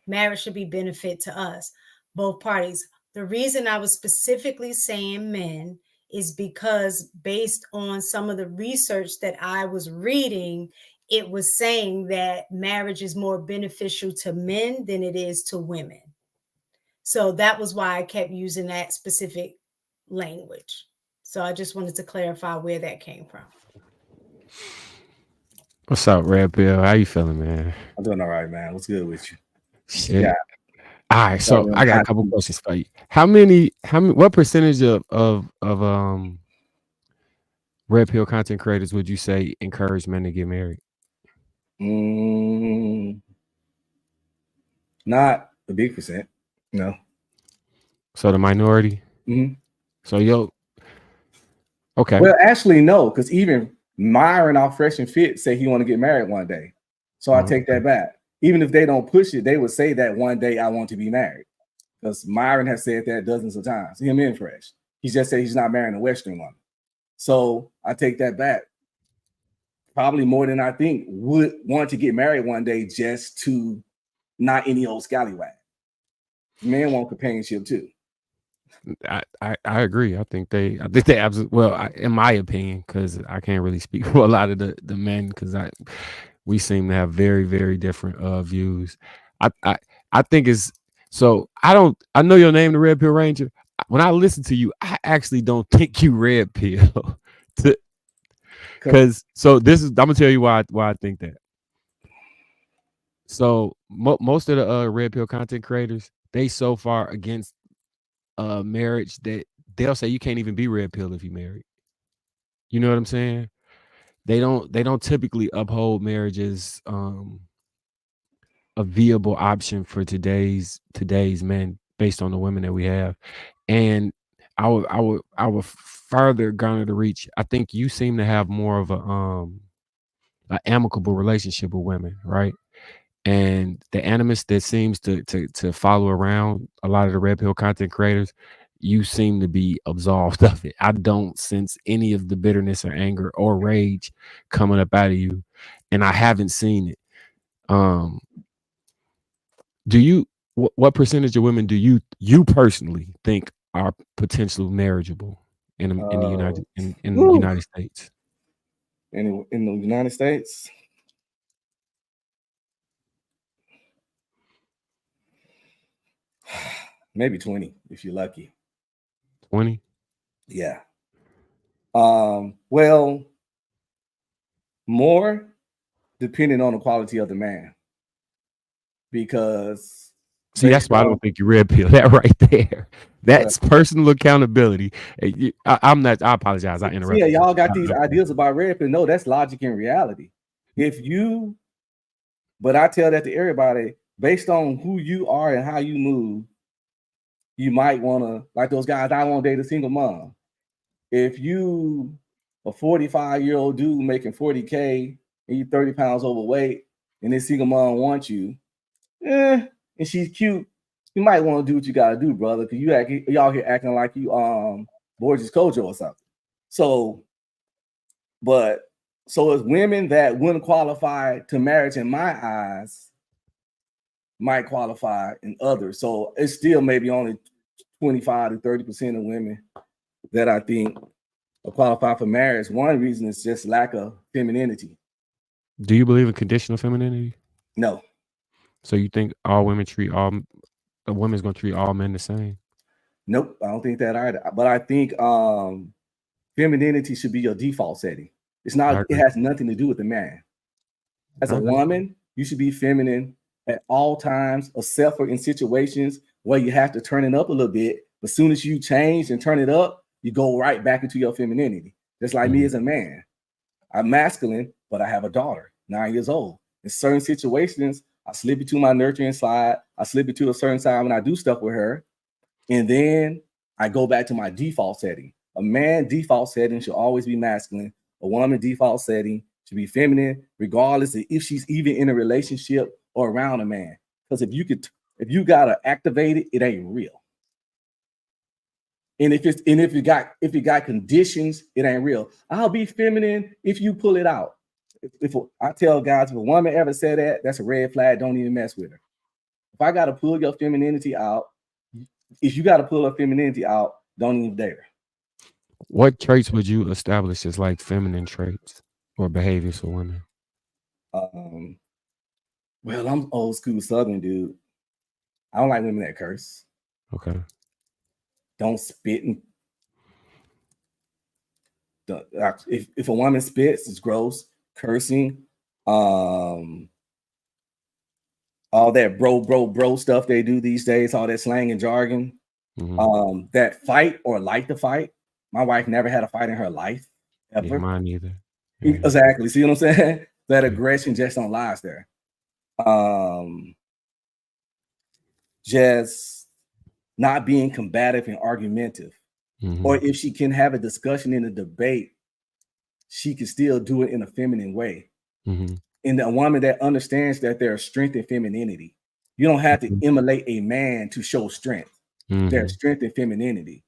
Marriage should be benefit to us, both parties. The reason I was specifically saying men is because based on some of the research that I was reading, it was saying that marriage is more beneficial to men than it is to women. So that was why I kept using that specific language. So I just wanted to clarify where that came from. What's up, Red Bill? How you feeling, man? I'm doing all right, man. What's good with you? Shit. Yeah. All right, so I got a couple questions for you. What percentage of red pill content creators would you say encourage men to get married? Not a big percent. No. So the minority? Mm-hmm. So okay. Well, actually, no, because even Myron off Fresh and Fit say he want to get married one day. So I take that back. Even if they don't push it, they would say that one day I want to be married. Because Myron has said that dozens of times. Him and Fresh. He just said he's not marrying a Western woman. So I take that back. Probably more than I think would want to get married one day just to not any old scallywag. Men want companionship too. I agree. I think they absolutely, well, in my opinion, because I can't really speak for a lot of the men, because we seem to have very, very different views. I think it's so I know your name, the Red Pill Ranger. When I listen to you, I actually don't think you red pill. Because I'm gonna tell you why I think that. So most of the red pill content creators, they so far against marriage that they'll say you can't even be red pill if you married. You know what I'm saying? They don't typically uphold marriage as a viable option for today's men based on the women that we have. And I would further garner the reach. I think you seem to have more of an amicable relationship with women, right? And the animus that seems to follow around a lot of the red pill content creators, you seem to be absolved of it. I don't sense any of the bitterness or anger or rage coming up out of you, and I haven't seen it. Do you? What percentage of women do you personally think are potentially marriageable? in the United in the Woo. United States? In the United States, maybe 20 if you're lucky. 20? Yeah. Well, more depending on the quality of the man. Because See, that's why I don't think you red pill that right there. That's personal accountability. I'm not. I apologize. I interrupted. Yeah, y'all got these ideas about red pill. No, that's logic and reality. But I tell that to everybody, based on who you are and how you move, you might want to, like those guys, I want to date a single mom. If you a 45-year-old dude making 40K and you 30 pounds overweight and this single mom wants you, and she's cute, you might want to do what you gotta do, brother, because y'all here acting like you Borges Kojo or something. So it's women that wouldn't qualify to marriage in my eyes might qualify in others. So it's still maybe only 25 to 30% of women that I think will qualify for marriage. One reason is just lack of femininity. Do you believe in conditional femininity? No. So you think a woman's gonna treat all men the same? Nope, I don't think that either. But I think femininity should be your default setting. It's not. It has nothing to do with the man. As a woman, you should be feminine at all times, except for in situations where you have to turn it up a little bit. But as soon as you change and turn it up, you go right back into your femininity. Just like me as a man. I'm masculine, but I have a daughter, 9 years old. In certain situations, I slip into my nurturing side. I slip into a certain side when I do stuff with her. And then I go back to my default setting. A man default setting should always be masculine. A woman default setting should be feminine, regardless of if she's even in a relationship or around a man. Because if you gotta activate it, it ain't real. And if you got conditions, it ain't real. I'll be feminine if you pull it out. If I tell guys, if a woman ever said that, that's a red flag. Don't even mess with her. If I gotta pull your femininity out, if you gotta pull her femininity out, don't even date her. What traits would you establish as like feminine traits or behaviors for women? Well, I'm old school Southern dude. I don't like women that curse. Okay. Don't spit. If a woman spits, it's gross. Cursing. All that bro stuff they do these days, all that slang and jargon. Mm-hmm. That fight or like to fight. My wife never had a fight in her life, ever. Yeah, mine either. Yeah. Exactly. See what I'm saying? That aggression just don't last there. Just not being combative and argumentative. Mm-hmm. Or if she can have a discussion in a debate, she can still do it in a feminine way. Mm-hmm. And a woman that understands that there's strength in femininity. You don't have to emulate a man to show strength. Mm-hmm. There's strength in femininity.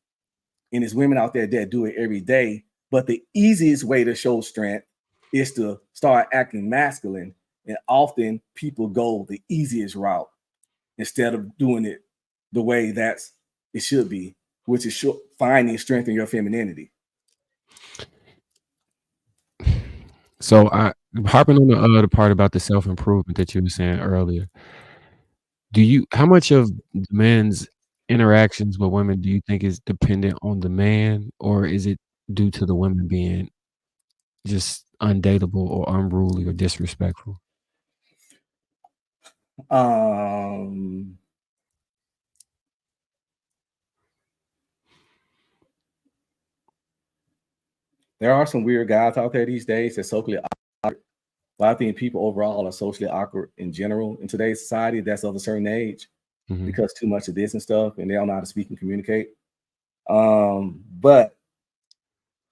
And there's women out there that do it every day. But the easiest way to show strength is to start acting masculine. And often people go the easiest route instead of doing it the way it should be, which is finding strength in your femininity. So harping on the other part about the self-improvement that you were saying earlier, how much of the men's interactions with women do you think is dependent on the man, or is it due to the women being just undateable or unruly or disrespectful? There are some weird guys out there these days that's socially awkward, but I think people overall are socially awkward in general in today's society that's of a certain age, mm-hmm. because too much of this and stuff, and they don't know how to speak and communicate. But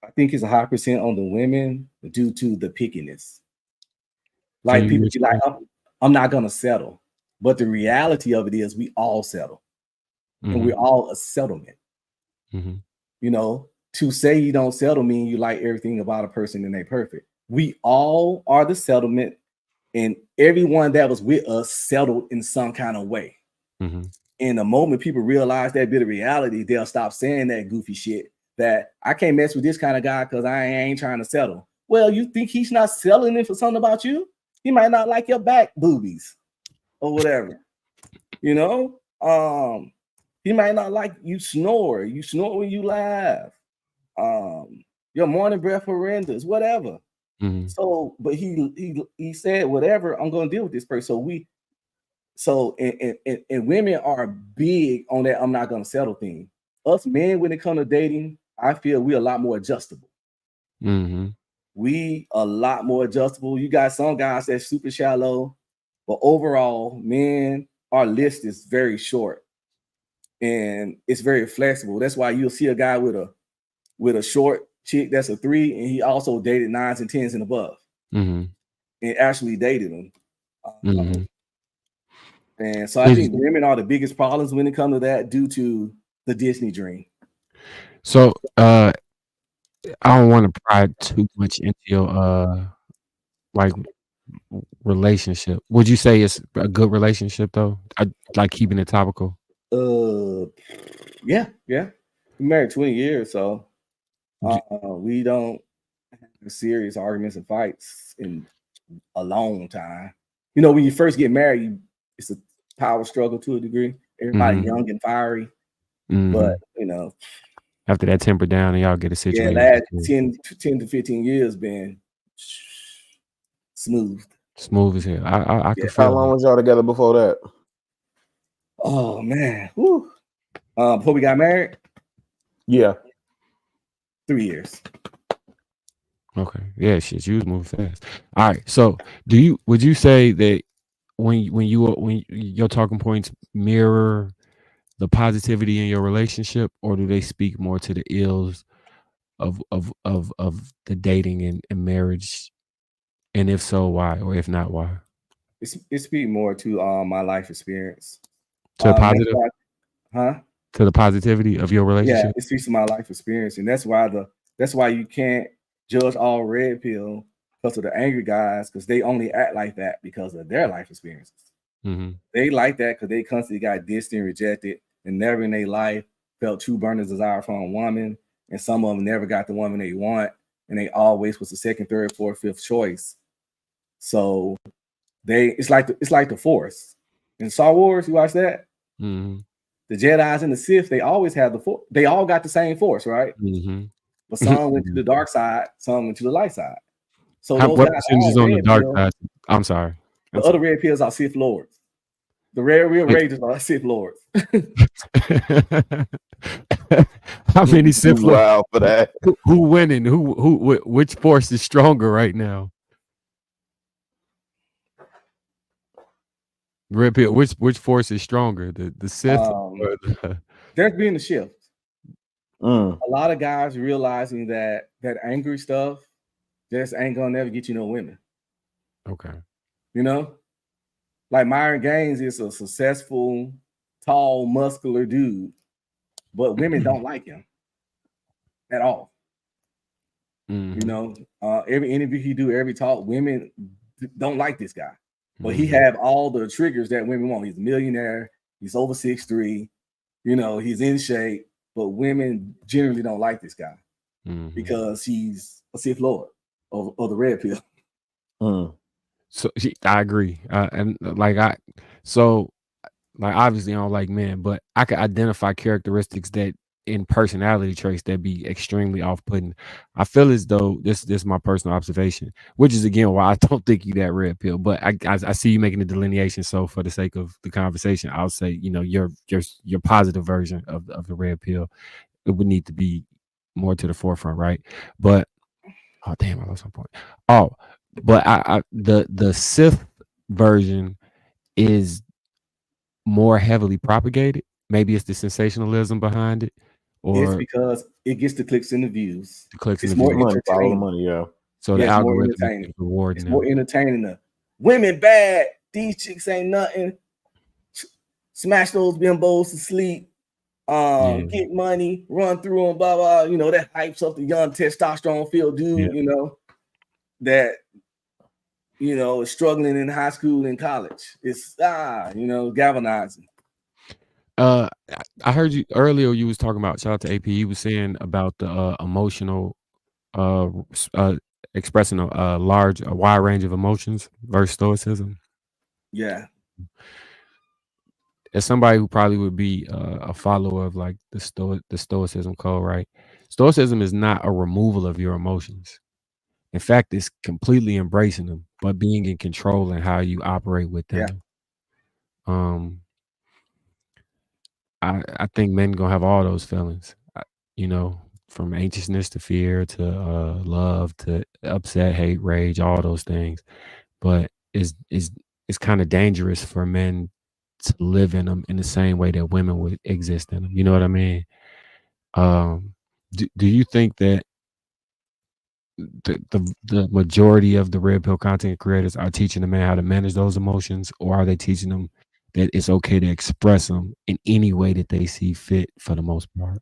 I think it's a high percent on the women due to the pickiness. Like people be like, I'm not gonna settle. But the reality of it is we all settle. Mm-hmm. And we're all a settlement. Mm-hmm. You know, to say you don't settle mean you like everything about a person and they perfect. We all are the settlement, and everyone that was with us settled in some kind of way. Mm-hmm. And the moment people realize that bit of reality, they'll stop saying that goofy shit that I can't mess with this kind of guy because I ain't trying to settle. Well, you think he's not selling it for something about you? He might not like your back boobies or whatever. You know, he might not like you snore. You snore when you laugh. Your morning breath horrendous, whatever. Mhm. So, but he said, whatever, I'm gonna deal with this person. And women are big on that I'm not gonna settle thing. Us men, when it comes to dating, I feel we're a lot more adjustable. Mm-hmm. We a lot more adjustable. You got some guys that's super shallow, but overall, men, our list is very short and it's very flexible. That's why you'll see a guy with a short chick that's a 3, and he also dated 9s and 10s and above, Mm-hmm. and actually dated them. Mm-hmm. And so I think women are the biggest problems when it comes to that, due to the Disney dream. So I don't want to pry too much into your like relationship. Would you say it's a good relationship though? I like keeping it topical. Yeah. We married 20 years, so we don't have serious arguments and fights in a long time. You know, when you first get married, it's a power struggle to a degree. Everybody young and fiery, but you know, after that temper down and y'all get a situation. last 10 to 15 years been smooth as hell. I can How feel long it. was y'all together before that? Oh man. Whew. Before we got married? Yeah. 3 years. Okay. Yeah, shit. You was moving fast. All right. So would you say that when your talking points mirror the positivity in your relationship, or do they speak more to the ills of the dating and marriage? And if so, why? Or if not, why? It speaks more to my life experience. To the positive? To the positivity of your Yeah, relationship? it speaks to my life experience, and that's why you can't judge all red pill because of the angry guys, because they only act like that because of their life experiences. Mm-hmm. They like that because they constantly got dissed and rejected, and never in their life felt true burning desire for a woman, and some of them never got the woman they want, and they always was the second, third, fourth, fifth choice. So it's like the Force in Star Wars. You watch that? Mm-hmm. The Jedis and the Sith, they always have the Force. They all got the same Force, right? Mm-hmm. But some went to the dark side, some went to the light side. So What percentage is on the dark side? I'm sorry. The other red pills are Sith Lords. The real Rangers are Sith Lords. How many Sith Lords? Wow, for that. Who winning? Which force is stronger right now? Red pill. Which force is stronger? The Sith or the... There's been a shift. A lot of guys realizing that angry stuff just ain't gonna never get you no women. Okay. You know, like Myron Gaines is a successful, tall, muscular dude, but women don't like him at all. Mm-hmm. You know, every interview he do, every talk, women don't like this guy. But he have all the triggers that women want. He's a millionaire. He's over 6'3". You know, he's in shape. But women generally don't like this guy because he's a Sith Lord of the red pill. So I agree. Obviously I don't like men, but I can identify characteristics that in personality traits that be extremely off-putting. I feel as though this is my personal observation, which is again why I don't think you that red pill. But I see you making the delineation. So for the sake of the conversation, I'll say, you know, your positive version of the red pill, it would need to be more to the forefront, right? But oh damn, I lost my point. Oh, but the Sith version is more heavily propagated. Maybe it's the sensationalism behind it, or it's because it gets the clicks and the views. It's more money, follow the entertaining. money, yeah. So the algorithm is rewarding It's them. more entertaining. The women bad. These chicks ain't nothing. Smash those bimbos to sleep. Get money, run through them, blah blah. You know, that hypes up the young testosterone filled dude. You know, that is struggling in high school and college. It's galvanizing. I heard you earlier. You was talking about, shout out to AP. You was saying about the emotional, expressing a wide range of emotions versus stoicism. Yeah. As somebody who probably would be a follower of like the stoicism code, right? Stoicism is not a removal of your emotions. In fact, it's completely embracing them, but being in control and how you operate within them. I think men gonna have all those feelings, you know, from anxiousness to fear to love to upset, hate, rage, all those things. But it's kind of dangerous for men to live in them in the same way that women would exist in them. You know what I mean? Do you think that the majority of the red pill content creators are teaching the man how to manage those emotions, or are they teaching them that it's okay to express them in any way that they see fit for the most part?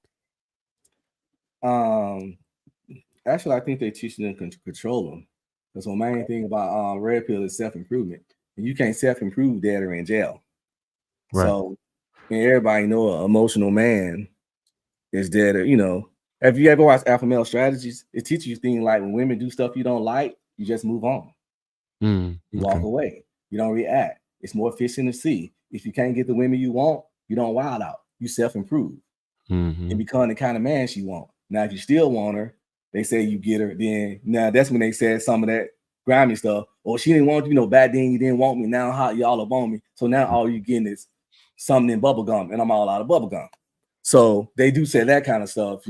Actually, I think they're teaching them to control them. Because the main thing about red pill is self-improvement. And you can't self-improve dead or in jail. Right. So, and everybody know an emotional man is dead. Or, you know, have you ever watched Alpha Male Strategies? It teaches you things like when women do stuff you don't like, you just move on. You walk away. You don't react. It's more fish in the sea. If you can't get the women you want, you don't wild out. You self-improve and become the kind of man she want. Now, if you still want her, they say you get her, then now that's when they said some of that grimy stuff. Or she didn't want you, back then you didn't want me. Now how y'all up on me. So now all you getting is something in bubble gum, and I'm all out of bubble gum. So they do say that kind of stuff,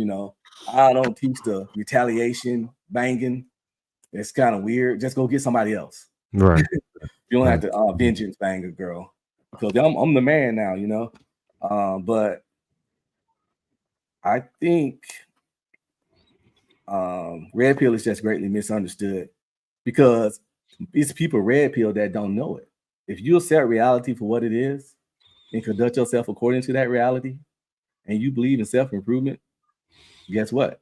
I don't teach the retaliation, banging. It's kind of weird. Just go get somebody else. Right. You don't have to vengeance bang a girl because I'm the man now, but I think red pill is just greatly misunderstood because it's people red pill that don't know it. If you accept reality for what it is and conduct yourself according to that reality and you believe in self-improvement, guess what?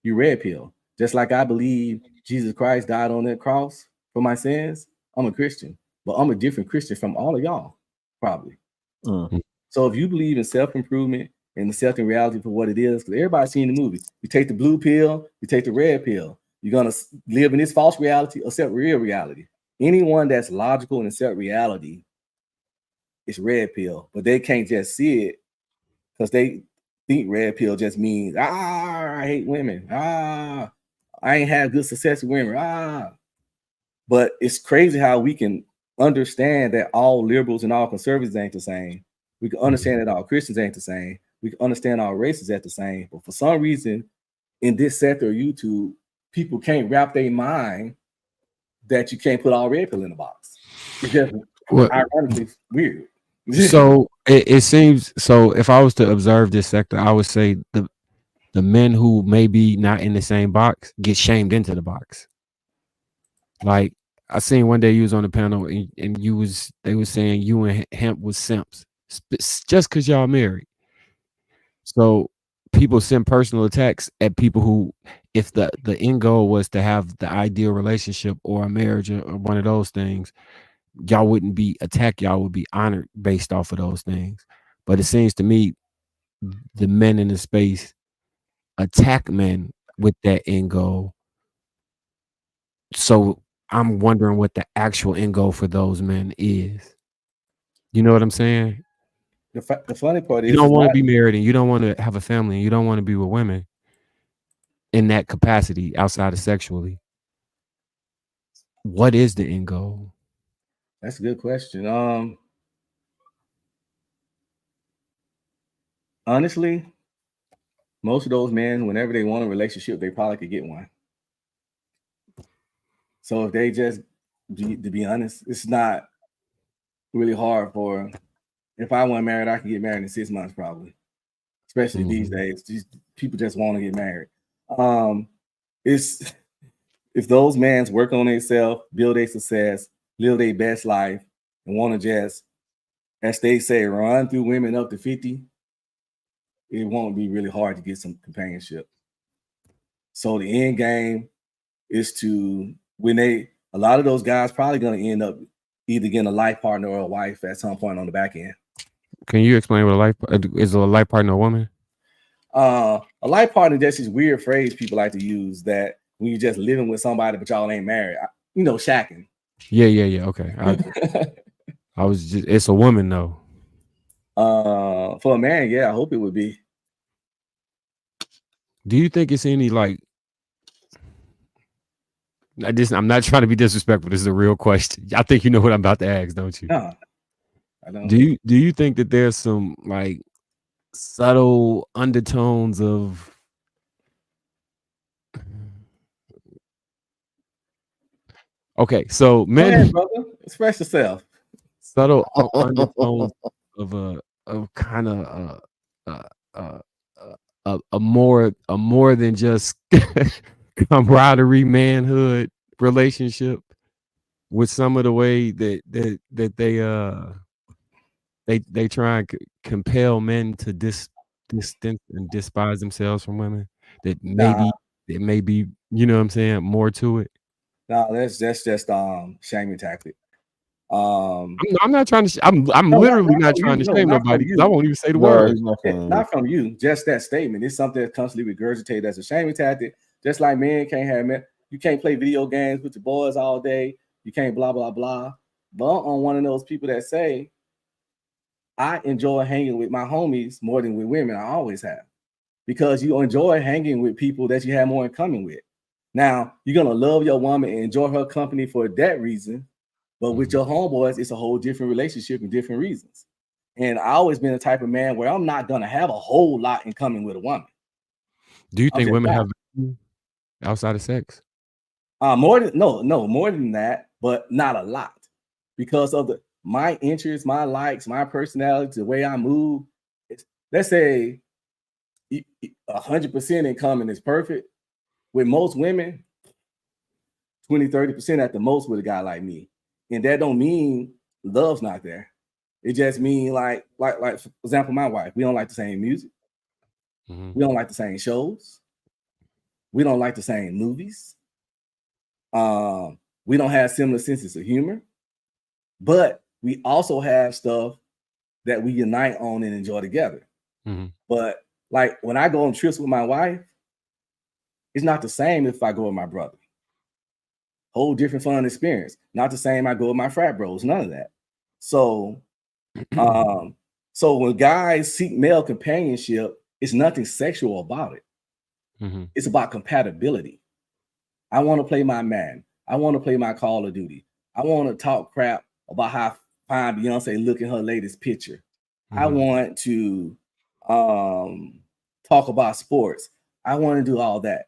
You red pill. Just like I believe Jesus Christ died on that cross for my sins, I'm a Christian, but I'm a different Christian from all of y'all, probably. So if you believe in self-improvement and accepting reality for what it is, because everybody's seen the movie. You take the blue pill, you take the red pill. You're going to live in this false reality, accept real reality. Anyone that's logical and accept reality is red pill, but they can't just see it because they think red pill just means, I hate women. I ain't had good success with women. But it's crazy how we can understand that all liberals and all conservatives ain't the same. We can understand that all Christians ain't the same. We can understand all races ain't the same. But for some reason, in this sector of YouTube, people can't wrap their mind that you can't put all red pill in the box. It's just ironically weird. So it seems, so if I was to observe this sector, I would say the men who may be not in the same box get shamed into the box. Like I seen one day you was on the panel and they were saying you and Hemp was simps just because y'all married. So people send personal attacks at people who, if the end goal was to have the ideal relationship or a marriage or one of those things, y'all wouldn't be attacked. Y'all would be honored based off of those things. But it seems to me the men in the space attack men with that end goal. So I'm wondering what the actual end goal for those men is. You know what I'm saying? The funny part is you don't want to be married and you don't want to have a family and you don't want to be with women in that capacity outside of sexually. What is the end goal? That's a good question. Honestly, most of those men, whenever they want a relationship, they probably could get one. So if they just, to be honest, it's not really hard for. If I want married, I can get married in 6 months probably. Especially these days, these people just want to get married. It's if those men work on themselves, build a success, live their best life, and want to just, as they say, run through women up to 50, it won't be really hard to get some companionship. So the end game is to, a lot of those guys probably going to end up either getting a life partner or a wife at some point on the back end. Can you explain what a life is? A life partner a woman? A life partner, just this weird phrase people like to use that when you're just living with somebody but y'all ain't married. You know, shacking. Yeah. Okay. I was just. It's a woman though. For a man, yeah, I hope it would be. Do you think it's any like? I'm not trying to be disrespectful. This is a real question. I think you know what I'm about to ask, don't you? No, I don't. Do you think that there's some like subtle undertones of so men, go ahead, brother, express yourself. Subtle undertones of a kind of a more than just camaraderie, manhood relationship with some of the way that they try and compel men to distance and despise themselves from women. That maybe it may be, you know what I'm saying, more to it. No, that's just shaming tactic. I'm not trying to. I'm literally not trying to shame nobody because I won't even say the word. Not from you. Just that statement. It's something that's constantly regurgitated as a shaming tactic. Just like men can't have men. You can't play video games with your boys all day. You can't blah blah blah. But I'm on one of those people that say, I enjoy hanging with my homies more than with women. I always have, because you enjoy hanging with people that you have more in common with. Now you're gonna love your woman and enjoy her company for that reason. But with your homeboys, it's a whole different relationship and different reasons. And I always been the type of man where I'm not gonna have a whole lot in common with a woman. Do you think women have outside of sex? More than that, but not a lot, because of my interests, my likes, my personality, the way I move. Let's say 100% in common is perfect. With most women, 20-30% at the most with a guy like me. And that don't mean love's not there. It just means like for example, my wife, we don't like the same music. Mm-hmm. We don't like the same shows. We don't like the same movies. We don't have similar senses of humor. But we also have stuff that we unite on and enjoy together. Mm-hmm. But like when I go on trips with my wife, it's not the same if I go with my brother. Whole different fun experience. Not the same I go with my frat bros, none of that. So so when guys seek male companionship, it's nothing sexual about it. Mm-hmm. It's about compatibility. I want to play my Madden. I want to play my Call of Duty. I want to talk crap about how fine Beyonce look in her latest picture. Mm-hmm. I want to talk about sports. I want to do all that.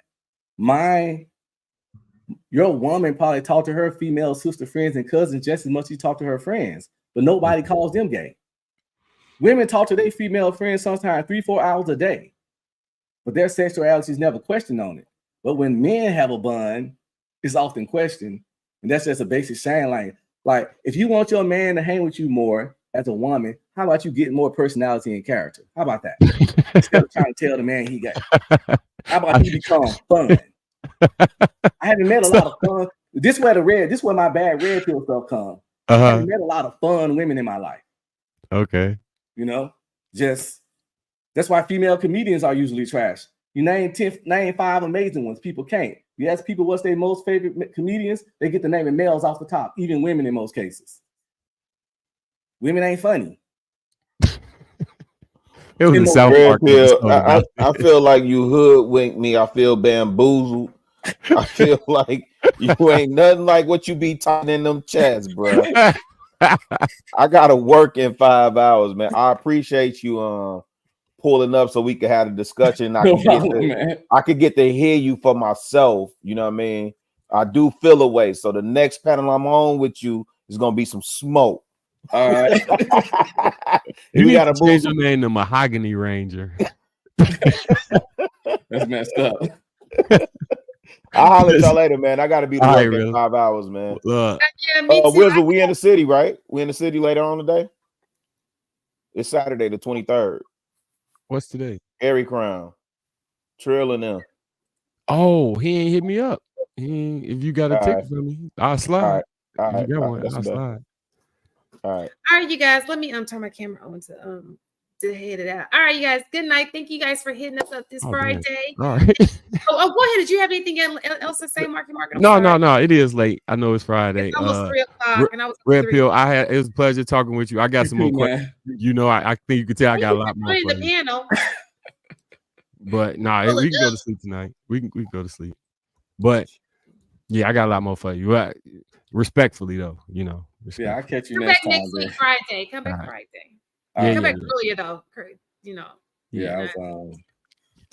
Your woman probably talk to her female sister friends and cousins just as much as you talk to her friends, but nobody calls them gay. Women talk to their female friends sometimes 3-4 hours a day, but their sexuality is never questioned on it. But when men have a bond, it's often questioned, and that's just a basic shame. Like if you want your man to hang with you more as a woman, how about you get more personality and character? How about that? Instead of trying to tell the man he got. How about you become fun? I haven't met a lot of fun. This is where my bad red pill stuff comes. I haven't met a lot of fun women in my life. Okay. You know, just that's why female comedians are usually trash. You name 5 amazing ones, people can't. You ask people what's their most favorite comedians, they get the name of males off the top, even women in most cases. Women ain't funny. It was a South Park episode. I feel like you hoodwinked me. I feel bamboozled. I feel like you ain't nothing like what you be talking in them chats, bro. I gotta work in 5 hours, man. I appreciate you pulling up so we could have a discussion. I could get to hear you for myself. You know what I mean? I do feel away. So the next panel I'm on with you is gonna be some smoke. All right. You need to change your name to Mahogany Ranger. That's messed up. I'll holler at y'all later, man. I gotta be to work in 5 hours, man. Wizard, we in the city, right? We in the city later on today. It's Saturday, the 23rd. What's today? Airy Crown. Trill and them. Oh, he ain't hit me up. If you got a ticket for me, I'll slide. All right. You got one, I'll slide. All right. All right, you guys. Let me turn my camera on to head it out. All right, you guys. Good night. Thank you guys for hitting us up this Friday. All right. Oh, go ahead. Did you have anything else to say, Marky Mark? No. It is late. I know it's Friday. It's almost 3 o'clock, and I was Red Pill. It was a pleasure talking with you. I got some more questions. You know, I think you could tell I got a lot more. The panel. But we can go to sleep tonight. We can go to sleep. But yeah, I got a lot more for you. Respectfully though, you know. Yeah, I'll catch you Come next back time. next week, Friday. Come back Friday. Come back earlier though. You know. Yeah, I was all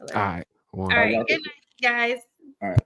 right. All right. All right. Good night, guys. All right.